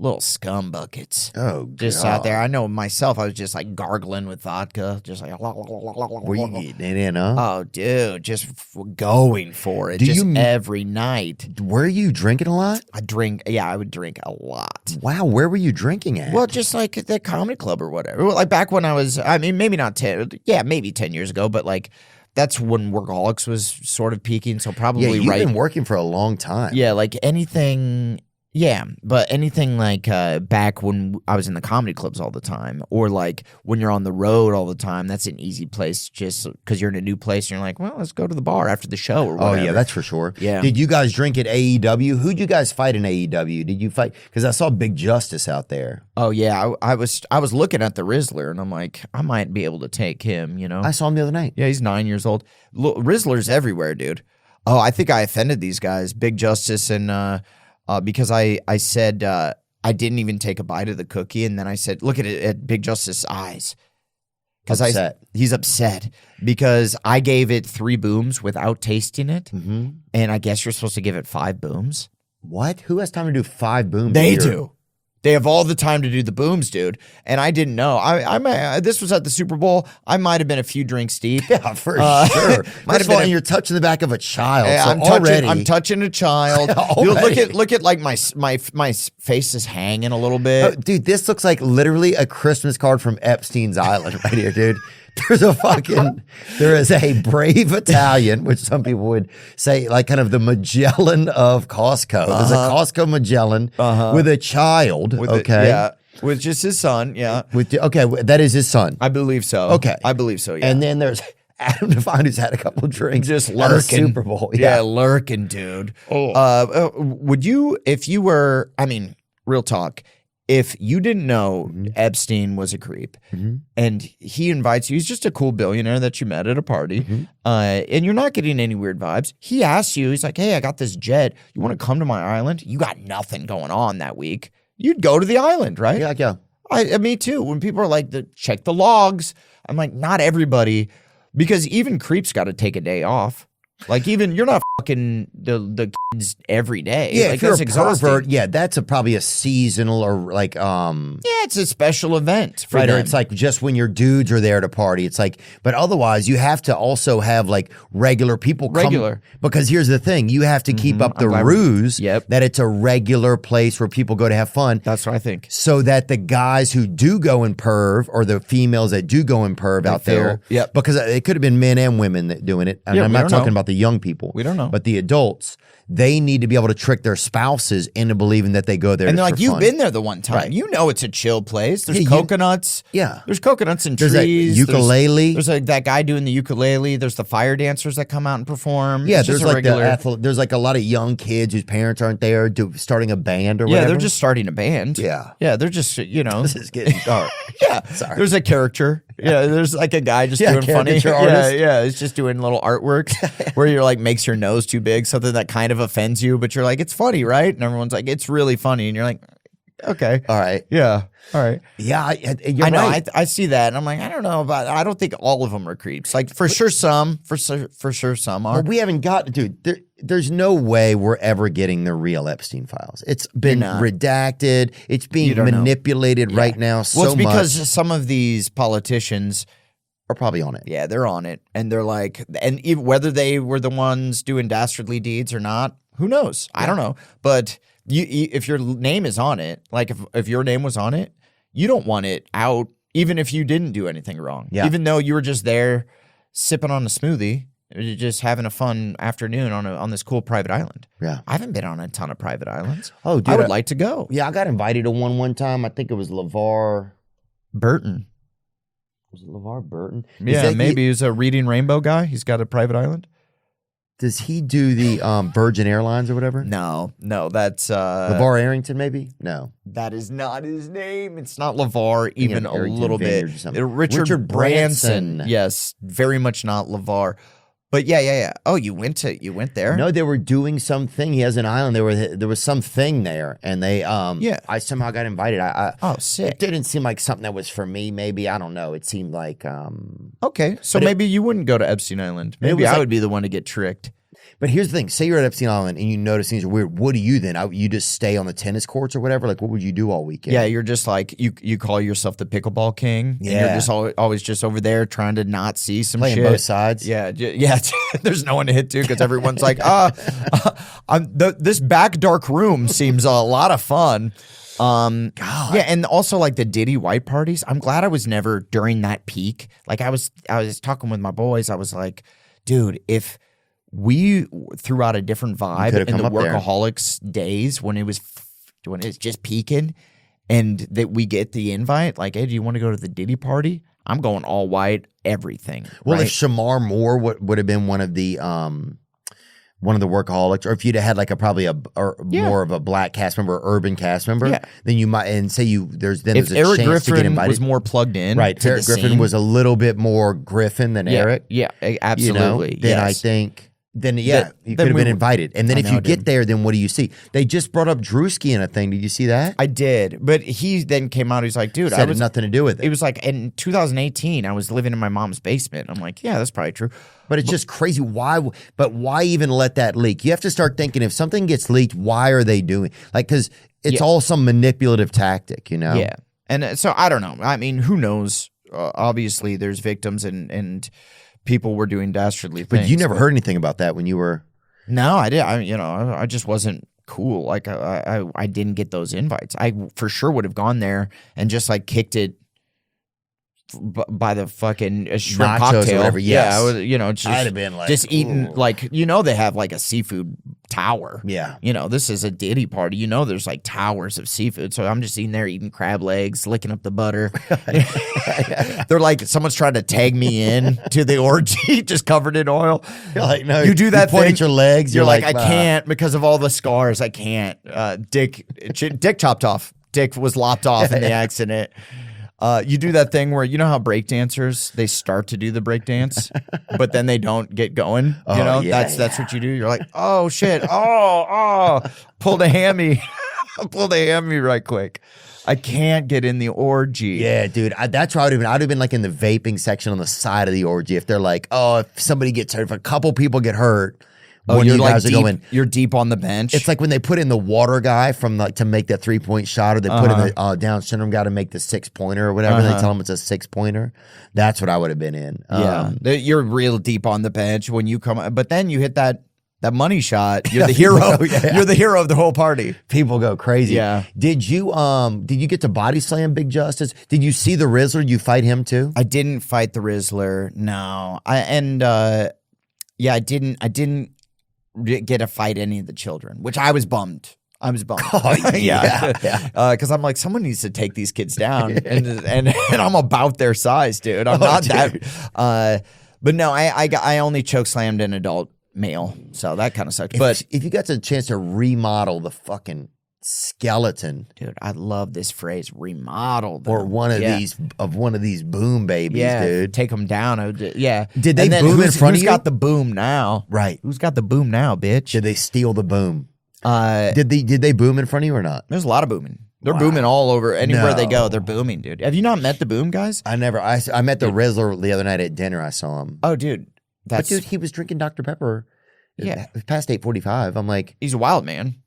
little scum buckets. Oh, Just God. out there. I know myself, I was just like gargling with vodka, just like. Were you getting it in, huh? Oh, dude, just going for it. Do just you- every night. Were you drinking a lot? I would drink a lot. Wow, where were you drinking at? Well, just like at the comedy club or whatever. Well, like back when I was, I mean, maybe not 10, yeah, maybe 10 years ago, but like that's when Workaholics was sort of peaking. So probably yeah, you've right. been working for a long time. Yeah, like anything. Yeah, but anything like back when I was in the comedy clubs all the time, or like when you're on the road all the time, that's an easy place just because you're in a new place and you're like, well, let's go to the bar after the show or Oh whatever. yeah, that's for sure. Yeah. Did you guys drink at AEW? Who'd you guys fight in AEW? Did you fight? Because I saw Big Justice out there. Oh yeah, I was looking at the Rizzler and I'm like, I might be able to take him, you know? I saw him the other night. Yeah, he's 9 years old. Rizzler's everywhere, dude. Oh, I think I offended these guys, Big Justice and because I said I didn't even take a bite of the cookie, and then I said, look at it at Big Justice's eyes. Upset. He's upset because I gave it 3 booms without tasting it, Mm-hmm. and I guess you're supposed to give it 5 booms. What? Who has time to do 5 booms? They You're- do. They have all the time to do the booms, dude. And I didn't know. This was at the Super Bowl. I might have been a few drinks deep. Yeah, for sure. Might First have of all, been a- and you're touching the back of a child. Yeah, so I'm touching a child. You look at like my face is hanging a little Oh, bit. dude, this looks like literally a Christmas card from Epstein's Island right here, dude. There is a brave Italian, which some people would say like kind of the Magellan of Costco. There's a Costco Magellan with a child, Yeah, with just his son. Yeah, that is his son. I believe so. Okay. I believe so. Yeah, And then there's Adam Devine, who's had a couple of drinks. just at a lurking. Super Bowl. Yeah, lurking, dude. Would you, if you were, I mean, real talk, if you didn't know Epstein was a creep and he invites you, he's just a cool billionaire that you met at a party, and you're not getting any weird vibes. He asks you, he's like, hey, I got this jet. You want to come to my island? You got nothing going on that week. You'd go to the island, right? Yeah. Me too. When people are like, check the logs, I'm like, not everybody, because even creeps got to take a day off. Like even you're not fucking the kids every day. Yeah, like, if you're that's a exhausting. pervert, yeah, that's probably a seasonal or like Yeah, it's a special event for right, or them. it's like just when your dudes are there to party. It's like, but otherwise you have to also have like regular people come. Regular. Because here's the thing, you have to keep up the glad ruse Yep. that it's a regular place where people go to have fun. That's what I think. So that the guys who do go in perv or the females that do go in perv out there, Yep. because it could have been men and women that doing it. And Yeah, I'm we not don't talking know. about the young people. We don't know. But the adults, they need to be able to trick their spouses into believing that they go there And they're for like, you've fun. been there the one time. Right. You know it's a chill place. There's Yeah, you- coconuts. Yeah. There's coconuts and There's a trees. ukulele. There's like that guy doing the ukulele. There's the fire dancers that come out and perform. Yeah, It's just there's a like regular. there's like a lot of young kids whose parents aren't there starting a band or Yeah, whatever. they're just starting a band. Yeah. Yeah, they're just, you know. This is getting dark. Yeah, Sorry. there's a character. Yeah, there's like a guy just Yeah, doing funny. caricature Yeah, artist. yeah, it's just doing little artwork where you're like makes your nose too big, something that kind of offends you, but you're like, it's funny, right? And everyone's like, it's really funny, and you're like, Okay. All right. Yeah. All right. Yeah, you're I know. right. I see that, and I'm like, I don't know about. I don't think all of them are creeps. Like for sure, some. For sure, some are. But we haven't got, dude. There's no way we're ever getting the real Epstein files. It's been redacted. It's being manipulated right now. So Well, it's because much. some of these politicians Are probably on it. Yeah, they're on it, and they're like, and even whether they were the ones doing dastardly deeds or not, who knows? I don't know. But if your name is on it, like if your name was on it, you don't want it out, even if you didn't do anything wrong. Yeah. Even though you were just there sipping on a smoothie, just having a fun afternoon on this cool private island. Yeah. I haven't been on a ton of private islands. Oh, dude, I would like to go. Yeah, I got invited to one time. I think it was LeVar Burton. Was it LeVar Burton? Yeah, maybe he's a Reading Rainbow guy. He's got a private island. Does he do the Virgin Airlines or whatever? No, that's LeVar Arrington, maybe? No. That is not his name. It's not LeVar, even a Arrington little bit. Vineyard or something. Richard Branson. Branson. Yes, very much not LeVar. But yeah. Oh, you went there? No, they were doing something. He has an island. There was something there, and they I somehow got invited. Oh, sick. It didn't seem like something that was for me. Maybe I don't know. It seemed like Okay, so maybe you wouldn't go to Epstein Island. Maybe I would be the one to get tricked. But here's the thing: say you're at Epstein Island and you notice things are weird. What do you then? You just stay on the tennis courts or whatever? Like, what would you do all weekend? Yeah, you're just like you call yourself the pickleball king. Yeah, and you're just always just over there trying to not see some playing shit. both sides. Yeah. There's no one to hit to because everyone's like, this back dark room seems a lot of fun. God. Yeah, and also like the Diddy white parties. I'm glad I was never during that peak. Like I was talking with my boys. I was like, dude, if we threw out a different vibe in the Workaholics days when it's just peaking, and that we get the invite, like, hey, do you want to go to the Diddy party? I'm going all white, everything. Well, right? if Shamar Moore would have been one of the Workaholics, or if you'd have had like more of a black cast member, or urban cast member, then you might, and say there's a Eric chance Griffin to get invited. was more plugged in, right? Eric Griffin was a little bit more Griffin than Eric. Yeah, absolutely. Then I think. Then you could have been invited. And then if you get there, then what do you see? They just brought up Drewski in a thing. Did you see that? I did. But he then came out, he's like, dude, had nothing to do with it. It was like in 2018, I was living in my mom's basement. I'm like, yeah, that's probably true. But it's just crazy. Why even let that leak? You have to start thinking, if something gets leaked, why are they doing? Like, because it's all some manipulative tactic, you know? Yeah. And so I don't know. I mean, who knows? Obviously, there's victims and people were doing dastardly things. But you never heard anything about that when you were... No, I did. I just wasn't cool. Like I didn't get those invites. I for sure would have gone there and just like kicked it by the fucking shrimp nachos cocktail. Or whatever. Yes. Yeah, I'd have been like, just eating like they have like a seafood tower. Yeah. This is a Diddy party. There's like towers of seafood. So I'm just eating there eating crab legs, licking up the butter. They're like, someone's trying to tag me in to the orgy, just covered in oil. You're like, no, you do that point thing. at your legs. You're like, I can't because of all the scars. I can't. Dick chopped off. Dick was lopped off in the accident. You do that thing where how breakdancers, they start to do the breakdance, but then they don't get going. That's what you do. You're like, oh shit, pulled a hammy, pulled a hammy right quick. I can't get in the orgy. Yeah, dude. That's where I'd have been like in the vaping section on the side of the orgy. If they're like, if somebody gets hurt, if a couple people get hurt. When you guys are going, you're deep on the bench. It's like when they put in the water guy to make that 3-point shot, or they put in the Down syndrome guy to make the 6-pointer or whatever. They tell them it's a 6-pointer. That's what I would have been in. You're real deep on the bench when you come, but then you hit that money shot. You're the hero. You're the hero of the whole party. People go crazy. Yeah. Did you get to body slam Big Justice? Did you see the Rizzler? You fight him too? I didn't fight the Rizzler. No. I didn't get to fight any of the children, which I was bummed. Oh, yeah. Because I'm like, someone needs to take these kids down, and I'm about their size, dude. I'm not dude. that. But no, I only choke slammed an adult male, so that kind of sucked. But if you got the chance to remodel the fucking skeleton, dude, I love this phrase, remodel them. Or one of these boom babies, dude. Take them down. Yeah. Did they boom in front of you? Who's got the boom now? Right. Who's got the boom now, bitch? Did they steal the boom? Did they boom in front of you or not? There's a lot of booming. They're booming all over. Anywhere they go, they're booming, dude. Have you not met the Boom guys? I met the Rizzler the other night at dinner. I saw him. Oh, dude. But dude, he was drinking Dr. Pepper. Yeah. Past 8:45. I'm like, he's a wild man.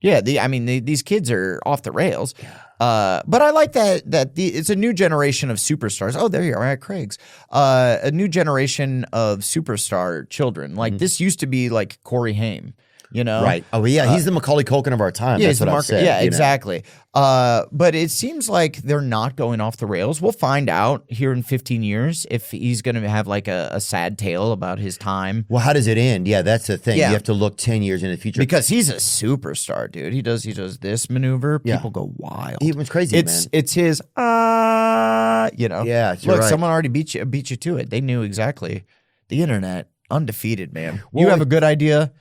Yeah, these kids are off the rails. But I like that it's a new generation of superstars. Oh, there you are at Craig's. A new generation of superstar children. Like this used to be like Corey Haim. You know, right? Oh yeah, he's the Macaulay Culkin of our time. Yeah, that's what I said. Yeah, exactly. But it seems like they're not going off the rails. We'll find out here in 15 years if he's going to have like a sad tale about his time. Well, how does it end? Yeah, that's the thing. Yeah. You have to look 10 years in the future because he's a superstar, dude. He does this maneuver. People go wild. He was crazy. Man. It's his you know. Yeah, look, right. someone already beat you to it. They knew exactly. The internet, undefeated, man. Well, you have a good idea.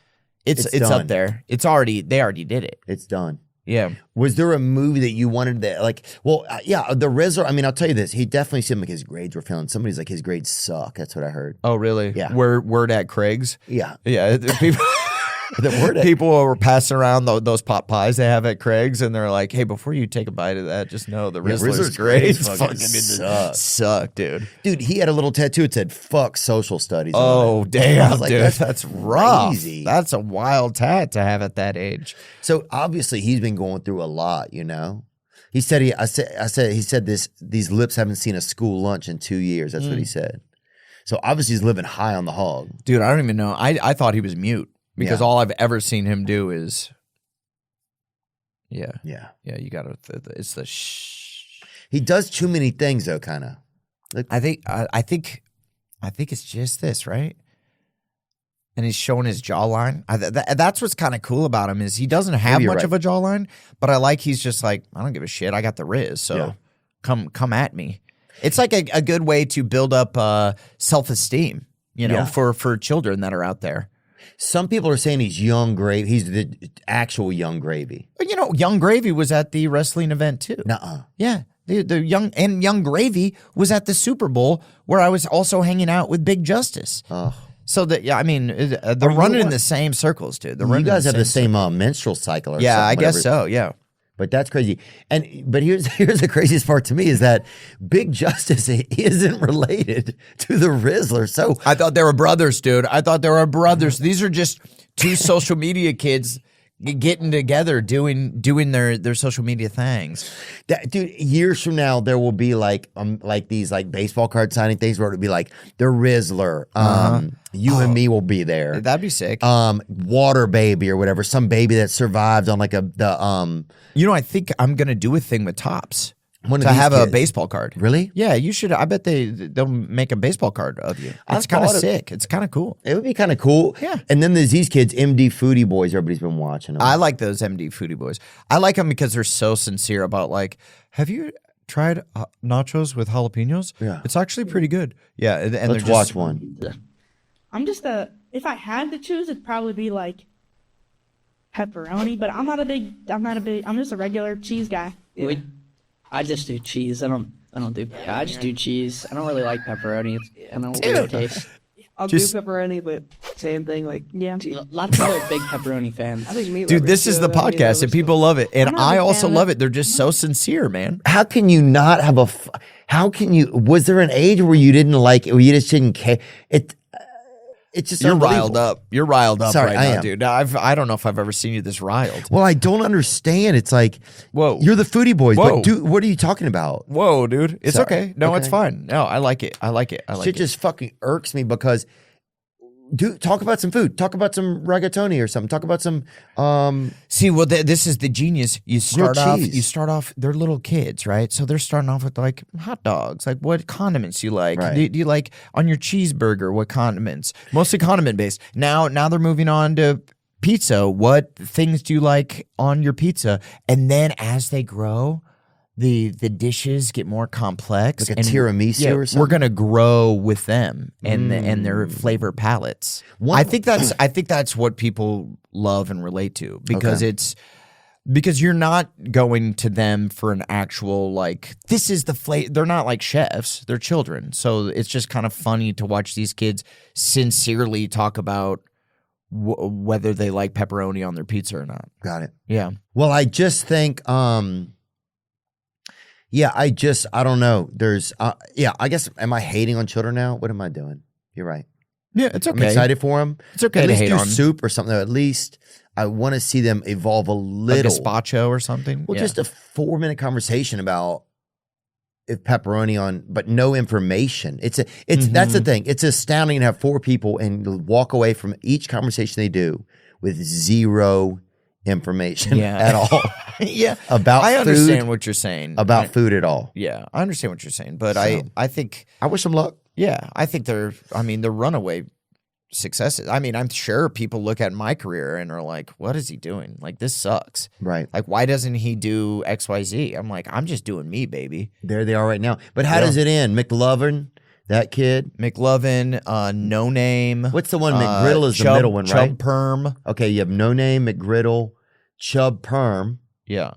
It's up there. They already did it. It's done. Yeah. Was there a movie that you wanted that like? Well, yeah, the Rizzler. I mean, I'll tell you this. He definitely seemed like his grades were failing. Somebody's like his grades suck. That's what I heard. Oh, really? Yeah. Word at Craig's. Yeah. Yeah. People. People were passing around those pot pies they have at Craig's, and they're like, "Hey, before you take a bite of that, just know the Rizzler's grades fucking suck, dude." Dude, he had a little tattoo. It said "fuck social studies." Oh, damn, like, dude, that's rough. Crazy. That's a wild tat to have at that age. So obviously, he's been going through a lot. You know, he said he said these lips haven't seen a school lunch in 2 years. That's what he said. So obviously, he's living high on the hog. Dude, I don't even know. I thought he was mute. Because all I've ever seen him do is, yeah, you gotta. It's the shh. He does too many things though, kind of. Like, I think it's just this, right? And he's showing his jawline. That's what's kind of cool about him is he doesn't have much of a jawline, but I like he's just like I don't give a shit. I got the Riz, so come at me. It's like a good way to build up self-esteem, you know, for children that are out there. Some people are saying he's Young Gravy. He's the actual Young Gravy. But you know, Young Gravy was at the wrestling event too. Nuh-uh. Yeah. The Young Gravy was at the Super Bowl where I was also hanging out with Big Justice. Oh. So they're running in the same circles, dude. You guys have the same menstrual cycle or something. Yeah, I guess so, yeah. But that's crazy. But here's the craziest part to me is that Big Justice isn't related to the Rizzler. So I thought they were brothers, dude. These are just two social media kids getting together, doing their social media things. Dude, years from now there will be like these like baseball card signing things where it'll be like the Rizzler. You and me will be there. That'd be sick. Water baby or whatever, some baby that survived on like You know, I think I'm gonna do a thing with Topps to have a baseball card. Really? Yeah, you should. I bet they'll make a baseball card of you. It's kind of sick. It's kind of cool. It would be kind of cool. Yeah. And then there's these kids, MD Foodie Boys. Everybody's been watching them. I like those MD Foodie Boys. I like them because they're so sincere about like, have you tried nachos with jalapenos? Yeah. It's actually pretty good. Yeah. And Let's watch one. I'm just if I had to choose, it'd probably be like pepperoni, but I'm just a regular cheese guy. I just do cheese. I just do cheese. I don't really like pepperoni. I don't really taste. I'll do pepperoni, but same thing. Like Lots of people are big pepperoni fans. I think meat. Dude, this is the podcast and people love it, and I also love it. They're just so sincere, man. How can you not have was there an age where you didn't like it, where you just didn't care? It's just You're riled up. You're riled up Sorry, right I now, am. dude. I don't know if I've ever seen you this riled. Well, I don't understand. It's like, whoa, you're the Foodie Boys, Whoa. but dude, what are you talking about? Whoa, dude. It's Sorry. okay. No, Okay. it's fine. No, I like it. Shit just fucking irks me because, dude, talk about some food. Talk about some rigatoni or something. Talk about some. See, well, this is the genius. You start cheese. off. They're little kids, right? So they're starting off with like hot dogs. Like, what condiments you like? Right. Do you like on your cheeseburger? What condiments? Mostly condiment based. Now they're moving on to pizza. What things do you like on your pizza? And then as they grow, the dishes get more complex. Like a tiramisu or something? We're gonna grow with them and their flavor palettes. I think that's what people love and relate to because because you're not going to them for an actual like this is the flavor. They're not like chefs. They're children. So it's just kind of funny to watch these kids sincerely talk about whether they like pepperoni on their pizza or not. Got it. Yeah. Well, I just think Yeah, I don't know. There's, I guess, am I hating on children now? What am I doing? You're right. Yeah, it's okay. I'm excited for them. It's okay At to least hate do on soup or something. At least I want to see them evolve a little. Like gazpacho or something. Well, Yeah. just a 4-minute conversation about if pepperoni on, but no information. It's that's the thing. It's astounding to have 4 people and walk away from each conversation they do with 0 information at all. Yeah, about I understand food, what you're saying about food at all. Yeah, I understand what you're saying, but So, I think I wish them luck. yeah, I think they're runaway successes. I mean, I'm sure people look at my career and are like, "What is he doing? Like this sucks." Right. Like, why doesn't he do XYZ? I'm like, I'm just doing me, baby. There they are right now. But how does it end? McLovin, that kid. McLovin, No Name. What's the one? McGriddle is the Chub- middle one, right? Chub Perm. Okay, you have No Name, McGriddle, Chub Perm. Yeah.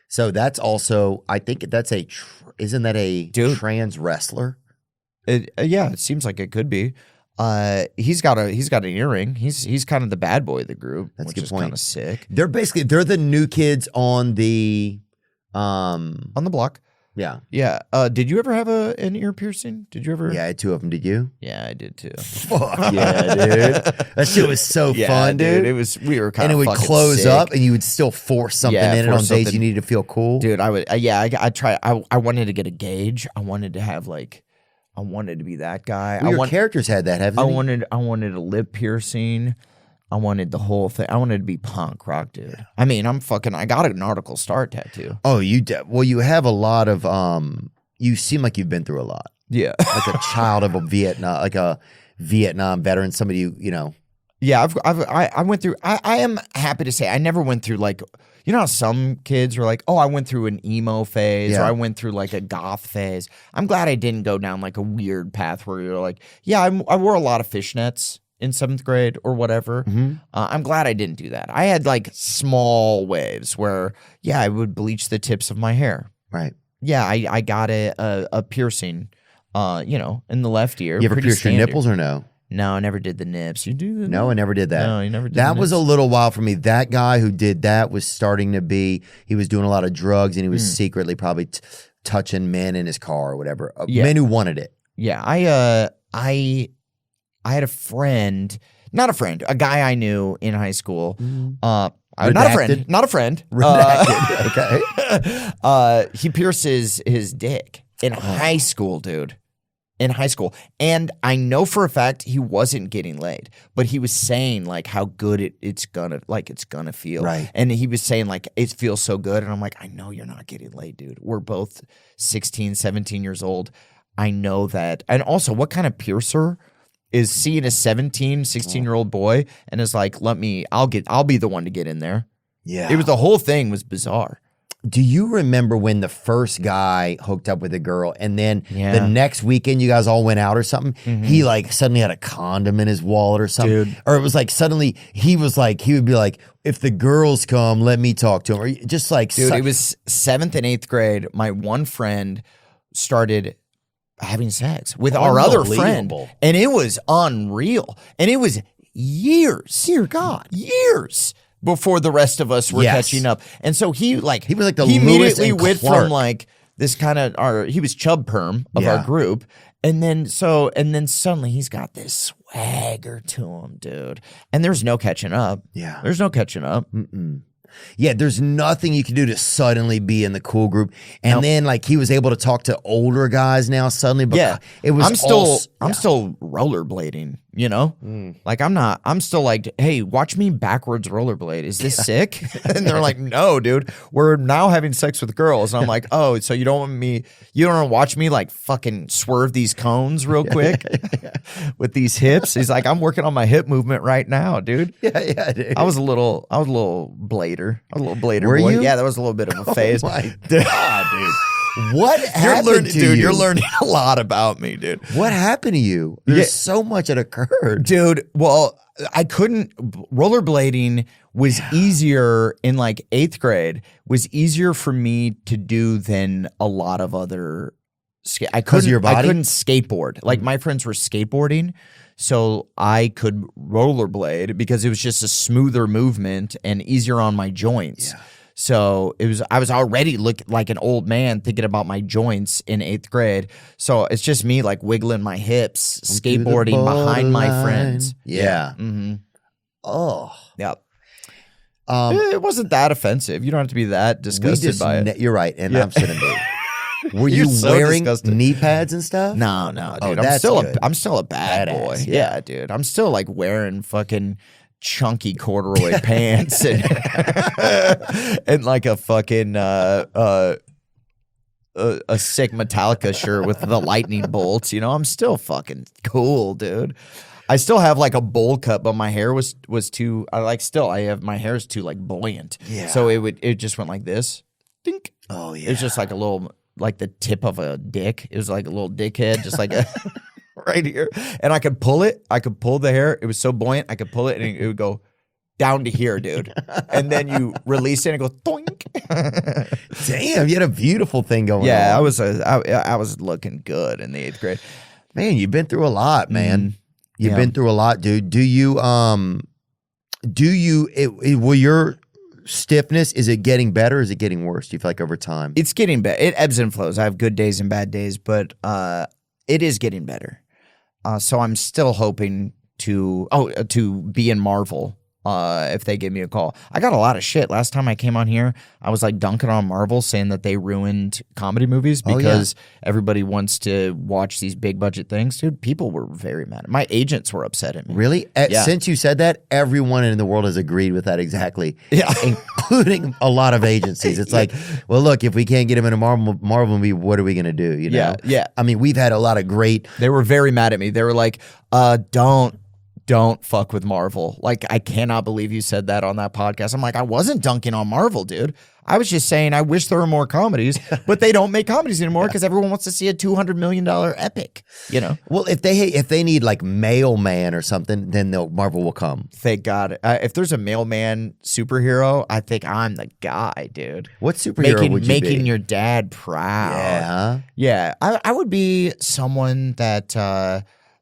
So that's also, I think that's isn't that a Dude. trans wrestler? Yeah, it seems like it could be. He's got an earring. He's kind of the bad boy of the group, That's a which good is point. kind of sick. They're the new kids on the, On the block. yeah. Yeah. Did you ever have an ear piercing? Did you ever? Yeah, I had 2 of them. Did you? Yeah, I did too. Fuck yeah, dude. That shit was so fun, dude. It was. We were kind And of it would fucking close sick. up, and you would still force something Yeah, in it on force days something. you needed to feel cool. Dude, I would. I try. I wanted to get a gauge. I wanted to have like. I wanted to be that guy. Well, your characters had that, haven't I they? wanted a lip piercing. I wanted the whole thing. I wanted to be punk rock, dude. I mean, I got an Article Star tattoo. Oh, you have a lot of you seem like you've been through a lot. Yeah. Like a child of a Vietnam veteran, somebody you know. Yeah, I went through. I am happy to say I never went through like, you know how some kids are like, oh, I went through an emo phase or Yeah. I went through like a goth phase. I'm glad I didn't go down like a weird path where you're like, yeah, I wore a lot of fishnets in 7th grade or whatever. I'm glad I didn't do that. I had like small waves where, yeah, I would bleach the tips of my hair. Right. Yeah, I got a piercing, in the left ear. You ever Pretty pierced your standard. nipples or no? No, I never did the nips. You do the No, I never did that. No, you never did That the was a nips? little while for me. That guy who did that was starting to be, he was doing a lot of drugs and he was secretly probably touching men in his car or whatever. Yeah. Men who wanted it. Yeah, I had a friend, not a friend, a guy I knew in high school. Not a friend. Redacted. Okay. He pierces his dick in high school, dude. In high school. And I know for a fact he wasn't getting laid, but he was saying like how good it's gonna feel. Right. And he was saying like it feels so good. And I'm like, I know you're not getting laid, dude. We're both 16, 17 years old. I know that. And also, what kind of piercer is seeing a 17, 16-year-old boy and is like, I'll be the one to get in there. Yeah. It was, the whole thing was bizarre. Do you remember when the first guy hooked up with a girl and then Yeah. the next weekend you guys all went out or something? He like suddenly had a condom in his wallet or something. Dude. Or it was like suddenly he would be like, if the girls come, let me talk to them. Or just like, Dude, it was 7th and 8th grade. My one friend started having sex with our other friend. Unbelievable. And it was unreal. And it was years. Dear God. Years before the rest of us were Yes. catching up. And so he was like the he Lewis immediately and went Clark. from like this kind of he was Chub Perm of Yeah. our group. And then suddenly he's got this swagger to him, dude. And there's no catching up. Yeah. There's no catching up. Yeah, there's nothing you can do to suddenly be in the cool group. And then like he was able to talk to older guys now suddenly. But Yeah, it was I'm still rollerblading. You know, like I'm still like, hey, watch me backwards rollerblade. Is this sick? And they're like, no, dude, we're now having sex with girls. And I'm like, oh, so you don't want to watch me like fucking swerve these cones real quick with these hips? He's like, I'm working on my hip movement right now, dude. Yeah, dude. I was a little blader. I was a little blader Were boy. you? Yeah, that was a little bit of a phase. Oh my God, dude. What You're happened learning, to dude. you? You're learning a lot about me, dude. What happened to you? There's so much that occurred. Dude, well, I couldn't. Rollerblading was easier in like 8th grade. Was easier for me to do than a lot of other. I 'Cause of your body? I couldn't skateboard. Like my friends were skateboarding, so I could rollerblade because it was just a smoother movement and easier on my joints. Yeah. So I was already looking like an old man thinking about my joints in 8th grade. So it's just me like wiggling my hips, skateboarding behind my friends. Yeah. Mm-hmm. Oh. Yep. It wasn't that offensive. You don't have to be that disgusted by it. You're right, and I'm sitting there. Were You're you so wearing disgusted. knee pads and stuff? No, Oh, dude. that's good. I'm still a bad Badass, boy. yeah. Yeah, dude. I'm still like wearing fucking chunky corduroy pants and and like a fucking a sick Metallica shirt with the lightning bolts. I'm still fucking cool, dude. I still have like a bowl cut, but my hair was too. My hair is too like buoyant. Yeah. So it just went like this. Dink. Oh yeah. It was just like a little, like the tip of a dick. It was like a little dickhead, just like a right here. And I could pull it. I could pull the hair. It was so buoyant. I could pull it and it would go down to here, dude. And then you release it and it goes doink. Damn, you had a beautiful thing going on. Yeah, I was looking good in the 8th grade. Man, you've been through a lot, man. You've been through a lot, dude. Will your stiffness, is it getting better or is it getting worse? Do you feel like over time? It's getting better. It ebbs and flows. I have good days and bad days, but it is getting better. So I'm still hoping to be in Marvel if they give me a call. I got a lot of shit. Last time I came on here, I was like dunking on Marvel, saying that they ruined comedy movies because everybody wants to watch these big budget things. Dude, people were very mad. My agents were upset at me. Really? Yeah. Since you said that, everyone in the world has agreed with that exactly. Yeah. Including a lot of agencies. It's like, well, look, if we can't get him in a Marvel movie, what are we going to do? You know? Yeah. I mean, we've had a lot of great. They were very mad at me. They were like, don't fuck with Marvel. Like, I cannot believe you said that on that podcast. I'm like, I wasn't dunking on Marvel, dude. I was just saying I wish there were more comedies, but they don't make comedies anymore because everyone wants to see a $200 million epic, Well, if they need like Mailman or something, then Marvel will come. Thank God. If there's a mailman superhero, I think I'm the guy, dude. What superhero would you making be? your dad proud. Yeah, huh? Yeah. I would be someone that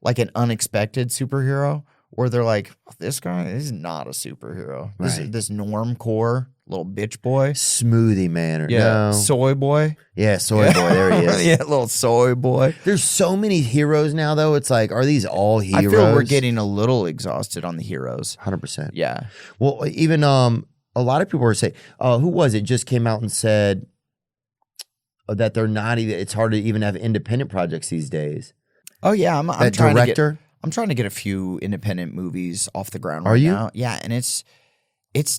like an unexpected superhero where they're like, this guy is not a superhero. Right. This normcore little bitch boy. Smoothie man or no. Soy boy. Yeah, soy boy. There he is. Yeah, little soy boy. There's so many heroes now, though. It's like, are these all heroes? I feel we're getting a little exhausted on the heroes. 100%. Yeah. Well, even a lot of people were saying, who was it? Just came out and said that they're not even. It's hard to even have independent projects these days. Oh yeah, I'm That trying director. I'm trying to get a few independent movies off the ground Are right you? now. Yeah, and it's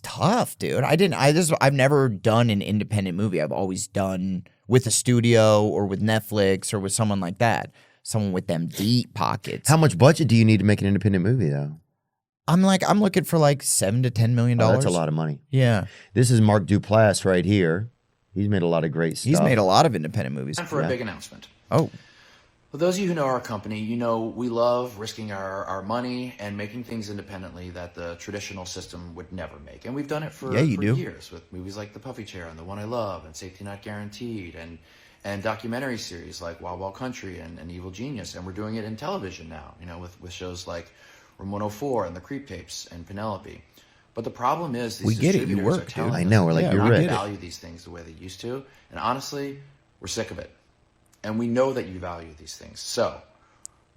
tough, dude. I've never done an independent movie. I've always done with a studio or with Netflix or with someone like that. Someone with them deep pockets. How much budget do you need to make an independent movie, though? I'm looking for like $7 to $10 million. Oh, that's a lot of money. Yeah. This is Mark Duplass right here. He's made a lot of great stuff. He's made a lot of independent movies. Time for a big announcement. Oh. For those of you who know our company, you know we love risking our money and making things independently that the traditional system would never make. And we've done it for years with movies like The Puffy Chair and The One I Love and Safety Not Guaranteed and documentary series like Wild Wild Country and Evil Genius. And we're doing it in television now, with shows like Room 104 and The Creep Tapes and Penelope. But the problem is these We get it. You distributors work, are telling I us know, we're that like, they you're do not rich. value these things the way they used to. And honestly, we're sick of it. And we know that you value these things. So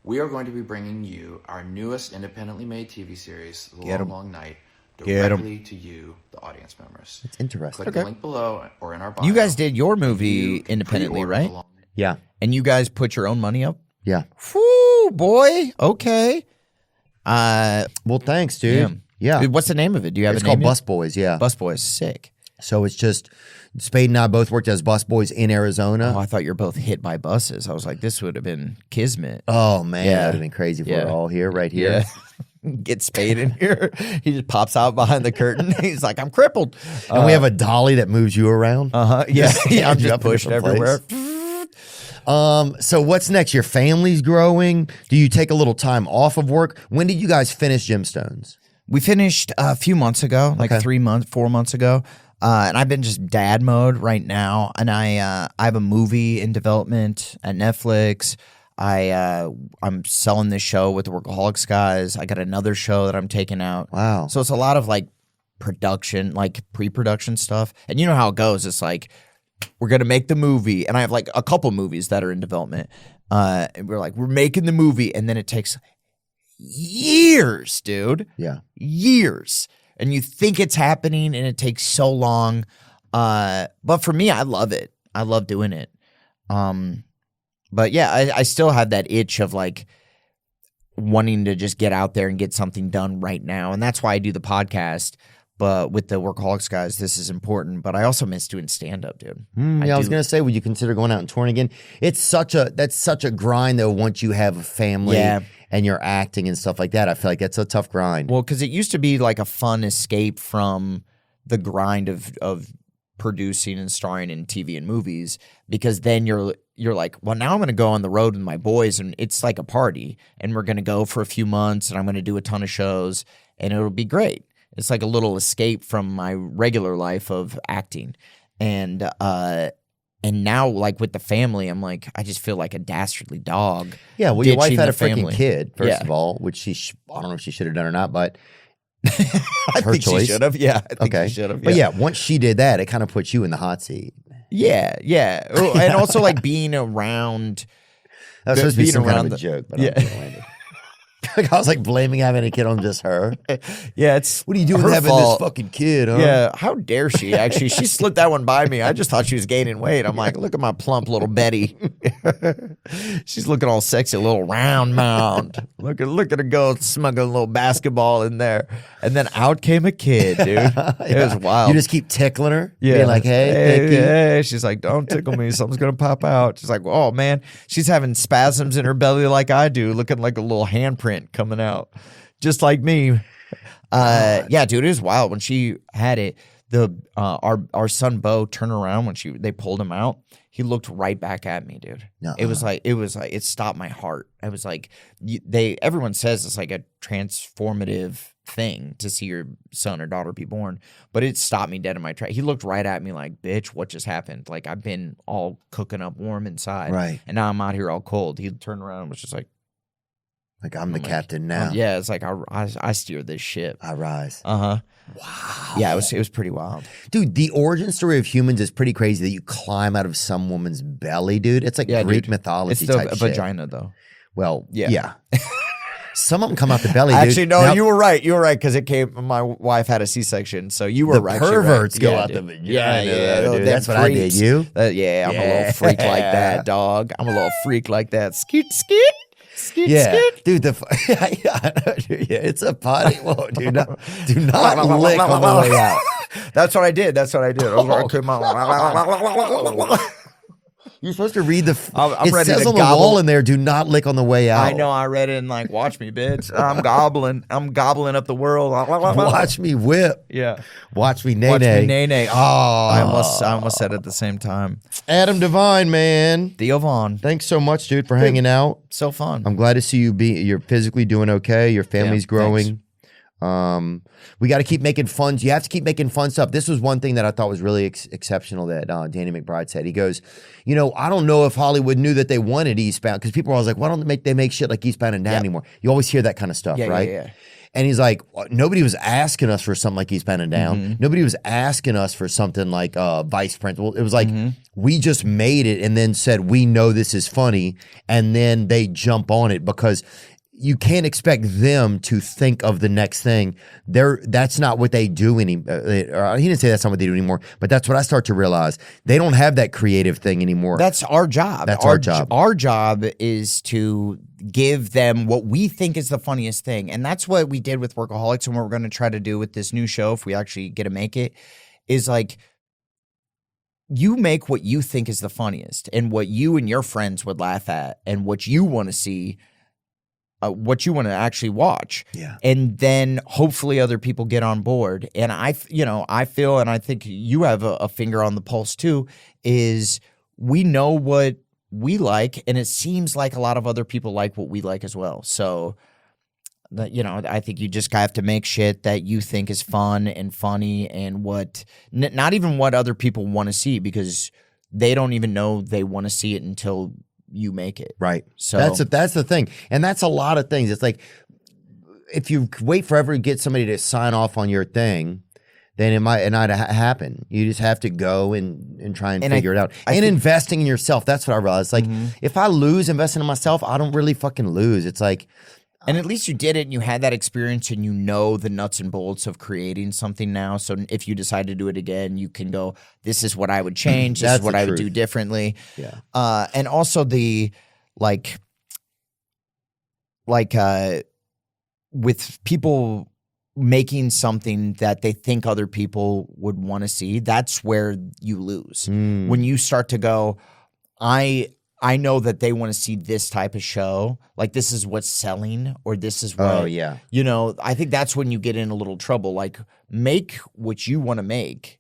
we are going to be bringing you our newest independently made TV series, The Long Long Night, directly to you, the audience members. It's interesting. Click the link below or in our bio. You guys did your movie You can independently, pre-order right? The Long Night. Yeah. And you guys put your own money up? Yeah. Whoo, boy. Okay. Well, thanks, dude. Yeah. Dude, what's the name of it? Do you have It's a name called yet? Bus Boys, yeah. Bus Boys. Sick. So it's just Spade and I both worked as bus boys in Arizona. Oh, I thought you were both hit by buses. I was like, this would have been kismet. Oh, man, Yeah. that would have been crazy if Yeah. we're all here, right here. Yeah. Get Spade in here. He just pops out behind the curtain. He's like, I'm crippled. And we have a dolly that moves you around. Uh-huh. Yeah. stand I'm you just up in pushed different everywhere. So what's next? Your family's growing. Do you take a little time off of work? When did you guys finish Gemstones? We finished a few months ago, like 4 months ago. And I've been just dad mode right now. And I have a movie in development at Netflix. I'm selling this show with the Workaholics guys. I got another show that I'm taking out. Wow. So it's a lot of like production, like pre-production stuff. And you know how it goes. It's like, we're going to make the movie. And I have like a couple movies that are in development. And we're like, we're making the movie. And then it takes years, dude. Yeah. Years. And you think it's happening and it takes so long. But for me, I love it. I love doing it. But yeah, I still have that itch of like wanting to just get out there and get something done right now. And that's why I do the podcast. But with the Workaholics guys, this is important. But I also miss doing stand-up, dude. I was gonna say, would you consider going out and touring again? That's such a grind though. Once you have a family and you're acting and stuff like that, I feel like that's a tough grind. Well, because it used to be like a fun escape from the grind of producing and starring in TV and movies, because then you're like, well, now I'm going to go on the road with my boys and it's like a party and we're going to go for a few months and I'm going to do a ton of shows and it'll be great. It's like a little escape from my regular life of acting. And now, like with the family, I'm like, I just feel like a dastardly dog. Yeah, well, your wife ditching had a the freaking family. kid, first Yeah. of all, which I don't know if she should have done or not, but I her think choice. she should have. Yeah, I think Okay. she should have. But yeah, once she did that, it kind of puts you in the hot seat. Yeah, yeah. Oh, and also like being around. That was supposed to be being some kind around of a the- joke, but Yeah. I don't mind it. I was like blaming having a kid on just her. Yeah, it's What are you doing her having fault. this fucking kid, huh? Yeah, how dare she? Actually, she slipped that one by me. I just thought she was gaining weight. I'm like, look at my plump little Betty. She's looking all sexy, a little round mound. Look at her go smuggling a little basketball in there, and then out came a kid, dude. It was wild. You just keep tickling her. Yeah, Being like, hey, picky. hey. She's like, don't tickle me. Something's gonna pop out. She's like, oh man, she's having spasms in her belly like I do, looking like a little handprint coming out, just like me. Yeah, dude, it was wild when she had it. Our son Bo turned around when they pulled him out. He looked right back at me, dude. It was like it stopped my heart. I was like, everyone says it's like a transformative thing to see your son or daughter be born, but it stopped me dead in my track. He looked right at me like, bitch, what just happened? Like, I've been all cooking up warm inside, Right. and now I'm out here all cold. He turned around and was just like I'm the captain now. yeah, it's like I steer this ship. I rise. Wow. Yeah, it was pretty wild. Dude, the origin story of humans is pretty crazy that you climb out of some woman's belly, dude. It's like Greek dude. mythology It's still type a shit. vagina though. Well, Yeah. yeah. Some of them come out the belly, dude. Actually, no, Now, you were right. You were right because it came. My wife had a C-section, so you were the right. perverts Actually, go right. out Yeah, the dude. vagina. Yeah, dude. them That's what I did. freaks. You? Yeah, I'm a little freak like that, dog. I'm a little freak like that. Skeet, skeet, skeet, Yeah, skeet. dude. Yeah, it's a potty. Whoa, do not lick on the way out. That's what I did. I was like, come on. You're supposed to read the. I'm it ready says to on the gobble. wall in there, "Do not lick on the way out." I know. I read it and like, watch me, bitch. I'm gobbling. I'm gobbling up the world. Watch me whip. Yeah. Watch me nay Watch me nay. nay nay. Oh, I almost said it at the same time. Adam Devine, man. Theo Vaughn. Thanks so much, dude, for hanging out. So fun. I'm glad to see you you're physically doing okay. Your family's growing. We got to keep making fun. You have to keep making fun stuff. This was one thing that I thought was really exceptional that Danny McBride said. He goes, I don't know if Hollywood knew that they wanted Eastbound, because people are always like, why don't they make shit like Eastbound and Down anymore? You always hear that kind of stuff, right? Yeah. And he's like, nobody was asking us for something like Eastbound and Down. Nobody was asking us for something like Vice Principal. It was like, we just made it and then said, we know this is funny. And then they jump on it because you can't expect them to think of the next thing. That's not what they do anymore. He didn't say that's not what they do anymore, but that's what I start to realize. They don't have that creative thing anymore. That's our job. That's our job. Our job is to give them what we think is the funniest thing. And that's what we did with Workaholics, and what we're going to try to do with this new show, if we actually get to make it, is like, you make what you think is the funniest and what you and your friends would laugh at and what you want to see, what you want to actually watch. Yeah. And then hopefully other people get on board. And I feel, and I think you have a finger on the pulse too, is we know what we like, and it seems like a lot of other people like what we like as well. So, I think you just have to make shit that you think is fun and funny, and not even what other people want to see, because they don't even know they want to see it until you make it. Right. So that's the thing. And that's a lot of things. It's like, if you wait forever to get somebody to sign off on your thing, then it might not happen. You just have to go and try and figure it out. And investing in yourself, that's what I realized. Like, if I lose investing in myself, I don't really fucking lose. It's like, and at least you did it and you had that experience and you know the nuts and bolts of creating something now. So if you decide to do it again, you can go, this is what I would change. This is what I would do differently. Yeah. And also the with people making something that they think other people would want to see, that's where you lose. When you start to go, I know that they want to see this type of show. Like, this is what's selling, or this is what, you know, I think that's when you get in a little trouble. Like, make what you want to make,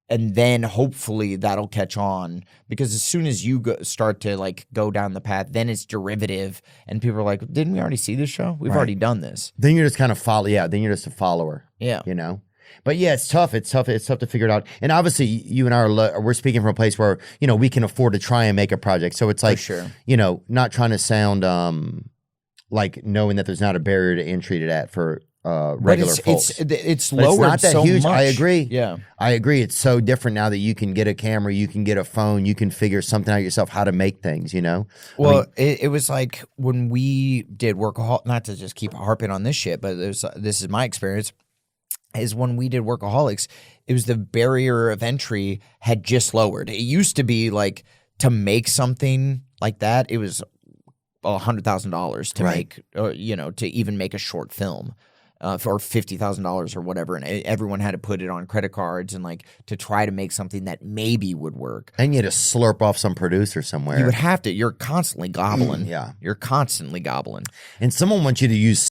and then hopefully that'll catch on. Because as soon as you start to, like, go down the path, then it's derivative, and people are like, didn't we already see this show? We've already done this. Then you're just kind of then you're just a follower. Yeah. You know? But yeah, it's tough. It's tough to figure it out. And obviously, you and I we're speaking from a place where, you know, we can afford to try and make a project. So it's like, you know, not trying to sound like knowing that there's not a barrier to entry to that for regular folks. It's lowered not that so huge. much. I agree. Yeah, I agree. It's so different now that you can get a camera, you can get a phone, you can figure something out yourself, how to make things. You know. Well, it was like when we did Workaholics. Not to just keep harping on this shit, but this is my experience. Is when we did Workaholics, it was the barrier of entry had just lowered. It used to be like, to make something like that, it was $100,000 to make, you know, to even make a short film for $50,000 or whatever. And everyone had to put it on credit cards and like to try to make something that maybe would work. And you had to slurp off some producer somewhere. You would have to. You're constantly gobbling. Yeah. You're constantly gobbling. And someone wants you to use